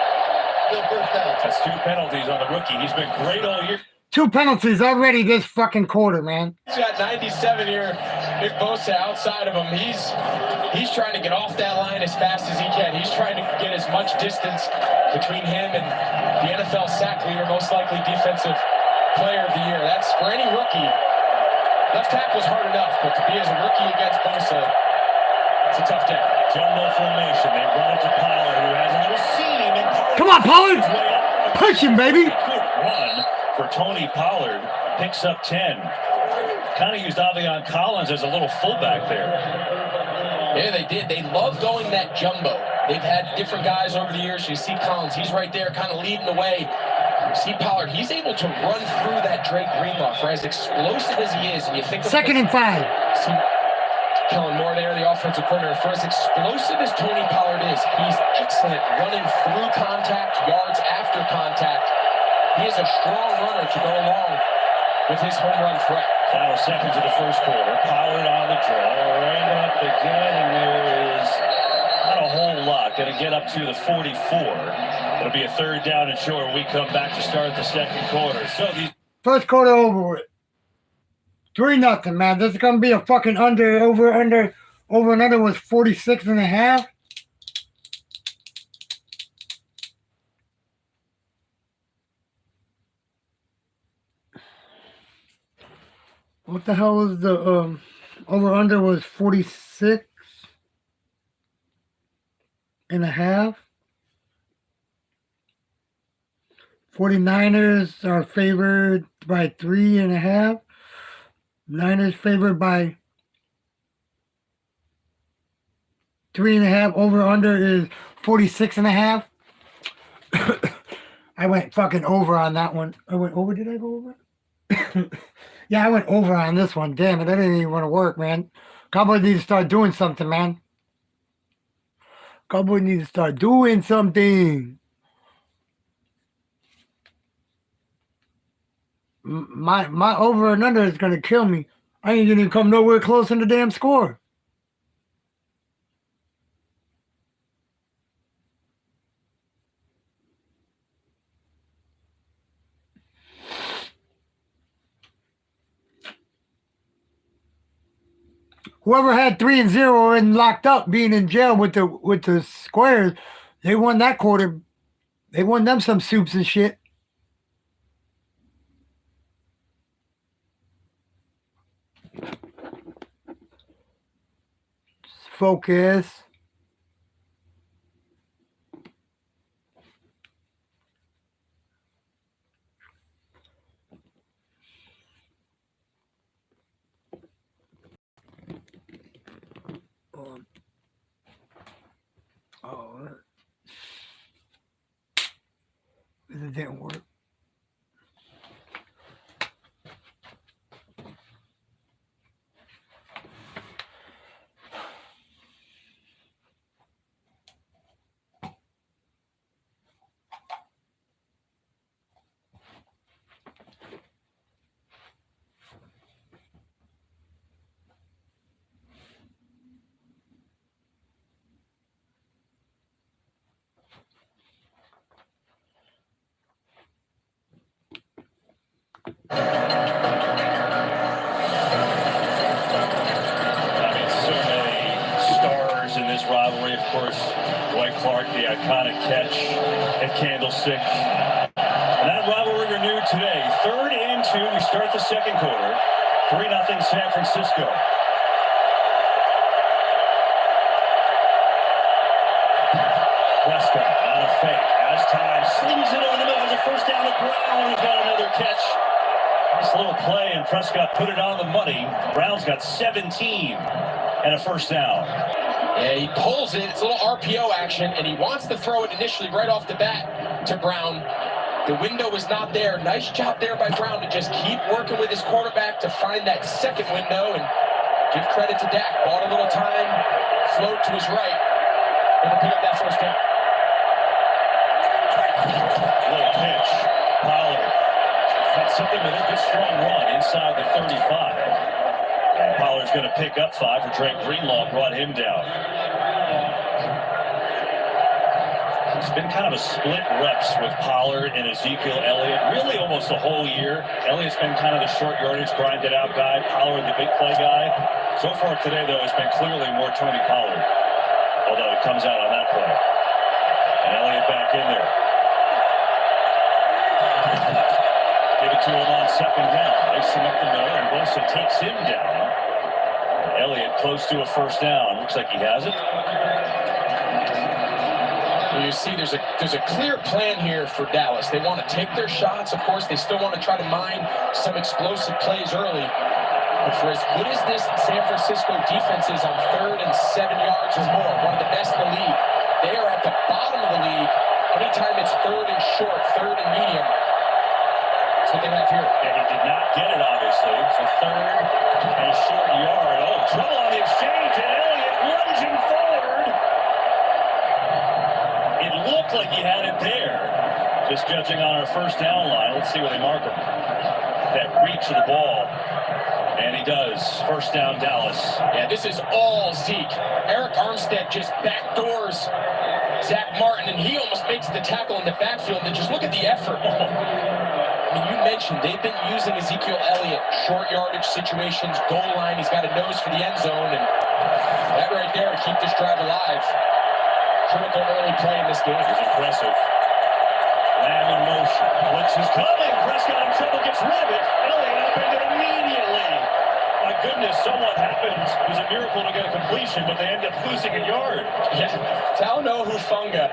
Still first down. That's 2 penalties on the rookie. He's been great all year. 2 penalties already this fucking quarter, man. He's got 97 here. Nick Bosa outside of him. He's trying to get off that line as fast as he can. He's trying to get as much distance between him and the NFL sack leader, most likely defensive player of the year. That's for any rookie. Left tackle's hard enough, but to be as a rookie against Bosa, it's a tough day. Jumbo formation. They run it to Pollard, who has a little seam. And Come on, Pollard! Push him, baby! Good run for Tony Pollard. Picks up 10. Kind of used Avion Collins as a little fullback there. Yeah, they did. They love going that jumbo. They've had different guys over the years. You see Collins, he's right there kind of leading the way. You see Pollard, he's able to run through that Drake Greenlaw for as explosive as he is. And you think of 2nd and 5. See Kellen Moore there, the offensive coordinator. For as explosive as Tony Pollard is, he's excellent running through contact, yards after contact. He is a strong runner to go along with his home run threat. Final seconds of the first quarter. Pollard on the draw. Right up again, and there is not a whole lot. Going to get up to the 44. It'll be a 3rd down and short when we come back to start the second quarter. So these First quarter over with. 3-0, man. This is going to be a fucking over and under was 46.5. What the hell was the over under was 46.5. 49ers are favored by 3.5. Niners favored by 3.5. Over under is 46.5. I went fucking over on that one. I went over. Did I go over? Yeah, I went over on this one. Damn it, that didn't even want to work, man. Cowboys need to start doing something, man. Cowboys need to start doing something. My over and under is gonna kill me. I ain't gonna come nowhere close in the damn score. Whoever had 3-0 and locked up, being in jail with the squares, they won that quarter. They won them some soups and shit. Focus. Oh, it didn't work. Rivalry, of course, Dwight Clark, the iconic catch at Candlestick. And that rivalry renewed today. 3rd and 2, we start the second quarter. 3-0 San Francisco. Prescott on a fake, has time, slings it over the middle, there's a first down to Brown, who's got another catch. Nice little play, and Prescott put it on the money. Brown's got 17 and a first down. Yeah, he pulls it. It's a little RPO action, and he wants to throw it initially right off the bat to Brown. The window was not there. Nice job there by Brown to just keep working with his quarterback to find that second window, and give credit to Dak. Bought a little time, float to his right, and pick up that first down. Little pitch. Pollard had something with a good strong run inside the 35. Pollard's going to pick up 5 for Drake Greenlaw, brought him down. It's been kind of a split reps with Pollard and Ezekiel Elliott, really almost the whole year. Elliott's been kind of the short yardage, grinded out guy. Pollard, the big play guy. So far today, though, it's been clearly more Tony Pollard, although it comes out on that play. And Elliott back in there. Give it to him on second down. Racing up the middle, and Bosa takes him down. Elliott close to a first down. Looks like he has it. You see, there's a clear plan here for Dallas. They want to take their shots. Of course, they still want to try to mine some explosive plays early. But for as good as this San Francisco defense is on 3rd and 7 yards or more, one of the best in the league, they are at the bottom of the league. Anytime it's 3rd and short, 3rd and medium, that's what they have here. And he did not get it, obviously. So 3rd and a short yard. Oh, trouble on the exchange, and Elliott lunging forward. It looked like he had it there. Just judging on our first down line. Let's see where they mark him. That reach of the ball. And he does. First down, Dallas. Yeah, this is all Zeke. Eric Armstead just backdoors Zach Martin, and he almost makes the tackle in the backfield. And just look at the effort. I mean, you mentioned they've been using Ezekiel Elliott, short yardage situations, goal line. He's got a nose for the end zone, and that right there to keep this drive alive. Critical early play in this game. It was impressive. Lamb in motion. Blitz is coming. Prescott in trouble, gets rid of it. Elliott upended immediately. My goodness, so what happened? It was a miracle to get a completion, but they end up losing a yard. Yeah, Talanoa Hufanga,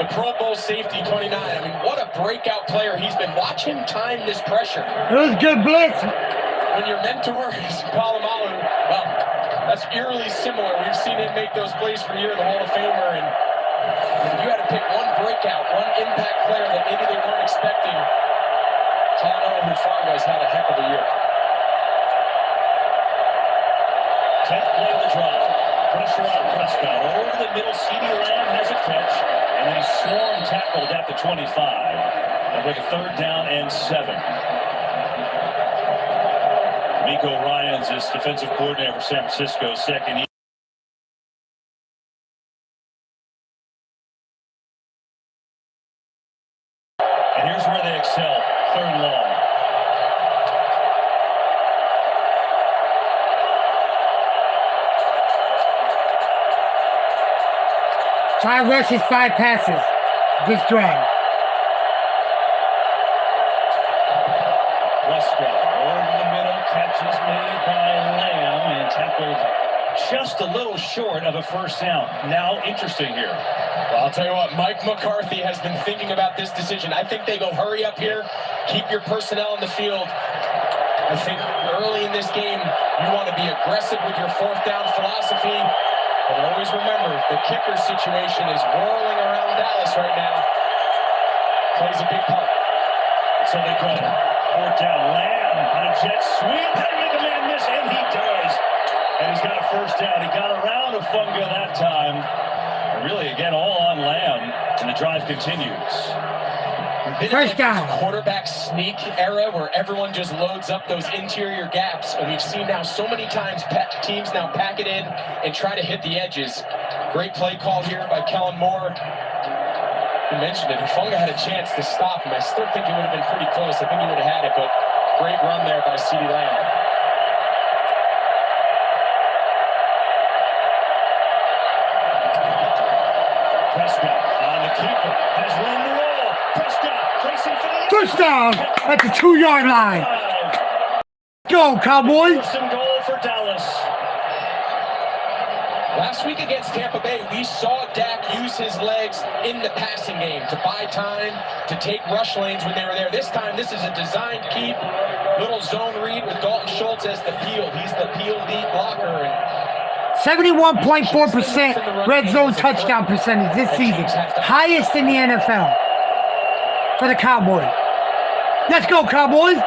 the Pro Bowl safety, 29. I mean, what a breakout player he's been. Watch him time this pressure. It was good blitz. When your mentor is Palomalu, well, that's eerily similar. We've seen him make those plays for a year, the Hall of Famer, and if you had to pick one breakout, one impact player that maybe they weren't expecting, Talanoa Hufanga has had a heck of a year. 10th play of the drive. Pressure on Prescott. Over the middle, CeeDee Lamb has a catch. And then he's swarm tackled at the 25. They'll make a 3rd down and 7. Miko Ryans is defensive coordinator for San Francisco. Second. And here's where they excel. 3rd long. 5 rushes, 5 passes. This drive. Prescott over the middle, catches made by Lamb and tackled just a little short of a 1st down. Now interesting here. Well, I'll tell you what, Mike McCarthy has been thinking about this decision. I think they go hurry up here, keep your personnel in the field. I think early in this game, you want to be aggressive with your 4th down philosophy. But always remember, the kicker situation is whirling around Dallas right now. Plays a big part. So they go. 4th down. Lamb on a jet sweep. How to make a man miss? And he does. And he's got a 1st down. He got around Hufanga that time. And really, again, all on Lamb. And the drive continues. First down. Quarterback sneak era where everyone just loads up those interior gaps. And we've seen now so many times teams now pack it in and try to hit the edges. Great play call here by Kellen Moore. You mentioned it. Hufanga had a chance to stop him. I still think it would have been pretty close. I think he would have had it, but great run there by CeeDee Lamb. Prescott on the keeper. Has room to roll. Prescott racing for the First down at the 2-yard line. Go, Cowboys. Goal for Dallas. Last week against Tampa Bay, we saw Dak use his legs in the passing game to buy time, to take rush lanes when they were there. This time, this is a designed keep, little zone read with Dalton Schultz as the peel. He's the peel lead blocker. And 71.4% red zone touchdown percentage this season. Highest in the NFL for the Cowboys. Let's go, Cowboys.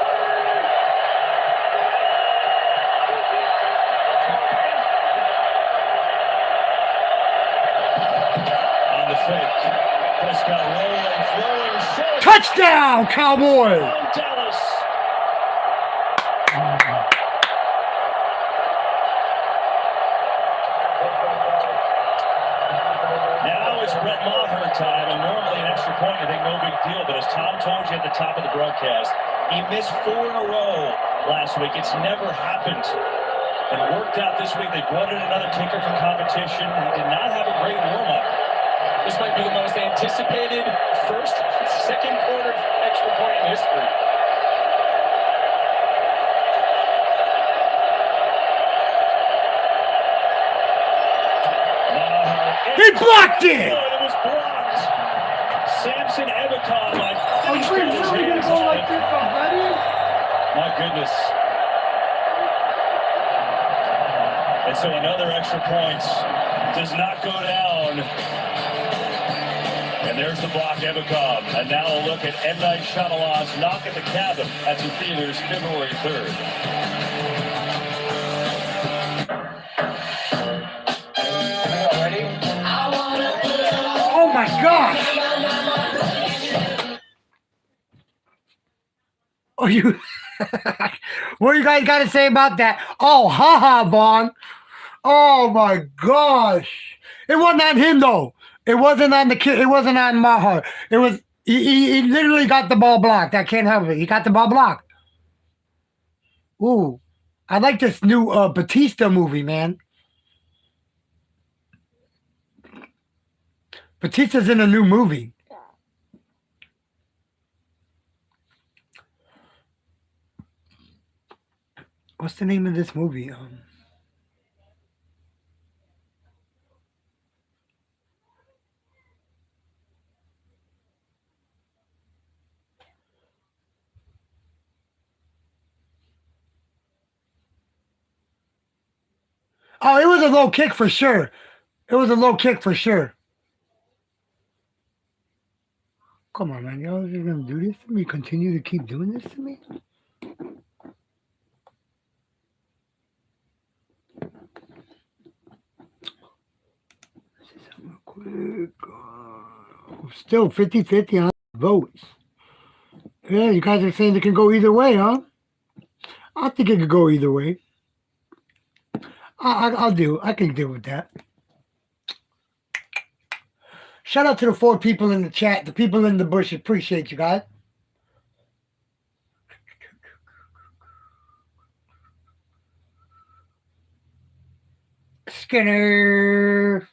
Prescott rolling, throwing, short. Touchdown, Cowboys! Dallas. Now it's Brett Maher time, and normally an extra point, I think no big deal, but as Tom told you at the top of the broadcast, he missed 4 in a row last week. It's never happened. And worked out this week. They brought in another kicker for competition. He did not have a great warm-up. This might be the most anticipated second quarter extra point in history. He blocked it! It was blocked. Samson Ebicon, Are we really going to go like this already? My goodness. And so another extra point does not go down. And there's the block, Ebicon. And now a look at M. Night Shyamalan's Knock at the Cabin. That's in theaters February 3rd. Oh my gosh! Oh, you. What do you guys got to say about that? Oh, haha, Vaughn. Oh my gosh! It wasn't on him though. It wasn't on the kid. It wasn't on Maher. It was he literally got the ball blocked. I can't help it. He got the ball blocked. Ooh, I like this new Batista movie, man. Batista's in a new movie. What's the name of this movie? Oh, it was a low kick for sure. It was a low kick for sure. Come on, man. Y'all are going to do this to me? Continue to keep doing this to me? Real quick. Still 50-50 on votes. Yeah, you guys are saying it can go either way, huh? I think it could go either way. I can deal with that. Shout out to the 4 people in the chat, the people in the bush. Appreciate you guys. Skinner.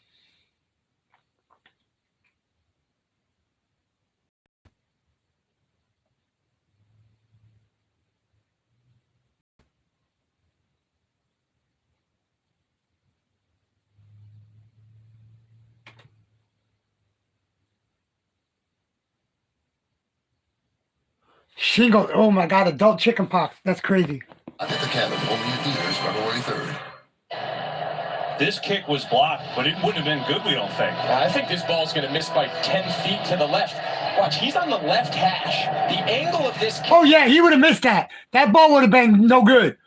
Shingles. Oh my God, adult chicken pox. That's crazy. At the cabin, only in theaters February 3rd. This kick was blocked, but it wouldn't have been good, we don't think. I think this ball's going to miss by 10 feet to the left. Watch, he's on the left hash. The angle of this kick. Oh, yeah, he would have missed that. That ball would have been no good.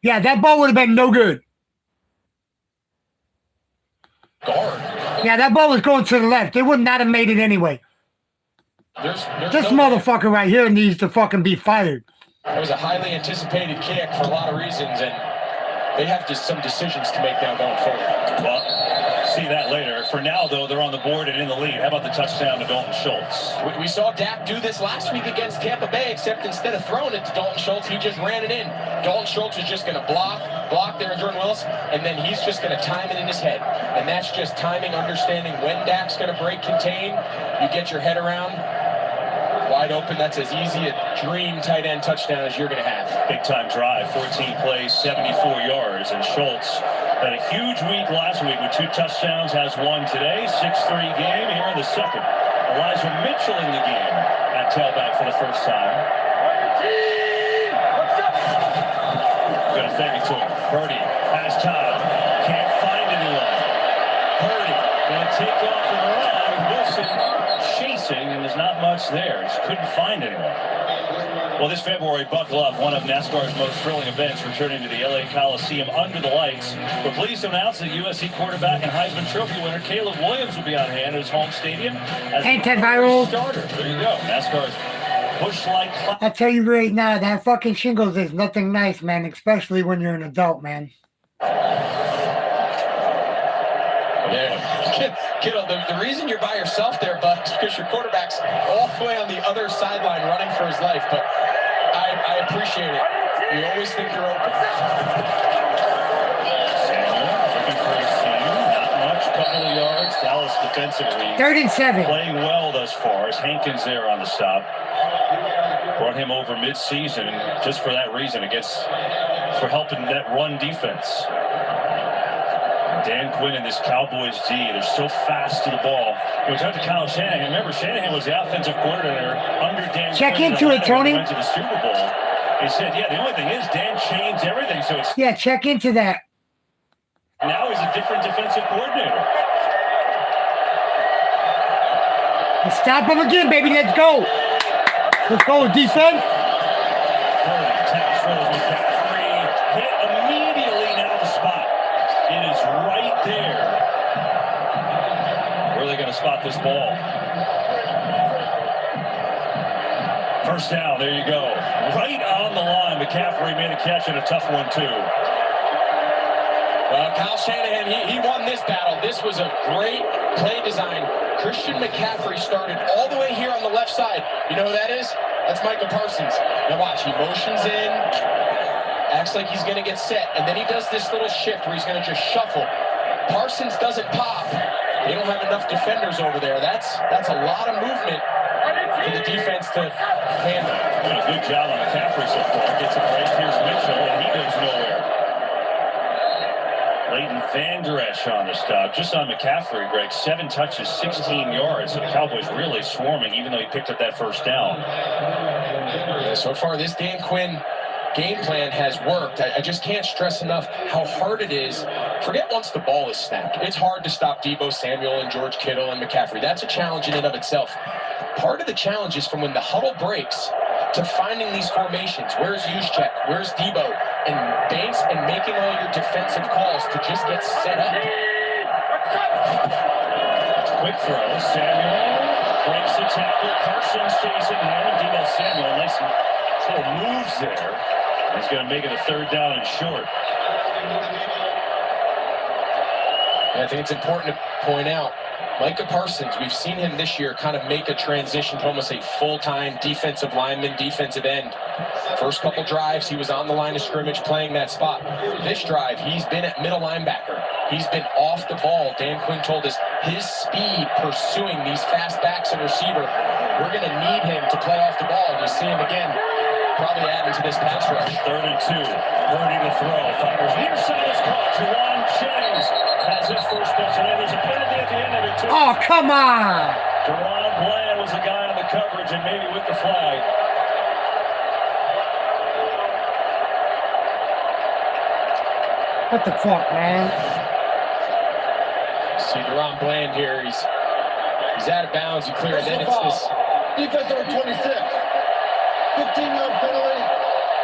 Yeah, that ball would have been no good. Guard. Yeah, that ball was going to the left. They would not have made it anyway. There's This no motherfucker right here needs to fucking be fired. It was a highly anticipated kick for a lot of reasons, and they have just some decisions to make now going forward. Well, see that later. For now, though, they're on the board and in the lead. How about the touchdown to Dalton Schultz? We saw Dak do this last week against Tampa Bay, except instead of throwing it to Dalton Schultz, he just ran it in. Dalton Schultz is just going to block there in Jordan Willis, and then he's just going to time it in his head. And that's just timing, understanding when Dak's going to break contain. You get your head around. Wide open, that's as easy a dream tight end touchdown as you're going to have. Big time drive, 14 plays, 74 yards, and Schultz had a huge week last week with 2 touchdowns, has one today, 6-3 game here in the second. Elijah Mitchell in the game at tailback for the first time. Gonna fake it to him. Purdy has time, can't find anyone. Purdy gonna take off and run. Wilson chasing, and there's not much there. Just couldn't find anyone. Well, this February, buckle up. One of NASCAR's most thrilling events returning to the LA Coliseum under the lights. We're pleased to announce that USC quarterback and Heisman Trophy winner Caleb Williams will be on hand at his home stadium as Antiviral starter. There you go. NASCAR's Bush-like. I tell you right now, that fucking shingles is nothing nice, man. Especially when you're an adult, man. Kittle, the reason you're by yourself there, bud, is because your quarterback's all the way on the other sideline running for his life. But I appreciate it. You always think you're open. Looking for a seam. Not much. Couple of yards. Dallas defensively 3rd and 7. Playing well thus far. As Hankins there on the stop. Brought him over mid-season just for that reason, for helping that run defense. Dan Quinn and this Cowboys D, they're so fast to the ball. We talked to Kyle Shanahan. Remember, Shanahan was the offensive coordinator under Dan Quinn. Check into it, Tony. Went to the Super Bowl. He said, yeah, the only thing is Dan changed everything. So it's Yeah, check into that. now he's a different defensive coordinator. Let's stop him again, baby. Let's go. Let's go, defense. Tap throws McCaffrey. Hit immediately now the spot. It is right there. Where are they going to spot this ball? First down, there you go. Right on the line. McCaffrey made a catch and a tough one, too. Well, Kyle Shanahan, he won this battle. This was a great play design. Christian McCaffrey started all the way here on the left side. You know who that is? That's Micah Parsons. Now watch, he motions in, acts like he's going to get set, and then he does this little shift where he's going to just shuffle. Parsons doesn't pop. They don't have enough defenders over there. That's a lot of movement for the defense to handle. Doing a good job on McCaffrey so far. Gets a break. Here's Mitchell, and he goes nowhere. Leighton Vander Esch on the stop. Just on McCaffrey, Greg. 7 touches, 16 yards. So the Cowboys really swarming, even though he picked up that first down. Yeah, so far, this Dan Quinn game plan has worked. I just can't stress enough how hard it is. Forget once the ball is snapped. It's hard to stop Deebo Samuel and George Kittle and McCaffrey. That's a challenge in and of itself. Part of the challenge is from when the huddle breaks to finding these formations. Where's Juszczyk? Where's Deebo? And Banks, and making all your defensive calls to just get set up. Quick throw. Samuel breaks the tackle. Carson stays in there. Deebo Samuel, nice little moves there. He's going to make it a 3rd down and short. I think it's important to point out, Micah Parsons, we've seen him this year kind of make a transition to almost a full-time defensive lineman, defensive end. First couple drives, he was on the line of scrimmage playing that spot. This drive, he's been at middle linebacker. He's been off the ball. Dan Quinn told us his speed pursuing these fast backs and receiver, we're going to need him to play off the ball. And you see him again, probably adding to this pass rush. 3rd and 2. Purdy to throw. Fires near side. It's caught. Juwan Jennings has his first catch. And there's a penalty at the end of it, too. Oh, come on. Deron Bland was the guy on the coverage and maybe with the flag. What the fuck, man? See Deron Bland here. He's out of bounds. He cleared. Then it's this. Defense over 26. 15-yard penalty.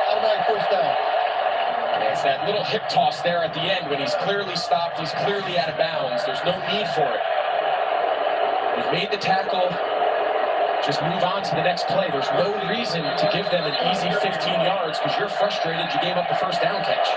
Automatic first down. Yeah, it's that little hip toss there at the end when he's clearly stopped. He's clearly out of bounds. There's no need for it. You've made the tackle. Just move on to the next play. There's no reason to give them an easy 15 yards because you're frustrated you gave up the first down catch.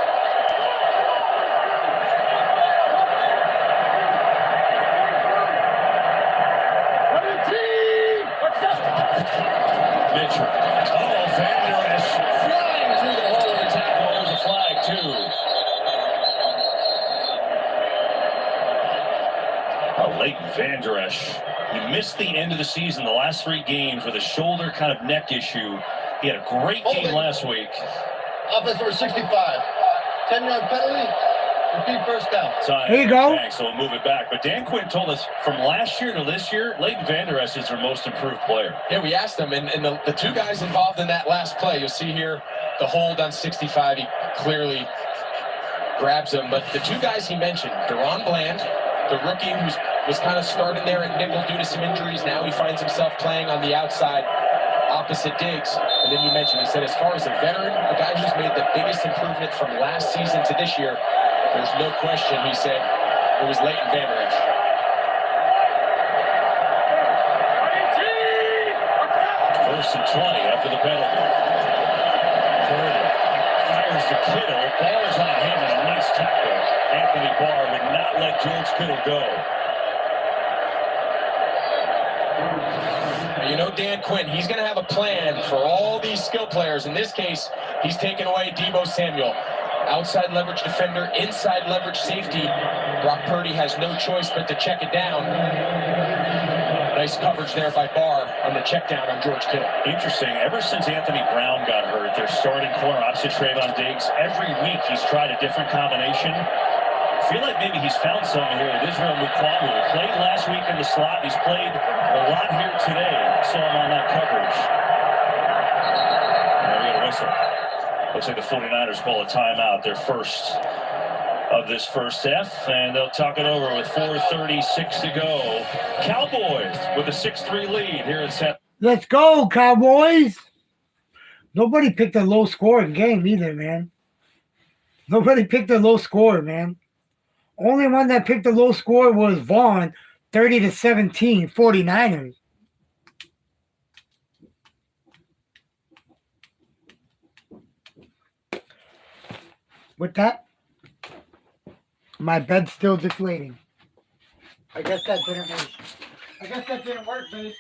Mitchell. Oh, Vander Esch flying through the hole of the tackle. There's a flag, too. Leighton Vander Esch. He missed the end of the season, the last 3 games with a shoulder kind of neck issue. He had a great game last week. Offense over 65. 10-yard penalty. Repeat first down. Here you go. So we'll move it back. But Dan Quinn told us from last year to this year, Leighton Vander Esch is their most improved player. Yeah, we asked them, and the 2 guys involved in that last play, you'll see here the hold on 65. He clearly grabs him. But the 2 guys he mentioned, Deron Bland, the rookie who was kind of starting there at nickel due to some injuries. Now he finds himself playing on the outside opposite Diggs. And then you mentioned, he said, as far as a veteran, a guy who's made the biggest improvement from last season to this year, there's no question, he said, it was Leighton Vander Esch. First and 20 after the penalty. Purdy fires to Kittle. Ball's on him and a nice tackle. Anthony Barr would not let George Kittle go. Now, you know Dan Quinn, he's going to have a plan for all these skill players. In this case, he's taken away Deebo Samuel. Outside leverage defender, inside leverage safety. Brock Purdy has no choice but to check it down. Nice coverage there by Barr on the check down on George Kittle. Interesting. Ever since Anthony Brown got hurt, their starting corner opposite Trayvon Diggs, every week he's tried a different combination. I feel like maybe he's found something here with Israel Mukuamu. He played last week in the slot. He's played a lot here today. Saw him on that coverage. Now we got a whistle. Looks like the 49ers call a timeout, their first of this first half, and they'll talk it over with 4:36 to go. Cowboys with a 6-3 lead here in San. Let's go, Cowboys. Nobody picked a low-scoring game either, man. Nobody picked a low score, man. Only one that picked a low score was Vaughn, 30-17, 49ers. With that, my bed's still deflating. I guess that didn't work. I guess that didn't work, babe.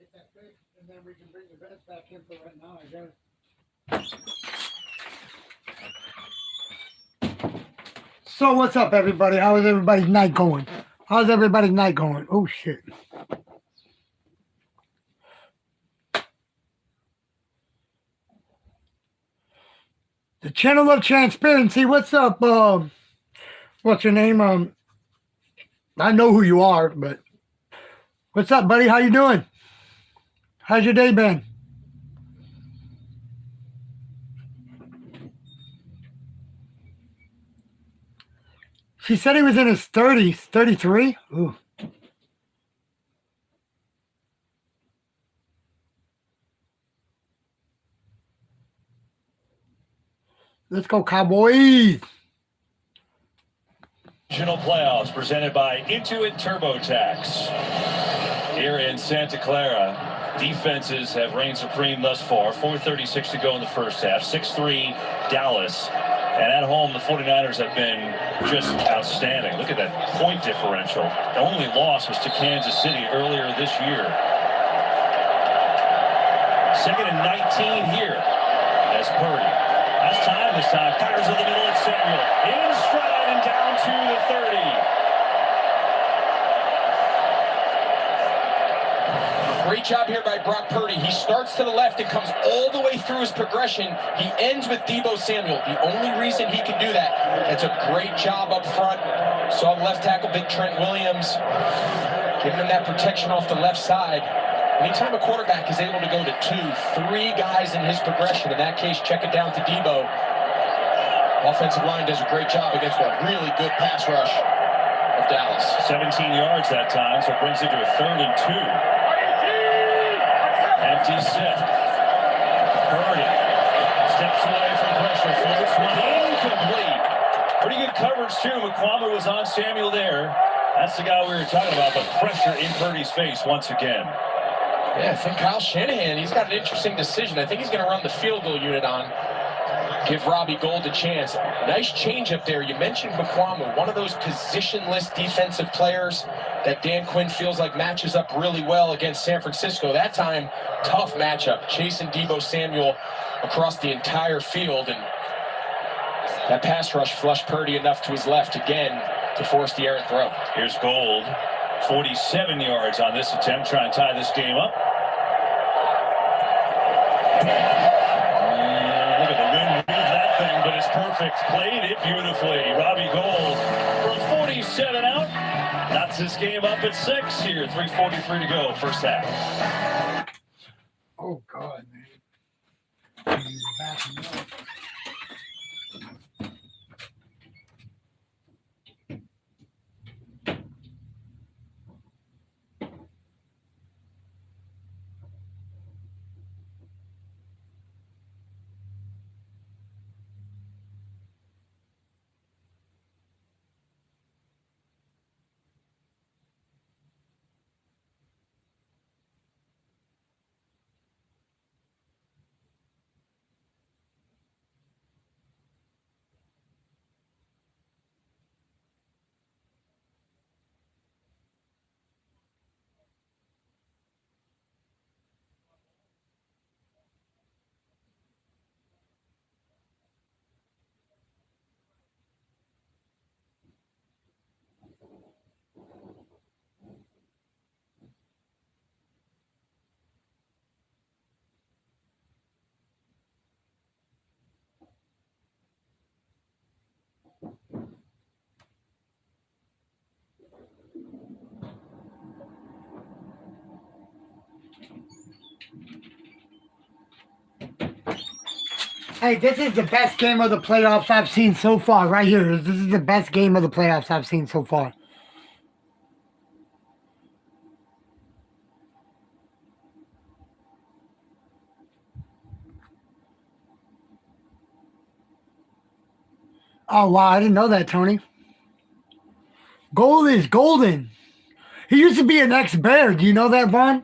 get that fixed, and then we can bring the beds back in for right now, I guess. So what's up, everybody? How is everybody's night going? How's everybody's night going? Oh shit. The channel of transparency. What's up? What's your name? I know who you are, but what's up, buddy? How you doing? How's your day been? She said he was in his 30s, 33. Ooh. Let's go, Cowboys. Regional playoffs presented by Intuit TurboTax. Here in Santa Clara, defenses have reigned supreme thus far. 4:36 to go in the first half. 6-3 Dallas. And at home, the 49ers have been just outstanding. Look at that point differential. The only loss was to Kansas City earlier this year. 2nd and 19 here as Purdy has time this time. Fires in the middle of Samuel. In stride and down to the 30. Great job here by Brock Purdy. He starts to the left and comes all the way through his progression. He ends with Deebo Samuel. The only reason he can do that, it's a great job up front. Saw the left tackle, big Trent Williams, giving him that protection off the left side. Anytime a quarterback is able to go to 2, 3 guys in his progression, in that case, check it down to Deebo. Offensive line does a great job against a really good pass rush of Dallas. 17 yards that time, so it brings it to a 3rd and 2. Empty set. Purdy steps away from pressure. Floats one incomplete. Pretty good coverage, too. McQuammer was on Samuel there. That's the guy we were talking about, but pressure in Purdy's face once again. Yeah, I think Kyle Shanahan, he's got an interesting decision. I think he's going to run the field goal unit on. Give Robbie Gould a chance. Nice change up there. You mentioned McQuammer, one of those positionless defensive players that Dan Quinn feels like matches up really well against San Francisco. That time, tough matchup. Chasing Deebo Samuel across the entire field. And that pass rush flushed Purdy enough to his left again to force the errant throw. Here's Gould. 47 yards on this attempt. Try and tie this game up. Look at the wind move that thing, but it's perfect. Played it beautifully. Robbie Gould from 47 out. Knocks this game up at 6 here. 3:43 to go, first half. Oh, God, man. Hey, this is the best game of the playoffs I've seen so far, right here. This is the best game of the playoffs I've seen so far. Oh, wow, I didn't know that, Tony. Gold is golden. He used to be an ex-Bear. Do you know that, Vaughn?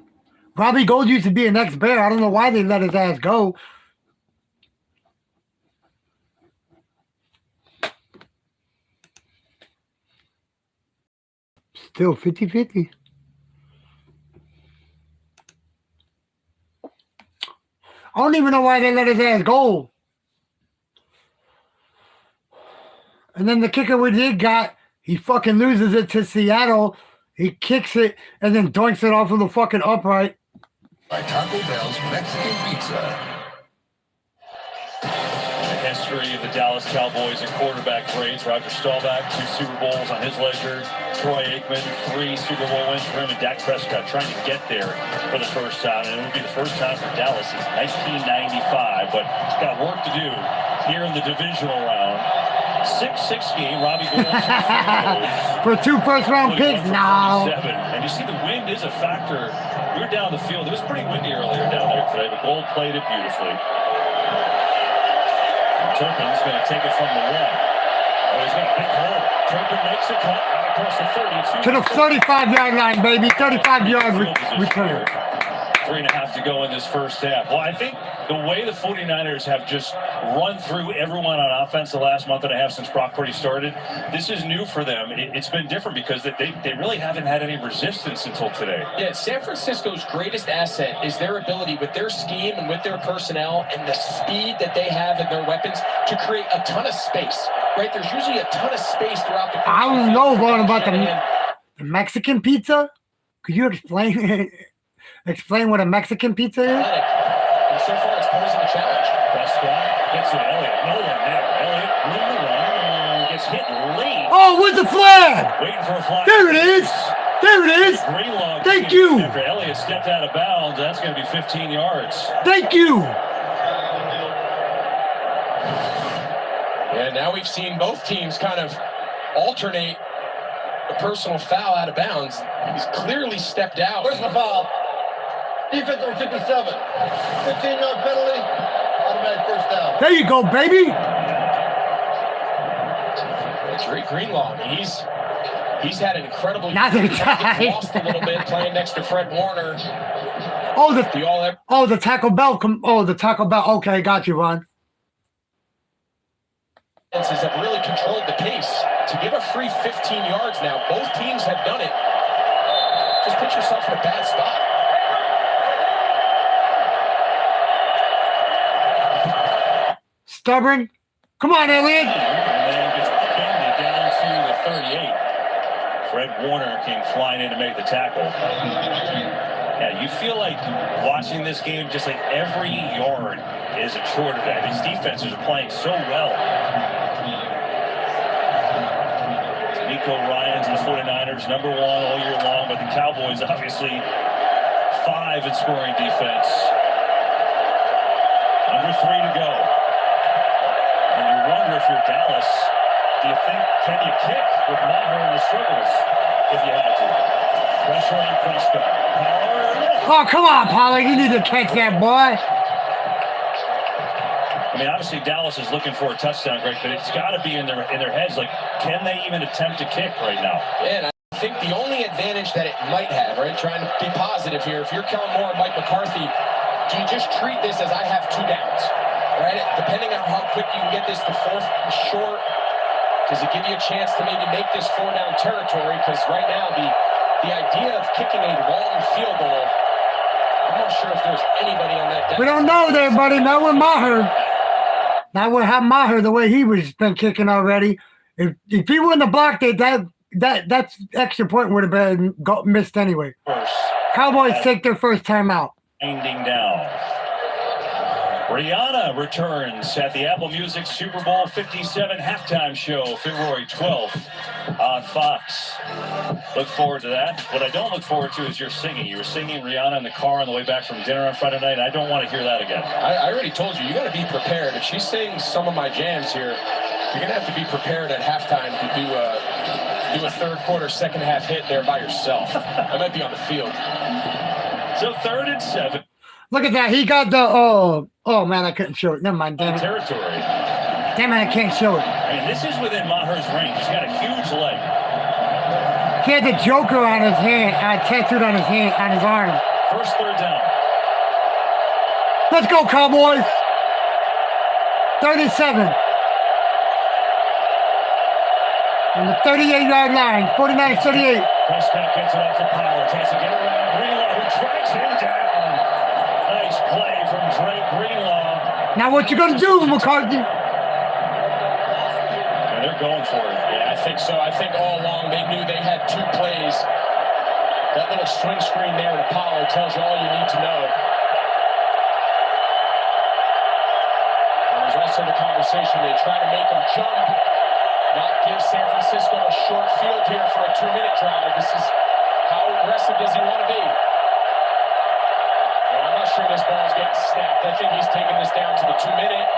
Robbie Gould used to be an ex-Bear. I don't know why they let his ass go. Still 50-50. I don't even know why they let his ass go. And then the kicker we did got, he fucking loses it to Seattle. He kicks it and then doinks it off of the fucking upright. By Taco Bell's Mexican Pizza. The history of the Dallas Cowboys and quarterback trades. Roger Staubach, 2 Super Bowls on his ledger. Troy Aikman, 3 Super Bowl wins for him. And Dak Prescott trying to get there for the first time. And it would be the first time for Dallas since 1995. But it's got work to do here in the divisional round. 6-6 game. Robbie Gould for 2 first-round picks now. And you see the wind is a factor. We were down the field. It was pretty windy earlier down there today, but Gould played it beautifully. Turpin's going to take it from the 1. Oh, he's got a big hole. Turpin makes a cut out across the 32. To the 35-yard line, baby. 35-yard return. 3.5 to go in this first half. Well, I think the way the 49ers have just run through everyone on offense the last month and a half since Brock Purdy started, this is new for them. It's been different because they really haven't had any resistance until today. Yeah, San Francisco's greatest asset is their ability with their scheme and with their personnel and the speed that they have in their weapons to create a ton of space, right? There's usually a ton of space throughout the course. I don't know, Ron, about the Mexican pizza. Could you explain explain what a Mexican pizza is? And so far, it's posing a challenge. Prescott gets it. Elliott. No one there. Elliott room to run. Gets hit late. Oh, where's the flag? Waiting for a flag. There it is. There it is. Greenlaw. Thank you. After Elliott stepped out of bounds, that's going to be 15 yards. Thank you. Yeah, now we've seen both teams kind of alternate a personal foul out of bounds. He's clearly stepped out. Where's the foul? Defense on 57. 15-yard penalty. Automatic first down. There you go, baby. Drake Greenlaw, he's had an incredible Not year. the tie. Lost a little bit playing next to Fred Warner. Oh, the Taco Bell. The Taco Bell. Okay, got you, Ron. Have really controlled the pace to give a free 15 yards now. Both teams have done it. Just put yourself in a bad spot. Stubborn. Come on, Elliott. And then gets upended down to the 38. Fred Warner came flying in to make the tackle. Yeah, you feel like watching this game, just like every yard is a chore today. These defenses are playing so well. Nico Ryans and the 49ers, #1 all year long, but the Cowboys obviously 5 in scoring defense. Under 3 to go. And you wonder if you're Dallas, do you think, can you kick with Maher in the struggles if you had to? Pressure on Prescott. Oh, come on, Pollard. You need to catch that, boy. I mean, obviously Dallas is looking for a touchdown, Greg, but it's got to be in their heads. Like, can they even attempt to kick right now? Yeah, and I think the only advantage that it might have, right, trying to be positive here, if you're Kellen Moore and Mike McCarthy, do you just treat this as I have 2 downs, right? Depending on how quick you can get this to 4th and short, does it give you a chance to maybe make this 4-down territory? Because right now, the idea of kicking a long field goal, I'm not sure if there's anybody on that. We don't know there, buddy. Not with Maher. Not with Maher the way he was been kicking already. If he wouldn't have blocked it, that extra point would have been missed anyway. Cowboys take their first timeout. Winding down. Rihanna returns at the Apple Music Super Bowl 57 halftime show, February 12th on Fox. Look forward to that. What I don't look forward to is your singing. You were singing Rihanna in the car on the way back from dinner on Friday night. I don't want to hear that again. I already told you, you got to be prepared. If she sings some of my jams here, you're going to have to be prepared at halftime to do a third quarter, second half hit there by yourself. I might be on the field. So 3rd and 7. Look at that. He got the oh man, I couldn't show it. Never mind. Damn it. Territory. Damn it, I can't show it. I mean, this is within Maher's range. He's got a huge leg. He had the Joker on his hand, tattooed on his hand, on his arm. First 3rd down. Let's go, Cowboys. 3rd and 7. On the 38-yard line. 49-38. Prescott gets it off the power. Tries to get around Greenlaw, who tracks him down. Nice play from Drake Greenlaw. Now what you gonna do, McCarthy? And they're going for it. Yeah, I think so. I think all along they knew they had two plays. That little swing screen there to Pollard tells you all you need to know. There's also the conversation they try to make him jump, not give San Francisco a short field here for a 2-minute drive. This is how aggressive does he want to be? Well, I'm not sure this ball's getting snapped. I think he's taking this down to the 2-minute.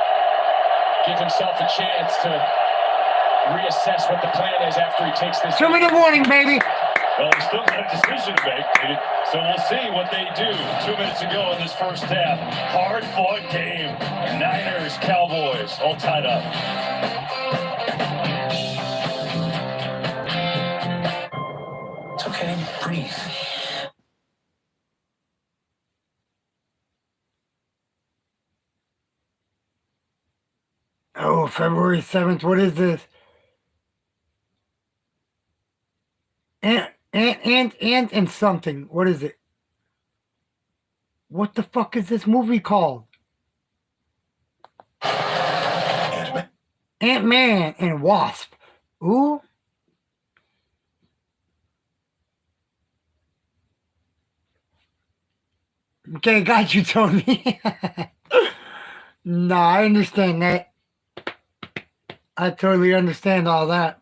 Give himself a chance to reassess what the plan is after he takes this. 2-minute warning, baby. Well, we still got a decision to make, so we'll see what they do. 2 minutes ago in this first half. Hard-fought game. Niners, Cowboys, all tied up. It's okay. Breathe. Oh, February 7th. What is this? And something. What is it? What the fuck is this movie called? Ant-Man and Wasp. Ooh. Okay, got you, Tony. No, I understand that. I totally understand all that.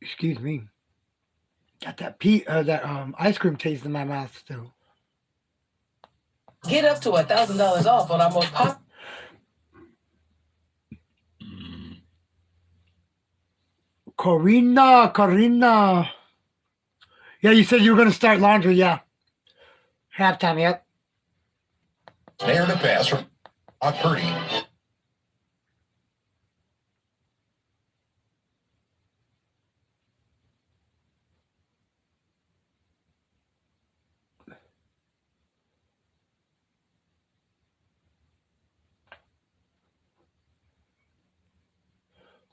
Excuse me. Got that ice cream taste in my mouth still. Get up to $1,000 off on our most popular. Karina. Yeah, you said you were going to start laundry, yeah. Halftime, yep. Snare to pass from Purdy.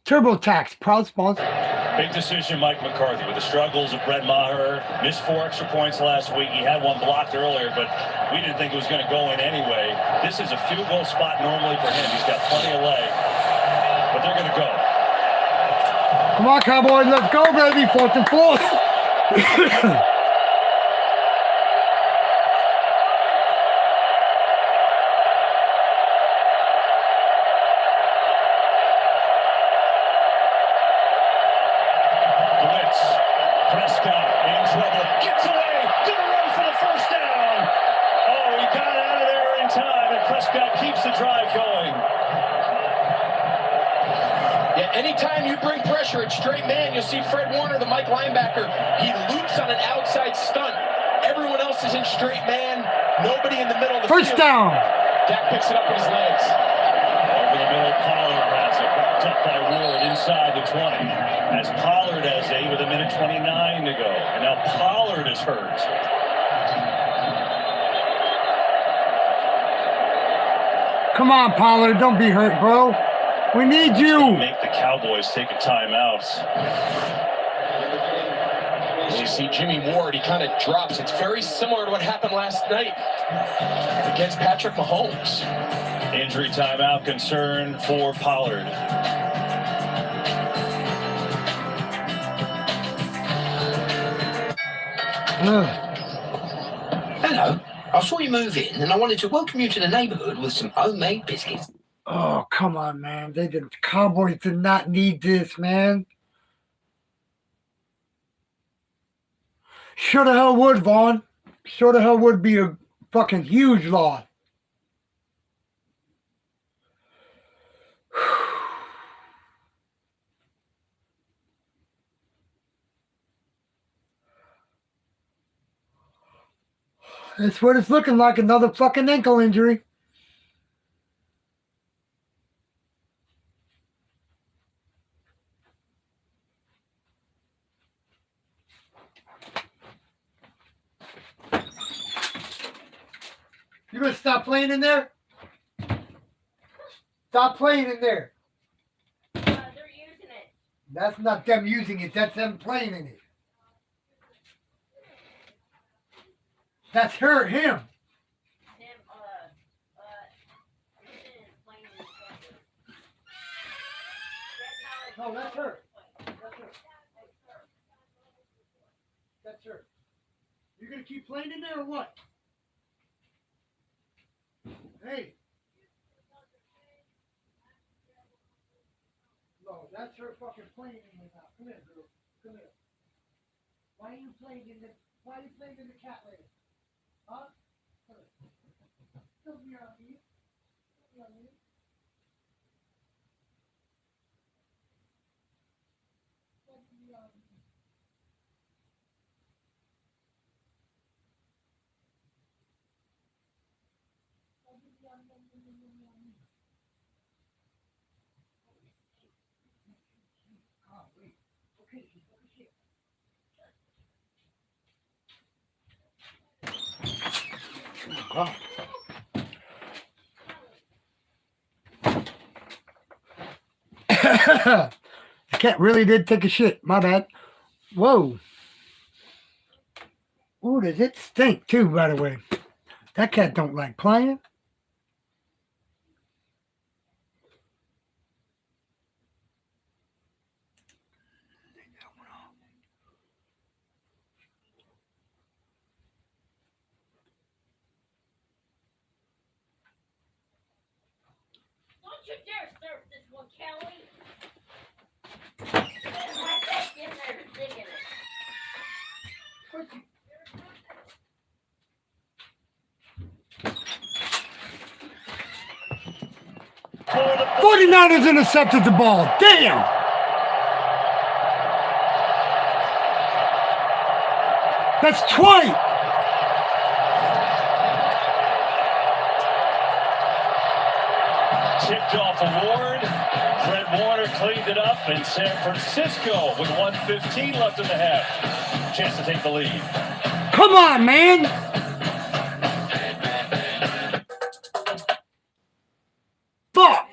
TurboTax, proud sponsor. Big decision, Mike McCarthy, with the struggles of Brett Maher. Missed 4 extra points last week. He had one blocked earlier, but we didn't think it was going to go in anyway. This is a field goal spot normally for him. He's got plenty of leg, but they're going to go. Come on, Cowboys, let's go, baby. 4th and 4. Anytime you bring pressure at straight man, you'll see Fred Warner, the Mike linebacker. He loops on an outside stunt. Everyone else is in straight man. Nobody in the middle of the First field. down. Dak picks it up with his legs. Over the middle, Pollard has it. Backed up by Ward inside the 20. As Pollard has a with 1:29 to go. And now Pollard is hurt. Come on, Pollard. Don't be hurt, bro. We need you. Make the Cowboys take a timeout. You see Jimmy Ward, he kind of drops. It's very similar to what happened last night against Patrick Mahomes. Injury timeout concern for Pollard. Hello. I saw you move in, and I wanted to welcome you to the neighborhood with some homemade biscuits. Oh, come on, man. The Cowboys did not need this, man. Sure the hell would, Vaughn. Sure the hell would be a Fucking huge loss. That's what it's looking like. Another fucking ankle injury. You gonna stop playing in there? Stop playing in there. They're using it. That's not them using it. That's them playing in it. That's him. Them, playing in the No, that's her. That's her. You're gonna keep playing in there or what? Hey. No, that's her fucking playing in there now. Come here, girl. Come here. Why are you playing in the cat lair? Huh? Come here. Don't be on me. Don't be on me. Don't be on me. God. The cat really did take a shit. My bad. Whoa. Ooh, does it stink too, by the way. That cat don't like playing. Don't you dare serve this one, Kelly. There's my back in there digging it. 49ers intercepted the ball. Damn. That's twice. Tipped off a Ward. Fred Warner cleaned it up, and San Francisco with 1:15 left in the half. Chance to take the lead. Come on, man. Fuck.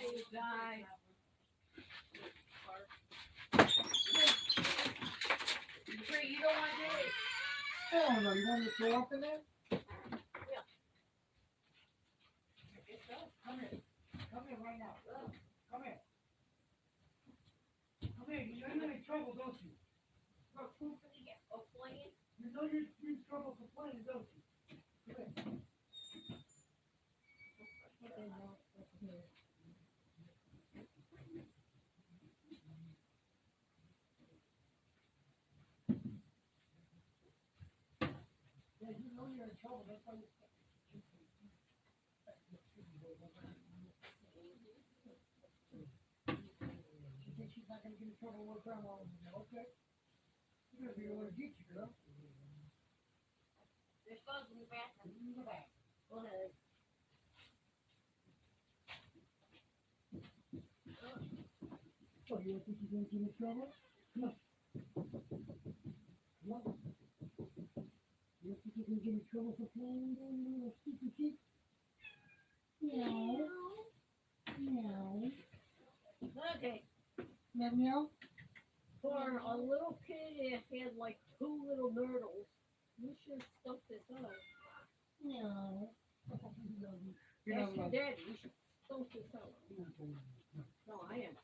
You don't want to do it? Oh no, you want me to throw up in there? Yeah. Come here. Come here right now. Come here. Come here. You know you're in trouble, don't you? For food for the get for playing? You know you're in trouble for playing, don't you? Come here. Yeah, you know you're in trouble. That's why you. She thinks she's not going to get in trouble with grandma. Okay. You're going to be able to get you, girl. There's bugs in the bathroom. Go back. Go ahead. Oh, you don't think you're going to get in trouble? Come on. Come on. You don't think you're going to get in trouble for playing there, you little stupid kid? Meow. Meow. Okay. Meow, meow. For a little kid that had like 2 little nurdles, you should stuff this up. Meow. That's your daddy. You should stuff this up. No, I am.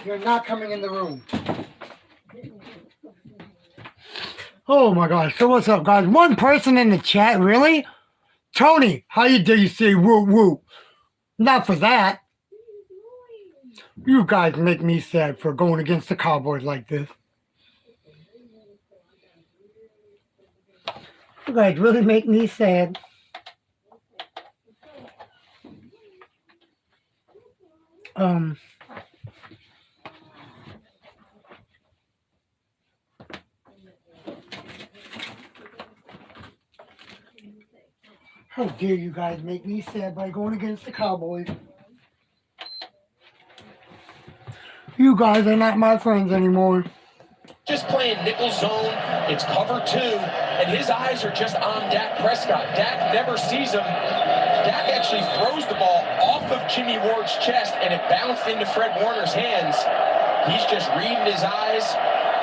You're not coming in the room. Oh my gosh. So what's up, guys? One person in the chat, really? Tony, how you dare you say woo woo? Not for that. You guys make me sad for going against the Cowboys like this. You guys really make me sad. How dare you guys make me sad by going against the Cowboys? You guys are not my friends anymore. Just playing nickel zone, it's cover 2, and his eyes are just on Dak Prescott. Dak never sees him. Dak actually throws the ball off of Jimmy Ward's chest, and it bounced into Fred Warner's hands. He's just reading his eyes,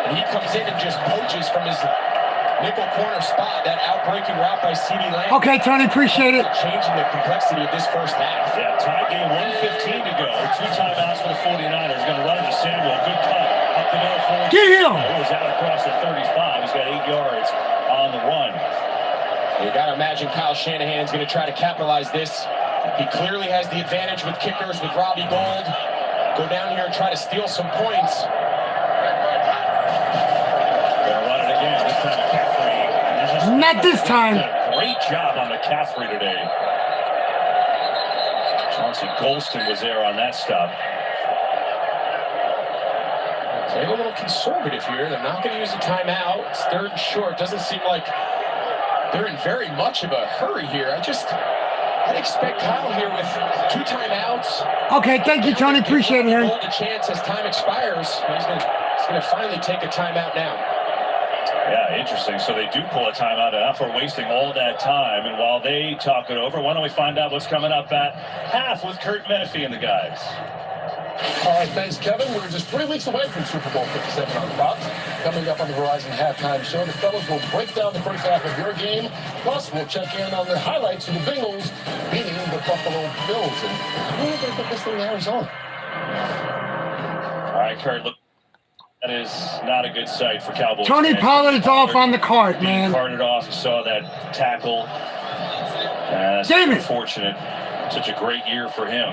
and he comes in and just poaches from his nickel corner spot, that outbreaking route by C.D. Lamb. Okay, Tony, appreciate it. Changing the complexity of this first half. Yeah, tie game, 1:15 to go. 2 timeouts for the 49ers. Going to run it to Samuel. Good cut. Up the middle for Get him! He was out across the 35. He's got 8 yards on the run. You got to imagine Kyle Shanahan's going to try to capitalize this. He clearly has the advantage with kickers with Robbie Gould. Go down here and try to steal some points. Gonna run it again. This time McCaffrey. Not this time. Great job on McCaffrey today. Chauncey Golston was there on that stop. Playing a little conservative here. They're not going to use a timeout. It's 3rd and short. Doesn't seem like they're in very much of a hurry here. I'd expect Kyle here with 2 timeouts. Okay, thank you, Tony. Appreciate it, Aaron. Hold a chance as time expires. He's going to finally take a timeout now. Yeah, interesting. So they do pull a timeout after wasting all that time. And while they talk it over, why don't we find out what's coming up at half with Kurt Menefee and the guys. All right, thanks, Kevin. We're just 3 weeks away from Super Bowl 57 on Fox. Coming up on the Verizon Halftime Show, the fellas will break down the first half of your game. Plus, we'll check in on the highlights of the Bengals beating the Buffalo Bills. And we're going to put this thing in Arizona. All right, Kurt, look. That is not a good sight for Cowboys. Tony Pollard's off on the cart, man. Carted off. You saw that tackle. That's unfortunate. Such a great year for him.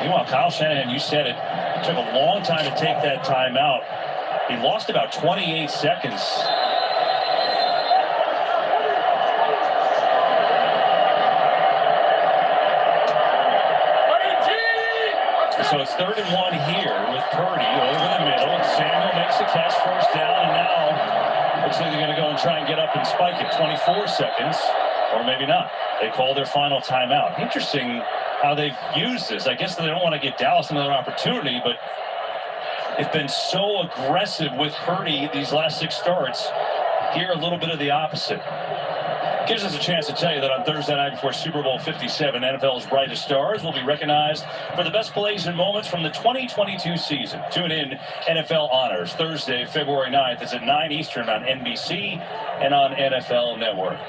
Meanwhile, Kyle Shanahan, you said it, took a long time to take that time out. He lost about 28 seconds. So it's 3rd and 1 here with Purdy over the middle. Samuel makes a catch, first down, and now looks like they're going to go and try and get up and spike it. 24 seconds, or maybe not. They call their final timeout. Interesting how they've used this. I guess they don't want to give Dallas another opportunity, but they've been so aggressive with Purdy these last 6 starts. Here, a little bit of the opposite. Gives us a chance to tell you that on Thursday night before Super Bowl 57, NFL's brightest stars will be recognized for the best plays and moments from the 2022 season. Tune in NFL Honors Thursday, February 9th. It's at 9 Eastern on NBC and on NFL Network.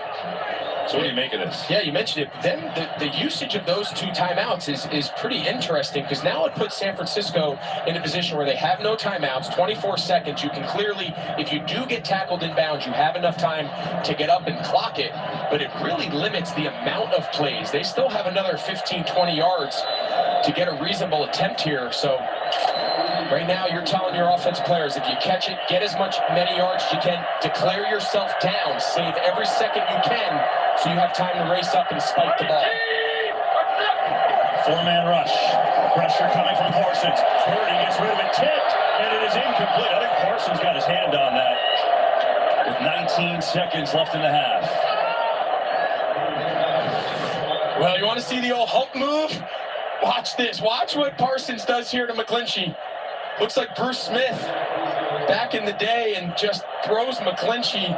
So what do you make of this? Yeah, you mentioned it. Then the usage of those 2 timeouts is pretty interesting because now it puts San Francisco in a position where they have no timeouts, 24 seconds. You can clearly, if you do get tackled inbounds, you have enough time to get up and clock it, but it really limits the amount of plays. They still have another 15, 20 yards to get a reasonable attempt here. So right now you're telling your offensive players, if you catch it, get as many yards as you can, declare yourself down, save every second you can, so you have time to race up and spike the ball. 4-man rush. Pressure coming from Parsons. Purdy gets rid of it, tipped, and it is incomplete. I think Parsons got his hand on that with 19 seconds left in the half. Well, you want to see the old Hulk move? Watch this. Watch what Parsons does here to McGlinchey. Looks like Bruce Smith back in the day and just throws McGlinchey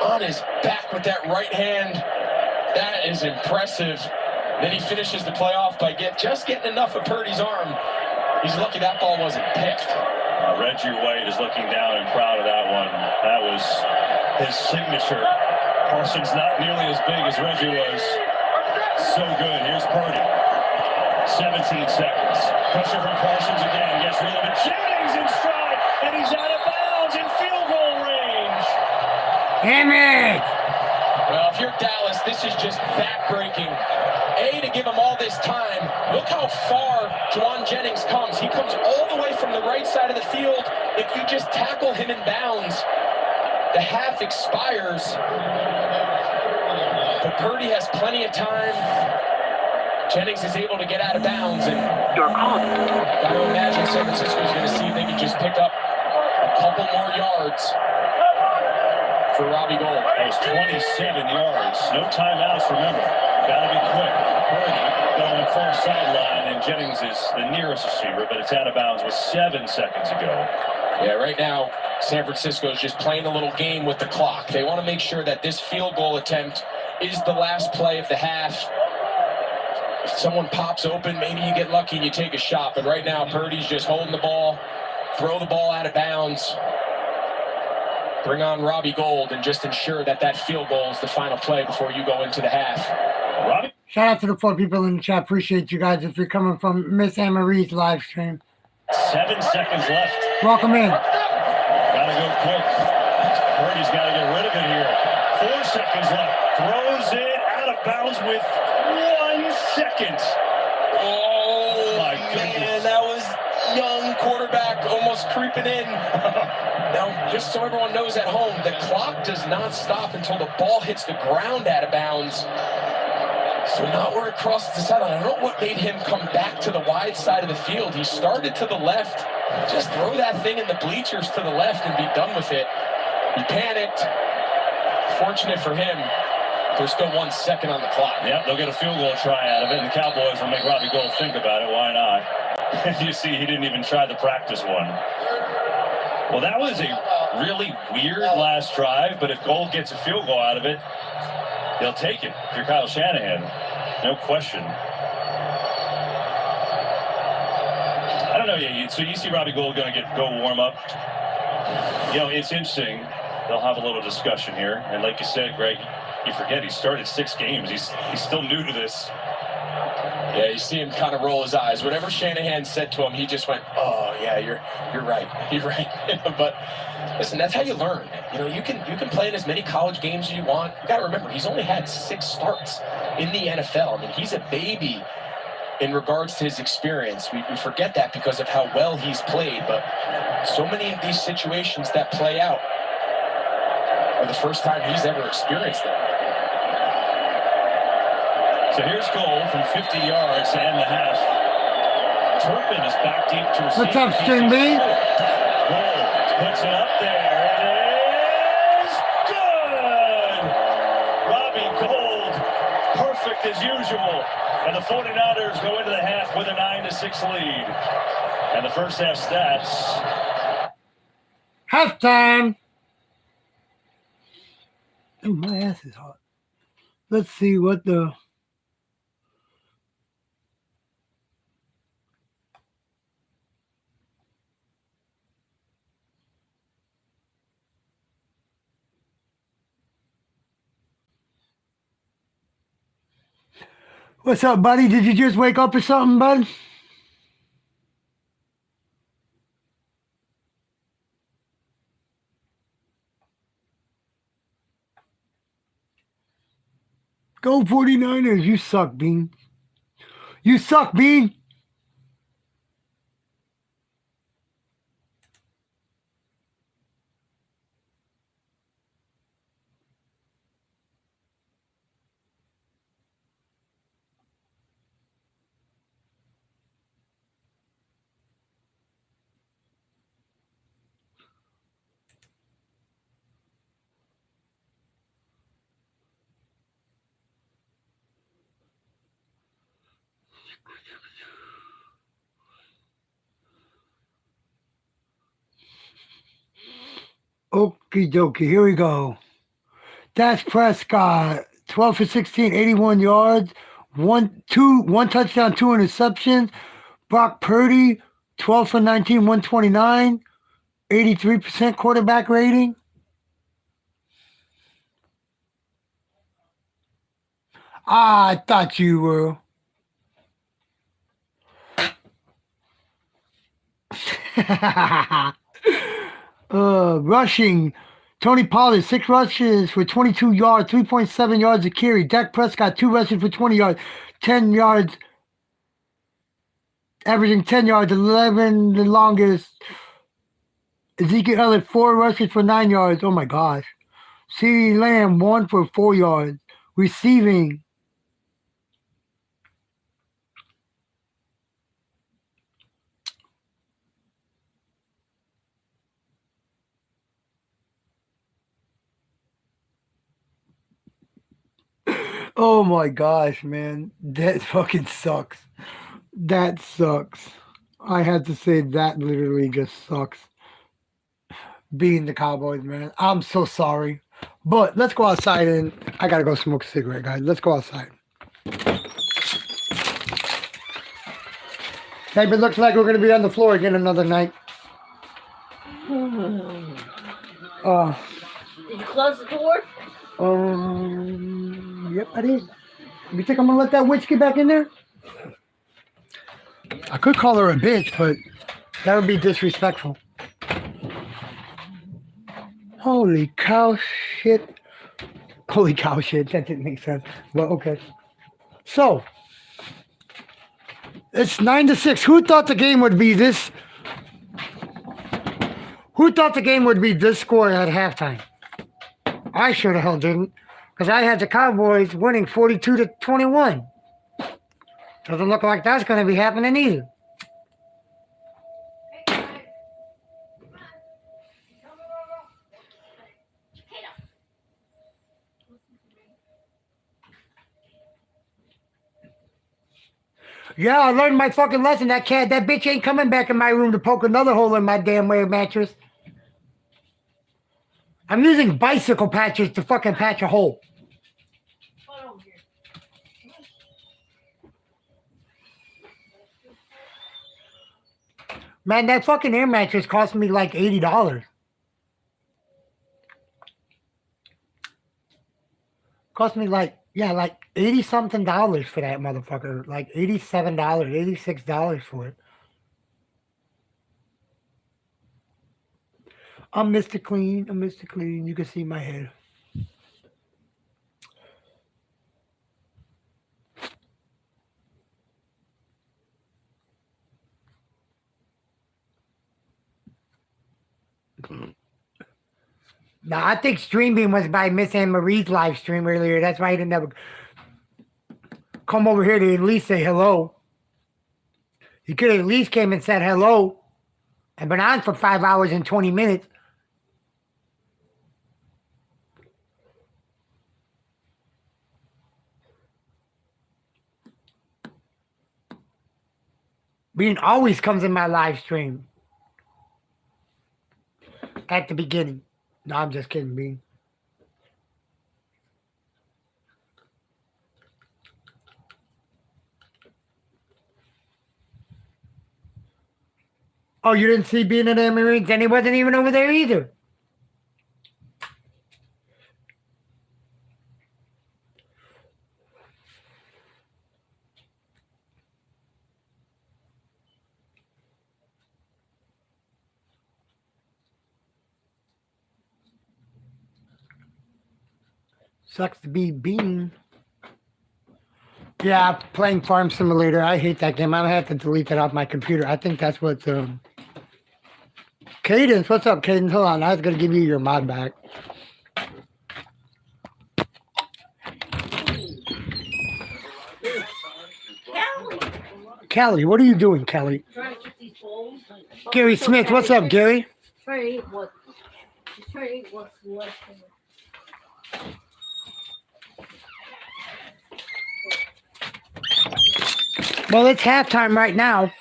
on his back with that right hand. That is impressive. Then he finishes the play off by just getting enough of Purdy's arm. He's lucky that ball wasn't picked. Reggie White is looking down and proud of that one. That was his signature. Parsons not nearly as big as Reggie was. So good. Here's Purdy. 17 seconds. Pressure from Parsons again. Gets rid of it. Jennings in stride, and he's out of bounds in field goal range. Damn it! Well, if you're Dallas, this is just backbreaking. A, to give him all this time. Look how far Juwan Jennings comes. He comes all the way from the right side of the field. If you just tackle him in bounds, The half expires, but Purdy has plenty of time. Jennings is able to get out of bounds, and got to imagine San Francisco is going to see if they can just pick up a couple more yards for Robbie Gould. That was 27 yards. No timeouts, remember. Got to be quick. Purdy going far sideline, and Jennings is the nearest receiver, but it's out of bounds with 7 seconds ago. Yeah, right now, San Francisco is just playing a little game with the clock. They want to make sure that this field goal attempt is the last play of the half. If someone pops open, maybe you get lucky and you take a shot. But right now, Purdy's just holding the ball, throw the ball out of bounds, bring on Robbie Gould, and just ensure that that field goal is the final play before you go into the half. Robbie? Shout out to the 4 people in the chat. Appreciate you guys if you're coming from Miss Anne Marie's live stream. 7 seconds left. Welcome in. Gotta go quick. Purdy's got to get rid of it here. 4 seconds left. Throws it out of bounds with 1 second. Oh, my man, goodness. that was young quarterback almost creeping in. Now, just so everyone knows at home, the clock does not stop until the ball hits the ground out of bounds. So not where it crosses the sideline. I don't know what made him come back to the wide side of the field. He started to the left. Just throw that thing in the bleachers to the left and be done with it. He panicked. Fortunate for him, there's still 1 second on the clock. Yep, they'll get a field goal try out of it, and the Cowboys will make Robbie Gould think about it. Why not? You see, he didn't even try the practice one. Well, that was a really weird last drive, but if Gould gets a field goal out of it, they'll take it. If you're Kyle Shanahan, no question. I don't know. So you see Robbie Gould going to go warm up. You know, it's interesting. They'll have a little discussion here, and like you said, Greg, you forget he started 6 games. He's still new to this. Yeah, you see him kind of roll his eyes. Whatever Shanahan said to him, he just went, "Oh yeah, you're right. You're right." But listen, that's how you learn. You know, you can play in as many college games as you want. You got to remember, he's only had 6 starts in the NFL. I mean, he's a baby in regards to his experience. We forget that because of how well he's played. But so many of these situations that play out are the first time he's ever experienced them. So here's Gould from 50 yards and the half. Turpin is back deep to receive. What's up, String B? Gould puts it up there. It is good! Robbie Gould, perfect as usual. And the 49ers go into the half with a 9-6 lead. And the first half stats. Halftime. Oh, my ass is hot. Let's see what the... What's up, buddy? Did you just wake up or something, bud? Go 49ers. You suck, Bean. You suck, Bean. Okie dokie, here we go. Dak Prescott, 12 for 16, 81 yards, one touchdown, 2 interceptions. Brock Purdy, 12 for 19, 129, 83% quarterback rating. I thought you were. Rushing, Tony Pollard, 6 rushes for 22 yards, 3.7 yards a carry. Dak Prescott, 2 rushes for 20 yards, 10 yards, averaging 10 yards, 11 the longest, Ezekiel Elliott, 4 rushes for 9 yards. Oh my gosh. CeeDee Lamb, 1 for 4 yards. Receiving. Oh my gosh, man. That fucking sucks. That sucks. I had to say that literally just sucks. Being the Cowboys, man. I'm so sorry. But let's go outside and I gotta go smoke a cigarette, guys. Let's go outside. Hey, but it looks like we're gonna be on the floor again another night. Did you close the door? Yep, I did. You think I'm gonna let that witch get back in there? I could call her a bitch, but that would be disrespectful. Holy cow shit. Holy cow shit. That didn't make sense. But okay. So, it's 9-6. Who thought the game would be this? Who thought the game would be this score at halftime? I sure the hell didn't. Because I had the Cowboys winning 42-21. Doesn't look like that's going to be happening either. Yeah, I learned my fucking lesson. That bitch ain't coming back in my room to poke another hole in my damn mattress. I'm using bicycle patches to fucking patch a hole. Man, that fucking air mattress cost me like $80. Cost me like 80 something dollars for that motherfucker. Like $87, $86 for it. I'm Mr. Clean. I'm Mr. Clean. You can see my head. Now, I think Streambeam was by Miss Anne Marie's live stream earlier. That's why he didn't ever come over here to at least say hello. He could have at least came and said hello and been on for 5 hours and 20 minutes. Bean always comes in my live stream at the beginning. No, I'm just kidding, Bean. Oh, you didn't see Bean at the Marines, and he wasn't even over there either. Sucks to be Bean. Yeah, playing Farm Simulator. I hate that game. I'm gonna have to delete that off my computer. I think that's what. Cadence, what's up, Cadence? Hold on, I was gonna give you your mod back. Callie, what are you doing, Callie? Trying to get these bowls. Gary Smith, what's up, Gary? Trying to eat what's left of it. Well, it's halftime right now.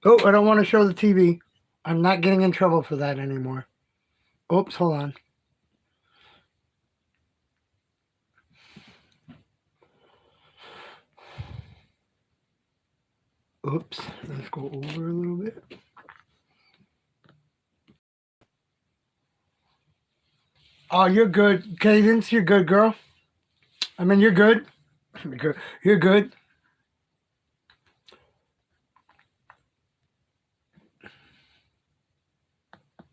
Oh, I don't want to show the TV. I'm not getting in trouble for that anymore. Oops, hold on. Oops, let's go over a little bit. Oh, you're good, Cadence. You're good, girl. I mean, you're good. You're good.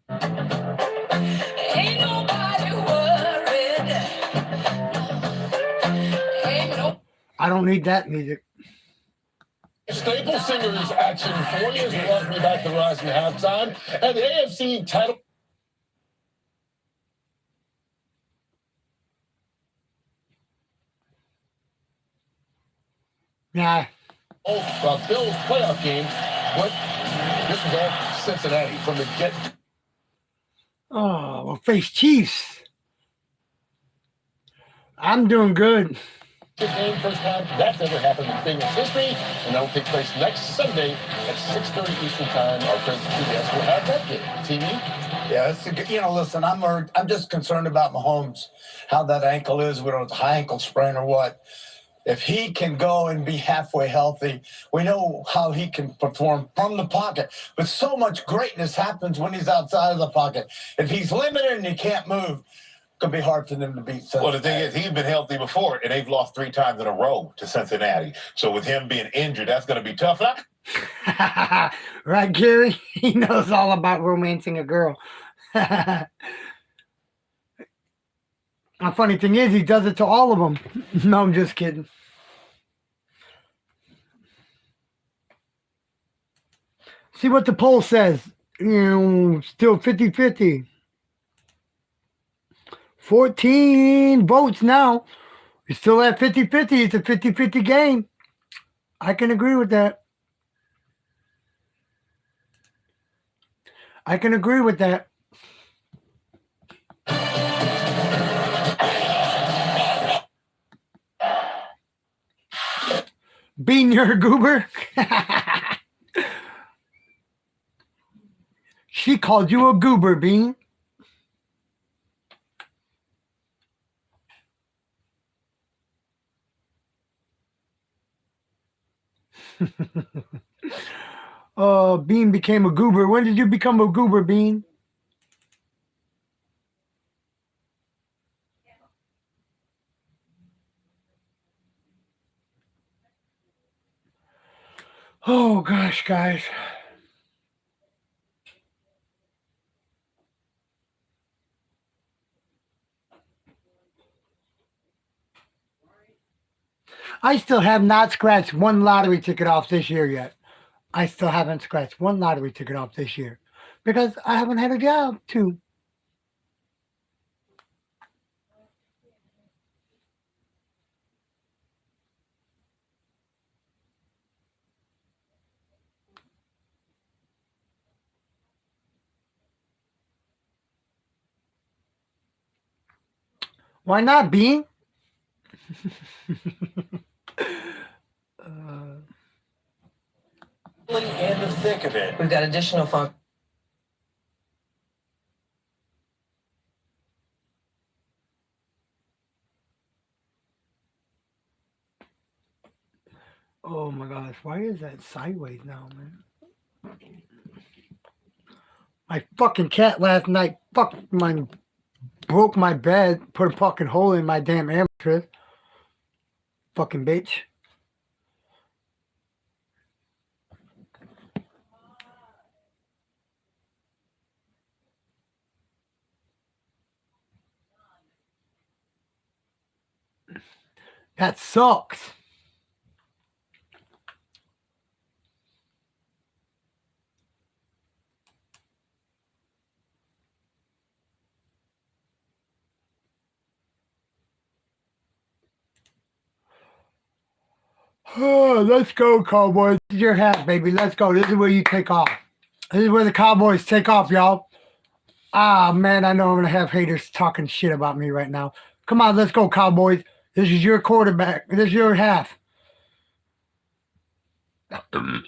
Ain't nobody worried. I don't need that music. Staple Singers action for you as we welcome you back to the Rising Halftime. And the AFC title. Yeah. Bills playoff game. But this was all Cincinnati from the get. Oh, we'll face Chiefs. I'm doing good. Game first time that's ever happened in Bengals history, and that will take place next Sunday at 6:30 Eastern Time. Our friends at CBS will have that game. TV. Yeah, it's listen, I'm just concerned about Mahomes, how that ankle is, whether it's a high ankle sprain or what. If he can go and be halfway healthy, we know how he can perform from the pocket. But so much greatness happens when he's outside of the pocket. If he's limited and he can't move, it's going to be hard for them to beat Cincinnati. Well, the thing is, he's been healthy before, and they've lost 3 times in a row to Cincinnati. So with him being injured, that's going to be tough. Right, Gary? He knows all about romancing a girl. The funny thing is, he does it to all of them. No, I'm just kidding. See what the poll says. Still 50-50. 14 votes now. We're still at 50-50. It's a 50-50 game. I can agree with that. I can agree with that. Bean, you're a goober? She called you a goober, Bean. Bean became a goober. When did you become a goober, Bean? Oh, gosh, guys. I still have not scratched one lottery ticket off this year yet. I still haven't scratched one lottery ticket off this year because I haven't had a job to. Why not, Bean? In the thick of it. We've got additional fun. Oh my gosh, why is that sideways now, man? My fucking cat last night broke my bed, put a fucking hole in my damn air mattress. Fucking bitch. That sucks. Oh, let's go, Cowboys. This is your hat, baby. Let's go. This is where you take off. This is where the Cowboys take off, y'all. Ah, man, I know I'm going to have haters talking shit about me right now. Come on, let's go, Cowboys. This is your quarterback. This is your half. I'm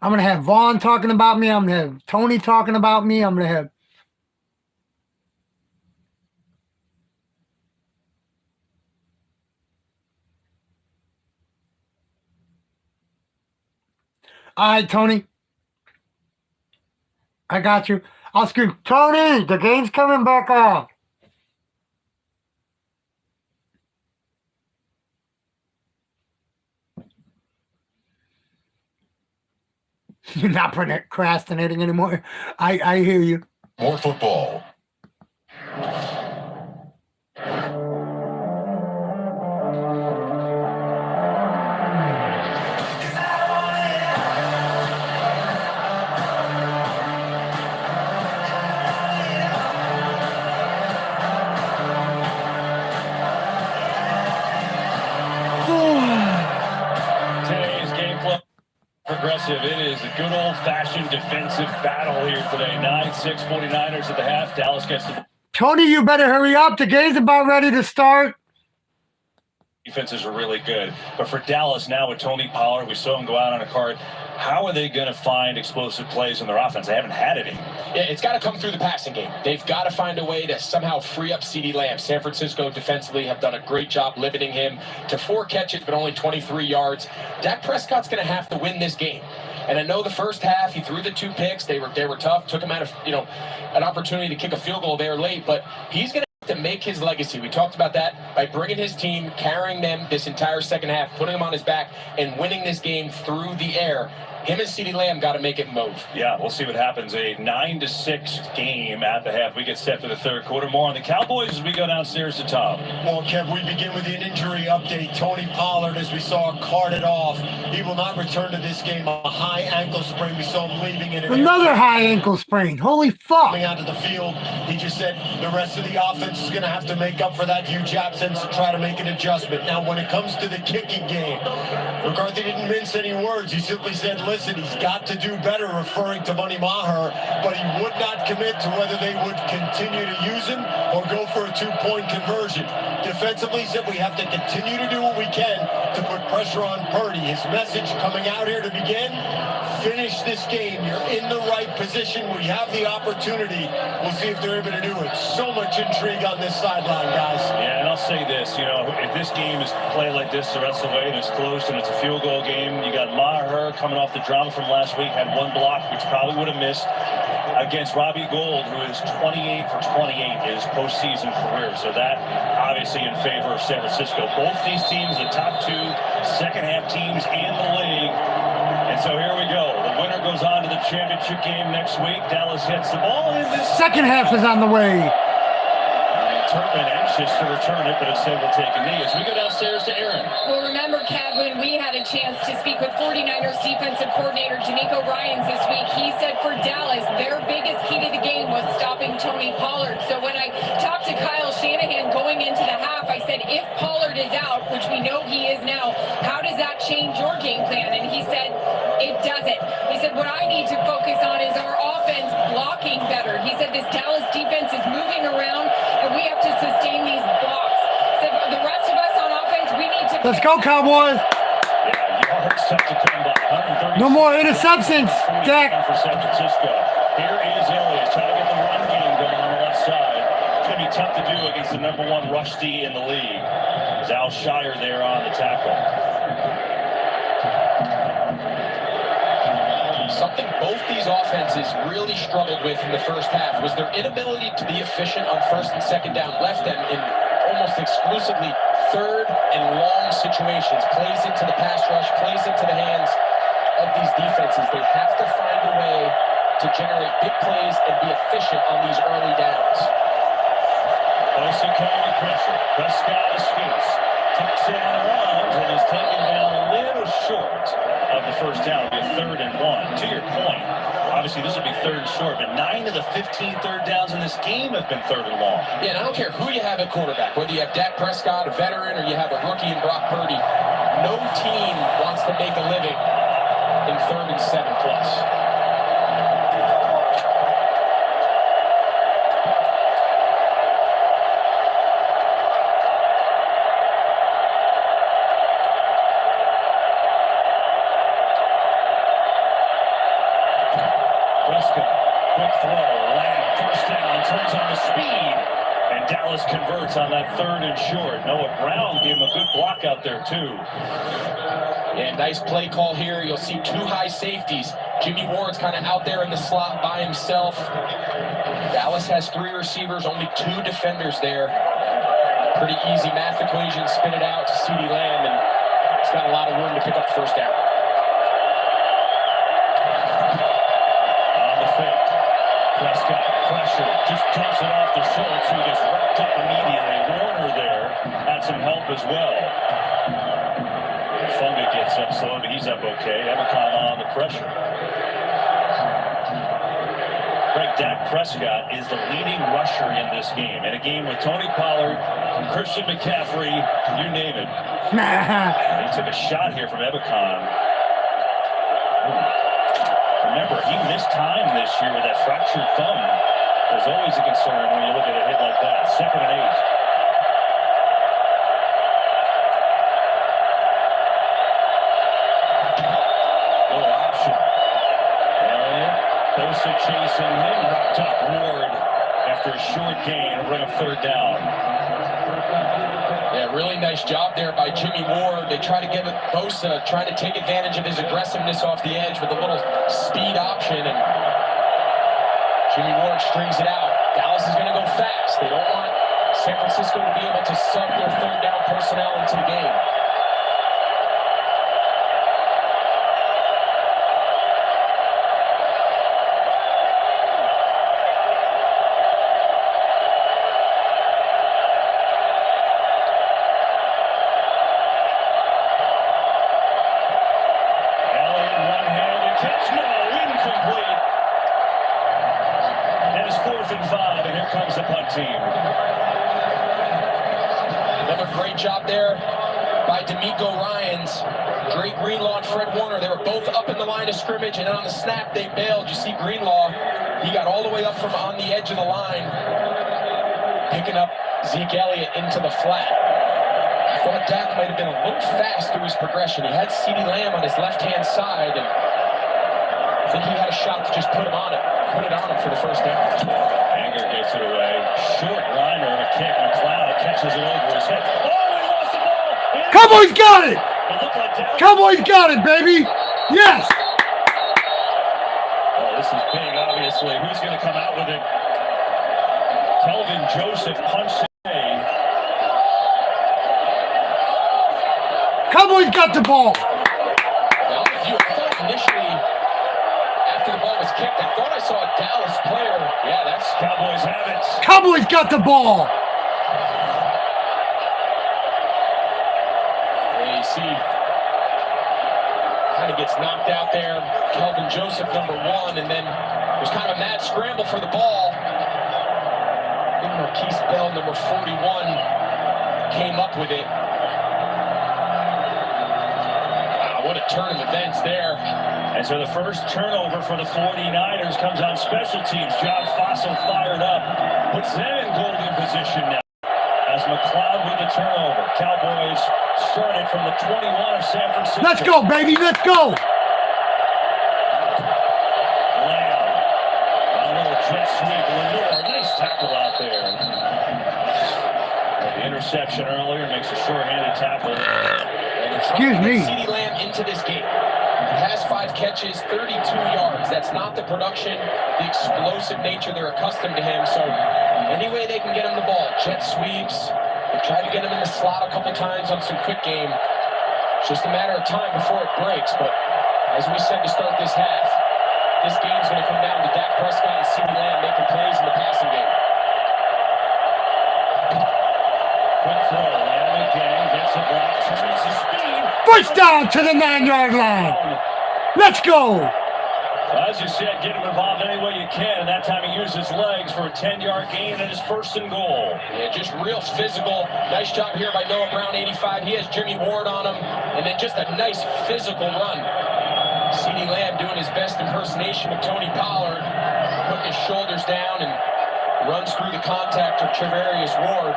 going to have Vaughn talking about me. I'm going to have Tony talking about me. I'm going to have... All right, Tony. I got you. I'll scream, Tony, the game's coming back on. You're not procrastinating anymore. I hear you. More football. aggressive. It is a good old-fashioned defensive battle here today. 9-6 49ers at the half. Dallas gets the Tony, you better hurry up. The game's about ready to start. defenses are really good. But for Dallas now with Tony Pollard, we saw him go out on a cart. How are they going to find explosive plays in their offense? They haven't had any. Yeah, it's got to come through the passing game. They've got to find a way to somehow free up CeeDee Lamb. San Francisco defensively have done a great job limiting him to 4 catches, but only 23 yards. Dak Prescott's going to have to win this game. And I know the first half, he threw the 2 picks. They were tough, took him out of, an opportunity to kick a field goal there late, but he's going to make his legacy. We talked about that by bringing his team, carrying them this entire second half, putting them on his back, and winning this game through the air. Him and CeeDee Lamb got to make it move. Yeah, we'll see what happens. A 9-6 game at the half. We get set for the third quarter. More on the Cowboys as we go downstairs to Tom. Well, Kev, we begin with an injury update. Tony Pollard, as we saw, carted off. He will not return to this game. A high ankle sprain. We saw him leaving in Another high ankle sprain. Holy fuck. Coming out of the field, he just said the rest of the offense is going to have to make up for that huge absence and try to make an adjustment. Now, when it comes to the kicking game, McCarthy didn't mince any words. He simply said, listen, he's got to do better, referring to Money Maher, but he would not commit to whether they would continue to use him or go for a 2-point conversion. Defensively, he said we have to continue to do what we can to put pressure on Purdy. His message coming out here to begin, finish this game. You're in the right position. We have the opportunity. We'll see if they're able to do it. So much intrigue on this sideline, guys. Yeah, and I'll say this, if this game is played like this the rest of the way and it's close and it's a field goal game, you got Maher coming off the drama from last week, had 1 block, which probably would have missed, against Robbie Gould, who is 28 for 28 in his postseason career. So that obviously in favor of San Francisco. Both these teams, the top 2 second-half teams in the league. And so here we go. The winner goes on to the championship game next week. Dallas hits the ball in this. Second half is on the way. Turpin anxious to return it, but instead will take a knee as we go downstairs to Aaron. Well, remember, Kevin, we had a chance to speak with 49ers defensive coordinator D'Amico Ryans this week. He said for Dallas, their biggest key to the game was stopping Tony Pollard. So when I talked to Kyle Shanahan going into the half, I said, if Pollard is out, which we know he is now, how does that change your game plan? And he said, it doesn't. He said, what I need to focus on is our offense blocking better. He said, this Dallas defense is moving around, and we have to sustain these blocks. So the rest of us on offense, we need to... Let's go, Cowboys. No more interceptions, Dak. For San Francisco. Here is Elliott trying to get the run game going on the left side. It's going to be tough to do against the #1 rush D in the league. There's Al Shire there on the tackle. Something both these offenses really struggled with in the first half was their inability to be efficient on first and second down. Left them in almost exclusively third and long situations. Plays into the pass rush, plays into the hands of these defenses. They have to find a way to generate big plays and be efficient on these early downs. Also coming with pressure. Prescott escapes. Tucks in and runs and is taken down a little short of the first down. It'll be a 3rd and 1. To your point, obviously this will be 3rd and short, but 9 of the 15 third downs in this game have been 3rd and long. Yeah, and I don't care who you have at quarterback, whether you have Dak Prescott, a veteran, or you have a rookie in Brock Purdy, no team wants to make a living in 3rd and 7 plus. Quick throw, Lamb, first down, turns on the speed, and Dallas converts on that 3rd and short. Noah Brown gave him a good block out there, too. Yeah, nice play call here. You'll see 2 high safeties. Jimmy Ward's kind of out there in the slot by himself. Dallas has 3 receivers, only 2 defenders there. Pretty easy math equation, spin it out to CeeDee Lamb, and it's got a lot of room to pick up the first down. Prescott, pressure, just dumps it off to Schultz, who gets wrapped up immediately. Warner there had some help as well. Funga gets up slow, but he's up okay. Ebicon on the pressure. Greg, Dak Prescott is the leading rusher in this game. In a game with Tony Pollard, Christian McCaffrey, you name it. He took a shot here from Ebicon. Remember, he missed time this year with that fractured thumb. There's always a concern when you look at a hit like that. 2nd and 8. Little option. Bosa chasing him, knocked up. Ward after a short gain will bring up 3rd down. Yeah, really nice job there by Jimmy Ward. They try to get Bosa, trying to take advantage of his aggressiveness off the edge with a little speed option, and Jimmy Ward strings it out. Dallas is going to go fast. They don't want San Francisco to be able to sub their 3rd down personnel into the game. Comes the punt team. Another great job there by D'Amico Ryans. Drake Greenlaw and Fred Warner, they were both up in the line of scrimmage, and on the snap they bailed. You see Greenlaw, he got all the way up from on the edge of the line, picking up Zeke Elliott into the flat. I thought Dak might have been a little fast through his progression. He had CeeDee Lamb on his left-hand side, and I think he had a shot to just put it on him for the 1st down. Anger gets it away. Short liner and a kick. McLeod catches it over his head. Oh, he lost the ball! Cowboys got it! Cowboys got it, baby! Yes! Oh, this is big, obviously. Who's going to come out with it? Kelvin Joseph punched it away. Cowboys got the ball! Well, I thought initially, after the ball was kicked, I thought I saw a Dallas player. Yeah, that's Cowboys have it. Cowboys got the ball! AC kind of gets knocked out there. Kelvin Joseph, number 1, and then there's kind of a mad scramble for the ball. I think Marquise Bell, number 41, came up with it. Wow, what a turn of events there. And so the first turnover for the 49ers comes on special teams. John Fossil fired up. Puts them in golden position now. As McLeod with the turnover. Cowboys started from the 21 of San Francisco. Let's go, baby. Let's go. Lamb. A little jet sweep. Lenore. Nice tackle out there. The interception earlier makes a short-handed tackle. Excuse me. CeeDee Lamb into this game. He has 5 catches, 32 yards. That's not the production, the explosive nature they're accustomed to him. So any way they can get him the ball, jet sweeps. They tried to get him in the slot a couple times on some quick game. It's just a matter of time before it breaks. But as we said to start this half, this game's going to come down to Dak Prescott and CeeDee Lamb making plays in the passing game. Quick throw. Lamb again gets a block, turns his speed. First down to the 9-yard line. Let's go. Well, as you said, get him involved any way you can, and that time he used his legs for a 10-yard gain and his 1st and goal. Yeah, just real physical. Nice job here by Noah Brown, 85. He has Jimmy Ward on him, and then just a nice physical run. CeeDee Lamb doing his best impersonation of Tony Pollard, putting his shoulders down and runs through the contact of Trevarius Ward.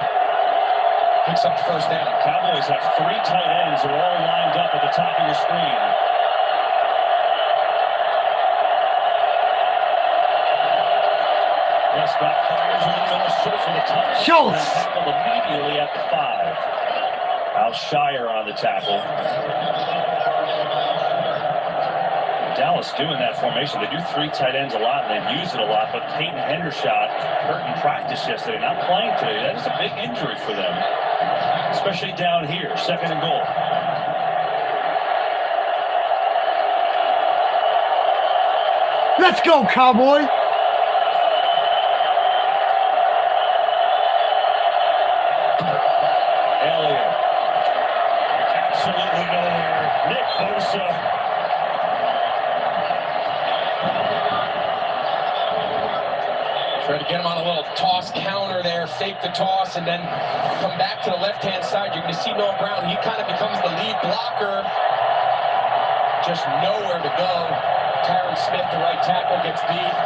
Picks up the 1st down. Cowboys have 3 tight ends who are all lined up at the top of your screen. Prescott fires in the middle, Schultz with a tough Schultz tackled immediately at the 5. Al Shire on the tackle. Dallas doing that formation. They do 3 tight ends a lot, and they've used it a lot, but Peyton Hendershot hurt in practice yesterday, not playing today. That is a big injury for them, especially down here, 2nd and goal. Let's go, Cowboy. Elliott. Absolutely nowhere. Nick Bosa. Try to get him on a little toss counter there, fake the toss, and then come back to the left-hand side. You're going to see Noah Brown. He kind of becomes the lead blocker. just nowhere to go. Tyron Smith, the right tackle, gets beat.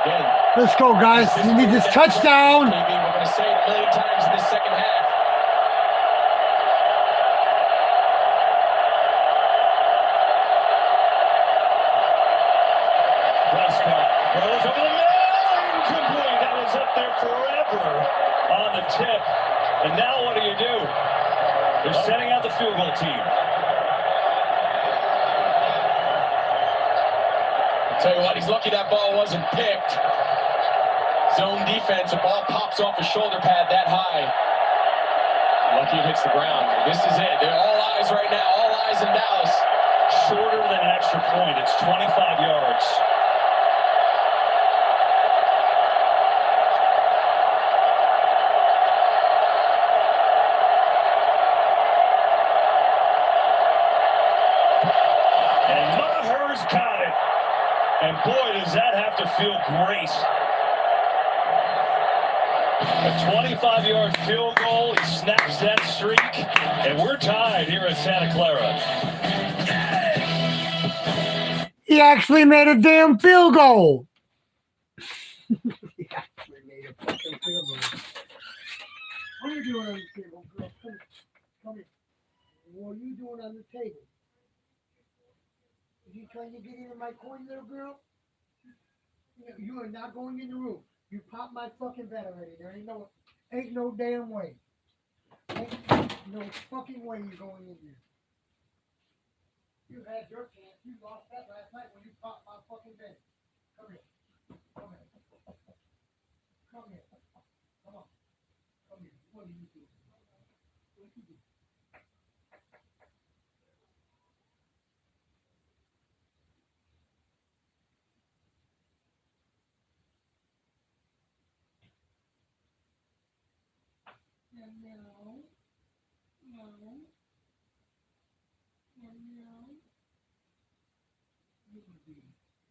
Again. Let's go, guys. You need this touchdown. Maybe we're going to say it a million times in this second half. Prescott throws over the middle, incomplete. That was up there forever on the tip. And now what do? They're setting out the field goal team. I'll tell you what, he's lucky that ball wasn't picked. Zone defense, a ball pops off his shoulder pad that high. Lucky it hits the ground. This is it. They're all eyes right now. All eyes in Dallas. Shorter than an extra point. It's 25 yards. And Maher's got it. And boy, does that have to feel great. A 25-yard field goal. He snaps that streak. And we're tied here at Santa Clara. He actually made a damn field goal. He actually made a fucking field goal. What are you doing on the table, girl? Come here. What are you doing on the table? Are you trying to get into my coin, little girl? You are not going in the room. You popped my fucking bed already. There ain't no damn way. Ain't no fucking way you're going in there. You had your chance. You lost that last night when you popped my fucking bed. Come here. Come here. Come here. Come on. Come here. What are you doing? What are you doing?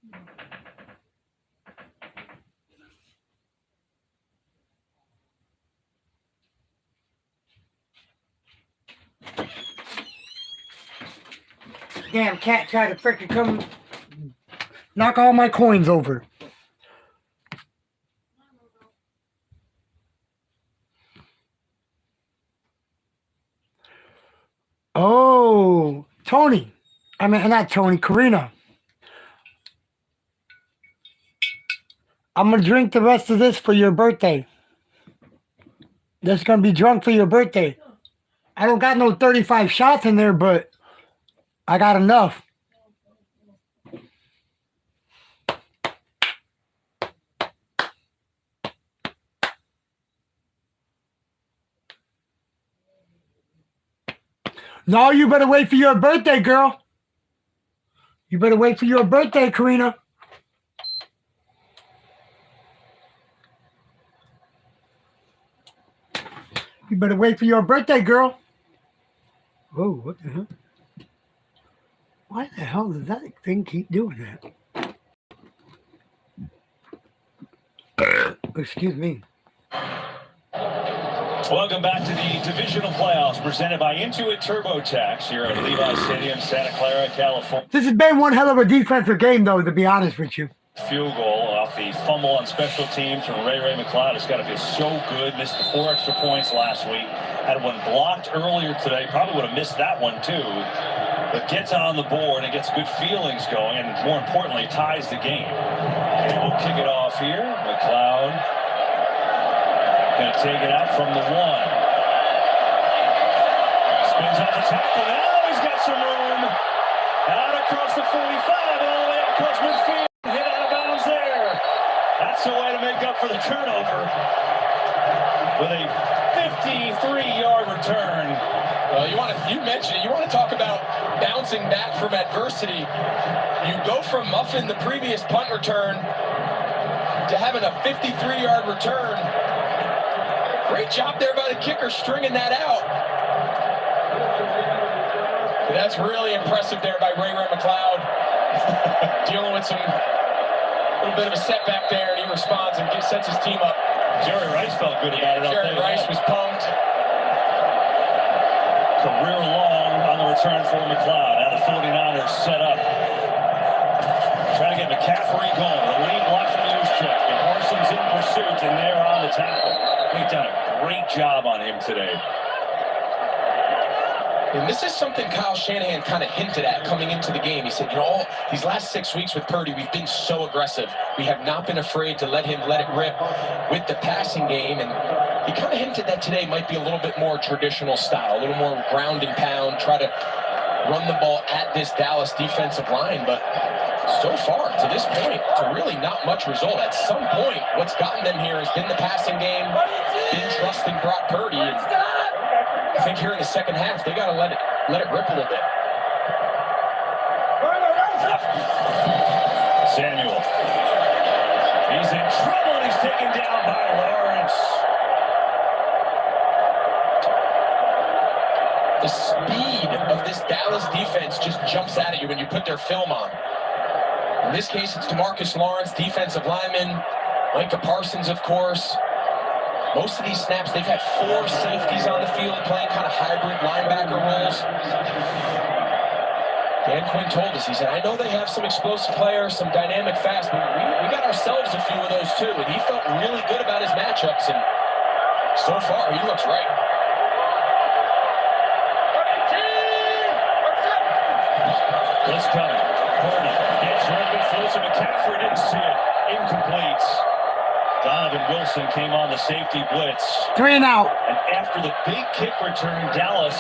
No. No. Damn cat tried to frickin' come knock all my coins over. Oh, Tony. I mean, not Tony, Karina. I'm going to drink the rest of this for your birthday. That's going to be drunk for your birthday. I don't got no 35 shots in there, but I got enough. No, you better wait for your birthday, girl. You better wait for your birthday, Karina. You better wait for your birthday, girl. Whoa, what the hell? Why the hell does that thing keep doing that? Excuse me. Welcome back to the divisional playoffs presented by Intuit TurboTax here at Levi Stadium, Santa Clara, California. This has been one hell of a defensive game, though, to be honest with you. Field goal off the fumble on special teams from Ray McLeod. It's got to feel so good. Missed the 4 extra points last week. Had one blocked earlier today. Probably would have missed that one, too. But gets on the board and gets good feelings going, and more importantly, ties the game. And we'll kick it off here. McLeod going to take it out from the 1. Spins off the tackle. Now he's got some room. Out across the 45, all the way across midfield. Hit out of bounds there. That's the way to make up for the turnover. With a 53-yard return. Well, you mentioned it. You want to talk about bouncing back from adversity. You go from muffing the previous punt return to having a 53-yard return. Great job there by the kicker stringing that out. But that's really impressive there by Ray McLeod. Dealing with a little bit of a setback there, and he responds and sets his team up. Jerry Rice felt good about it. Jerry Rice was pumped. Career long on the return for McLeod. Out 49ers set up. Trying to get McCaffrey going. The lead block from Juszczyk. And Parsons in pursuit, and they're on the tackle. They've done a great job on him today. And this is something Kyle Shanahan kind of hinted at coming into the game. He said, you know, these last 6 weeks with Purdy, we've been so aggressive. We have not been afraid to let it rip with the passing game. And he kind of hinted that today might be a little bit more traditional style, a little more ground and pound, try to run the ball at this Dallas defensive line. But so far, to this point, it's really not much result. At some point, what's gotten them here has been the passing game, been trusting Brock Purdy. And I think here in the second half, they got to let it rip a little bit. Samuel. He's in trouble. He's taken down by Lawrence. The speed of this Dallas defense just jumps out at you when you put their film on. In this case, it's DeMarcus Lawrence, defensive lineman, Micah Parsons, of course. Most of these snaps, they've had 4 safeties on the field playing kind of hybrid linebacker roles. Dan Quinn told us, he said, I know they have some explosive players, some dynamic fast, but we got ourselves a few of those too, and he felt really good about his matchups, and so far, he looks right. What's coming? Purdy gets ready, throws to McCaffrey, didn't see it. Incomplete. Donovan Wilson came on the safety blitz. 3 and out. And after the big kick return, Dallas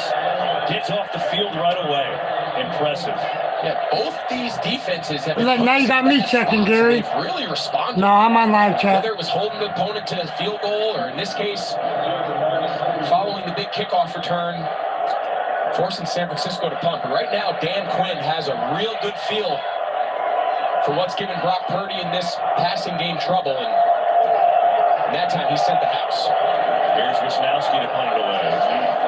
gets off the field right away. Impressive. Yeah, both these defenses have... Now you got me checking, Gary. They've really responded. No, I'm on live chat. Whether it was holding the opponent to the field goal, or in this case, following the big kickoff return, forcing San Francisco to punt. But right now, Dan Quinn has a real good feel for what's given Brock Purdy in this passing game trouble. And that time, he sent the house. Here's Wisnowski to punt it away.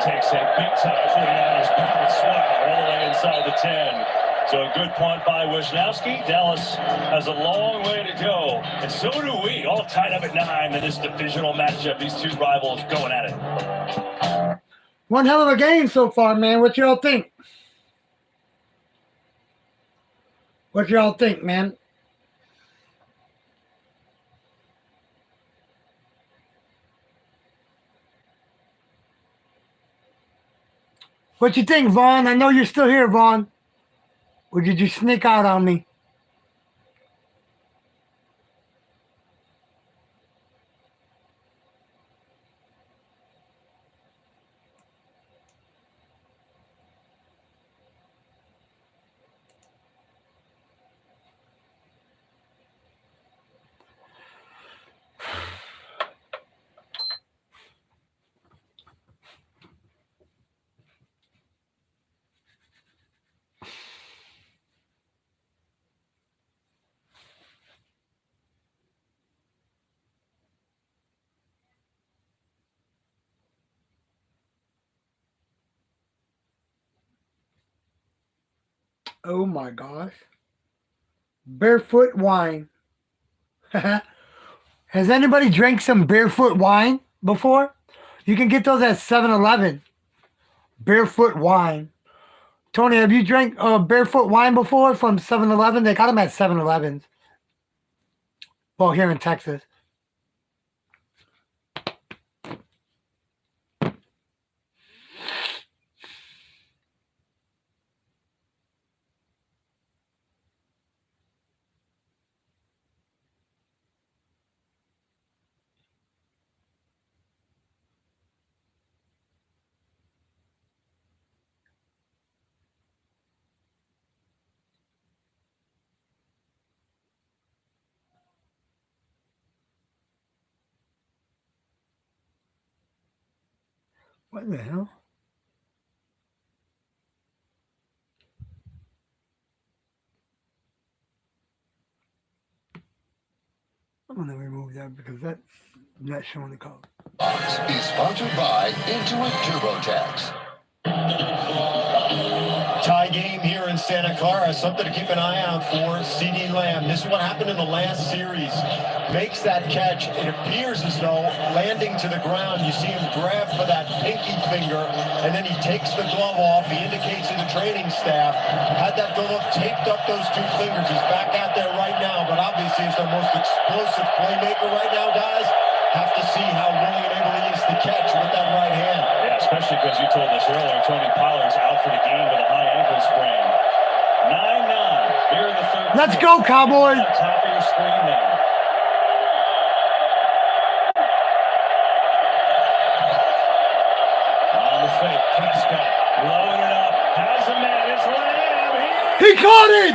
Takes a big-time 49ers pound swag all the way inside the 10. So a good punt by Wisnowski. Dallas has a long way to go, and so do we. All tied up at 9 in this divisional matchup. These two rivals going at it. One hell of a game so far, man. What y'all think? What y'all think, man? What you think, Vaughn? I know you're still here, Vaughn. Or did you sneak out on me? Oh my gosh. Barefoot wine. Has anybody drank some barefoot wine before? You can get those at 7-Eleven. Barefoot wine. Tony, have you drank barefoot wine before from 7-Eleven? They got them at 7-Elevens. Well, here in Texas. What the hell? I'm going to remove that because that's not showing the code. Is sponsored by Intuit TurboTax. Tie game here in Santa Clara. Something to keep an eye out for. CD Lamb. This is what happened in the last series. Makes that catch. It appears as though landing to the ground, you see him grab for that pinky finger, and then he takes the glove off. He indicates to the training staff, had that glove up, taped up those two fingers. He's back out there right now, but obviously he's the most explosive playmaker right now, guys. Have to see how willing and able he is to catch with that right hand. Yeah, especially because you told us earlier, Tony Pollard's out for the game with a high ankle sprain. 9-9 here in the third. Let's go, Cowboys. On top of your screen there. On the fake, Prescott loading it up. Has a man. It's Lamb. He caught it.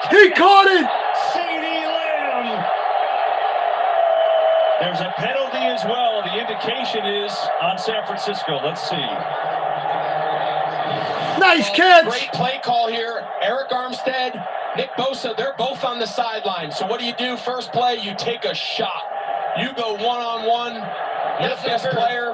He caught it. CD Lamb. There's a penalty as well. The indication is on San Francisco. Let's see. Nice catch. Great play call here. Eric Armstead, Nick Bosa, they're both on the sideline. So what do? First play, you take a shot. You go one-on-one. Yes, best player.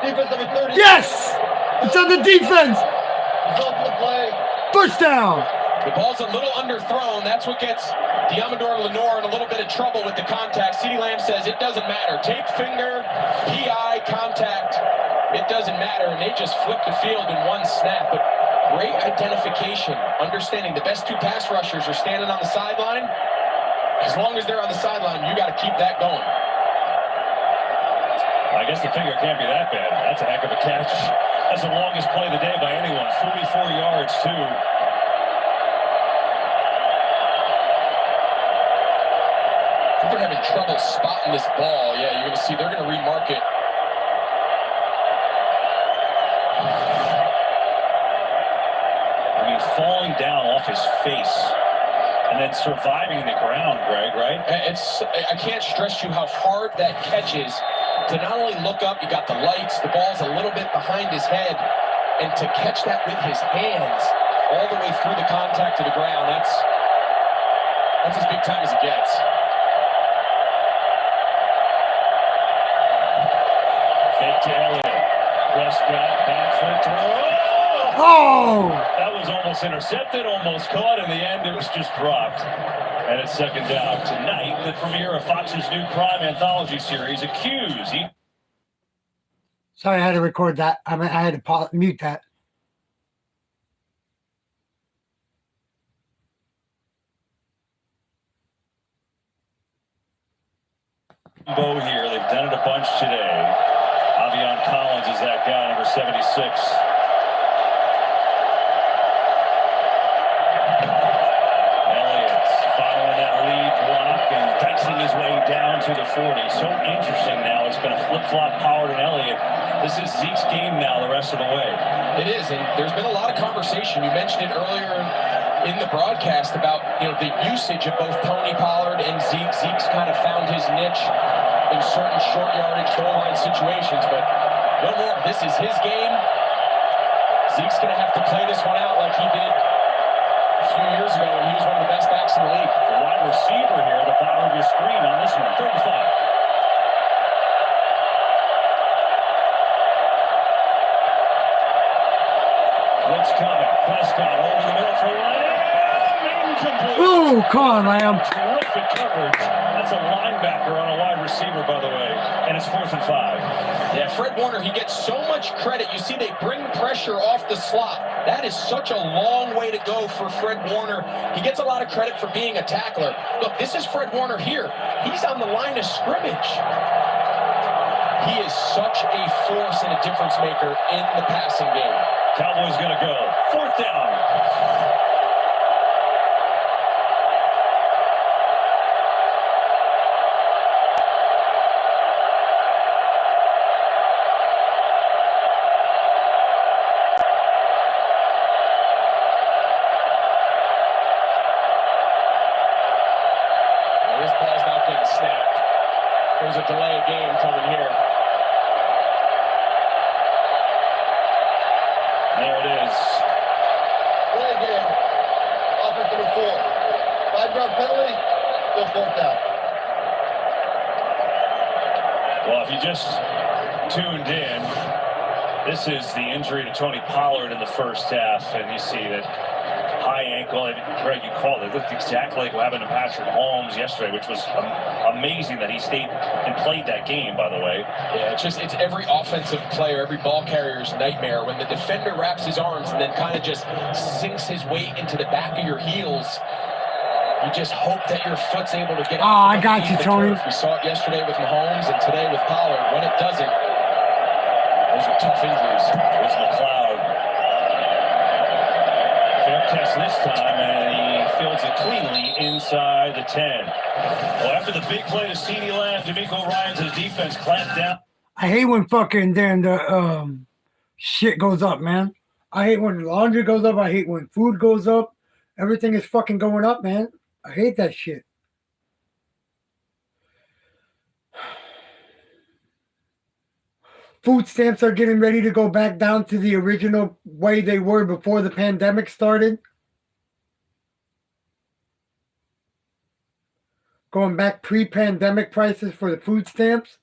Defense number 30. Yes. It's on the defense. He's off the play. First down. The ball's a little underthrown. That's what gets Diamador Lenore in a little bit of trouble with the contact. CeeDee Lamb says it doesn't matter. Tape finger, PI, contact, it doesn't matter. And they just flipped the field in one snap. But great identification, understanding the best two pass rushers are standing on the sideline. As long as they're on the sideline, you got to keep that going. I guess the finger can't be that bad. That's a heck of a catch. That's the longest play of the day by anyone. 44 yards, too. They're having trouble spotting this ball. Yeah, you're going to see they're going to remark it. I mean, falling down off his face and then surviving the ground, Greg, right? I can't stress you how hard that catch is to not only look up, you got the lights, the ball's a little bit behind his head, and to catch that with his hands all the way through the contact to the ground, that's as big time as it gets. Fake to Elliott. Prescott back foot throw. Oh! That was almost intercepted, almost caught. In the end, it was just dropped. And it's second down. Tonight, the premiere of Fox's new crime anthology series, Accused. Sorry, I had to record that. I had to mute that. Bo here. They've done it a bunch today. Avion Collins is that guy, number 76. Elliott following that lead block and dicing his way down to the 40. So interesting now. It's going to flip-flop Pollard and Elliott. This is Zeke's game now the rest of the way. It is, and there's been a lot of conversation. You mentioned it earlier in the broadcast about the usage of both Tony Pollard and Zeke. Zeke's kind of found his niche in certain short yardage goal line situations, but no more. This is his game. Zeke's going to have to play this one out like he did a few years ago when he was one of the best backs in the league. The wide receiver here at the bottom of your screen on this one, 35. Blitz coming. Prescott over the middle for Lamb. Incomplete. Ooh, come on, Lamb. Terrific coverage. That's a linebacker on a wide receiver, by the way. And it's 4th and 5. Yeah, Fred Warner, he gets so much credit. You see, they bring pressure off the slot. That is such a long way to go for Fred Warner. He gets a lot of credit for being a tackler. Look, this is Fred Warner here. He's on the line of scrimmage. He is such a force and a difference maker in the passing game. Cowboys going to go. 4th down. This ball's not getting snapped. There's a delay game coming here. There it is. Play game. Offense number 4. 5-yard penalty. Still 4th down. Well, if you just tuned in, This is the injury to Tony Pollard in the first half, and you see that high ankle. And Greg, you called it. It looked exactly like what happened to Patrick Mahomes yesterday, which was amazing that he stayed and played that game, by the way. Yeah, it's every offensive player, every ball carrier's nightmare when the defender wraps his arms and then kind of just sinks his weight into the back of your heels. You just hope that your foot's able to get out. I got you, Tony. We saw it yesterday with Mahomes and today with Pollard. When it doesn't, those are tough injuries. There's McLeod. Fair catch this time, and he fields it cleanly inside the 10. Well, after the big play to CeeDee Lamb, D'Amico Ryans' defense clamped down. I hate when fucking then the shit goes up, man. I hate when laundry goes up. I hate when food goes up. Everything is fucking going up, man. I hate that shit. Food stamps are getting ready to go back down to the original way they were before the pandemic started. Going back pre-pandemic prices for the food stamps.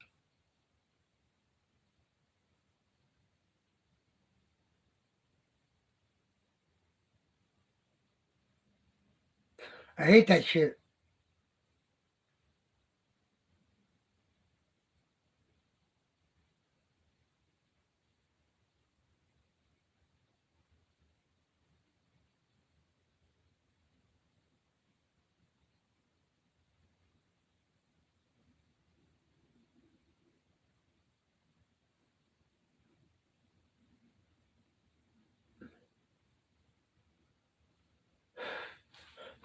I hate that shit.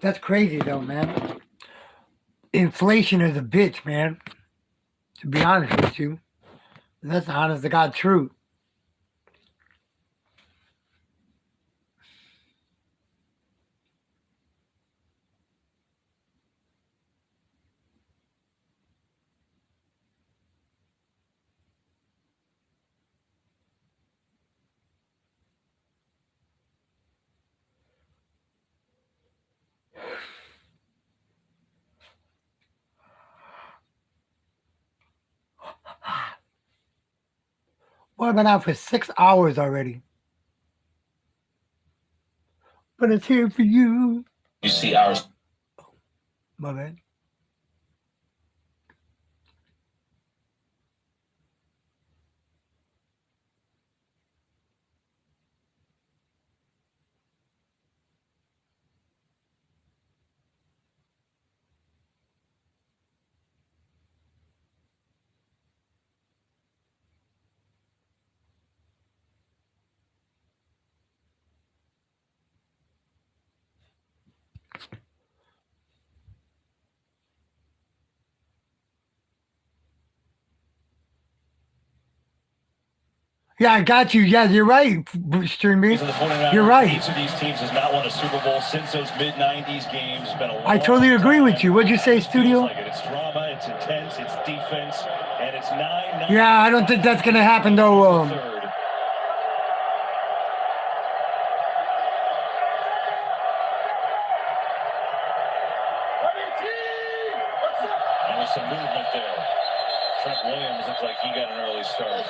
That's crazy, though, man. Inflation is a bitch, man. To be honest with you. That's the honest to God truth. Well, I've been out for 6 hours already. But it's here for you. You see ours. My bad. Yeah, I got you. Yeah, you're right, Streamy. You're right. Each of these teams has not won a Super Bowl since those mid-90s games. It's been a I totally agree with you. What'd you say, Studio? Like it's drama, it's intense, it's defense, and it's 9-9. Yeah, I don't think that's going to happen, though. And there's some movement there. Trent Williams looks like he got an early start.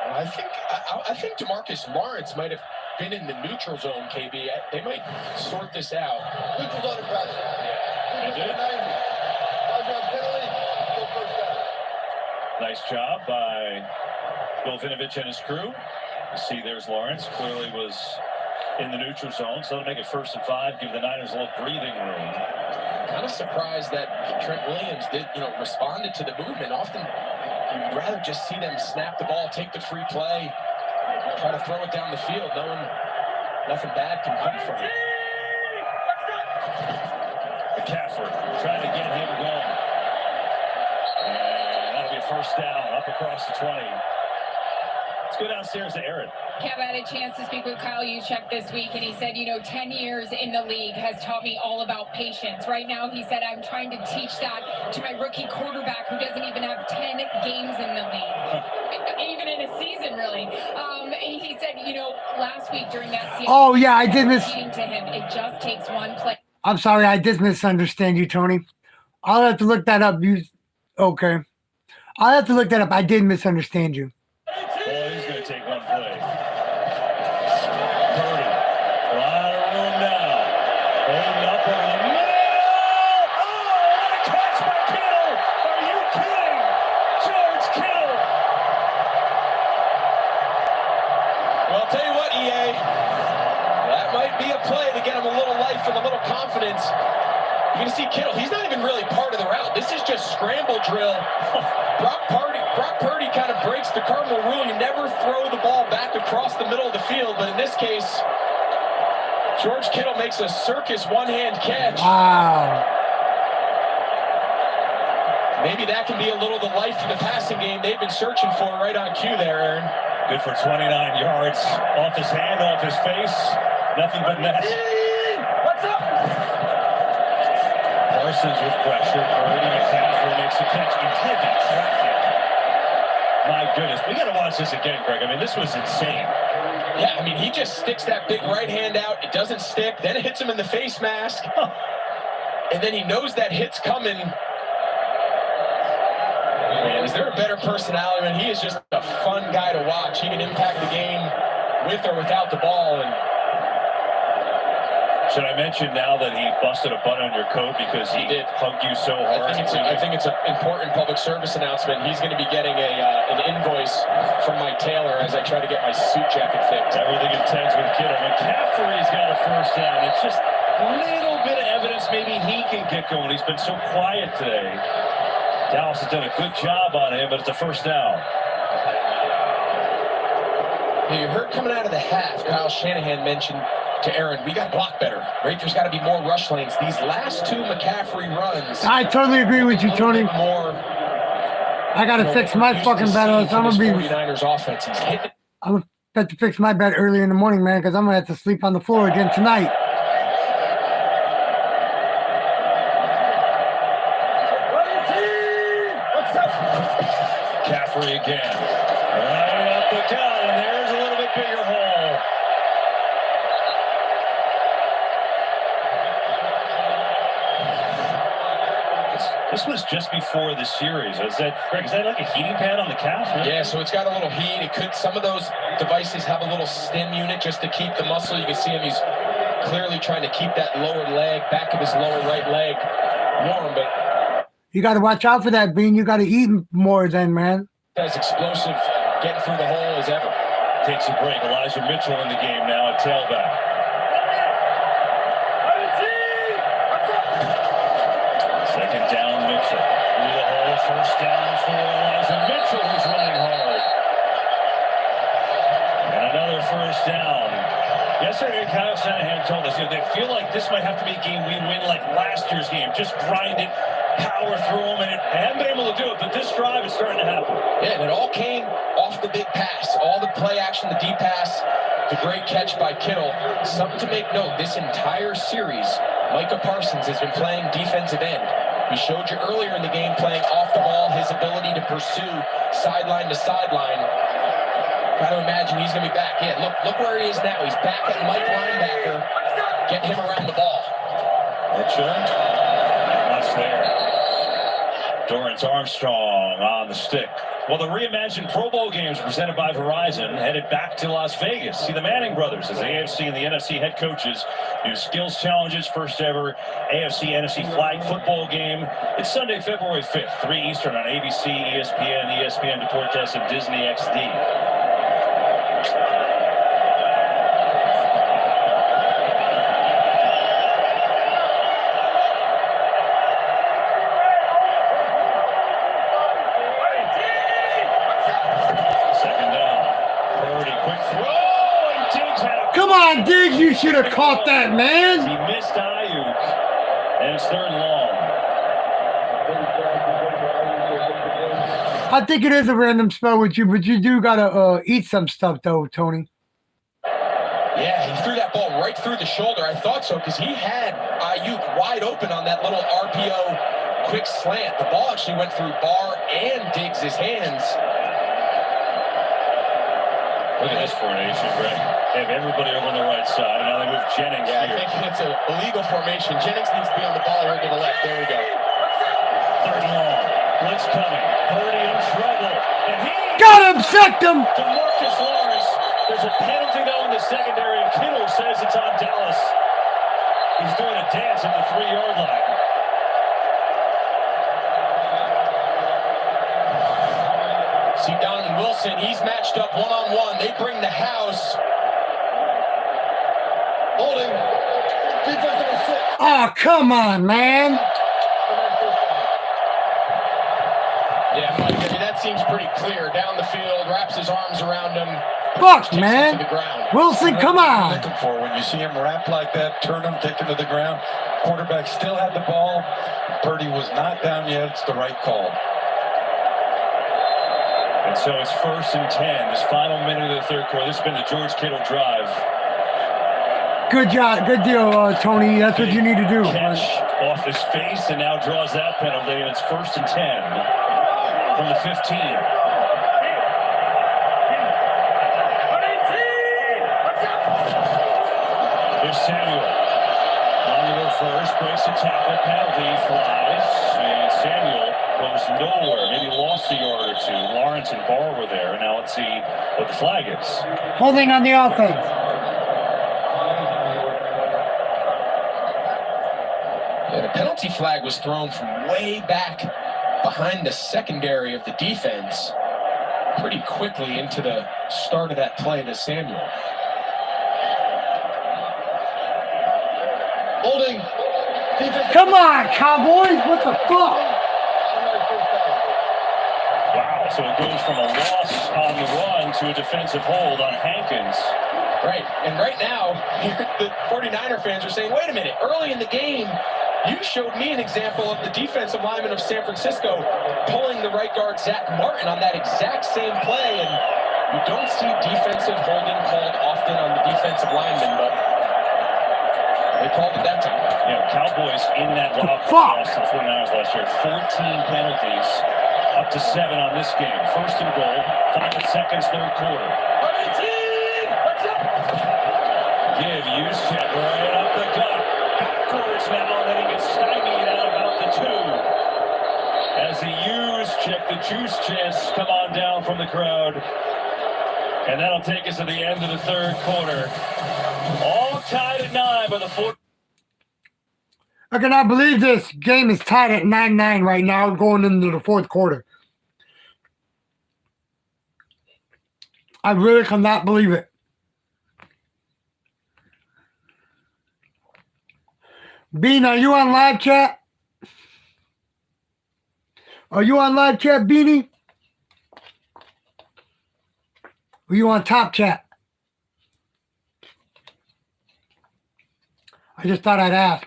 I think DeMarcus Lawrence might have been in the neutral zone, KB. They might sort this out. Neutral zone infraction. Yeah, they did. Nice job by Bill Vinovich and his crew. You see there's Lawrence. Clearly was in the neutral zone, so that'll make it 1st and 5, give the Niners a little breathing room. Kind of surprised that Trent Williams responded to the movement. Often you'd rather just see them snap the ball, take the free play, try to throw it down the field, knowing nothing bad can come from it. McCaffrey trying to get him going. And that'll be a 1st down up across the 20. Let's go downstairs to Aaron. Kev had a chance to speak with Kyle Juszczyk this week, and he said, 10 years in the league has taught me all about patience. Right now, he said, I'm trying to teach that to my rookie quarterback who doesn't even have 10 games in the league, even in a season, really. He said, last week during that season, oh, yeah, I did repeating to him, it just takes one play. I'm sorry, I did misunderstand you, Tony. I'll have to look that up. Okay. I'll have to look that up. I did misunderstand you. Boy, he's going to take one play. Purdy. A lot of room now. Holding up over the middle. Oh, what a catch by Kittle. Are you kidding? George Kittle. Well, I'll tell you what, EA. That might be a play to get him a little life and a little confidence. You're going to see Kittle. He's not even really part of the route. This is just scramble drill. Brock Purdy kind of breaks the cardinal rule. You never throw the ball back across the middle of the field. But in this case, George Kittle makes a circus one-hand catch. Wow. Maybe that can be a little the life of the passing game they've been searching for right on cue there, Aaron. Good for 29 yards. Off his hand, off his face. Nothing but net. What's up? Parsons with pressure. Brady McCaffrey makes a catch in heavy traffic. My goodness. We got to watch this again, Greg. I mean, this was insane. Yeah, I mean, he just sticks that big right hand out. It doesn't stick. Then it hits him in the face mask. And then he knows that hit's coming. Man, is there a better personality? I mean, he is just a fun guy to watch. He can impact the game with or without the ball. And should I mention now that he busted a button on your coat because he did hug you so hard? I think it's an important public service announcement. He's going to be getting an invoice from my tailor as I try to get my suit jacket fixed. Everything intends with Kittle. McCaffrey's got a first down. It's just a little bit of evidence maybe he can get going. He's been so quiet today. Dallas has done a good job on him, but it's a first down. You heard coming out of the half, Kyle Shanahan mentioned to Aaron, we got to block better, right? There's got to be more rush lanes. These last two McCaffrey runs. I totally agree with you, Tony. I got to fix my fucking bet. I'm going to be. 49ers offense. He's hitting. I'm going to have to fix my bet early in the morning, man, because I'm going to have to sleep on the floor again tonight. McCaffrey again. Right up the gut, and there's a little bit bigger hole. This was just before the series. Is that like a heating pad on the calf? Right? Yeah, so it's got a little heat. It could. Some of those devices have a little stim unit just to keep the muscle. You can see him. He's clearly trying to keep that lower leg, back of his lower right leg, warm. But you got to watch out for that, Bean. You got to eat more then, man. As explosive, getting through the hole as ever. Takes a break. Elijah Mitchell in the game now at tailback. Second down, Mitchell. Through the hole, first down for Elijah Mitchell, who's running hard. And another first down. Yesterday, Kyle Shanahan told us, they feel like this might have to be a game we win like last year's game. Just grind it, power through them, and I haven't been able to do it, but this drive is starting to happen. Yeah, and it all came off the big pass. All the play action, the deep pass, the great catch by Kittle. Something to make note, this entire series, Micah Parsons has been playing defensive end. We showed you earlier in the game playing off the ball, his ability to pursue sideline to sideline. Got to imagine he's going to be back. Yeah, look where he is now. He's back at Mike linebacker, getting him around the ball. Mitchell, not much there. Dorrance Armstrong on the stick. Well, the reimagined Pro Bowl games presented by Verizon headed back to Las Vegas. See the Manning brothers as the AFC and the NFC head coaches do skills challenges, first ever AFC-NFC flag football game. It's Sunday, February 5th, 3 Eastern on ABC, ESPN Deportes, and Disney XD. Come on, Diggs, you should have caught that, man. He missed Ayuk, and it's third and long. I think it is a random spell with you, but you do got to eat some stuff, though, Tony. Yeah, he threw that ball right through the shoulder. I thought so because he had Ayuk wide open on that little RPO quick slant. The ball actually went through Barr and Diggs' hands. Look at this formation, Greg. They have everybody over on the right side, and now they move Jennings here. I think it's a illegal formation. Jennings needs to be on the ball right to the left. There we go. Third and long. Blitz coming. Purdy in trouble. And he got him, sacked him. to Marcus Lawrence. There's a penalty though in the secondary, and Kittle says it's on Dallas. He's doing a dance at the 3-yard line. See Donovan Wilson, he's matched up one-on-one. They bring the house. Holding. Defense number 6. Oh, come on, man. Yeah, Mike, I mean, that seems pretty clear. Down the field, wraps his arms around him. Fuck, kicks him man. to the ground. Wilson, come on. Looking for when you see him wrap like that, turn him, take him to the ground. Quarterback still had the ball. Purdy was not down yet. It's the right call. And so it's 1st and 10. This final minute of the third quarter. This has been the George Kittle drive. Good job. Good deal, Tony. That's what you need to do. Catch off his face and now draws that penalty, and it's 1st and 10 from the 15. Here's Samuel. On the reverse, breaks the tackle, penalty, flies, and Samuel goes nowhere. Maybe lost a yard or two. Lawrence and Barr were there, and now let's see what the flag is. Holding on the offense. Yeah, the penalty flag was thrown from way back behind the secondary of the defense pretty quickly into the start of that play to Samuel. Holding. Defense. Come on, Cowboys. What the fuck? Wow, so it goes from a loss on the run to a defensive hold on Hankins. Right, and right now, the 49er fans are saying, wait a minute, early in the game, you showed me an example of the defensive lineman of San Francisco pulling the right guard Zach Martin on that exact same play, and you don't see defensive holding called often on the defensive lineman, but they called it that time. You know, Cowboys in that wild card loss to the 49ers last year. 14 penalties, up to 7 on this game. 1st and goal, 5 seconds, third quarter. Give, use check right up the gut. Backwards now, and then he gets stymied out about the 2. As the use check, the juice chants come on down from the crowd. And that'll take us to the end of the third quarter. All tied at 9 by the 4. I cannot believe this game is tied at 9-9 right now going into the fourth quarter. I really cannot believe it. Bean, are you on live chat? Are you on live chat, Beanie? Or you on top chat? I just thought I'd ask.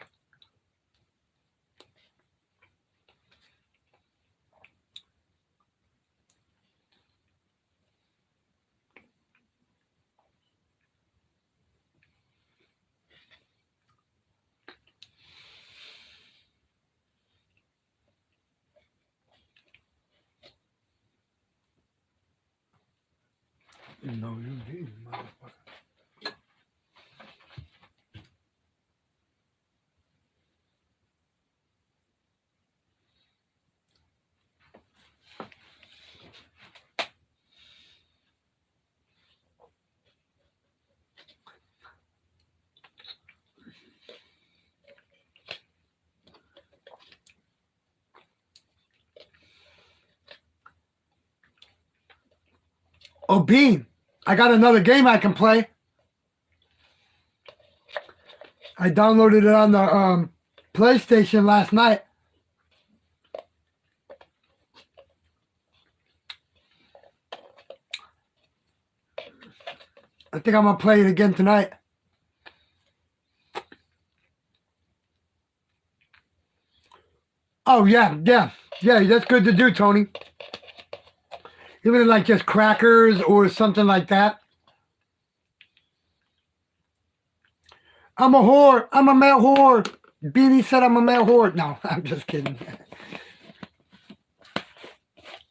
No, you didn't, motherfucker. Oh, Bean, I got another game I can play. I downloaded it on the PlayStation last night. I think I'm going to play it again tonight. Oh, yeah. Yeah, that's good to do, Tony. Even like just crackers or something like that. I'm a whore. I'm a male whore. Beanie said I'm a male whore. No, I'm just kidding.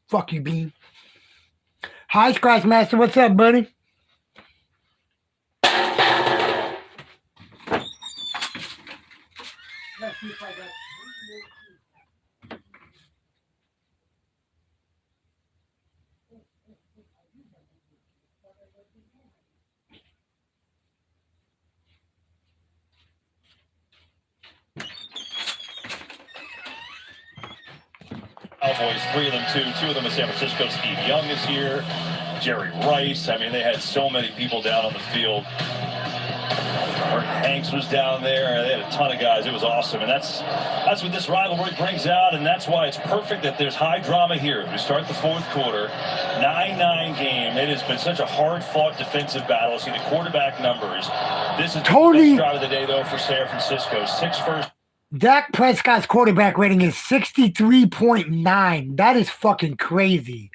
Fuck you, Bean. Hi, Scratch Master. What's up, buddy? Let's see if I got Cowboys, 3 of them, 2 of them in San Francisco. Steve Young is here. Jerry Rice. I mean, they had so many people down on the field. Bert Hanks was down there. They had a ton of guys. It was awesome. And that's what this rivalry brings out, and that's why it's perfect that there's high drama here. We start the fourth quarter, 9-9 game. It has been such a hard-fought defensive battle. See the quarterback numbers. This is the best drive of the day, though, for San Francisco. 6 first. Dak Prescott's quarterback rating is 63.9. That is fucking crazy.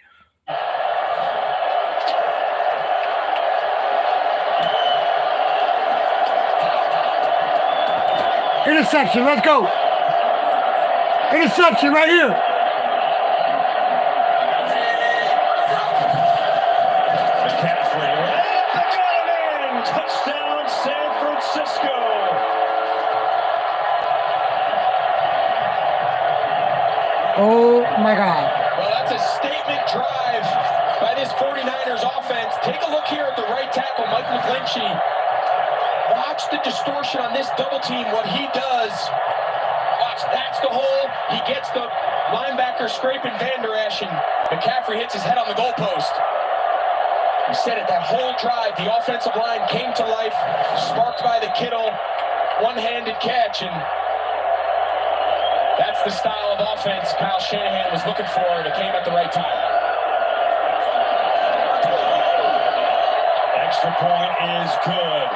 Interception, let's go. Interception right here. McCaffrey, and touchdown San Francisco. Oh my God. Well, that's a statement drive by this 49ers offense. Take a look here at the right tackle, Mike McGlinchey. Watch the distortion on this double team, what he does. Watch, that's the hole. He gets the linebacker scraping Van Der Esch, and McCaffrey hits his head on the goalpost. You said it, that whole drive, the offensive line came to life, sparked by the Kittle one-handed catch, and that's the style of offense Kyle Shanahan was looking for, and it came at the right time. Extra point is good.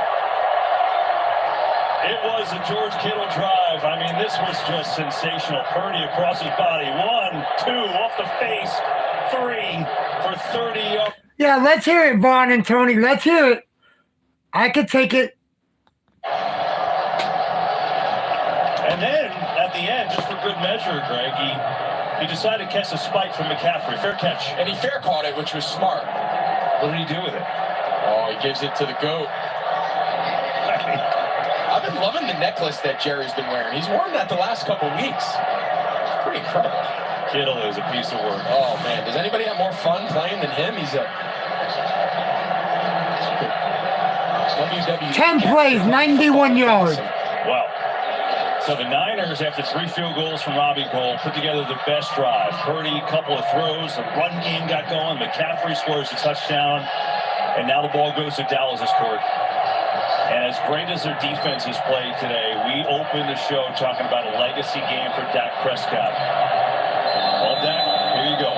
It was a George Kittle drive. I mean, this was just sensational. Purdy across his body. 1, 2, off the face. 3 for 30 yards. Yeah, let's hear it, Vaughn and Tony. Let's hear it. I could take it. And then, at the end, just for good measure, Greg, he decided to catch a spike from McCaffrey. Fair catch. And he fair caught it, which was smart. What did he do with it? Oh, he gives it to the GOAT. I've been loving the necklace that Jerry's been wearing. He's worn that the last couple weeks. It's pretty incredible. Kittle is a piece of work. Oh, man. Does anybody have more fun playing than him? He's a WWE 10 plays, 91 yards. Wow. So the Niners, after 3 field goals from Robbie Gould, put together the best drive. Purdy, couple of throws. The run game got going. McCaffrey scores a touchdown. And now the ball goes to Dallas's court. And as great as their defense has played today, we open the show talking about a legacy game for Dak Prescott. Well, Dak, here you go.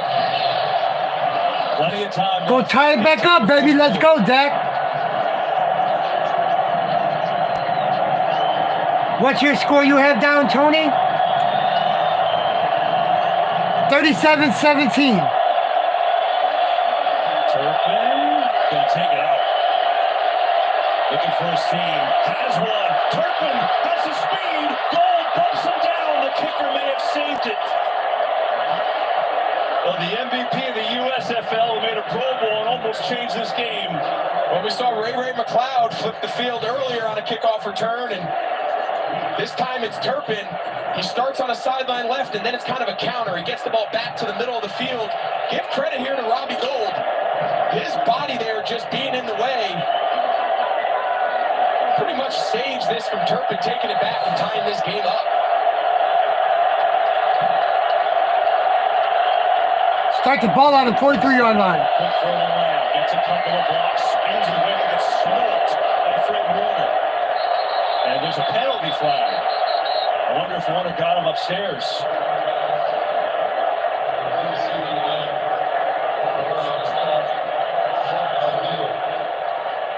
Plenty of time. Go tie it back up, baby. Let's go, Dak. What's your score you have down, Tony? 37-17. Turpin gonna take it out. Looking for his team. Has one. Turpin has the speed. Gold bumps him down. The kicker may have saved it. Well, the MVP of the USFL who made a Pro Bowl and almost changed this game. Well, we saw Ray McLeod flip the field earlier on a kickoff return, and this time it's Turpin. He starts on a sideline left, and then it's kind of a counter. He gets the ball back to the middle of the field. Give credit here to Robbie Gould. His body there just being in the way pretty much saves this from Turpin taking it back and tying this game up. Start the ball on the 43-yard line. Quick throw to Lamb. Gets a couple of blocks. Spins it away and gets smoked by Fred Warner. And there's a penalty flag. I wonder if Warner got him upstairs.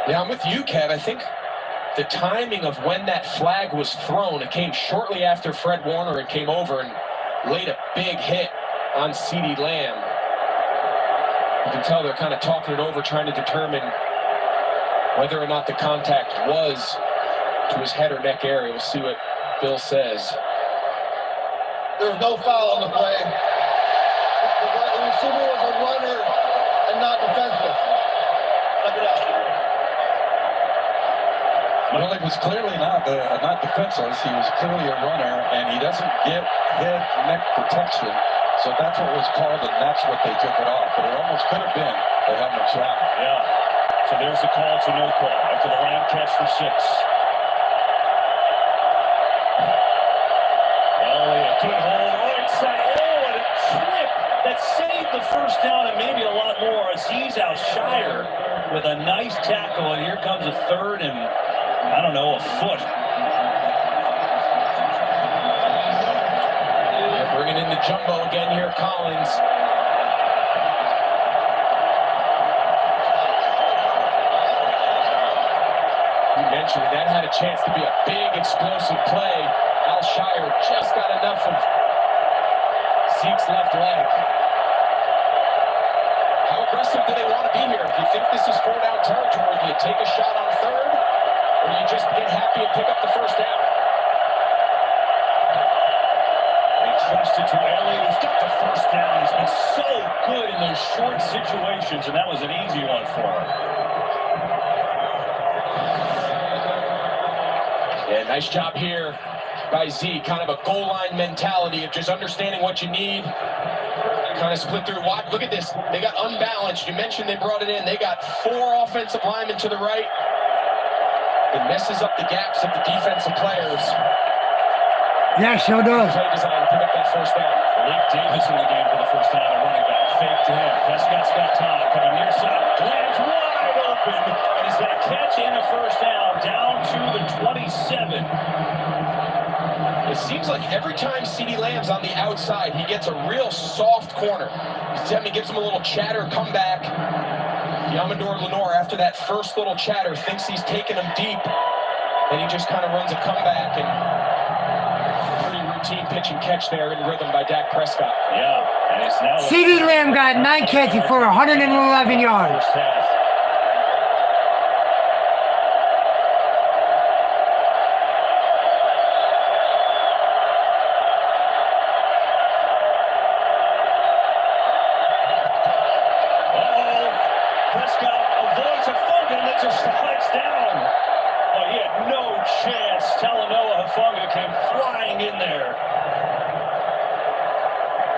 Yeah, I'm with you, Kev. I think the timing of when that flag was thrown, it came shortly after Fred Warner and came over and laid a big hit on CeeDee Lamb. You can tell they're kind of talking it over, trying to determine whether or not the contact was to his head or neck area. We'll see what Bill says. There was no foul on the play. The receiver was a runner and not defensive. Check it out. Well, it was clearly not defenseless. He was clearly a runner, and he doesn't get head neck protection. So that's what was called, and that's what they took it off. But it almost could have been the helmet shot. Yeah. So there's the call to no call after the Lamb catch for 6. Elliott, good hold, right side. Oh, and a trip first down and maybe a lot more. He's out Shire with a nice tackle, and here comes a third and, I don't know, a foot. They're bringing in the jumbo again here, Collins. You mentioned that had a chance to be a big explosive play. Al Shire just got enough of Zeke's left leg. How aggressive do they want to be here? If you think this is 4-down territory, do you take a shot on third, or do you just get happy and pick up the first down? They trusted to Elliott, who's got the first down. He's been so good in those short situations, and that was an easy one for him. Yeah, nice job here by Z. Kind of a goal line mentality of just understanding what you need. Kind of split through. Look at this. They got unbalanced. You mentioned they brought it in. They got 4 offensive linemen to the right. It messes up the gaps of the defensive players. Yeah, sure does. Play design to pick up that first down. Malik Davis in the game for the first time, a running back. Fake to him. Prescott's got time. Coming near side. Glance wide open. And he's got a catch and a first down to the 27. It seems like every time CeeDee Lamb's on the outside, he gets a real soft corner. He gives him a little chatter, come back. Yamador Lenore, after that first little chatter, thinks he's taking him deep. Then he just kind of runs a comeback, and pretty routine pitch and catch there in rhythm by Dak Prescott. Yeah, and it's now CeeDee Lamb got 9 catches for 111 yards. first half. Prescott avoids a fumble and it just slides down. But he had no chance. Talanoa Hufanga came flying in there.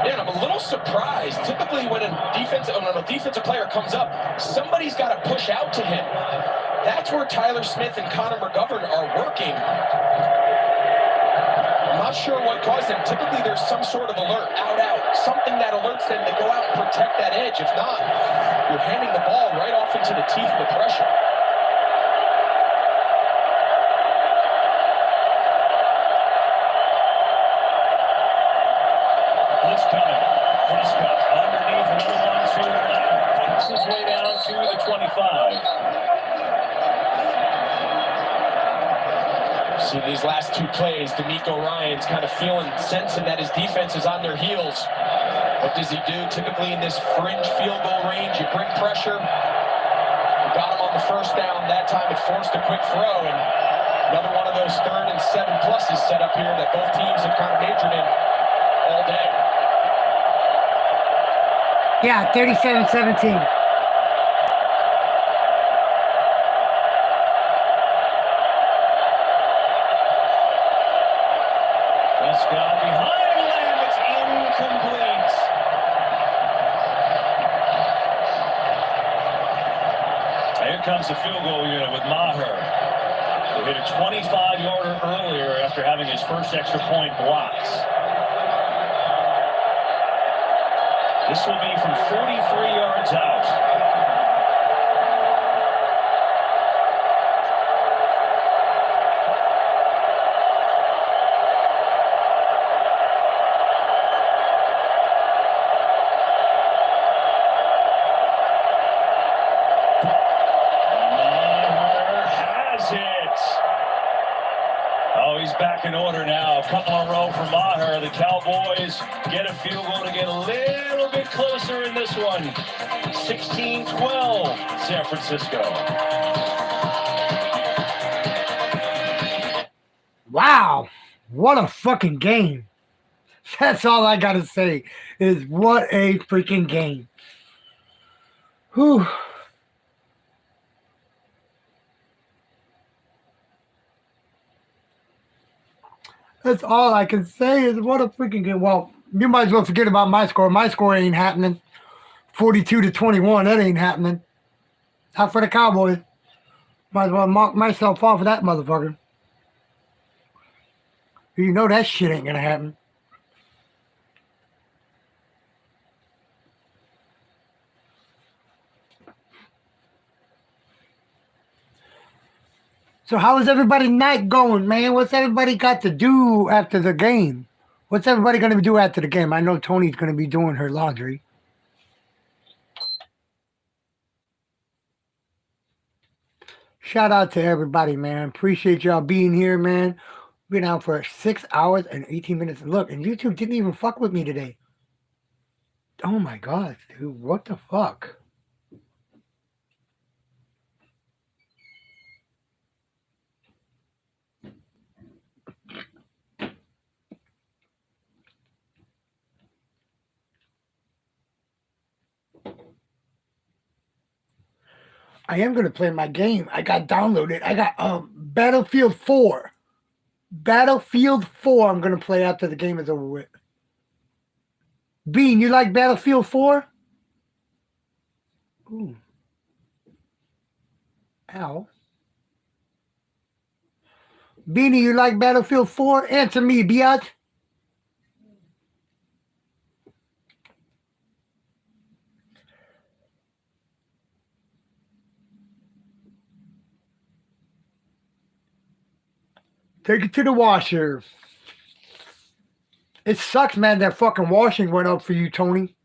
Man, I'm a little surprised. Typically when a defensive player comes up, somebody's got to push out to him. That's where Tyler Smith and Connor McGovern are working. I'm not sure what caused them. Typically there's some sort of alert, out, something that alerts them to go out and protect that edge. If not, you're handing the ball right off into the teeth of the pressure. Blitz coming. Prescott underneath another 1-2. Takes his way down to the 25. See these last 2 plays, D'Amico Ryan's kind of sensing that his defense is on their heels. What does he do? Typically in this fringe field goal range, you bring pressure. You got him on the first down. That time it forced a quick throw, and another one of those 3rd and 7 pluses set up here that both teams have kind of majored in all day. Yeah, 37-17. Prescott behind Lamb. It's incomplete. Here comes the field goal unit with Maher, who hit a 25-yarder earlier after having his first extra point blocked. This will be from 43 yards out. Back in order now. A couple in a row for Maher. The Cowboys get a field goal to get a little bit closer in this one. 16-12, San Francisco. Wow. What a fucking game. That's all I got to say is what a freaking game. Whew. That's all I can say is what a freaking game. Well, you might as well forget about my score. My score ain't happening. 42-21. That ain't happening. Not for the Cowboys. Might as well mark myself off of that motherfucker. You know that shit ain't gonna happen. So how is everybody's night going, man? What's everybody got to do after the game? What's everybody going to do after the game? I know Tony's going to be doing her laundry. Shout out to everybody, man. Appreciate y'all being here, man. Been out for 6 hours and 18 minutes. Look, and YouTube didn't even fuck with me today. Oh my god, dude. What the fuck? I am going to play my game. I got downloaded. I got Battlefield 4. Battlefield 4 I'm going to play after the game is over with. Bean, you like Battlefield 4? Ooh. Ow. Beanie, you like Battlefield 4? Answer me, biatch. Take it to the washer. It sucks, man, that fucking washing went up for you, Tony.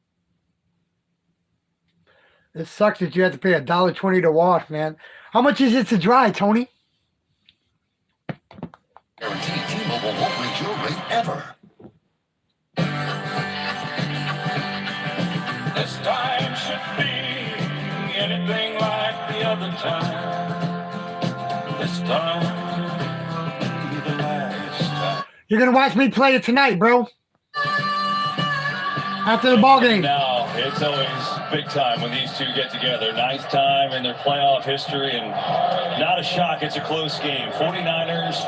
It sucks that you have to pay $1.20 to wash, man. How much is it to dry, Tony? Guaranteed T-Mobile won't reach your rate ever. This time should be anything like the other time. This time be the last time. You're going to watch me play it tonight, bro. After the ball game. Now, it's always big time when these two get together. 9th time in their playoff history, and not a shock, it's a close game. 49ers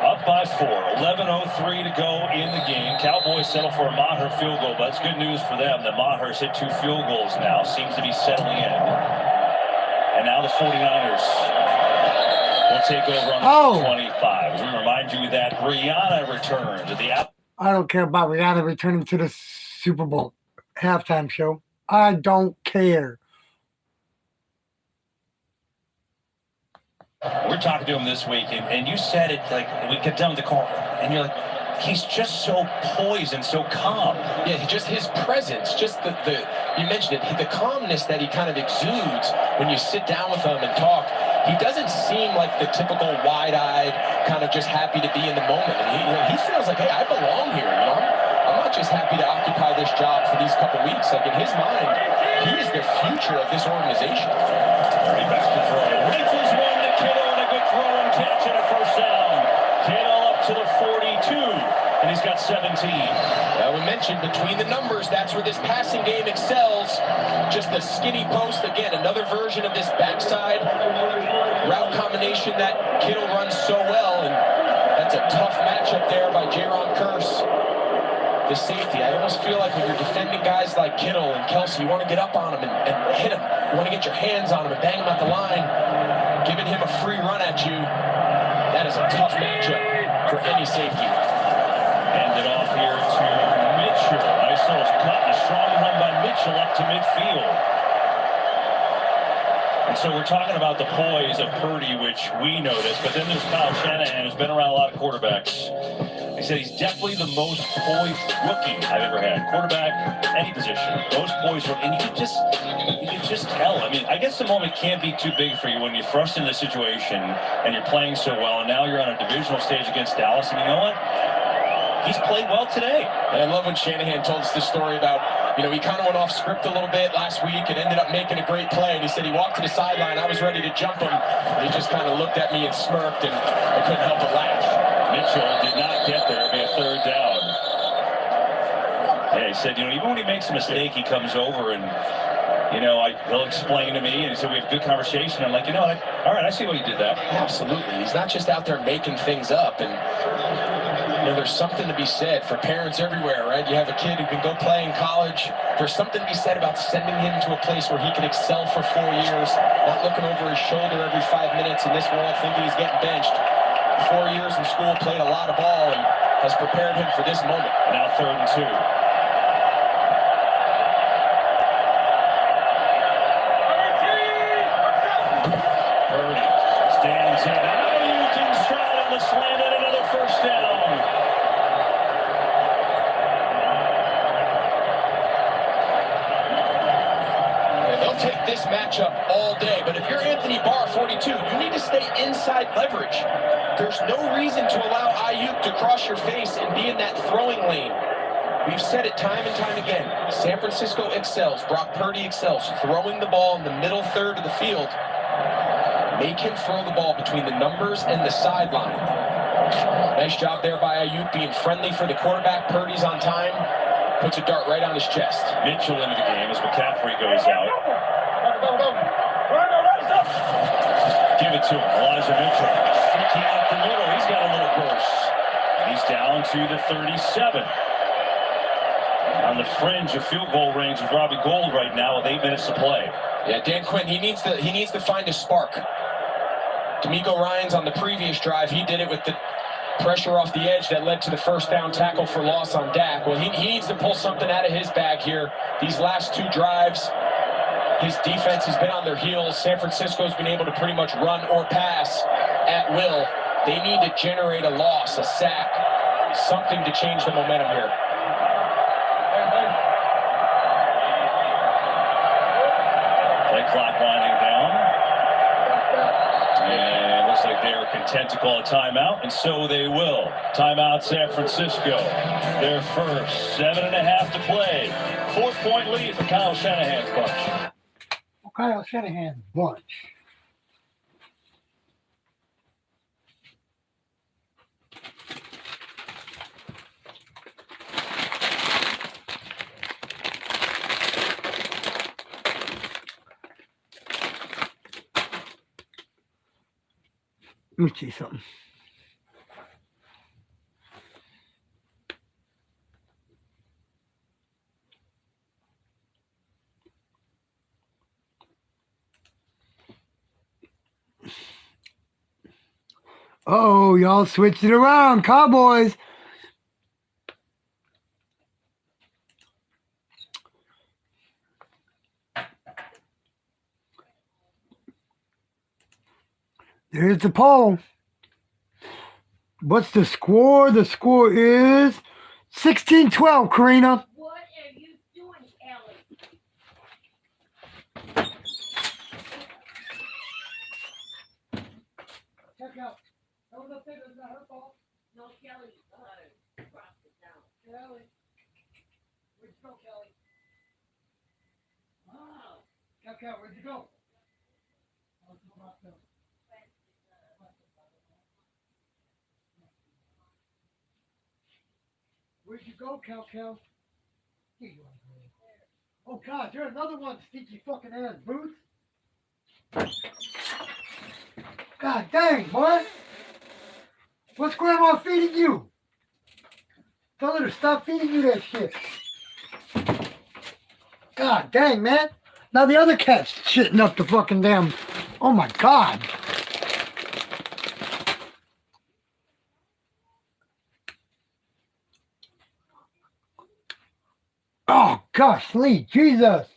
up by 4. 11:03 to go in the game. Cowboys settle for a Maher field goal, but that's good news for them. The Maher's hit 2 field goals now. Seems to be settling in. And now the 49ers will take over on 25. As we remind you that Rihanna returns at the I don't care about Rihanna returning to the Super Bowl halftime show. I don't care. We're talking to him this week, and you said it like we get down the corner, and you're like, he's just so poised and so calm. Yeah, just his presence, just the you mentioned it, the calmness that he kind of exudes when you sit down with him and talk. He doesn't seem like the typical wide-eyed, kind of just happy to be in the moment. And he feels like, hey, I belong here. You know, I'm not just happy to occupy this job for these couple weeks. Like in his mind, he is the future of this organization. Right back to throw. Rifles one to Kittle, and a good throw and catch and a first down. Kittle up to the 42, and he's got 17. Well, we mentioned between the numbers, that's where this passing game excels. Just a skinny post. Again, another version of this backside route combination that Kittle runs so well, and that's a tough matchup there by Jaron Curse, the safety. I almost feel like when you're defending guys like Kittle and Kelsey, you want to get up on him and hit him. You want to get your hands on him and bang him at the line. Giving him a free run at you, that is a tough matchup for any safety. Hand it off here to Mitchell. Nice little cut and a strong run by Mitchell up to midfield. And so we're talking about the poise of Purdy, which we noticed, but then there's Kyle Shanahan, who's been around a lot of quarterbacks. He said he's definitely the most poised rookie I've ever had. Quarterback, any position, most poised rookie. And you could just tell. I mean, I guess the moment can't be too big for you when you're thrust into the situation and you're playing so well, and now you're on a divisional stage against Dallas, and you know what? He's played well today. And I love when Shanahan told us this story about, you know, he kind of went off script a little bit last week and ended up making a great play. And he said he walked to the sideline. I was ready to jump him. And he just kind of looked at me and smirked, and I couldn't help but laugh. Mitchell did not get there. It'll be a 3rd down. Yeah, he said, you know, even when he makes a mistake, he comes over and, you know, he'll explain to me. And he said, we have a good conversation. I'm like, you know, all right, I see why you did that. Absolutely. He's not just out there making things up. And you know, there's something to be said for parents everywhere, right? You have a kid who can go play in college. There's something to be said about sending him to a place where he can excel for 4 years, not looking over his shoulder every 5 minutes in this world thinking he's getting benched. 4 years in school, played a lot of ball, and has prepared him for this moment. Now 3rd and 2. Purdy stands in. this matchup all day, but if you're Anthony Barr, 42, you need to stay inside leverage. There's no reason to allow Ayuk to cross your face and be in that throwing lane. We've said it time and time again. San Francisco excels. Brock Purdy excels. Throwing the ball in the middle third of the field. Make him throw the ball between the numbers and the sideline. Nice job there by Ayuk being friendly for the quarterback. Purdy's on time. Puts a dart right on his chest. Mitchell into the game as McCaffrey goes out. Give it to him. Elijah Mitchell. Sticking up the middle. He's got a little burst. He's down to the 37. On the fringe of field goal range with Robbie Gould right now with 8 minutes to play. Yeah, Dan Quinn, he needs to find a spark. D'Amico Ryans on the previous drive, he did it with the pressure off the edge that led to the first down tackle for loss on Dak. Well, he needs to pull something out of his bag here. These last 2 drives, his defense has been on their heels. San Francisco's been able to pretty much run or pass at will. They need to generate a loss, a sack, something to change the momentum here. Play clock winding down. And looks like they are content to call a timeout, and so they will. Timeout San Francisco. Their first 7.5 to play. 4-point lead for Kyle Shanahan's bunch. Kyle Shanahan's bunch. Let me see something. Oh, y'all switched it around, Cowboys. There's the poll. What's the score? The score is 16-12, Karina. What are you doing, Ellie? Check out. No, no, it's not her fault. No, Kelly. Dropped it down. Kelly. Where'd you go, Kelly? Oh. Cal, where'd you go? Where'd you go, Cal? Here you are. Oh, God, you're another one, stinky fucking ass boots. God dang, boy. What's Grandma feeding you? Tell her to stop feeding you that shit. God dang, man. Now the other cat's shitting up the fucking damn... Oh, my God. Oh, gosh, Lee, Jesus.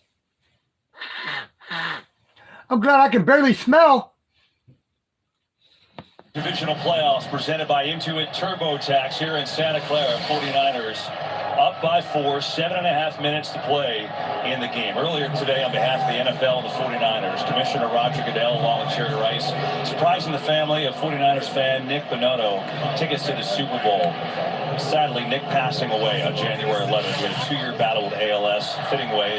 I'm glad I can barely smell. Divisional playoffs presented by Intuit TurboTax here in Santa Clara. 49ers up by 4, 7.5 minutes to play in the game. Earlier today, on behalf of the NFL and the 49ers, Commissioner Roger Goodell, along with Jerry Rice, surprising the family of 49ers fan Nick Bonotto tickets to the Super Bowl. Sadly, Nick passing away on January 11th. He had a 2-year battle with ALS. Fitting way,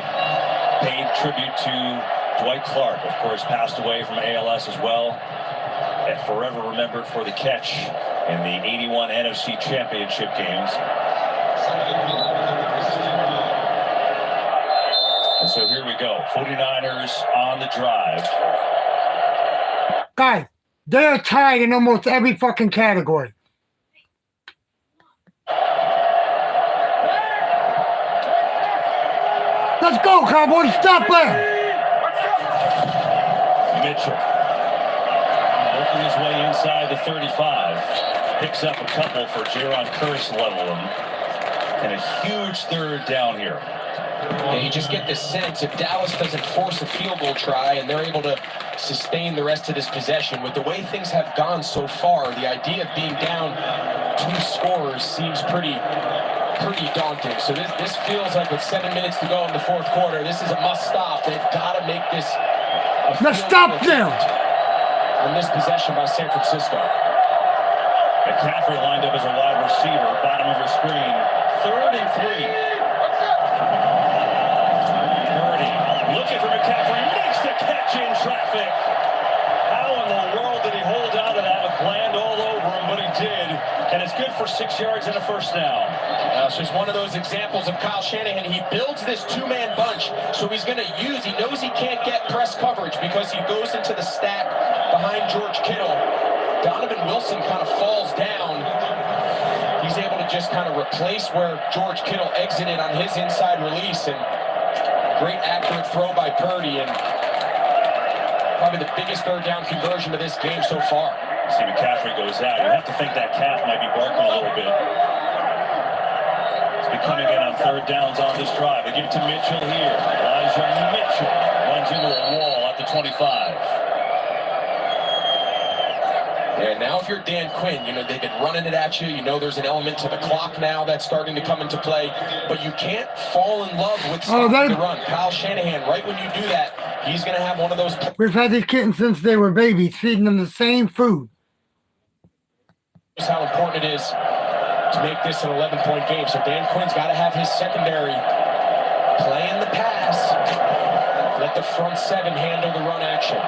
paid tribute to Dwight Clark, of course, passed away from ALS as well. And forever remembered for the catch in the 81 NFC Championship games. And so here we go. 49ers on the drive. Guys, they're tied in almost every fucking category. Let's go, Cowboys. Stop there. Mitchell. Working his way inside the 35. Picks up a couple for Jaron Curse leveling. And a huge third down here. Yeah, you just get the sense if Dallas doesn't force a field goal try and they're able to sustain the rest of this possession, with the way things have gone so far, the idea of being down 2 scores seems pretty pretty daunting. So this feels like with 7 minutes to go in the fourth quarter, this is a must stop. They've got to make this a Let's stop them on this possession by San Francisco. McCaffrey lined up as a wide receiver, bottom of her screen. 3rd and 3. Purdy looking for McCaffrey, makes the catch in traffic. How in the world did he hold on to that with Bland all over him? But he did, and it's good for 6 yards and a first down. It's just one of those examples of Kyle Shanahan. He builds this two-man bunch, so he's going to use. He knows he can't get press coverage because he goes into the stack behind George Kittle. Donovan Wilson kind of falls down. He's able to just kind of replace where George Kittle exited on his inside release, and great accurate throw by Purdy, and probably the biggest third down conversion of this game so far. See, McCaffrey goes out. You have to think that calf might be barking a little bit. It's been coming in on third downs on this drive. They give it to Mitchell here. Elijah Mitchell runs into a wall at the 25. And now if you're Dan Quinn, they've been running it at you. There's an element to the clock now that's starting to come into play. But you can't fall in love with stopping the run. Kyle Shanahan, right when you do that, he's going to have one of those. We've had these kittens since they were babies, feeding them the same food. How important it is to make this an 11-point game. So Dan Quinn's got to have his secondary playing the pass. Let the front seven handle the run action.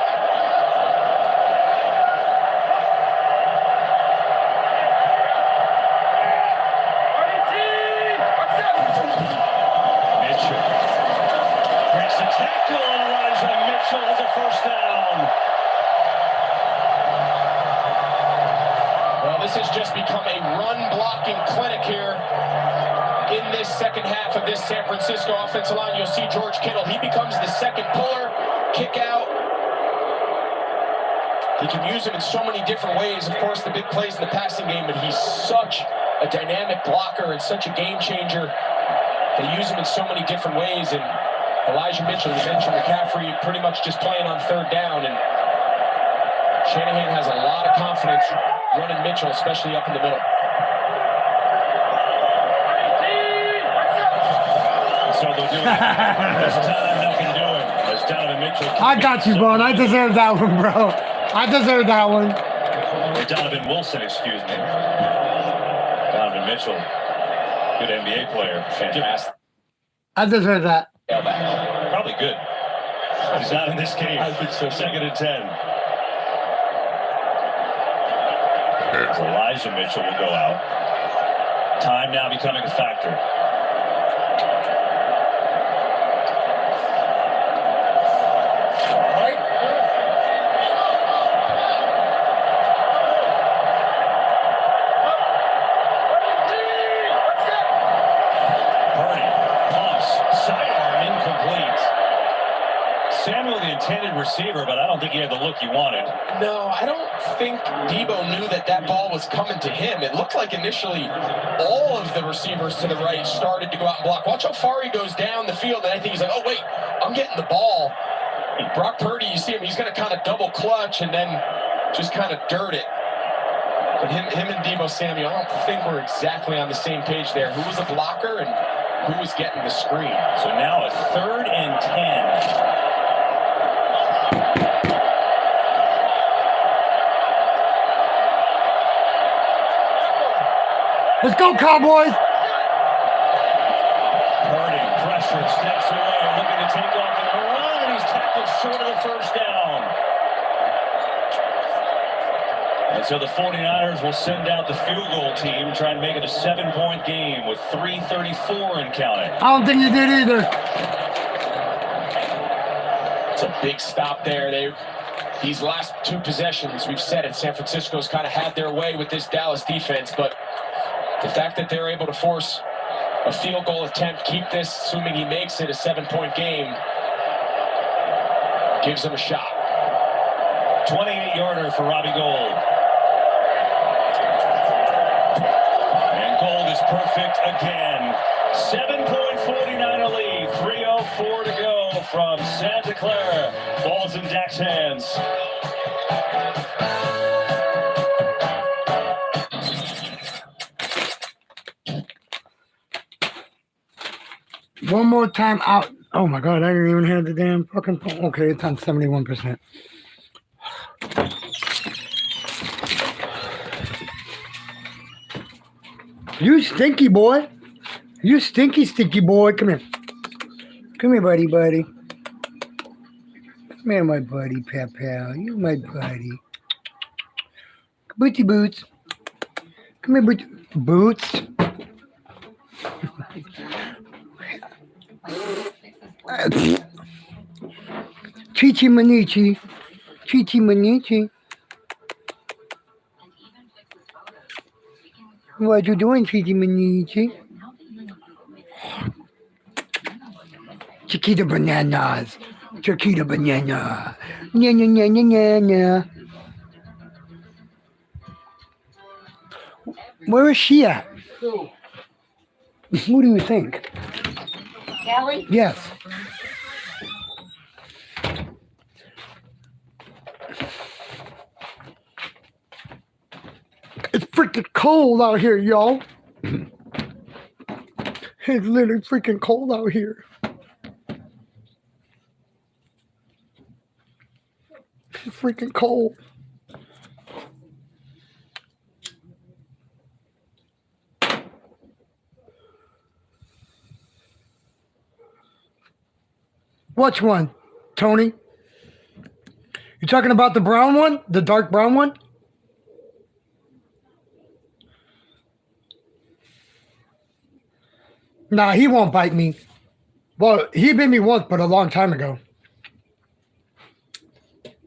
Tackle, and Elijah Mitchell has a first down. Well, this has just become a run-blocking clinic here in this second half of this San Francisco offensive line. You'll see George Kittle. He becomes the second puller, kick out. He can use him in so many different ways. Of course, the big plays in the passing game, but he's such a dynamic blocker and such a game changer. They use him in so many different ways, and Elijah Mitchell, you mentioned McCaffrey pretty much just playing on third down, and Shanahan has a lot of confidence running Mitchell, especially up in the middle. So they're doing this time, nothing doing. As Donovan Mitchell. I got you, Vaughn. I deserve that one, bro. I deserve that one. Or Donovan Wilson, excuse me. Donovan Mitchell, good NBA player. Fantastic. I deserve that. Probably good. He's not in this game. I think so. 2nd and 10. Elijah Mitchell will go out. Time now becoming a factor. Receiver, but I don't think he had the look he wanted. No, I don't think Debo knew that ball was coming to him. It looked like initially all of the receivers to the right started to go out and block. Watch how far he goes down the field, and I think he's like, oh, wait, I'm getting the ball. Brock Purdy, you see him, he's going to kind of double clutch and then just kind of dirt it. But him and Debo Samuel, I don't think we're exactly on the same page there. Who was the blocker and who was getting the screen? So now a 3rd and 10. Let's go, Cowboys! Purdy, pressure, steps away, looking to take off and run, and he's tackled short of the first down. And so the 49ers will send out the field goal team, try and make it a 7-point game with 3:34 and counting. I don't think you did either. It's a big stop there. These last two possessions, we've said it, San Francisco's kind of had their way with this Dallas defense, but the fact that they're able to force a field goal attempt, keep this, assuming he makes it, a 7-point game, gives them a shot. 28-yarder for Robbie Gould. And Gould is perfect again. 7-point 49er lead. 3:04 to go from Santa Clara. Ball's in Dak's hands. One more time out. Oh my God, I didn't even have the damn fucking phone. Okay, it's on 71%. You stinky boy. You stinky boy. Come here. Come here, buddy. Come here, my buddy, pal. You my buddy. Booty boots. Come here, boots. Chichi Manichi. What you doing, Chichi Manichi? Chiquita bananas. Chiquita banana. Nya. Where is she at? Who? Who do you think? Kelly? Yes. It's freaking cold out here, y'all. It's literally freaking cold out here. It's freaking cold. Which one, Tony? You talking about the brown one? The dark brown one? Nah, he won't bite me. Well, he bit me once, but a long time ago.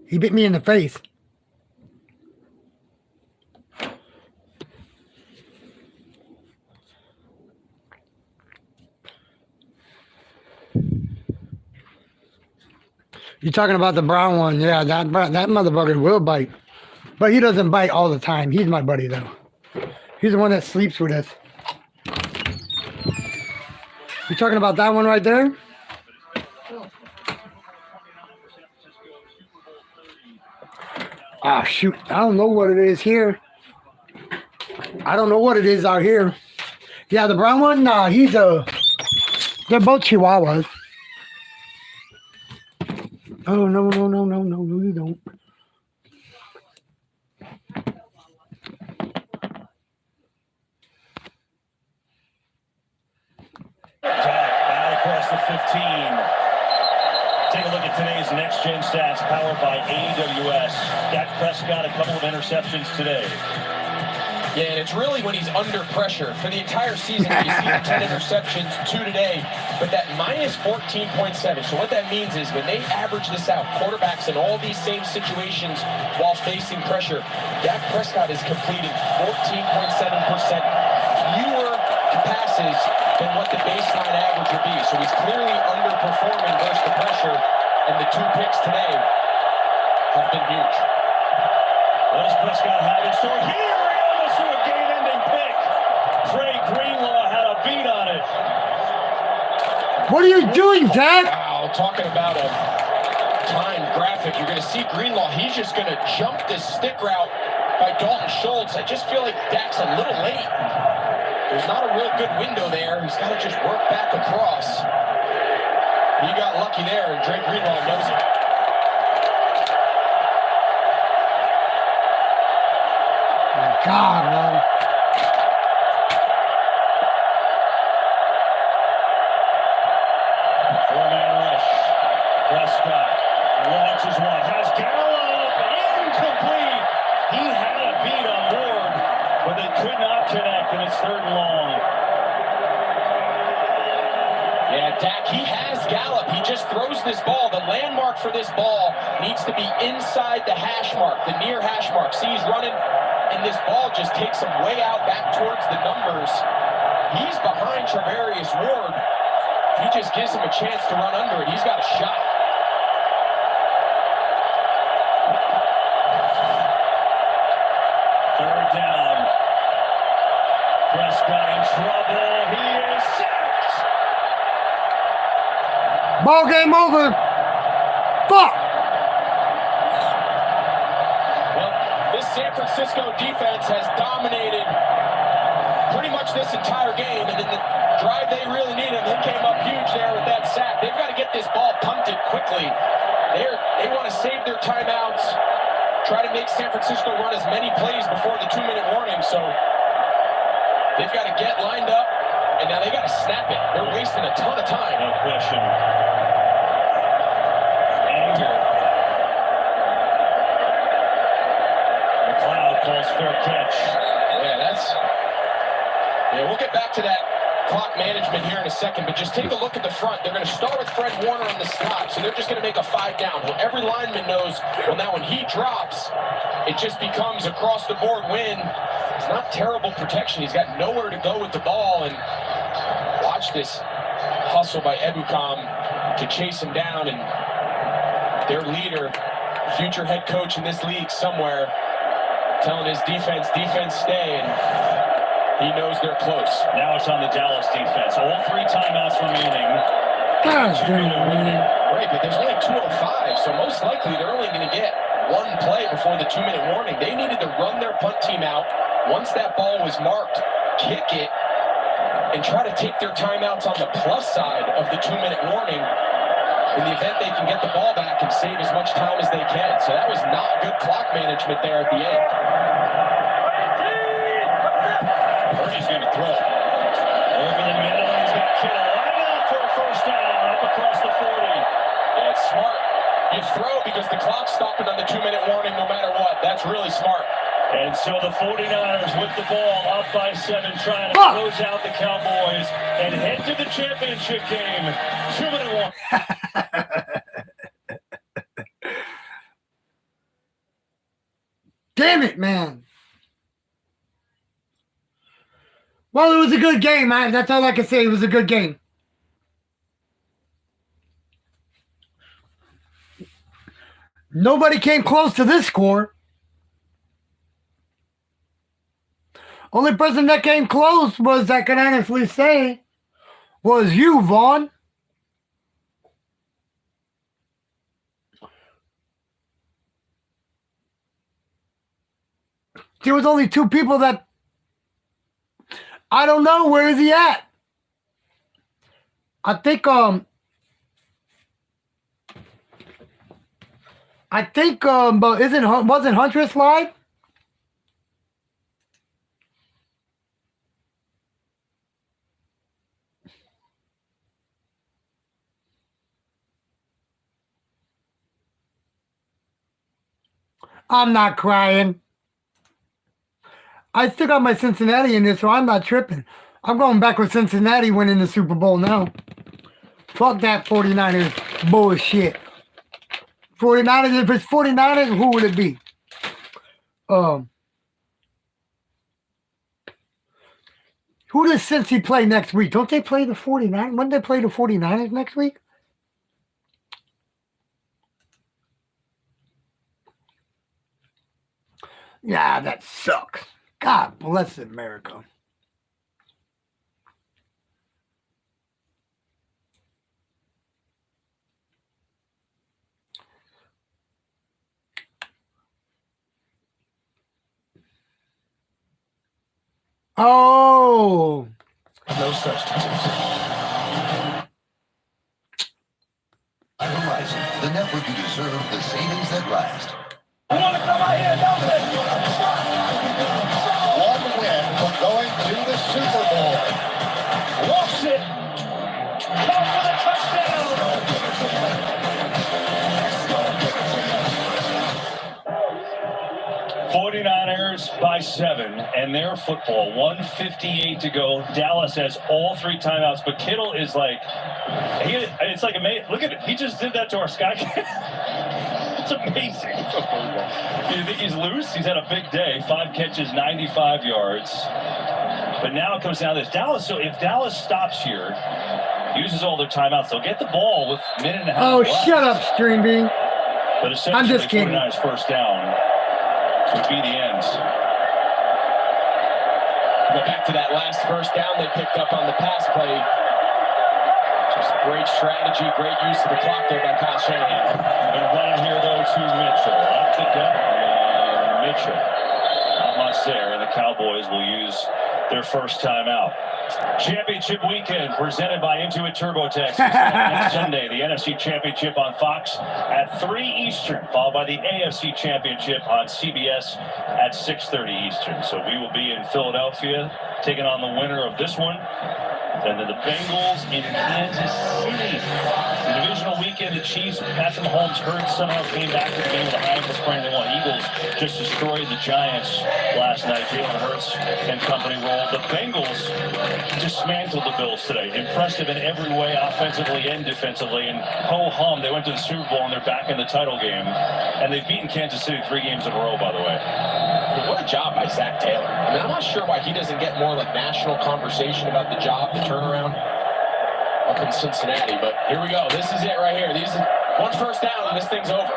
He bit me in the face. You talking about the brown one? Yeah, that motherfucker will bite. But he doesn't bite all the time. He's my buddy, though. He's the one that sleeps with us. You talking about that one right there? Ah, shoot. I don't know what it is here. I don't know what it is out here. Yeah, the brown one? Nah, they're both Chihuahuas. Oh, no, you don't. Out across the 15. Take a look at today's Next Gen Stats powered by AWS. Dak Prescott, a couple of interceptions today. Yeah, and it's really when he's under pressure. For the entire season, he's seen 10 interceptions, 2 today, but that minus 14.7. So what that means is when they average this out, quarterbacks in all these same situations while facing pressure, Dak Prescott is completing 14.7% fewer passes than what the baseline average would be. So he's clearly underperforming versus the pressure, and the 2 picks today have been huge. What does Prescott have in store here? To a game-ending pick. Trey Greenlaw had a beat on it. What are you doing, Dak? Wow, talking about a timed graphic. You're going to see Greenlaw. He's just going to jump this stick route by Dalton Schultz. I just feel like Dak's a little late. There's not a real good window there. He's got to just work back across. He got lucky there, and Trey Greenlaw knows it. God, man. Four-man rush. Prescott launches one. Has Gallup incomplete. He had a beat on Ward, but they could not connect, and it's 3rd and long. Yeah, Dak, he has Gallup. He just throws this ball. The landmark for this ball needs to be inside the hash mark, the near hash mark. See, he's running, and this ball just takes him way out back towards the numbers. He's behind Travarius Ward. If he just gives him a chance to run under it, he's got a shot. Third down. Prescott in trouble. He is sacked. Ball game over. Fuck. Well, this San Francisco defense has dominated pretty much this entire game, and in the drive they really needed, he came up huge try to make San Francisco run as many plays before the 2-minute warning. So they've got to get lined up, and now they got to snap it. They're wasting a ton of time. No question. Anger. McLeod calls fair catch. Yeah, we'll get back to that clock management here in a second, but just take a look at the front. They're going to start with Fred Warner on the stop, so they're just going to make a 5 down. Well, every lineman knows, well, now when he drops, it just becomes across the board win. It's not terrible protection. He's got nowhere to go with the ball, and watch this hustle by Ebukam to chase him down, and their leader, future head coach in this league somewhere, telling his defense stay, and he knows they're close. Now it's on the Dallas defense. All 3 timeouts remaining. Right, but there's only 2:05, so most likely they're only going to get 1 play before the 2-minute warning. They needed to run their punt team out. Once that ball was marked, kick it, and try to take their timeouts on the plus side of the 2-minute warning in the event they can get the ball back and save as much time as they can. So that was not good clock management there at the end. Purdy's going to throw. Over the middle, he's got Kittle wide out for a first down up across the 40. Yeah, it's smart. You throw because the clock's stopping on the 2-minute warning no matter what. That's really smart. And so the 49ers with the ball up by 7, trying to close out the Cowboys and head to the championship game. 2-minute warning. Damn it, man. Well, it was a good game, man. That's all I can say. It was a good game. Nobody came close to this score. Only person that came close was, I can honestly say, was you, Vaughn. There was only 2 people that, I don't know, where is he at? I think but wasn't Huntress live? I'm not crying. I still got my Cincinnati in this, so I'm not tripping. I'm going back with Cincinnati winning the Super Bowl now. Fuck that 49ers bullshit. 49ers, if it's 49ers, who would it be? Who does Cincy play next week? Don't they play the 49ers? Wouldn't they play the 49ers next week? Yeah, that sucks. God bless America. Oh. No substitutes. At Verizon, the network you deserve, the savings that last. One win from going to the Super Bowl. Walks it. Caught for the touchdown. 49ers by 7, and their football. 1:58 to go. Dallas has all 3 timeouts, but Kittle is like, it's like amazing. Look at it. He just did that to our Sky. It's amazing. You think he's loose? He's had a big day. 5 catches, 95 yards. But now it comes down to this. Dallas, so if Dallas stops here, uses all their timeouts, they'll get the ball with a minute and a half Oh, left. shut up, Stream Bean. But essentially, I'm just kidding. 49ers first down would be the end. Go back to that last first down they picked up on the pass play. Just great strategy, great use of the clock there by Kyle Shanahan. And right here, though, to Mitchell. Up the gut, and Mitchell. Not much there, and the Cowboys will use their first timeout. Championship weekend presented by Intuit TurboTax. Next Sunday, the NFC Championship on Fox at 3 Eastern, followed by the AFC Championship on CBS at 6:30 Eastern. So we will be in Philadelphia taking on the winner of this one. And then the Bengals in Kansas City. The divisional weekend, the Chiefs, Patrick Mahomes hurt, somehow came back to the game with a high ankle sprain. They won. Eagles just destroyed the Giants last night. Jalen Hurts and company rolled. The Bengals dismantled the Bills today. Impressive in every way, offensively and defensively. And ho-hum, they went to the Super Bowl and they're back in the title game. And they've beaten Kansas City 3 games in a row, by the way. What a job by Zach Taylor. I mean, I'm not sure why he doesn't get more like national conversation about the job, the turnaround up in Cincinnati. But here we go. This is it right here. These are one first down and this thing's over.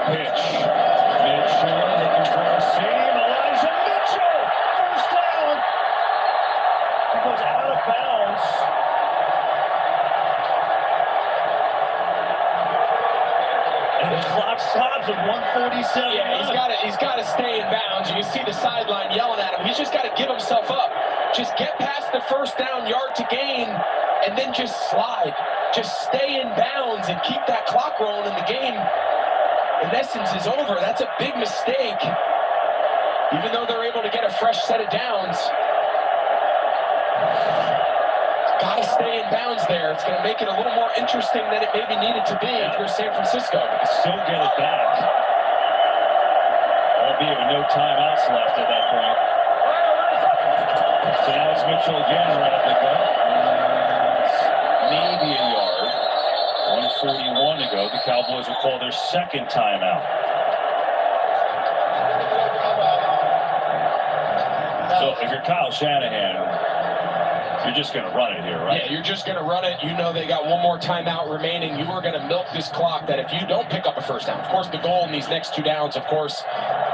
Pitch. Mitchell looking for a seam. Elijah Mitchell. First down. It goes out of bounds. And the clock stops at 1:47. Yeah, he's got to stay in bounds. You can see the sideline yelling at him. He's just got to give himself up. Just get past the first down, yard to gain, and then just slide. Just stay in bounds and keep that clock rolling, and the game, in essence, is over. That's a big mistake. Even though they're able to get a fresh set of downs, got to stay in bounds there. It's going to make it a little more interesting than it maybe needed to be if you're San Francisco. Still get it back. Albeit with no timeouts left at that point. So now it's Mitchell again right up the gut. Maybe a yard. 1:41 to go. The Cowboys will call their second timeout. So if you're Kyle Shanahan, you're just going to run it here, right? Yeah, you're just going to run it. You know they got one more timeout remaining. You are going to milk this clock that if you don't pick up a first down, of course, the goal in these next 2 downs, of course,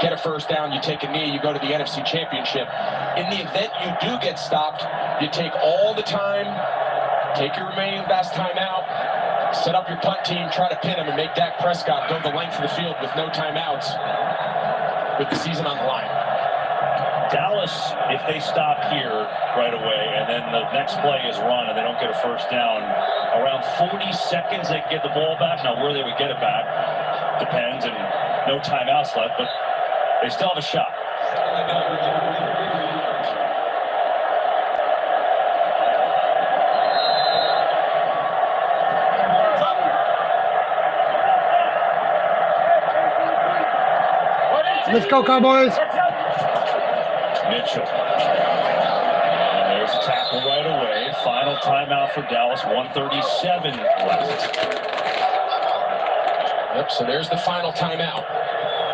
get a first down, you take a knee, you go to the NFC Championship. In the event you do get stopped, you take all the time, take your remaining best timeout, set up your punt team, try to pin him, and make Dak Prescott go the length of the field with no timeouts with the season on the line. Dallas, if they stop here right away and then the next play is run and they don't get a first down, around 40 seconds they get the ball back. Now where they would get it back depends, and no timeouts left, but they still have a shot. Let's go, Cowboys. Mitchell. And there's a tackle right away. Final timeout for Dallas, 1:37 left. Yep, so there's the final timeout.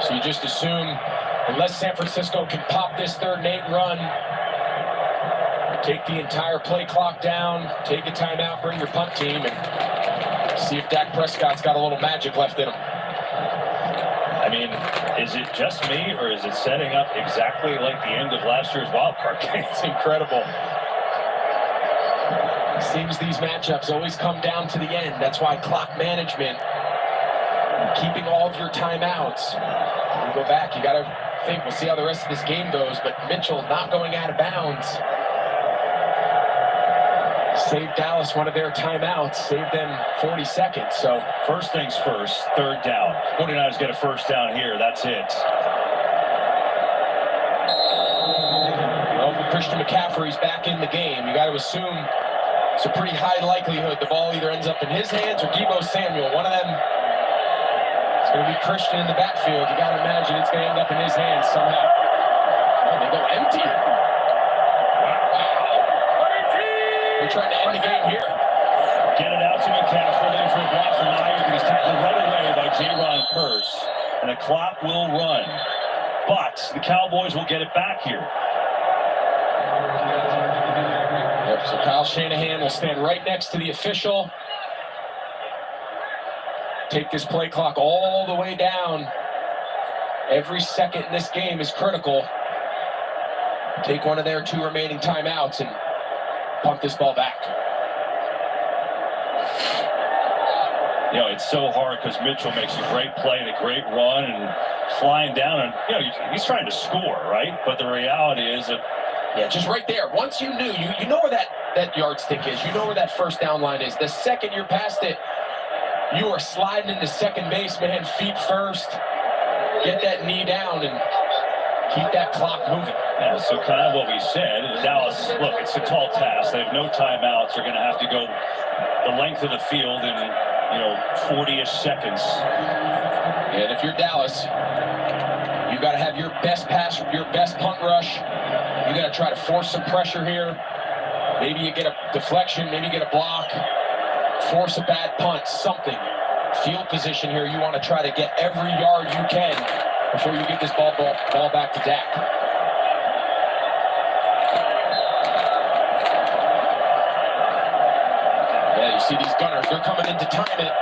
So you just assume, unless San Francisco can pop this 3rd and 8 run, take the entire play clock down, take a timeout, bring your punt team, and see if Dak Prescott's got a little magic left in him. I mean, is it just me, or is it setting up exactly like the end of last year's wild card game? It's incredible. It seems these matchups always come down to the end. That's why clock management and keeping all of your timeouts. You go back, you got to think, we'll see how the rest of this game goes, but Mitchell not going out of bounds saved Dallas one of their timeouts, saved them 40 seconds. So first things first, 3rd down. 49ers get a first down here. That's it. Well, Christian McCaffrey's back in the game. You got to assume it's a pretty high likelihood the ball either ends up in his hands or Deebo Samuel. One of them, it's going to be Christian in the backfield. You got to imagine it's going to end up in his hands somehow. Oh, they go empty. They're trying to end the game here. Get it out to McCaffrey. Looking for a block from Meyer, but he's tackled right away by J-Ron Purse. And the clock will run. But the Cowboys will get it back here. Yep, so Kyle Shanahan will stand right next to the official. Take this play clock all the way down. Every second in this game is critical. Take one of their 2 remaining timeouts and pump this ball back. You know, it's so hard because Mitchell makes a great play and a great run and flying down, and you know he's trying to score, right? But the reality is that just right there. Once you knew, you know where that yardstick is. You know where that first down line is. The second you're past it, you are sliding into second base, man. Feet first. Get that knee down and keep that clock moving. Yeah, so kind of what we said. Dallas, look, it's a tall task. They have no timeouts. They're going to have to go the length of the field in 40-ish seconds. And if you're Dallas, you got to have your best pass, your best punt rush. You got to try to force some pressure here. Maybe you get a deflection, maybe you get a block, force a bad punt, something. Field position here, you want to try to get every yard you can before you get this ball back to Dak. Yeah, you see these gunners, they're coming in to time it.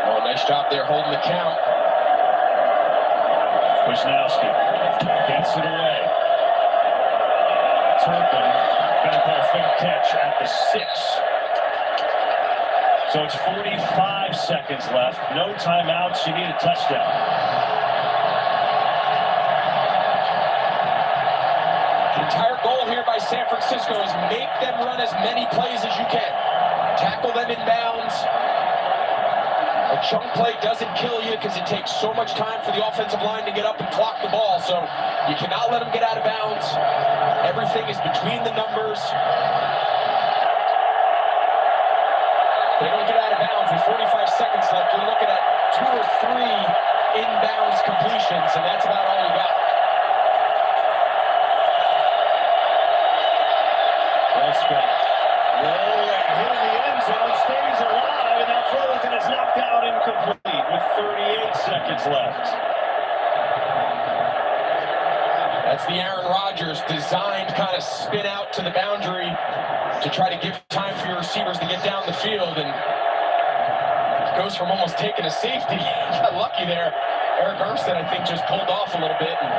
Oh, nice job there holding the count. Wisnowski gets it away. Turpin gonna call fair catch at the 6. So it's 45 seconds left. No timeouts. You need a touchdown. The entire goal here by San Francisco is make them run as many plays as you can. Tackle them in bounds. A chunk play doesn't kill you because it takes so much time for the offensive line to get up and clock the ball. So you cannot let them get out of bounds. Everything is between the numbers. If they don't get out of bounds with 45 seconds left, you're looking at 2 or 3 inbounds completions, and that's about all you got. Prescott rolling, hitting the end zone, stays alive, and that throw is knocked out incomplete with 38 seconds left. That's the Aaron Rodgers designed kind of spin out to the boundary to try to give time for your receivers to get down the field, and it goes from almost taking a safety. Got lucky there. Eric Armstead, I think, just pulled off a little bit and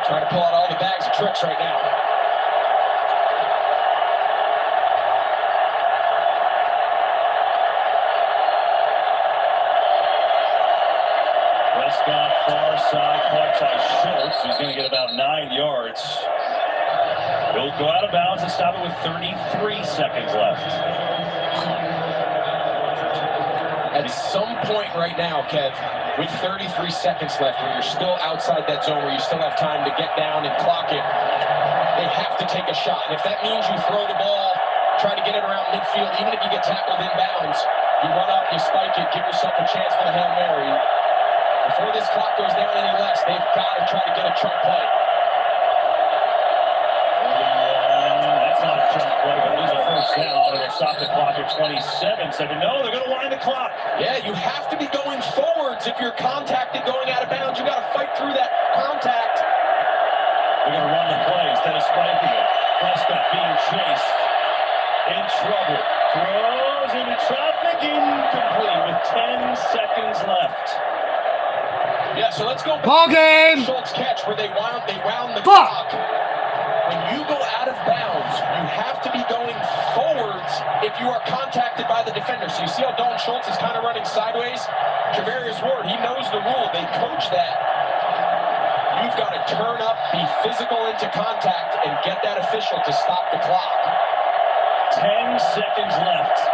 trying to pull out all the bags of tricks right now. Prescott far side, caught by Schultz, who's going to get about 9 yards. He'll go out of bounds and stop it with 33 seconds left. At some point right now, Kev, with 33 seconds left, where you're still outside that zone, where you still have time to get down and clock it, they have to take a shot. And if that means you throw the ball, try to get it around midfield, even if you get tackled in bounds, you run up, you spike it, give yourself a chance for the Hail Mary. Before this clock goes down any less, they've got to try to get a chunk play. That's not a chunk play, but it is a first down. It'll stop the clock at 27 seconds. No, they're going to wind the clock. Yeah, you have to be going forwards if you're contacted going out of bounds. You got to fight through that contact. They're going to run the play instead of spiking it. Prescott being chased. In trouble. Throws into traffic. Incomplete with 10 seconds left. Yeah, so let's go back Ball game. to Schultz catch where they wound the clock. When you go out of bounds, you have to be going forwards if you are contacted by the defender. So you see how Dalton Schultz is kind of running sideways? Javarius Ward, he knows the rule. They coach that. You've got to turn up, be physical into contact, and get that official to stop the clock. 10 seconds left.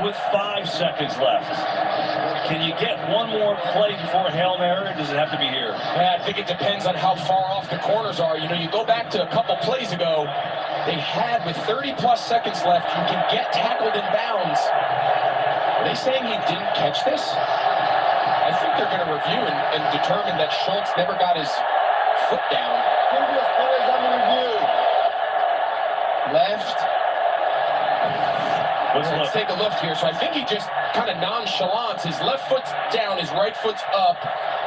With 5 seconds left. Can you get one more play before Hail Mary, or does it have to be here? Yeah, I think it depends on how far off the corners are. You know, you go back to a couple plays ago, they had with 30-plus seconds left, you can get tackled in bounds. Are they saying he didn't catch this? I think they're going to review and determine that Schultz never got his foot down. Previous players under review. Left. Let's take a look here. So I think he just kind of nonchalant. His left foot's down, his right foot's up.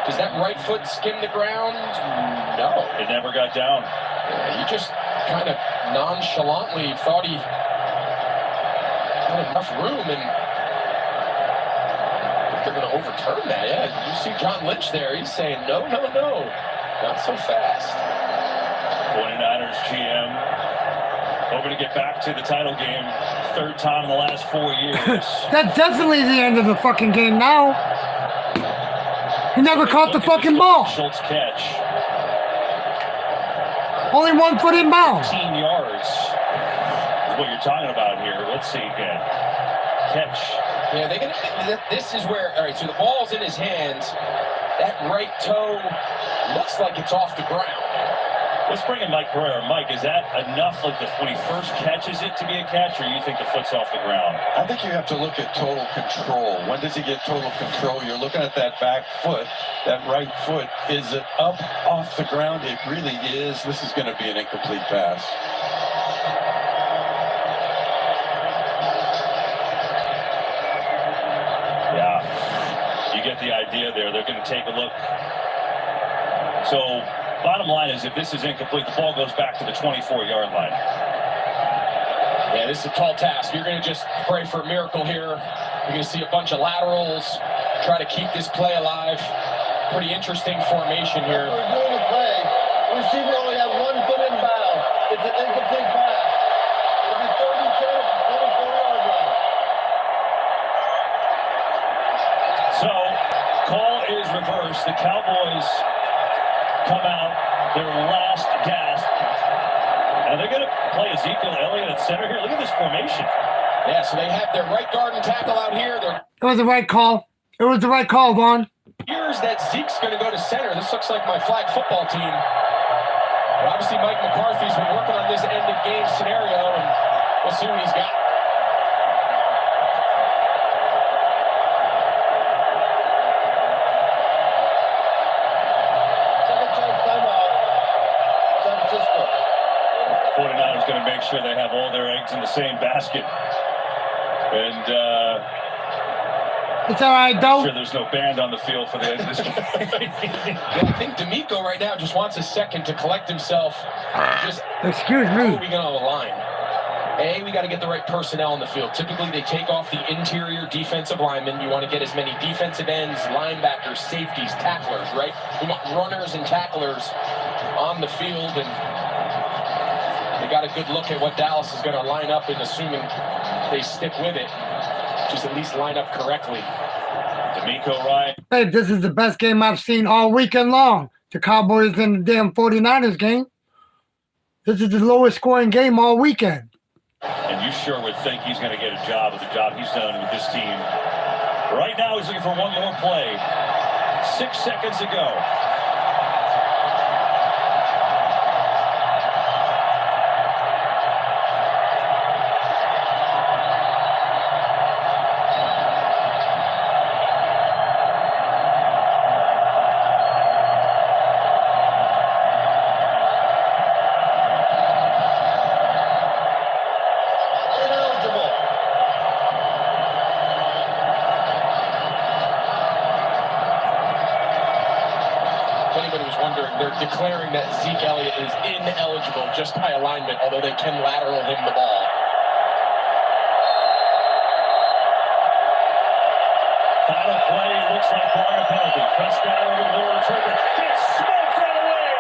Does that right foot skim the ground? No. It never got down. Yeah, he just kind of nonchalantly thought he had enough room, and I think they're going to overturn that. Yeah, you see John Lynch there. He's saying, no, not so fast. 49ers GM hoping to get back to the title game, third time in the last 4 years. That's definitely the end of the fucking game now. He never caught the fucking ball. Schultz catch. Only 1 foot in bounds. 15 yards is what you're talking about here. Let's see again. Catch. Yeah, this is where, all right, so the ball's in his hands. That right toe looks like it's off the ground. Let's bring in Mike Pereira. Mike, is that enough, like when he first catches it to be a catch, or you think the foot's off the ground? I think you have to look at total control. When does he get total control? You're looking at that back foot. That right foot, is it up off the ground? It really is. This is going to be an incomplete pass. Yeah, you get the idea there. They're going to take a look. So, bottom line is, if this is incomplete, the ball goes back to the 24-yard line. Yeah, this is a tall task. You're going to just pray for a miracle here. You're going to see a bunch of laterals, try to keep this play alive. Pretty interesting formation here. We're doing the play. The receiver only had 1 foot in bounds. It's an incomplete pass. It'll be 32 at the 24-yard line. So, call is reversed. The Cowboys come out, their last gasp. And they're going to play Ezekiel Elliott at center here. Look at this formation. Yeah, so they have their right guard and tackle out here. It was the right call. It was the right call, Vaughn. Here's that Zeke's going to go to center. This looks like my flag football team. But obviously, Mike McCarthy's been working on this end-of-game scenario, and we'll see what he's got. Second chance timeout. San Francisco. 49ers going to make sure they have all their eggs in the same basket. And it's all right, though. Sure, there's no band on the field for the end of this game. Yeah, I think D'Amico right now just wants a second to collect himself. Just excuse me. How are we going to align? A, we got to get the right personnel on the field. Typically, they take off the interior defensive linemen. You want to get as many defensive ends, linebackers, safeties, tacklers, right? We want runners and tacklers on the field, and they got a good look at what Dallas is going to line up, and assuming they stick with it, just at least line up correctly. D'Amico Ryan. Hey, this is the best game I've seen all weekend long. The Cowboys and the damn 49ers game. This is the lowest scoring game all weekend. And you sure would think he's going to get a job with the job he's done with this team. Right now, he's looking for one more play. 6 seconds to go. Declaring that Zeke Elliott is ineligible just by alignment, although they can lateral him the ball. Final play looks like barring a penalty. Prescott over the middle of the trigger. Gets smoked right away.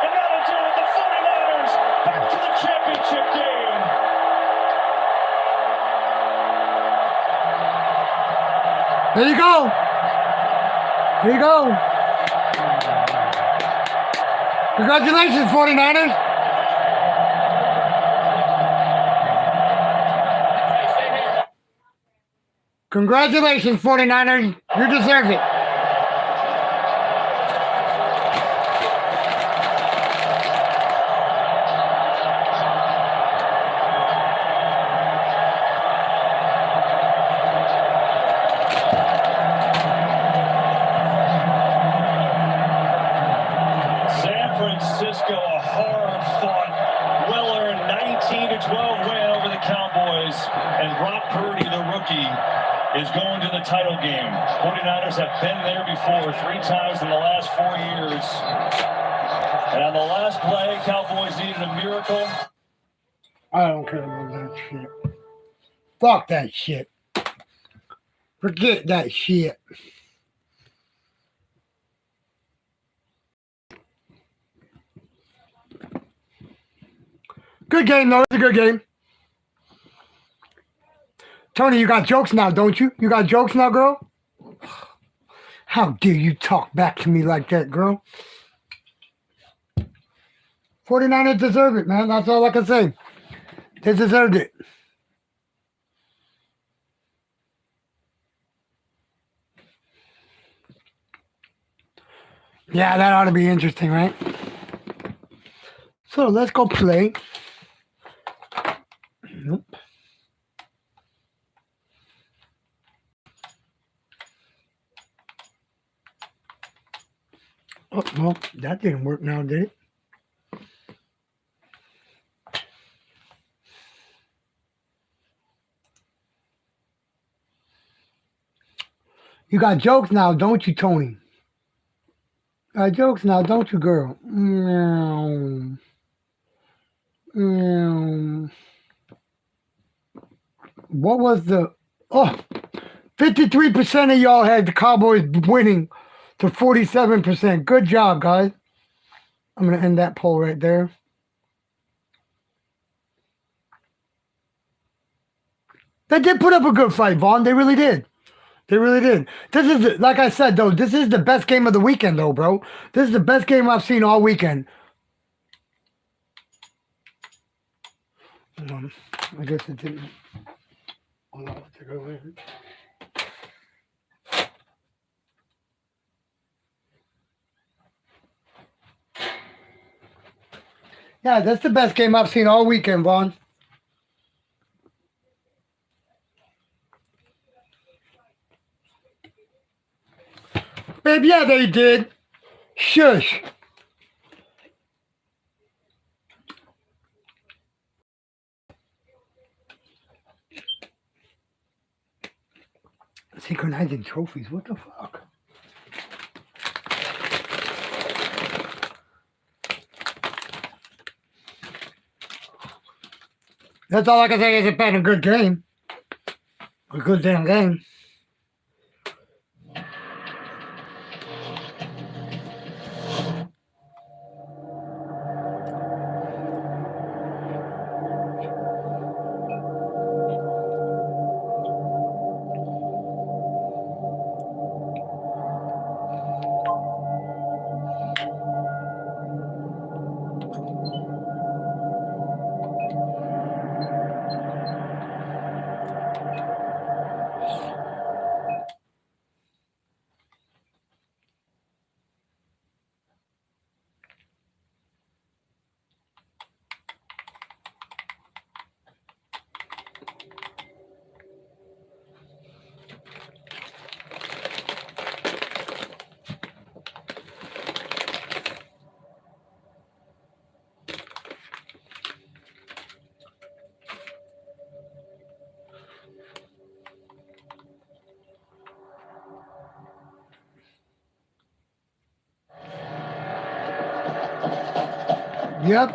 And that'll do it. The 49ers back to the championship game. There you go. Here you go. Congratulations, 49ers. Congratulations, 49ers. You deserve it. Francisco, a hard-fought, well-earned 19-12 win over the Cowboys, and Brock Purdy, the rookie, is going to the title game. 49ers have been there before 3 times in the last 4 years. And on the last play, Cowboys needed a miracle. I don't care about that shit. Fuck that shit. Forget that shit. Good game, though. It's a good game. Tony, you got jokes now, don't you? You got jokes now, girl? How dare you talk back to me like that, girl? 49ers deserve it, man. That's all I can say. They deserved it. Yeah, that ought to be interesting, right? So let's go play. Nope. Oh, well, that didn't work now, did it? You got jokes now, don't you, Tony? Got jokes now, don't you, girl? Meow. Meow. What was the... Oh, 53% of y'all had the Cowboys winning to 47%. Good job, guys. I'm going to end that poll right there. They did put up a good fight, Vaughn. They really did. They really did. This is, like I said, though, this is the best game of the weekend, though, bro. This is the best game I've seen all weekend. I guess it didn't. Hold on, take it away. Yeah, that's the best game I've seen all weekend, Vaughn. Babe, yeah, they did. Shush. Synchronizing trophies. What the fuck? That's all I can say is it's been a good game. A good damn game. Yep.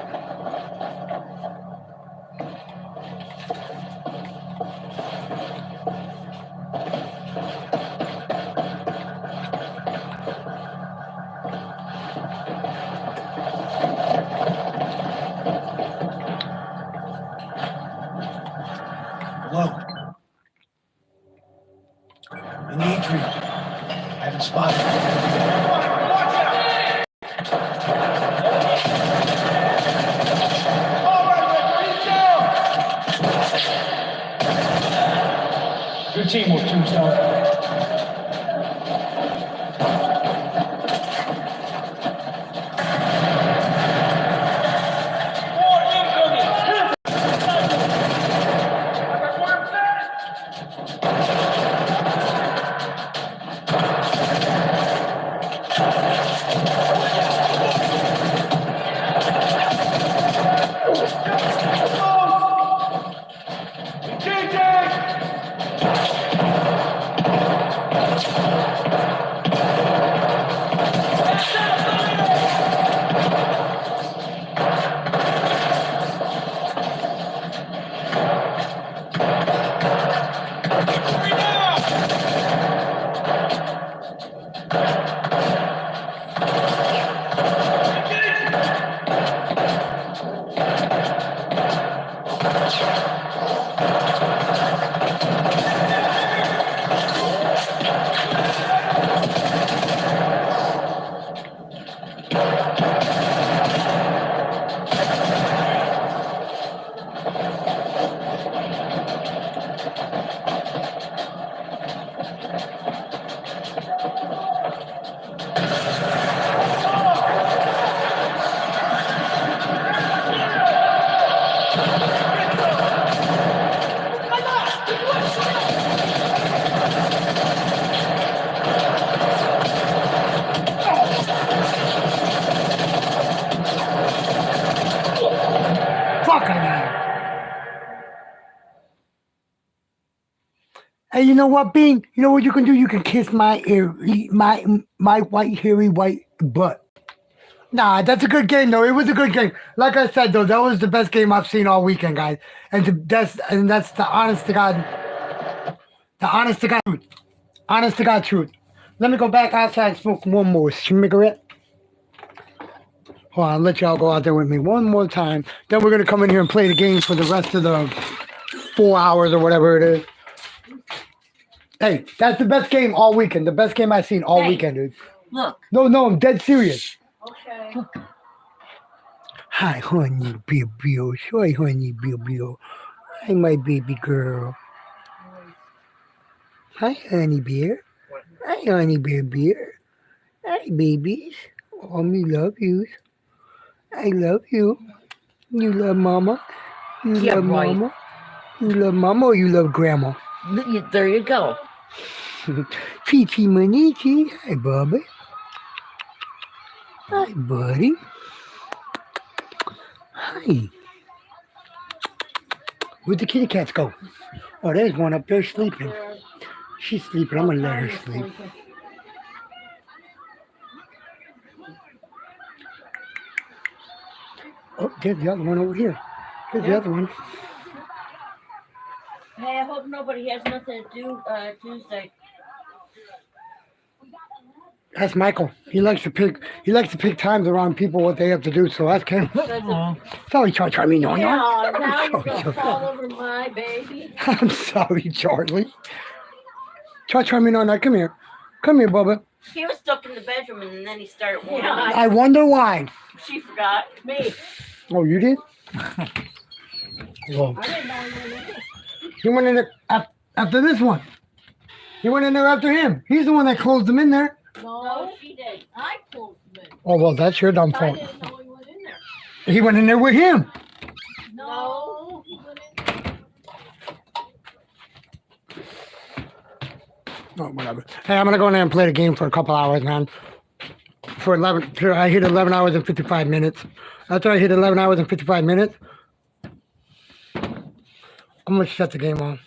Hello. In the atrium. I haven't spotted. Good teamwork, Tombstone. Fuck, I know. Hey, you know what, Bean? You know what you can do? You can kiss my ear, my white hairy white butt. Nah, that's a good game though. It was a good game. Like I said though, that was the best game I've seen all weekend, guys. That's the honest to God, honest to God truth. Let me go back outside and smoke one more cigarette. Hold on, I'll let y'all go out there with me one more time. Then we're gonna come in here and play the game for the rest of the 4 hours or whatever it is. Hey, that's the best game all weekend. The best game I've seen all weekend, dude. Look. No, I'm dead serious. Okay. Hi, honey, baby. Hi, honey, baby. Hi, my baby girl. Hi, honey bear. Hi, honey bear. Hi, babies. Mommy love you. I love you. You love mama. You Yeah, love right. mama. You love mama or you love grandma? There you go. Peachy Manichi. Hi, Bubba. Hi, buddy. Hi. Where'd the kitty cats go? Oh, there's one up there sleeping. She's sleeping. I'm gonna let her sleep. Oh, there's the other one over here. Here's the other one. Hey, I hope nobody has nothing to do Tuesday. That's Michael. He likes to pick times around people what they have to do. So ask him. Sorry, Charlie. No, Yeah, no. now you're gonna fall over my baby. I'm sorry, Charlie. Charlie, no. Come here, Bubba. He was stuck in the bedroom and then he started walking. I wonder why. She forgot me. Oh, you did? Well, I didn't know he went in there. he went in there after this one. He went in there after him. He's the one that closed him in there. No, she did. I closed him in. Oh, well, that's your dumb I fault. didn't know he went in there. He went in there with him. No, he went in there. Oh, whatever. Hey, I'm going to go in there and play the game for a couple hours, man. I hit 11 hours and 55 minutes. After I hit 11 hours and 55 minutes, I'm going to shut the game on.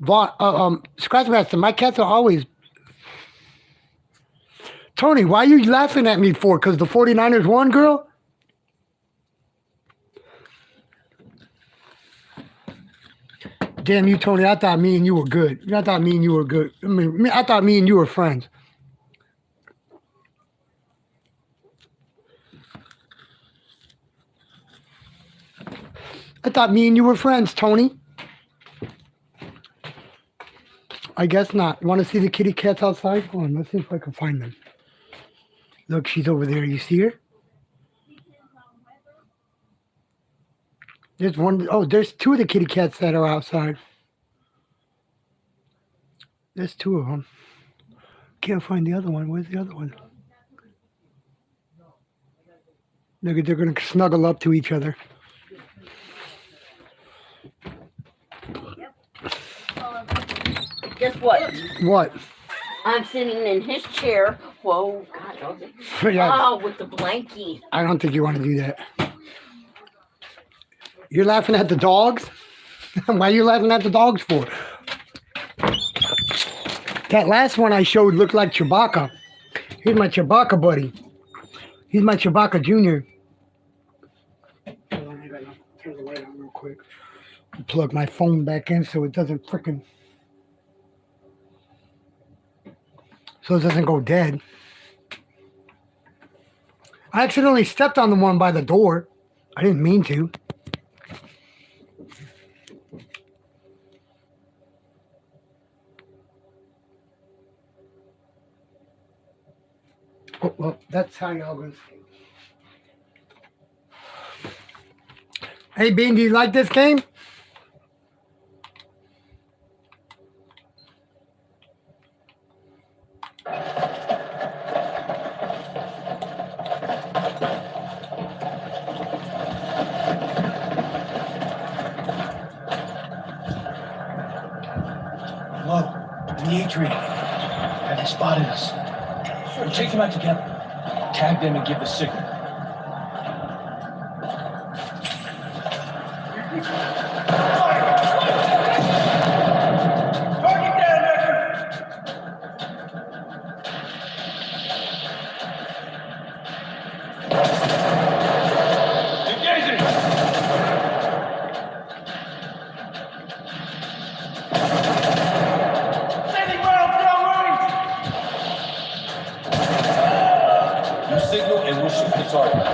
Scratchmaster, my cats are always... Tony, why are you laughing at me for? Because the 49ers won, girl? Damn you, Tony. I thought me and you were good. I thought me and you were good. I thought me and you were friends. I thought me and you were friends, Tony. I guess not. Want to see the kitty cats outside? Hold on, let's see if I can find them. Look, she's over there. You see her? There's one. Oh, there's two of the kitty cats that are outside. There's two of them. Can't find the other one. Where's the other one? Look, they're going to snuggle up to each other. Guess what? What? I'm sitting in his chair. Whoa, God. Yeah. Oh, with the blankie. I don't think you want to do that. You're laughing at the dogs? Why are you laughing at the dogs for? That last one I showed looked like Chewbacca. Here's my Chewbacca buddy. He's my Chewbacca Jr. Hold on, I gotta turn the light on real quick. Plug my phone back in so it doesn't freaking... So it doesn't go dead. I accidentally stepped on the one by the door. I didn't mean to. Oh, well, that's how y'all gonna see. Hey, Bean, do you like this game? Hello, the Atrium. Have they spotted us? We'll take them out together. Tag them and give the signal. Target down, Engaging! Sending rounds downrange! You signal and we'll shoot the target.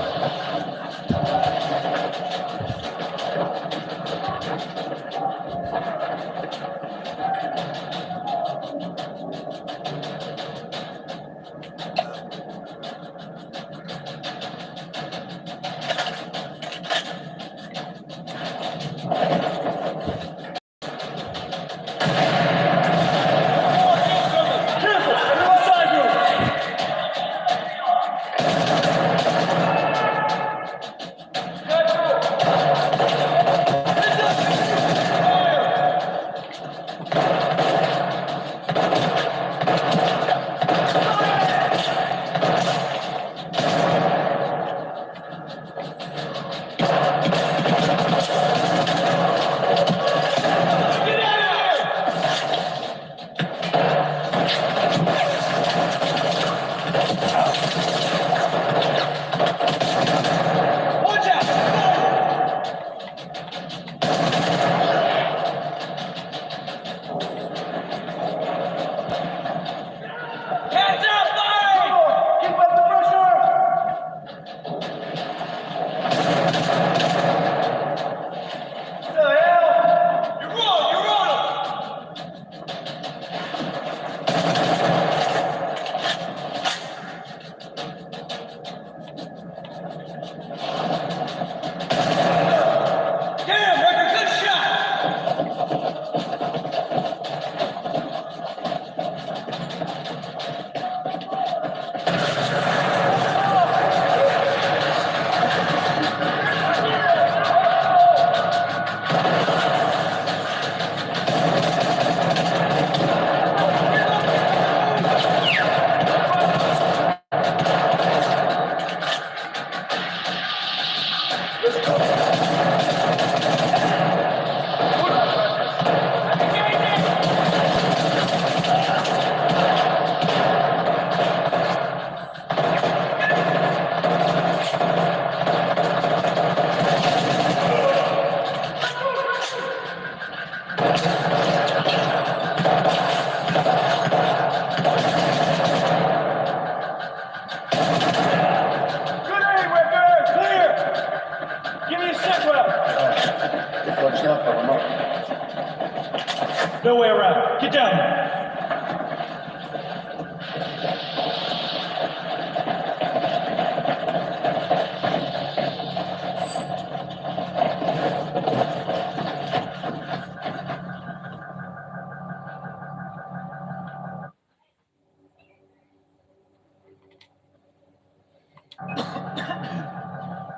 No way around. Get down.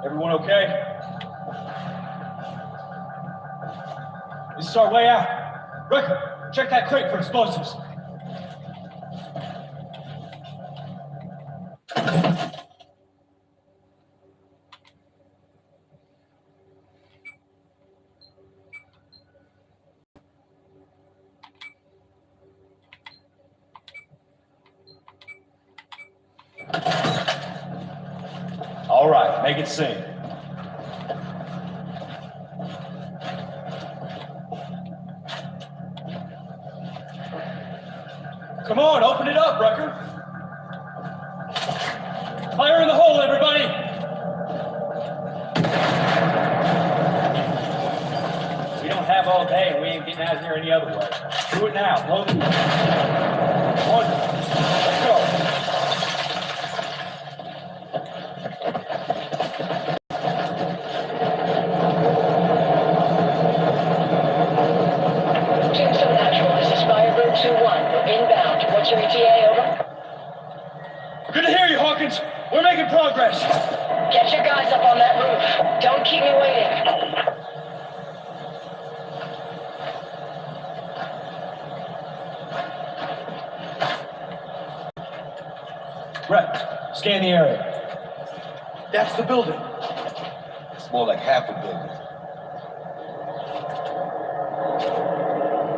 Everyone okay? This is our way out. Ricker, check that crate for explosives. All right, make it sing. Come on, open it up, Rucker. Fire in the hole, everybody! hey, we ain't getting out of here any other way. Do it now. Blow the whistle. One. Let's go. Tombstone Natural, this is Firebird 2-1. We're inbound. What's your ETA, over? Good to hear you, Hawkins. We're making progress. Get your guys up on that roof. Don't keep me waiting. Right. Scan the area. That's the building. It's more like half a building.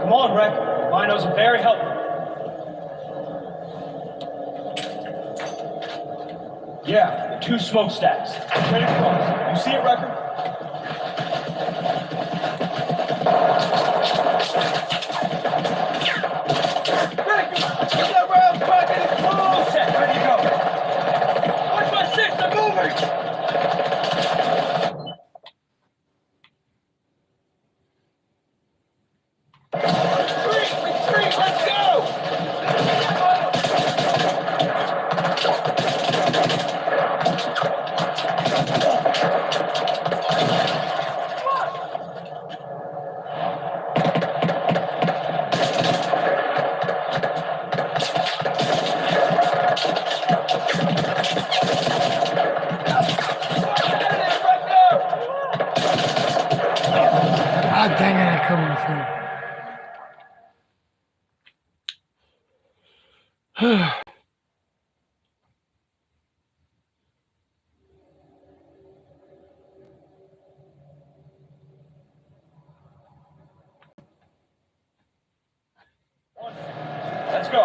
Come on, Rec. Binos are very helpful. Yeah, the 2 smokestacks. Straight across. You see it, Record? All set. Ready to go. Watch my 6. I'm moving. Retreat. Let's go. God dang it, I couldn't see. Let's go.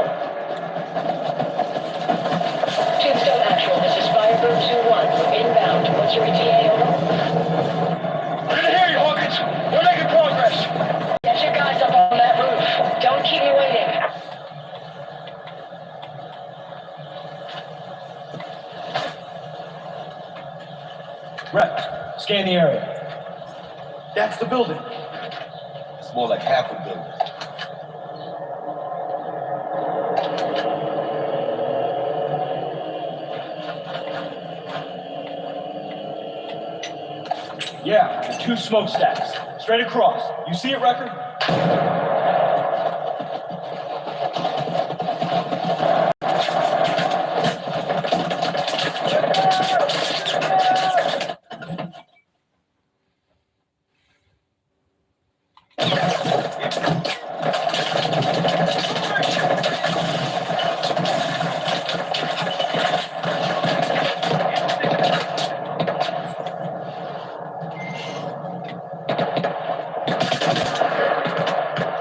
Tombstone Natural, this is Firebird 2-1. We're inbound. What's your ETA, over? Good to hear you, Hawkins. We're making progress. Get your guys up on that roof. Don't keep me waiting. Rep, scan the area. That's the building. It's more like half a building. Yeah, the 2 smokestacks. Straight across. You see it, Record?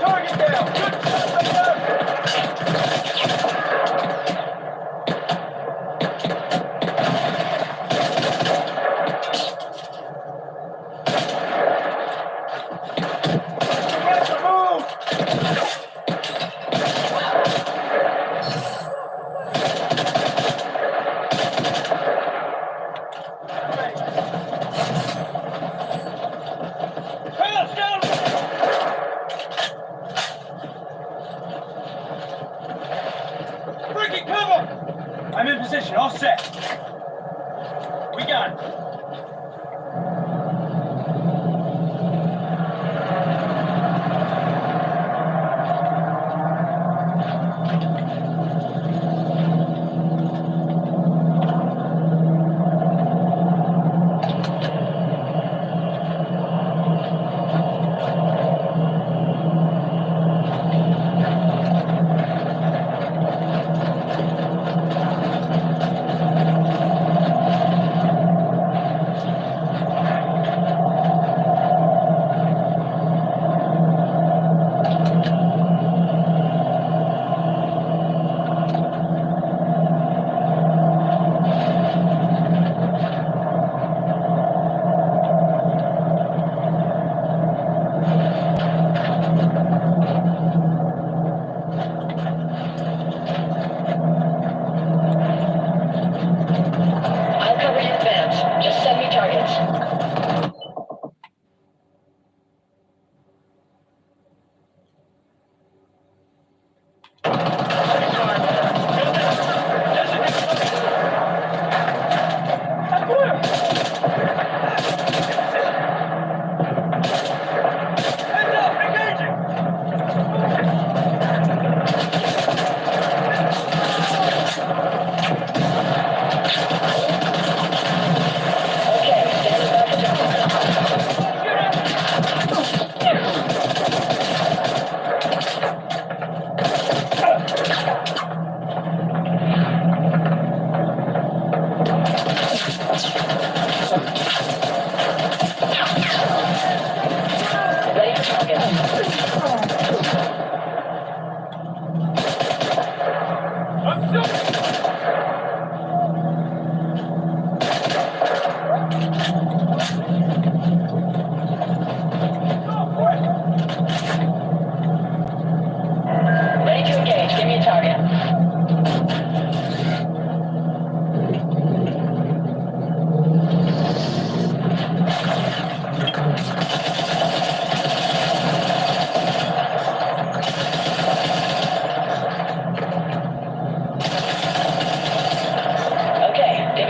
Target down. Breaking cover! I'm in position, all set. We got it.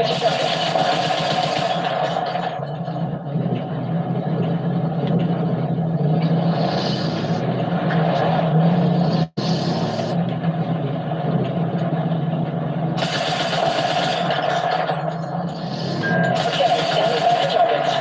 us your targets. Okay, standing by for targets.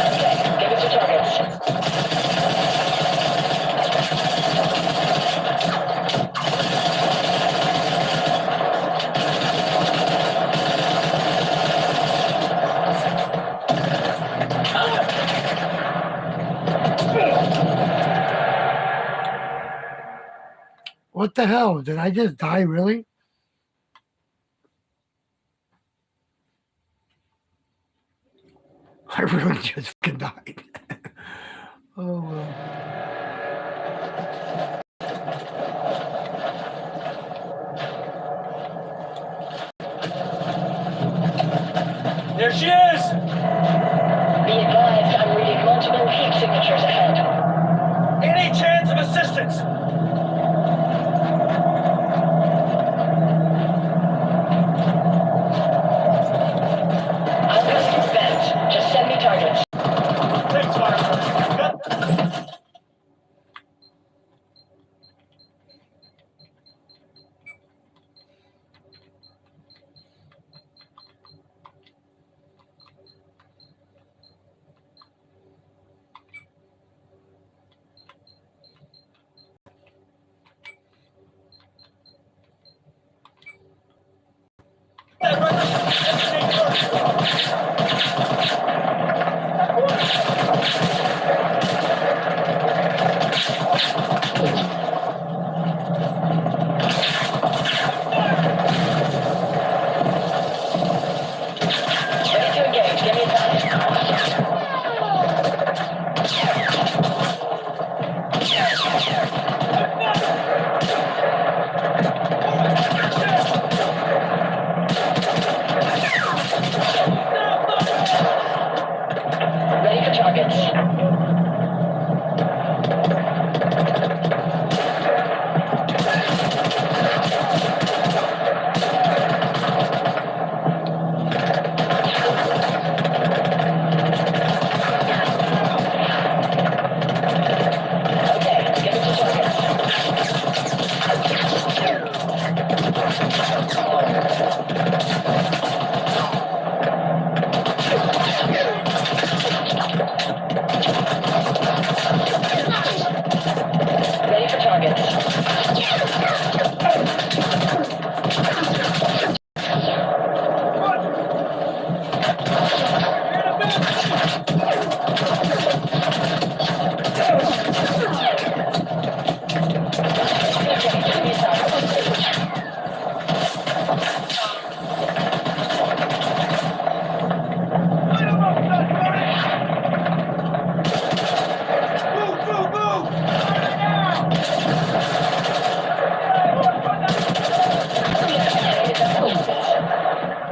Okay, give us your targets. What the hell? Did I just die, really? I really just fucking died. Oh, well. There she is! Be advised, I'm reading multiple heat signatures ahead. Any chance of assistance? I'm coming from vent. Just send me targets. Thanks, Fire. Ready to engage. Give me a target. Ready for targets. Okay, give us your targets. Ready for targets. Okay, give me a target.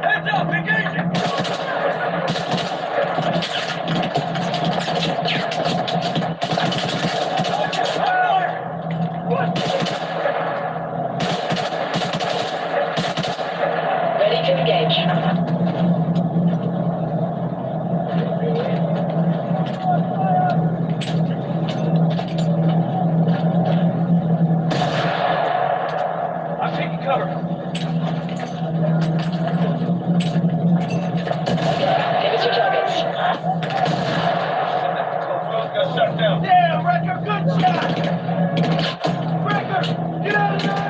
Heads up, engaging! Ready to engage. I'm taking cover. Okay, give us your targets. Got shut down. Yeah, Wrecker, good shot! Wrecker, get out of there!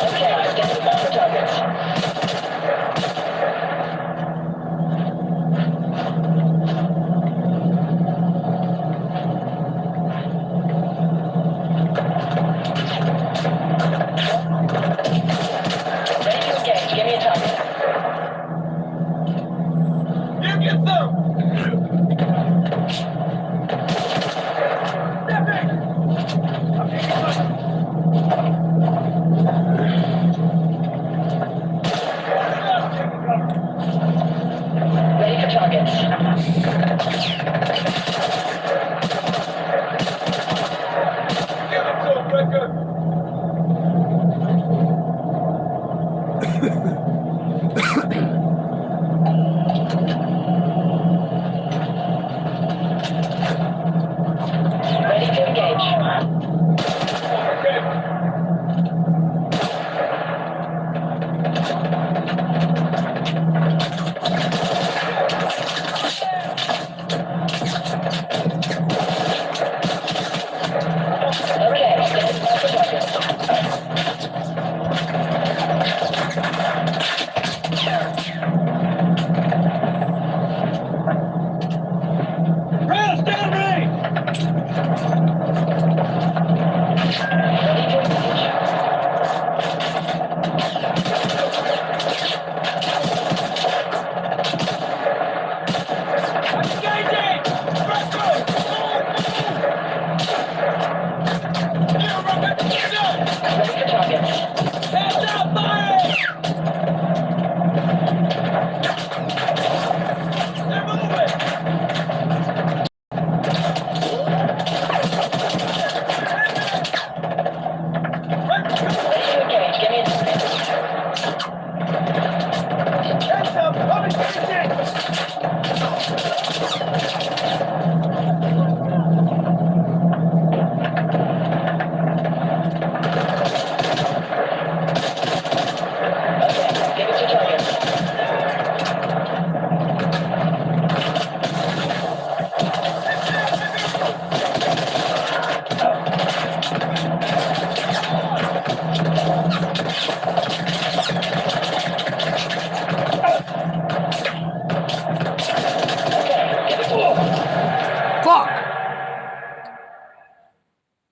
Okay, standing by for targets. Ready to engage. Give me a target. You get through! Step in!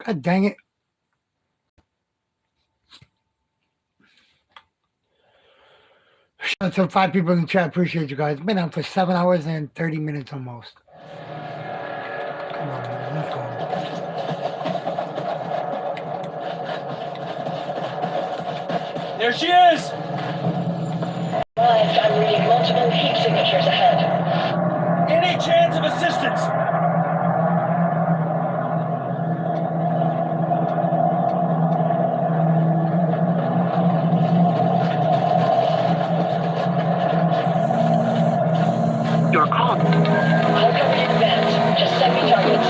God dang it. Shout out to 5 people in the chat. Appreciate you guys. Been on for 7 hours and 30 minutes almost. Come on, man. Let's go. There she is! I'm reading multiple heat signatures ahead. Any chance of assistance? Your call. I'll cover you advance. Just send me targets.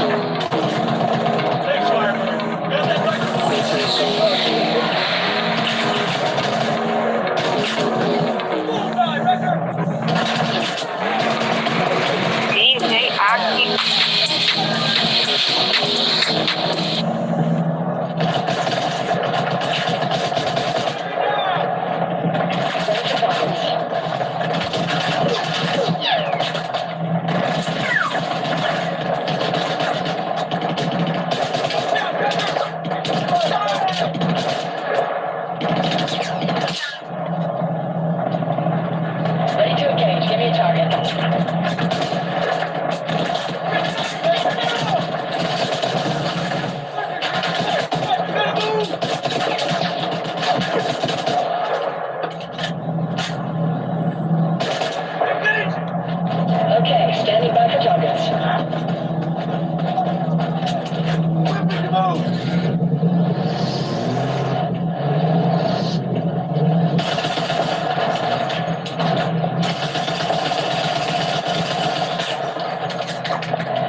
Thanks, Firebird. Got that bullseye, Wrecker! Ready to engage. Give me a target. Okay, standing by for targets.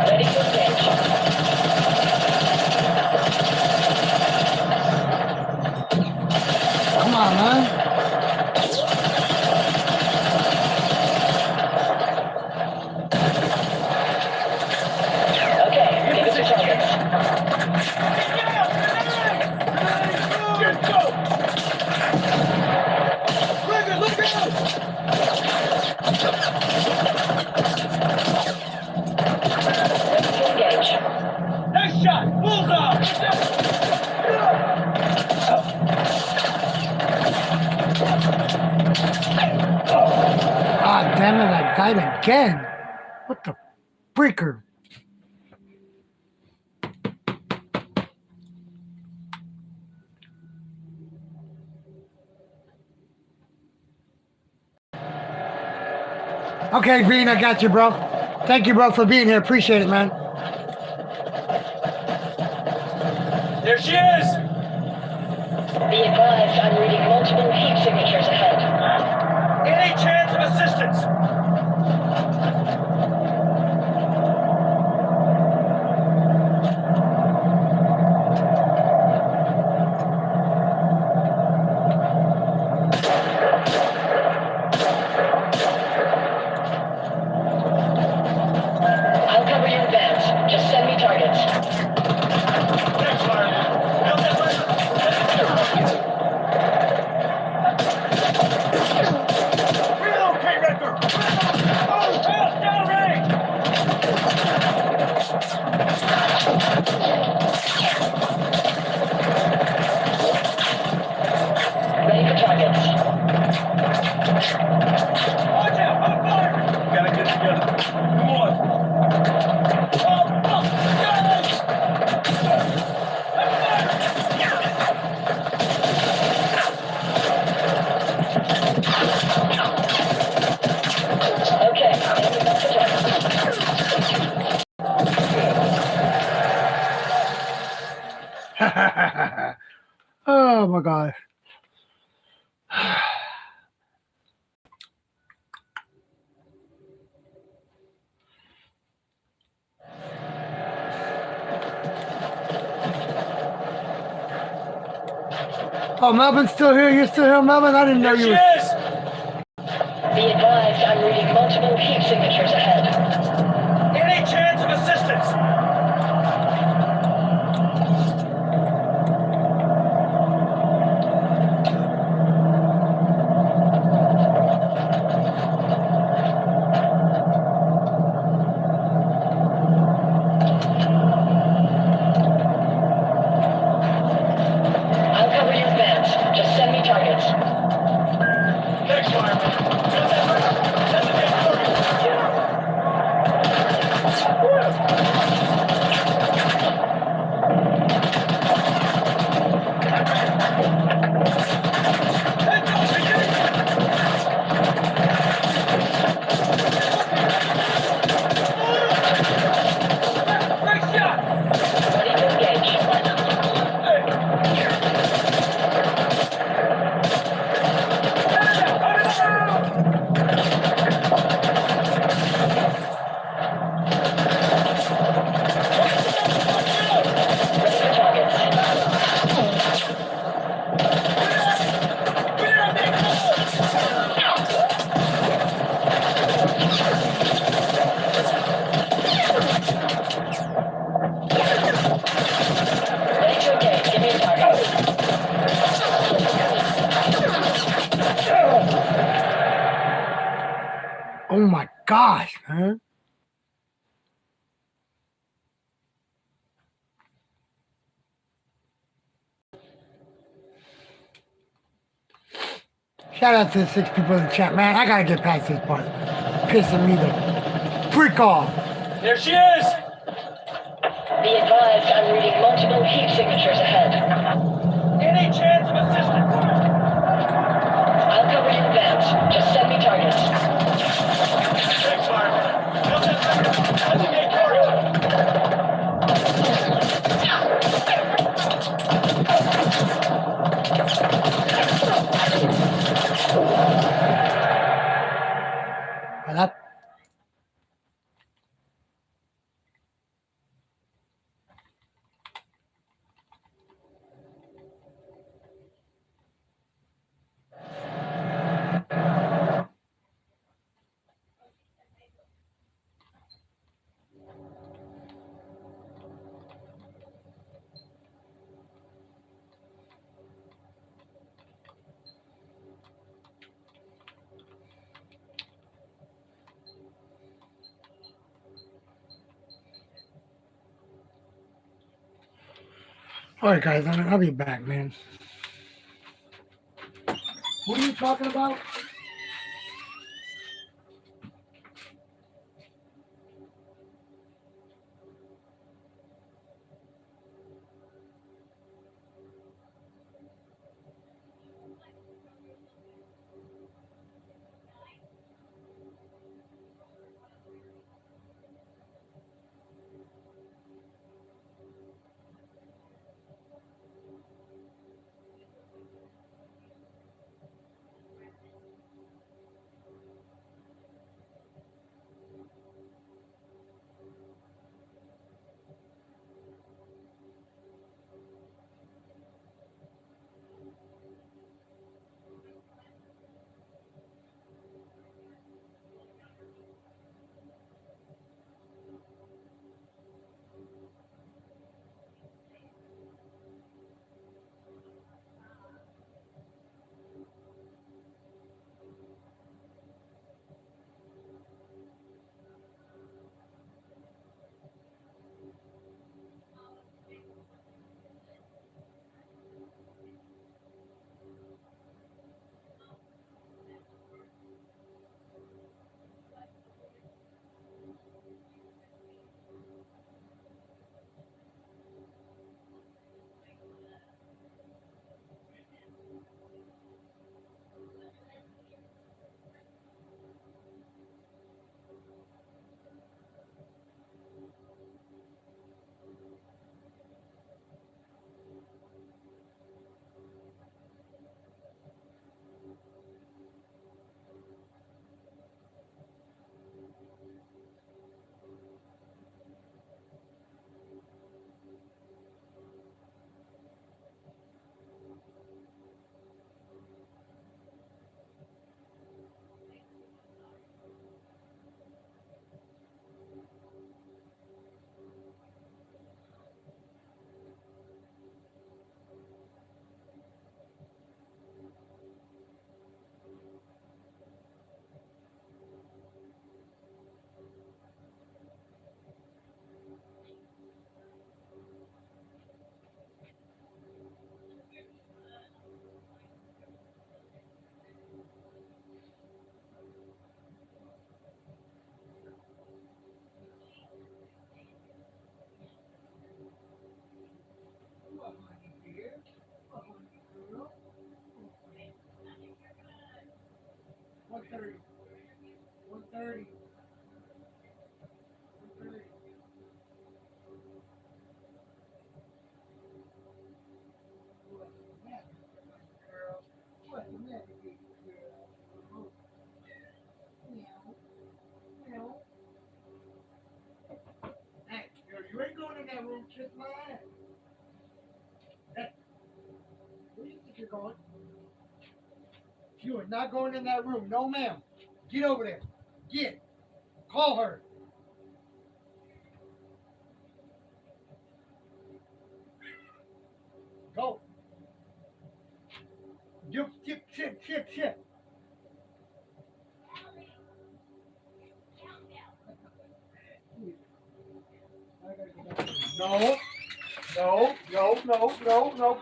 Ready to engage. Come on, man. Okay, give us your targets. Ready to engage. Nice shot! Bullseye! Ah, damn it. I died again. What the freaker? Okay, Green, I got you, bro. Thank you, bro, for being here. Appreciate it, man. There she is! Be advised, I'm reading multiple heat signatures ahead. Any chance of assistance? I'll cover you advance. Just send me targets. Thanks, Firebird. Got that relocate, Wrecker! Oh, help! Downrange! Ready for targets. Watch out! I'm firing! Gotta get together. Come on. Okay, standing by for targets. Oh, my God. Oh, Melvin's still here. You're still here, Melvin? I didn't know There you she were. is! Be advised, I'm reading multiple heat signatures ahead. Any chance of assistance? gosh, man. Shout out to the 6 people in the chat, man. I gotta get past this part. Pissing me the freak off. There she is! Be advised, I'm reading multiple heat signatures ahead. Any chance of assistance? I'll cover you in advance. Just send me targets. Thanks, Fireman. Build that sector. Designate target. Well, that. All right, guys, I'll be back, man. What are you talking about? You ain't going in that room, kiss my ass. Where do you think you're going? You are not going in that room. No, ma'am. Get over there. Get. Call her. Go. You sit. no.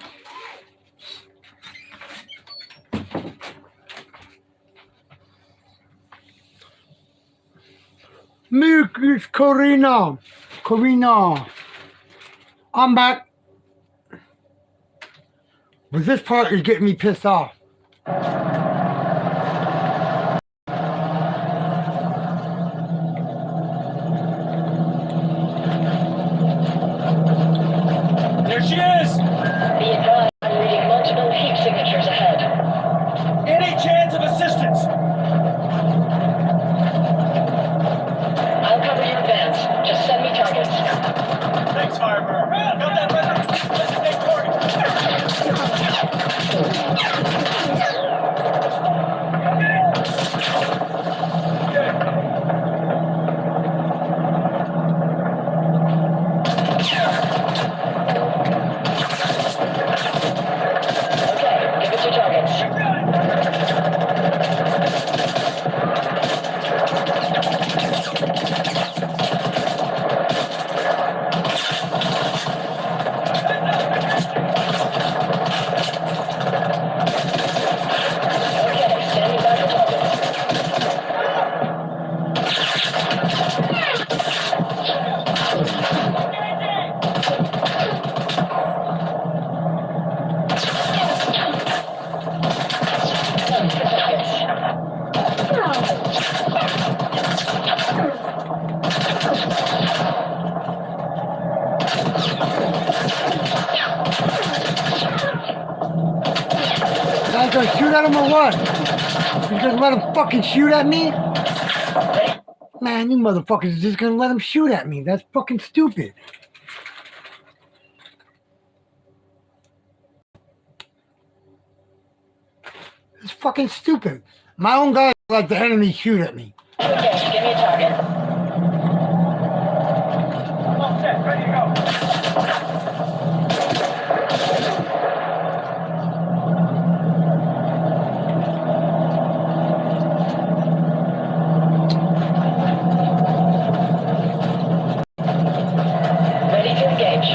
Milk is Karina. I'm back. But this part is getting me pissed off. There she is! Be advised, I'm reading multiple heat signatures ahead. Any chance of assistance? I'll cover your advance. Just send me targets. Thanks, Firebird. Got that designated target. Okay, give it to targets. Okay, standing by for targets. Guys gonna shoot at him or what? You gonna let him fucking shoot at me? Man, you motherfuckers are just gonna let him shoot at me. That's fucking stupid. It's fucking stupid. My own guys let the enemy shoot at me. Okay, give me a target. All set, ready to go. Ready to engage.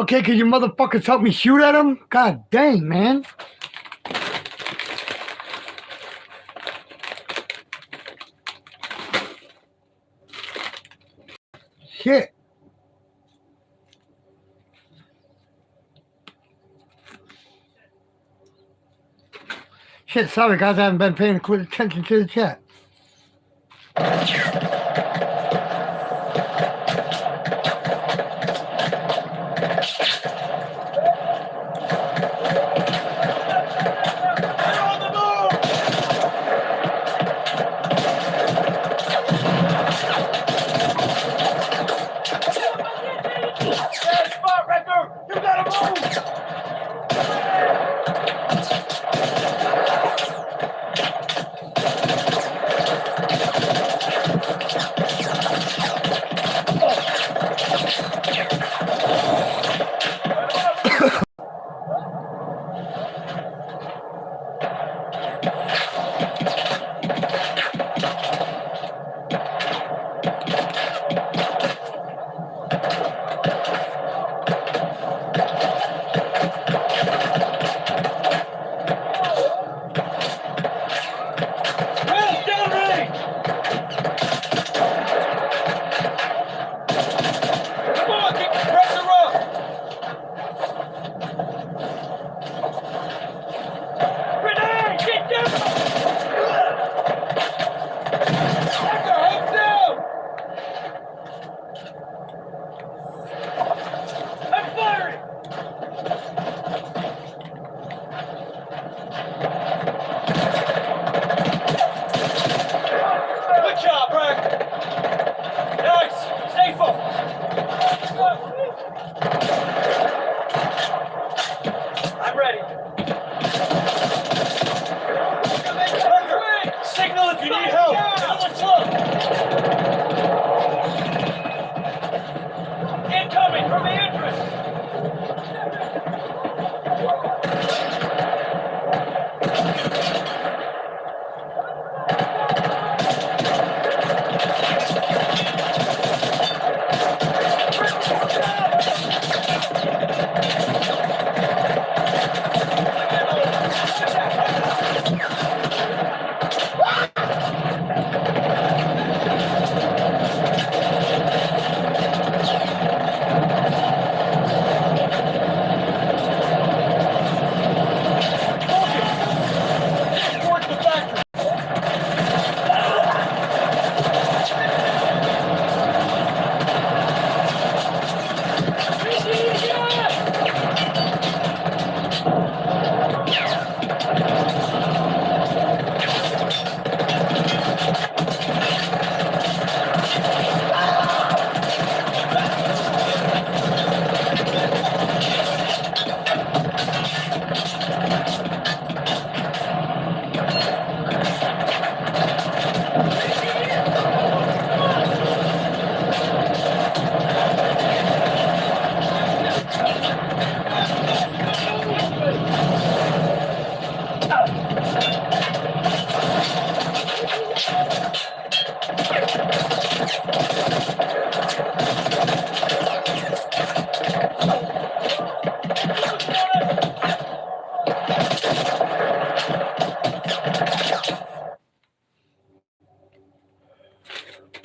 Okay, can you motherfuckers help me shoot at him? God dang, man. Shit. Shit, sorry guys, I haven't been paying close attention to the chat.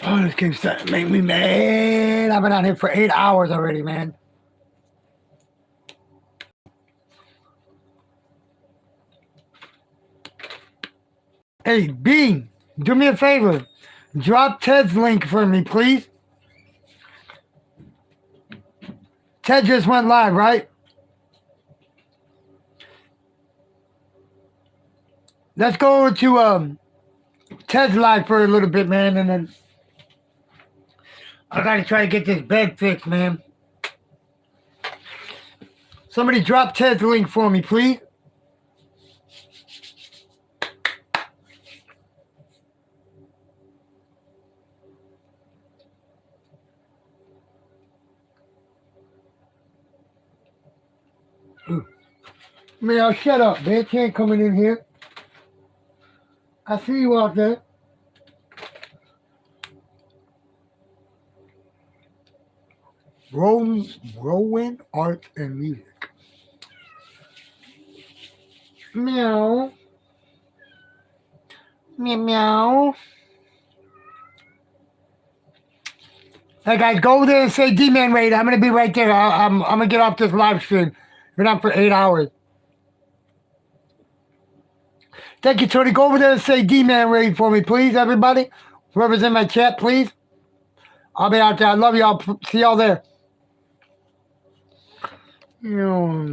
Oh, this game's starting to make me mad. I've been out here for 8 hours already, man. Hey, Bean, do me a favor. Drop Ted's link for me, please. Ted just went live, right? Let's go to Ted's live for a little bit, man, and then I gotta try to get this bed fixed, man. Somebody drop Ted's link for me, please. Man, I'll shut up, man. Can't coming in here. I see you out there. Rowan Art and Music. Meow. Meow meow. Hey guys, go over there and say D-Man Raid. I'm gonna be right there. I'm gonna get off this live stream. Been on for 8 hours. Thank you, Tony. Go over there and say D-Man Raid for me, please, everybody. Whoever's in my chat, please. I'll be out there. I love y'all. See y'all there.